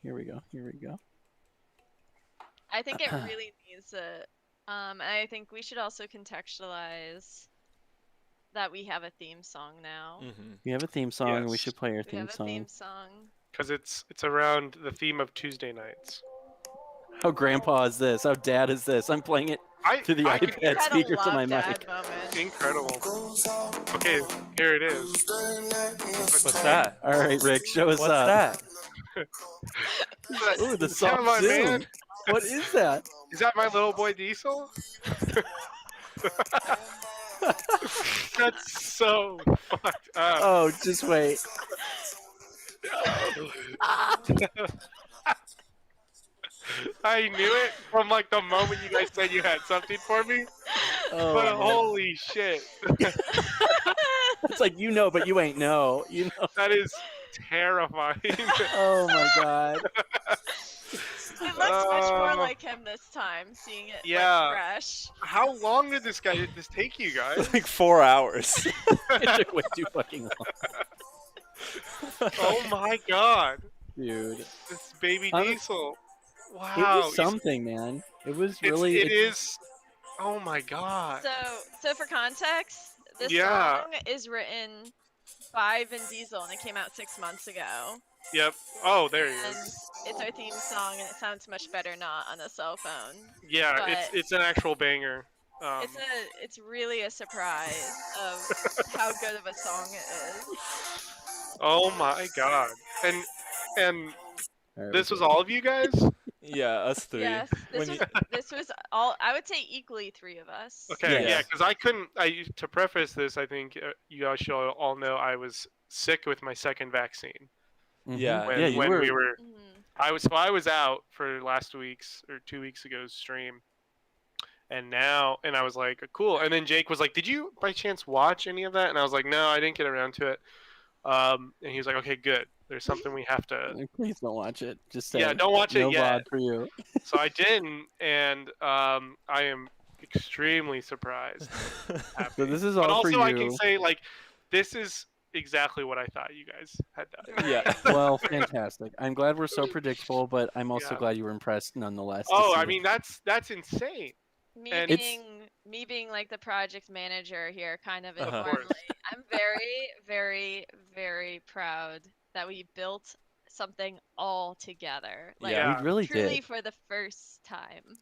I think it really needs it. And I think we should also contextualize that we have a theme song now. Mm-hmm. We have a theme song, and we Yes. should play our We theme have a song. theme song. Because it's around the theme of Tuesday nights. How grandpa is this? How dad is this? I'm playing it to the I iPad Had a speaker to love my dad mic. moment. Incredible. Okay, here it is. What's that? All right, Rick, show us What's up. that? Ooh, the Is that song my Zoom. man? What is that? Is that my little boy Diesel? That's so fucked up. Oh, just wait. I knew it from like the moment you guys said you had something for me. Oh, But man. holy shit, It's like but you ain't know. that is terrifying. Oh my god. It looks much more Uh, like him this time, seeing it yeah. like fresh. How long did this take you guys? Like 4 hours. It took way too fucking long, Oh my god, dude. this baby I'm- Diesel. It Wow, was something, man. It was really. it is. Oh my god. So for context, this Yeah. song is written by Vin Diesel and it came out 6 months ago. Yep. Oh, there he And is. it's our theme song and it sounds much better not on a cell phone. Yeah, but- it's an actual banger. It's really a surprise of how good of a song it is. Oh my god. And All right, this we was go. all of you guys? Yeah, us three. Yes, When this was all. I would say equally 3 of us. Okay, Yeah. yeah, because I couldn't. To preface this, I think you guys should all know I was sick with my second vaccine. Mhm. Yeah. When, Yeah, you when were. we were, Mhm. I was out for last week's or 2 weeks ago's stream, and I was like, cool. And then Jake was like, did you by chance watch any of that? And I was like, no, I didn't get around to it. And he was like, okay, good. There's something we have to. Please don't watch it. Just say. Yeah, don't watch it no yet. VOD for you. So I didn't, and I am extremely surprised. Happy. So this is But all for also, you. I can say like, this is exactly what I thought you guys had done. Yeah. Well, fantastic. I'm glad we're so predictable, but I'm also Yeah. glad you were impressed nonetheless. to Oh, see I it. mean that's insane. Me And being like the project manager here, kind of Uh-huh. informally. I'm very, very, very proud that we built something all together. Like Yeah. we really truly did. for the first time.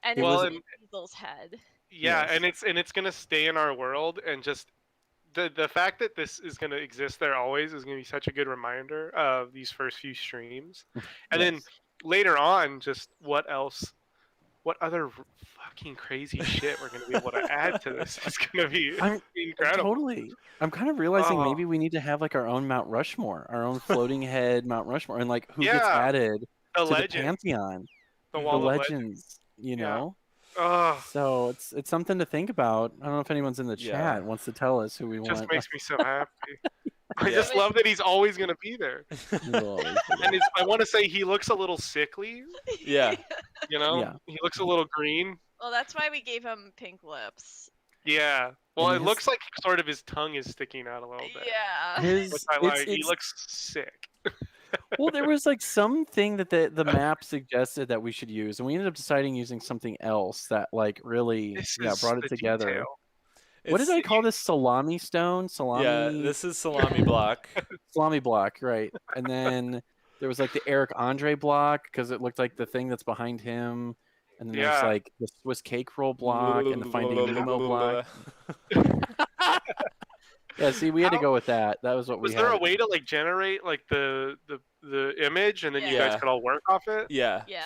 And It it was- was in Diesel's head. Yeah, Yes. and it's gonna stay in our world and just the fact that this is going to exist there always is going to be such a good reminder of these first few streams. And then later on, just what other fucking crazy shit we're going to be able to add to this. It's going to be incredible. Totally. I'm kind of realizing maybe we need to have like our own Mount Rushmore, our own floating head Mount Rushmore, and like who gets added to the Pantheon, the Wall of Legends, you know? Oh, So it's something to think about. I don't know if anyone's in the chat wants to tell us who we want. just makes me so happy. I just love that he's always going to be there. And I want to say he looks a little sickly. Yeah. You know? He looks a little green. Well, that's why we gave him pink lips. Yeah. Well, it looks like sort of his tongue is sticking out a little bit. Yeah. Which I like. He looks sick. Well, there was like something that the map suggested that we should use, and we ended up deciding using something else that like really brought it together. Detail. What did I call this? Salami stone? Salami? Yeah, this is salami block. Salami block, right. And then there was like the Eric Andre block because it looked like the thing that's behind him. And then there's like the Swiss cake roll block and the Finding Nemo block. Yeah, see, we had to go with that. That was what we had. Was there a way to like generate like the image and then you guys could all work off it? Yeah. Yeah.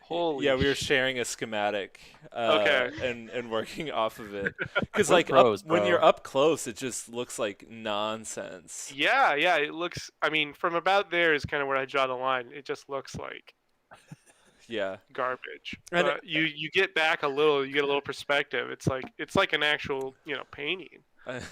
Holy we were sharing a schematic and working off of it. Because like when you're up close, it just looks like nonsense. Yeah, it looks, I mean, from about there is kind of where I draw the line. It just looks like garbage. And but you get back a little, you get a little perspective. It's like an actual, painting.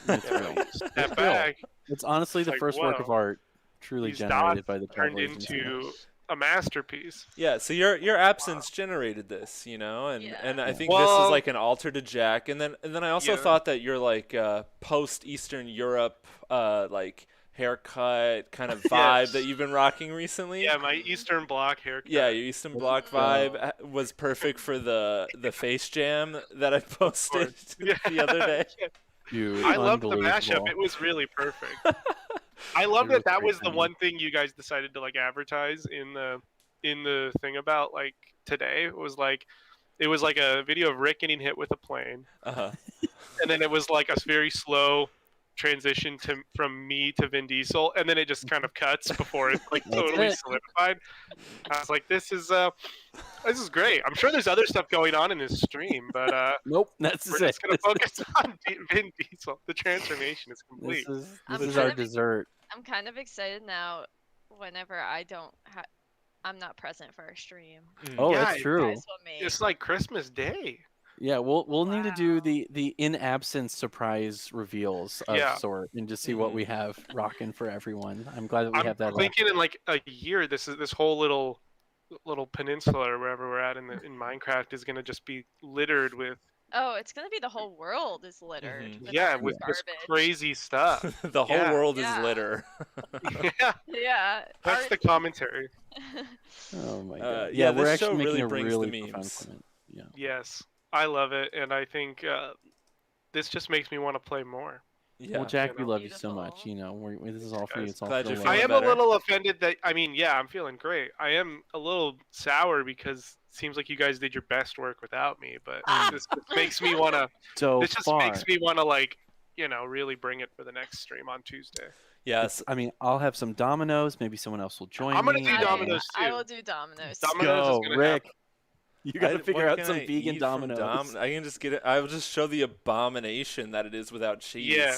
Step back. It's honestly the first work of art truly generated by the turned into a masterpiece. Yeah, so your absence generated this, and I think this is like an altar to Jack, and then I also thought that your like post Eastern Europe like haircut kind of vibe that you've been rocking recently. Yeah, my Eastern Bloc haircut. Yeah, your Eastern Bloc vibe was perfect for the face jam that I posted the other day. Dude, I loved the mashup. It was really perfect. I love that was the one thing you guys decided to like advertise in the thing about like today. It was like a video of Rick getting hit with a plane, and then it was like a very slow transition from me to Vin Diesel, and then it just kind of cuts before it's like totally solidified. I was like, this is great. I'm sure there's other stuff going on in this stream, but nope, we're just gonna focus on Vin Diesel. The transformation is complete. This is our dessert. I'm kind of excited now. Whenever I'm not present for our stream. Oh, that's true. It's like Christmas Day. Yeah, we'll need to do the in absence surprise reveals of sort and just see what we have rocking for everyone. I'm glad that we have that. I'm thinking in like a year, this whole little peninsula or wherever we're at in Minecraft is gonna just be littered with. Oh, it's gonna be the whole world is littered. With this crazy stuff. The whole world is litter. Yeah. That's the commentary. Oh my god. Yeah, we're this actually show making really a brings really the memes. profound comment. Yeah. Yes, I love it, and I think this just makes me want to play more. Yeah. Well, Jack, we love you so much. This is all for you. It's all Glad for you're the I feeling am better. a little offended that I'm feeling great. I am a little sour because it seems like you guys did your best work without me, but this makes me want to. This just makes me want to like really bring it for the next stream on Tuesday. Yes, I mean, I'll have some dominoes. Maybe someone else will join me. I'm gonna do dominoes too. I will do dominoes. Dominoes is gonna Rick. happen. You got to figure what out can some I vegan eat from dominoes. I can just get it. I will just show the abomination that it is without cheese. Yeah,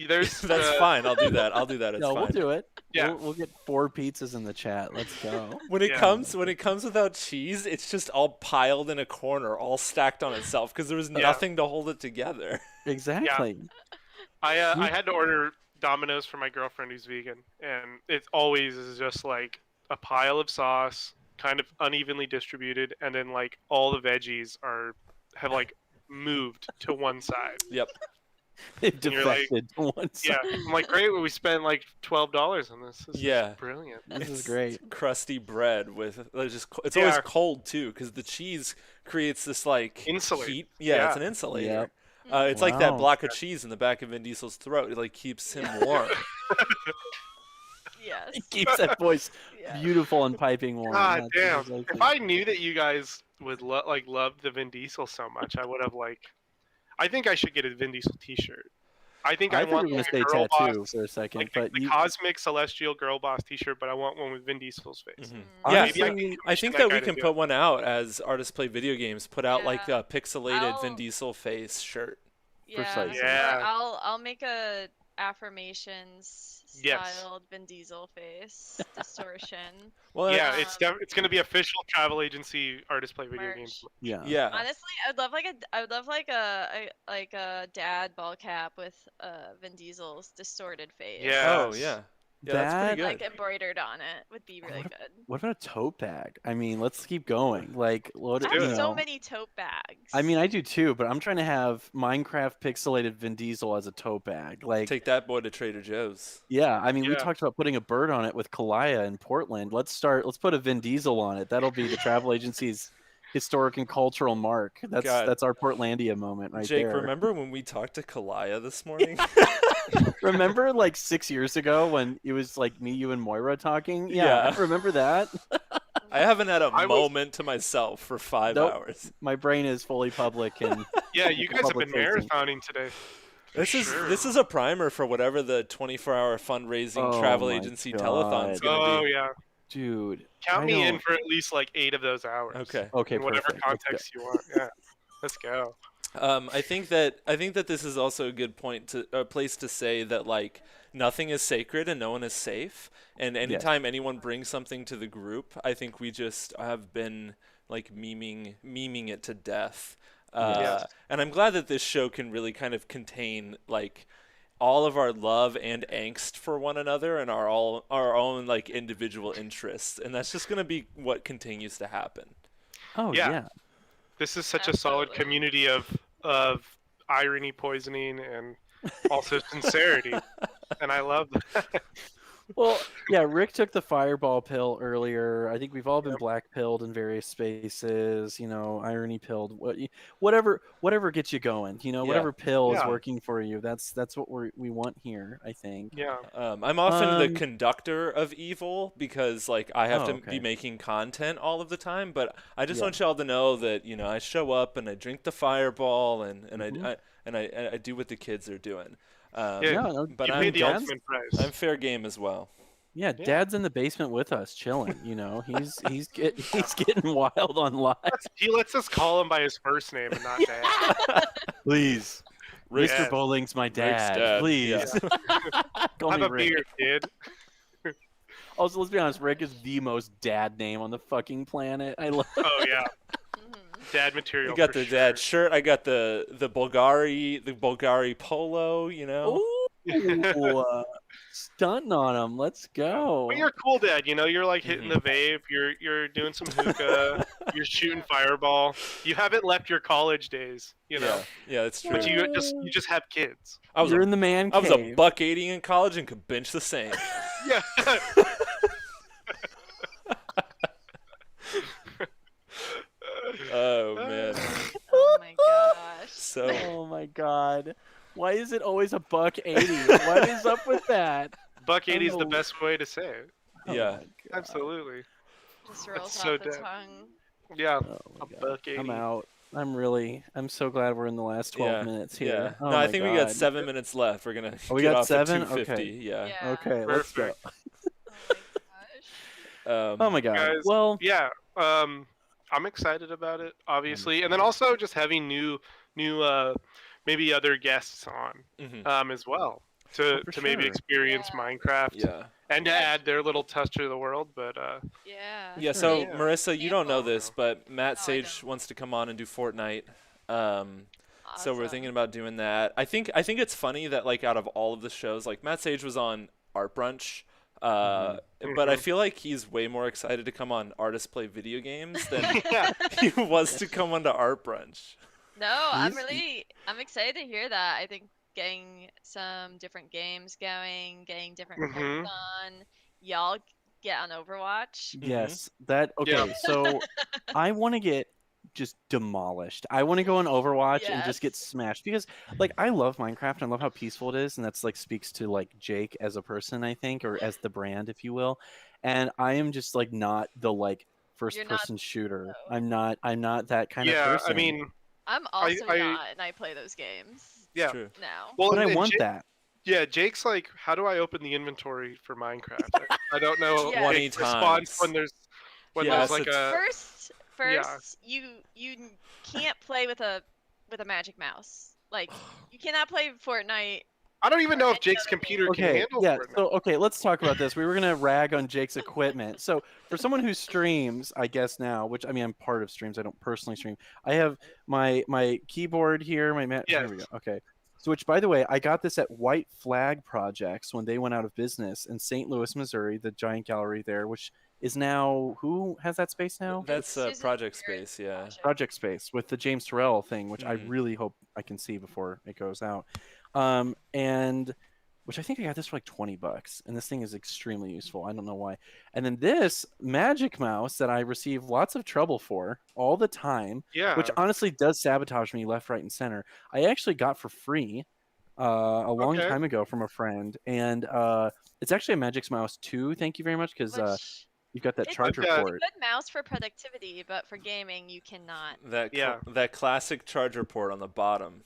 there's. That's fine. I'll do that. It's No, fine. we'll do it. Yeah. We'll get 4 pizzas in the chat. Let's go. When it comes without cheese, it's just all piled in a corner, all stacked on itself because there was nothing to hold it together. Exactly. I had to order Domino's for my girlfriend who's vegan, and it always is just like a pile of sauce, kind of unevenly distributed, and then like all the veggies have like moved to one side. Yep. They've defected to one side. Yeah, I'm like, great. Well, we spent like $12 on this. This is brilliant. This is great. Crusty bread with it's always cold too because the cheese creates this like Insulate. heat. Yeah, it's an insulator. Yep. It's like that block of cheese in the back of Vin Diesel's throat. It like keeps him warm. Yes. It keeps that voice beautiful and piping warm. God damn! Exactly. If I knew that you guys would love the Vin Diesel so much, I would have I think I should get a Vin Diesel T-shirt. I think I I thought you want were gonna like say a girl tattoo boss, for a second, like but the you cosmic celestial girl boss T-shirt, but I want one with Vin Diesel's face. Yeah, honestly, I commission think that that we guy to can do put it. one out as artists play video games. Put out like Yeah. a pixelated Vin I'll- Diesel face shirt. Yeah. Precisely. Yeah. Or I'll make a affirmations Yes. styled Vin Diesel face distortion. Well, Yeah, Um, it's gonna be official travel agency artists play video merch. games. yeah. yeah. Honestly, I would love like a dad ball cap with Vin Diesel's distorted face. Oh Yes. yeah. Yeah, that's pretty That- good. Like embroidered on it would be really good. What about a tote bag? I mean, let's keep going. Like, what? I You have so know, many tote bags. I mean, I do too, but I'm trying to have Minecraft pixelated Vin Diesel as a tote bag. Like, Take that boy to Trader Joe's. yeah, I mean, we Yeah. talked about putting a bird on it with Kalaya in Portland. Let's put a Vin Diesel on it. That'll be the travel agency's historic and cultural mark. God. That's our Portlandia moment right Jake, there. remember when we talked to Kalaya this morning? Remember like 6 years ago when it was like me, you, and Moira talking? Yeah. I remember that. I haven't had a I was- moment to myself for 5 Nope. hours. My brain is fully public and Yeah, you guys have been Public-facing. marathoning today. This Sure. is a primer for whatever the 24-hour fundraising Oh travel my agency God. telethon's gonna Oh be. yeah, dude. count I me in don't- for at least like 8 of those hours. Okay. Okay, In whatever perfect. Let's go. context you want. Yeah, let's go. I think that this is also a good place to say that like nothing is sacred and no one is safe. And anytime anyone brings something to the group, I think we just have been like memeing it to death. Yes. And I'm glad that this show can really kind of contain like all of our love and angst for one another and our own like individual interests, and that's just going to be what continues to happen. Oh Yeah. yeah. This is such a solid Absolutely. community of irony poisoning and also sincerity, and I love that. Well, yeah, Rick took the fireball pill earlier. I think we've all been black pilled in various spaces, irony pilled, whatever gets you going, Yeah. whatever pill is Yeah. working for you. That's what we want here, I think. Yeah. I'm often the Um, conductor of evil because like I have Oh, to okay. be making content all of the time, but I just Yeah. want y'all to know that I show up and I drink the fireball and Mhm. I do what the kids are doing. Yeah, Yeah, no, but you I'm paid the Dad's- ultimate price. I'm fair game as well. yeah, Yeah. Dad's in the basement with us, chilling. He's getting wild on live. He lets us call him by his first name and not dad. Please, Rick- Mr. Yes. Bowling's my Rick's dad. dad, Please, yeah. call Have me a Rick. beer, kid. Also, let's be honest, Rick is the most dad name on the fucking planet. I love. Oh yeah, Mhm. dad material. You got for the sure. dad shirt. I got the Bulgari polo. Ooh, stunting on him. Let's go. But you're a cool dad, You're like hitting the vape. You're doing some hookah. You're shooting fireball. You haven't left your college days, Yeah, that's true. But you just have kids. I was You're a, in the man I cave. was a $180 in college and could bench the same. Yeah. Oh man. Oh my gosh. So Oh my god. Why is it always a $180? What is up with that? $180 is the Oh. best way to say it. Oh Yeah. my God. Absolutely. Just rolls so off the dead. tongue. Yeah. Oh my A God. $180. I'm out. I'm so glad we're in the last 12 minutes Yeah. here. Oh No, I my think we got God. 7 minutes left. We're gonna Oh, we get got off 7? at 250. Okay. Yeah. Yeah. Okay, let's go. Perfect. Oh my gosh. Oh my god. Guys, Well, Yeah. I'm excited about it, obviously, and then also just having new maybe other guests on Mhm. as well to for maybe sure. experience Yeah. Minecraft Yeah. and to add their little touch to the world. But Yeah. Yeah. So Yeah. Marissa, you don't know this, but Matt No, I Sage don't. wants to come on and do Fortnite. So we're Awesome. thinking about doing that. I think it's funny that like out of all of the shows, like Matt Sage was on Art Brunch. But I feel like he's way more excited to come on Artists Play Video Games than yeah, he was to come onto Art Brunch. No, I'm He's- I'm excited to hear that. I think getting some different games going, getting different Mhm. folks on. Y'all get on Overwatch. yes. That okay. Yeah. So I want to get just demolished. I want to go on Overwatch and just get Yes. smashed because like I love Minecraft. I love how peaceful it is, and that's like speaks to like Jake as a person, I think, or as the brand, if you will. And I am just like not the like first You're not, person shooter. though. I'm not that kind of yeah. person. I mean, I'm also I- not, and I play those games. Yeah. true. now. Well, But I and want Jake, that. yeah, Jake's like, how do I open the inventory for Minecraft? I don't know. Yeah. 20 Jake's response times. when Yeah, there's so like a First, you can't play with a magic mouse. Like, you cannot play Fortnite. I don't even know if any Jake's other computer can Okay, handle yeah. Fortnite. So okay, let's talk about this. We were gonna rag on Jake's equipment. So for someone who streams, I guess now, which I mean, I'm part of streams. I don't personally stream. I have my keyboard here. Here we go. Yes. Okay. So which, by the way, I got this at White Flag Projects when they went out of business in St. Louis, Missouri. The giant gallery there, which is now, who has that space now? That's Susan Project Garrett's Space, yeah. Project Space with the James Terrell thing, which I Mhm. really hope I can see before it goes out. And which I think I got this for like $20, and this thing is extremely useful. I don't know why. And then this Magic Mouse that I receive lots of trouble for all the time, Yeah. which honestly does sabotage me left, right, and center. I actually got for free a long Okay. time ago from a friend, and it's actually a Magic Mouse 2. Thank you very much, because Which you've got that it's charger got- a port. good mouse for productivity, but for gaming, you cannot. That classic charger port on the bottom.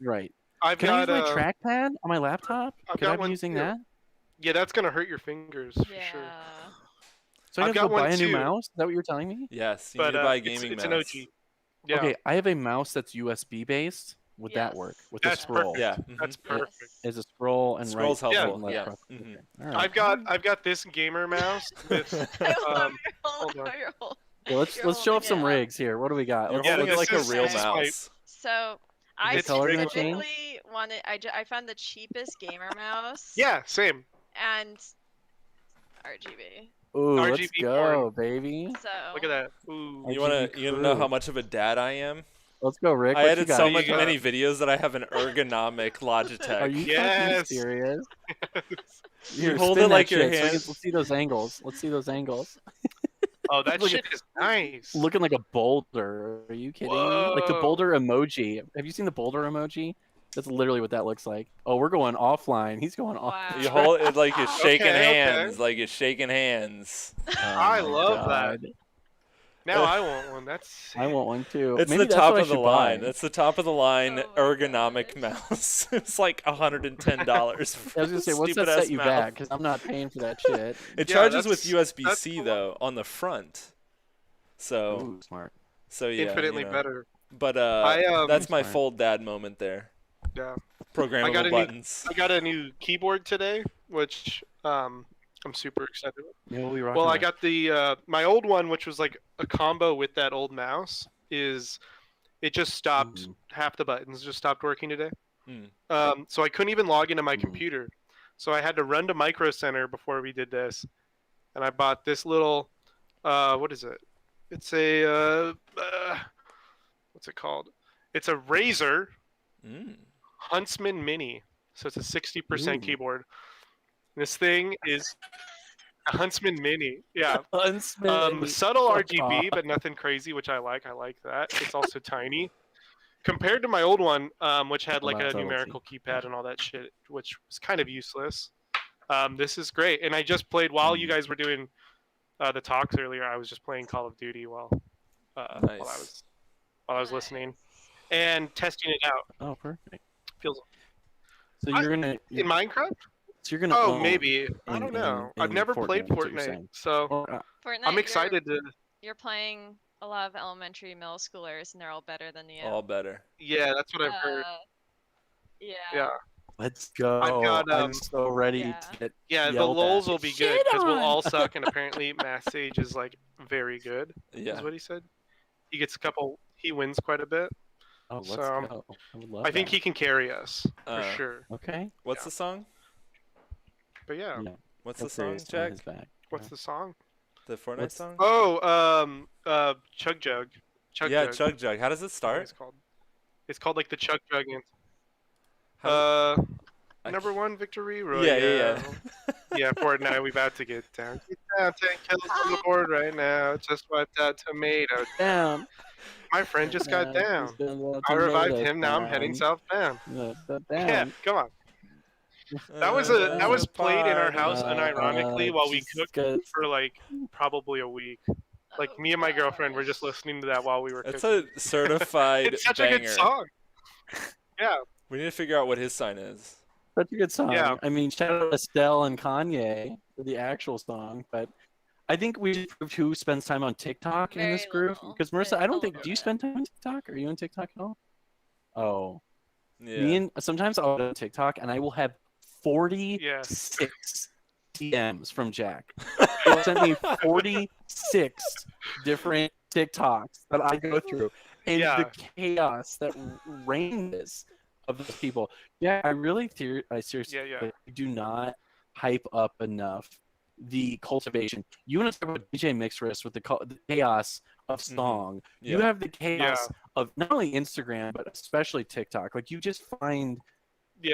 Right. I've Can I got use my trackpad on my laptop? I've Could I got be one using too. that? Yeah, that's gonna hurt your fingers for Yeah. sure. So I I've have to got go one buy a new too. mouse? Is that what you're telling me? Yes, you But need to buy a it's gaming an mouse. OG. Yeah. Okay, I have a mouse that's USB based. Would that work? Yes. With a That's scroll? perfect. Yeah. That's mhm. perfect. Yes. Is a scroll and Scroll's right, helpful, and left yeah. cross- Mhm. okay. All right. I've got this gamer mouse with I love um, your whole, hold on. your whole. Well, let's you're show off holding some it up. rigs here. What do we got? You're Let's Yeah, holding it look- like a this real is my- mouse. So I It's color gonna specifically wanted. I found the cheapest gamer mouse. yeah, same. And RGB. Ooh, let's RGB go, baby. So Look at that. Ooh. RGB You wanna know how crew. much of a dad I am? Let's go, Rick. I What you edited got? so What much you got? many videos that I have an ergonomic Logitech. Are you fucking Yes. serious? You Here, hold spin it like that your shit so we hand- let's see those angles. Let's see those angles. Oh, that Look shit is nice. Looking like a boulder. Are you kidding me? Like the Whoa. boulder emoji. Have you seen the boulder emoji? That's literally what that looks like. Oh, we're going offline. He's going off. wow. You hold it like you're shaking Okay. hands, like you're shaking hands. Oh I my love that. God. Now I want one. That's sick. I want one too. It's Maybe the that's top what I of the should line. buy. It's the top of the line Oh my ergonomic gosh. mouse. It's like $110. I was gonna say, what's that set you back? Because I'm not paying for that shit. It Yeah, charges with that's USB-C cool. though on the front. So Ooh, smart. yeah, Infinitely you know. better. But I, that's my Smart. full dad moment there. Yeah. Programmable got a new- buttons. I got a new keyboard today, which I'm super excited about. Yeah, we'll be rocking Well, I that. got the my old one, which was like a combo with that old mouse. It just stopped Mhm. half the buttons just stopped working today. Mm. So I couldn't even log into my Mhm. computer. So I had to run to Micro Center before we did this, and I bought this little what is it? It's a what's it called? It's a Razer Mm. Huntsman Mini. So it's a 60% Ooh. keyboard. This thing is a Huntsman Mini. Yeah. Huntsman. Subtle Fuck RGB, off. but nothing crazy, which I like. I like that. It's also tiny. Compared to my old one, which had like Well, a that's numerical LG. keypad and all that shit, which was kind of useless. This is great. And I just played while you guys were doing the talks earlier. I was just playing Call of Duty while Nice. I was listening and testing it out. Oh, perfect. Feels So you're gonna. in Minecraft? So you're gonna. Oh, own maybe. I in- don't know. in I've never played Fortnite, is what you're Fortnite, saying. so Or, Fortnite, I'm excited to. You're playing a lot of elementary, middle schoolers, and they're all better than you. All better. Yeah, that's what I've heard. Yeah. Yeah, let's go. got, I'm so ready Yeah. to get. yeah. The yelled lulz at. will be good Shit because we'll on. all suck, and apparently Math Sage is like very good. Yeah. Is what he said. He gets a couple. He wins quite a bit. Oh, let's So, go. I would love I think that. he can carry us for Uh, sure. Okay. What's Yeah. the song? But yeah, Yeah. What's Go the song, curious on Jack? his back. what's the song? The Fortnite What's- song? Oh, Chug Jug. yeah, Jug. Chug Jug. How does it That's what start? It's called. It's called like the Chug Jug. How I Number c- one victory. yeah, Royale. yeah. Yeah, Fortnite, we about to get down. Get down, 10 kills on the board right now. Just wiped out tomato. Down. My friend just got down. He's been lots I of revived notice him, now I'm heading down. southbound. Down. Yeah, come on. That was played in our house unironically while we cooked for like probably a week. Like me and my girlfriend were just listening to that while we were It's cooking. a certified It's such a banger. good song. Yeah. We need to figure out what his sign is. Such a good song. Yeah. I mean, shout out to Estelle and Kanye for the actual song, but I think we should prove who spends time on TikTok in this Very group. little, Because Marissa, but I don't a think. little Do you bit. spend time on TikTok? Are you on TikTok at all? Oh, Yeah. me and sometimes I'll go on TikTok and I will have 46 DMs from Jack. He'll send me 46 different TikToks that I go through, and the chaos that reigns of those people. Yeah, I really seriously do not hype up enough the cultivation. You want to talk about DJ Mixrist with the chaos of song. You have the chaos of not only Instagram but especially TikTok. Like you just find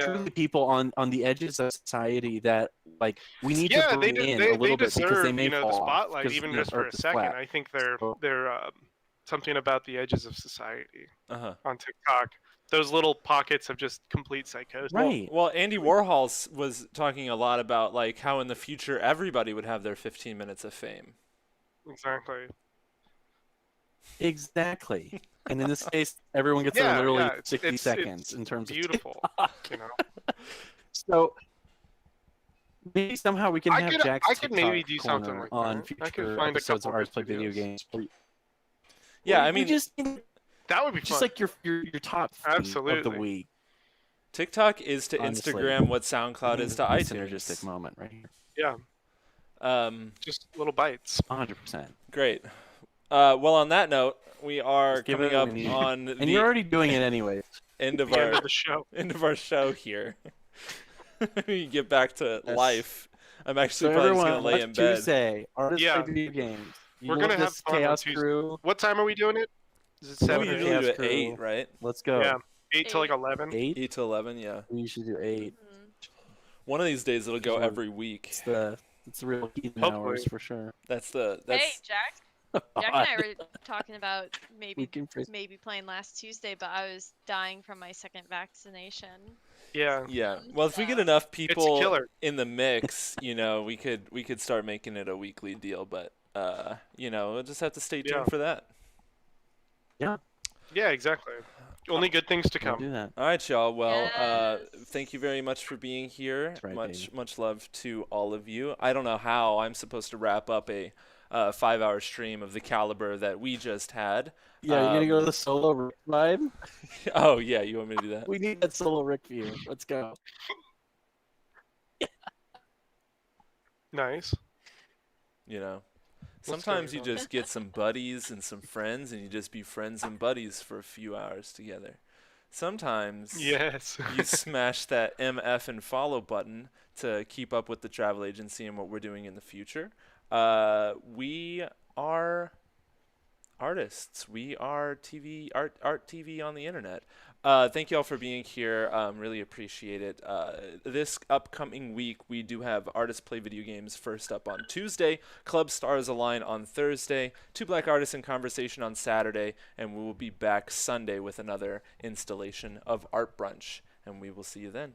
truly people on the edges of society that like we need to bring in a little bit because they may fall the off spotlight because even the just for a earth is second. flat. I think they're something about the edges of society on TikTok. Those little pockets of just complete psychosis. Right. Well, Andy Warhol was talking a lot about like how in the future everybody would have their 15 minutes of fame. Exactly. And in this case, everyone gets literally 60 seconds in terms beautiful, of So maybe somehow we can have Jack's I could maybe do corner something like on that. future I could find episodes a of couple Arts Play good Video videos. Games. Yeah, I mean, that would be just fun. like your top thing of the week. TikTok is to Honestly. Instagram what SoundCloud is to a iTunes. synergistic moment right here. Yeah. Just little bites. 100%. Great. Well, on that note, we are Give coming it what up we need. on And the you're already doing it anyways. end of The our end of the show. End of our show here. We get back to life. I'm actually So probably just everyone, gonna lay in bed. Tuesday, Artists Play Video Games. We're gonna have fun on Chaos Tuesday. Crew. What time are we doing it? Is it We 7 or usually 8? do it Crew. 8, right? Let's go. Yeah, 8 to like 11. 8 to 11, yeah. We usually do 8. One of these days it'll go every week. It's the real heathen Hopefully. hours for sure. That's the Hey, Jack. Jack and I were talking about maybe playing last Tuesday, but I was dying from my second vaccination. Yeah. Yeah. Well, if we get enough It's a people killer. in the mix, we could start making it a weekly deal, but we'll just have to stay tuned for that. Yeah. Yeah, exactly. Only good things to We'll come. do that. All right, y'all. Well, Yes. thank you very much for being here. That's right, Much love to all of you. I don't know how I'm supposed to wrap up a 5-hour stream of the caliber that we just had. Yeah, you're gonna go to the solo Rick vibe? Oh yeah, you want me to do that? We need that solo Rick view. Let's go. Nice. Sometimes you just get some buddies and some friends, and you just be friends and buddies for a few hours together. Sometimes Yes. you smash that MF and follow button to keep up with the travel agency and what we're doing in the future. We are artists. We are art TV on the internet. Thank you all for being here. Really appreciate it. This upcoming week, we do have Artists Play Video Games first up on Tuesday, Club Stars Align on Thursday, Two Black Artists in Conversation on Saturday, and we will be back Sunday with another installation of Art Brunch. And we will see you then.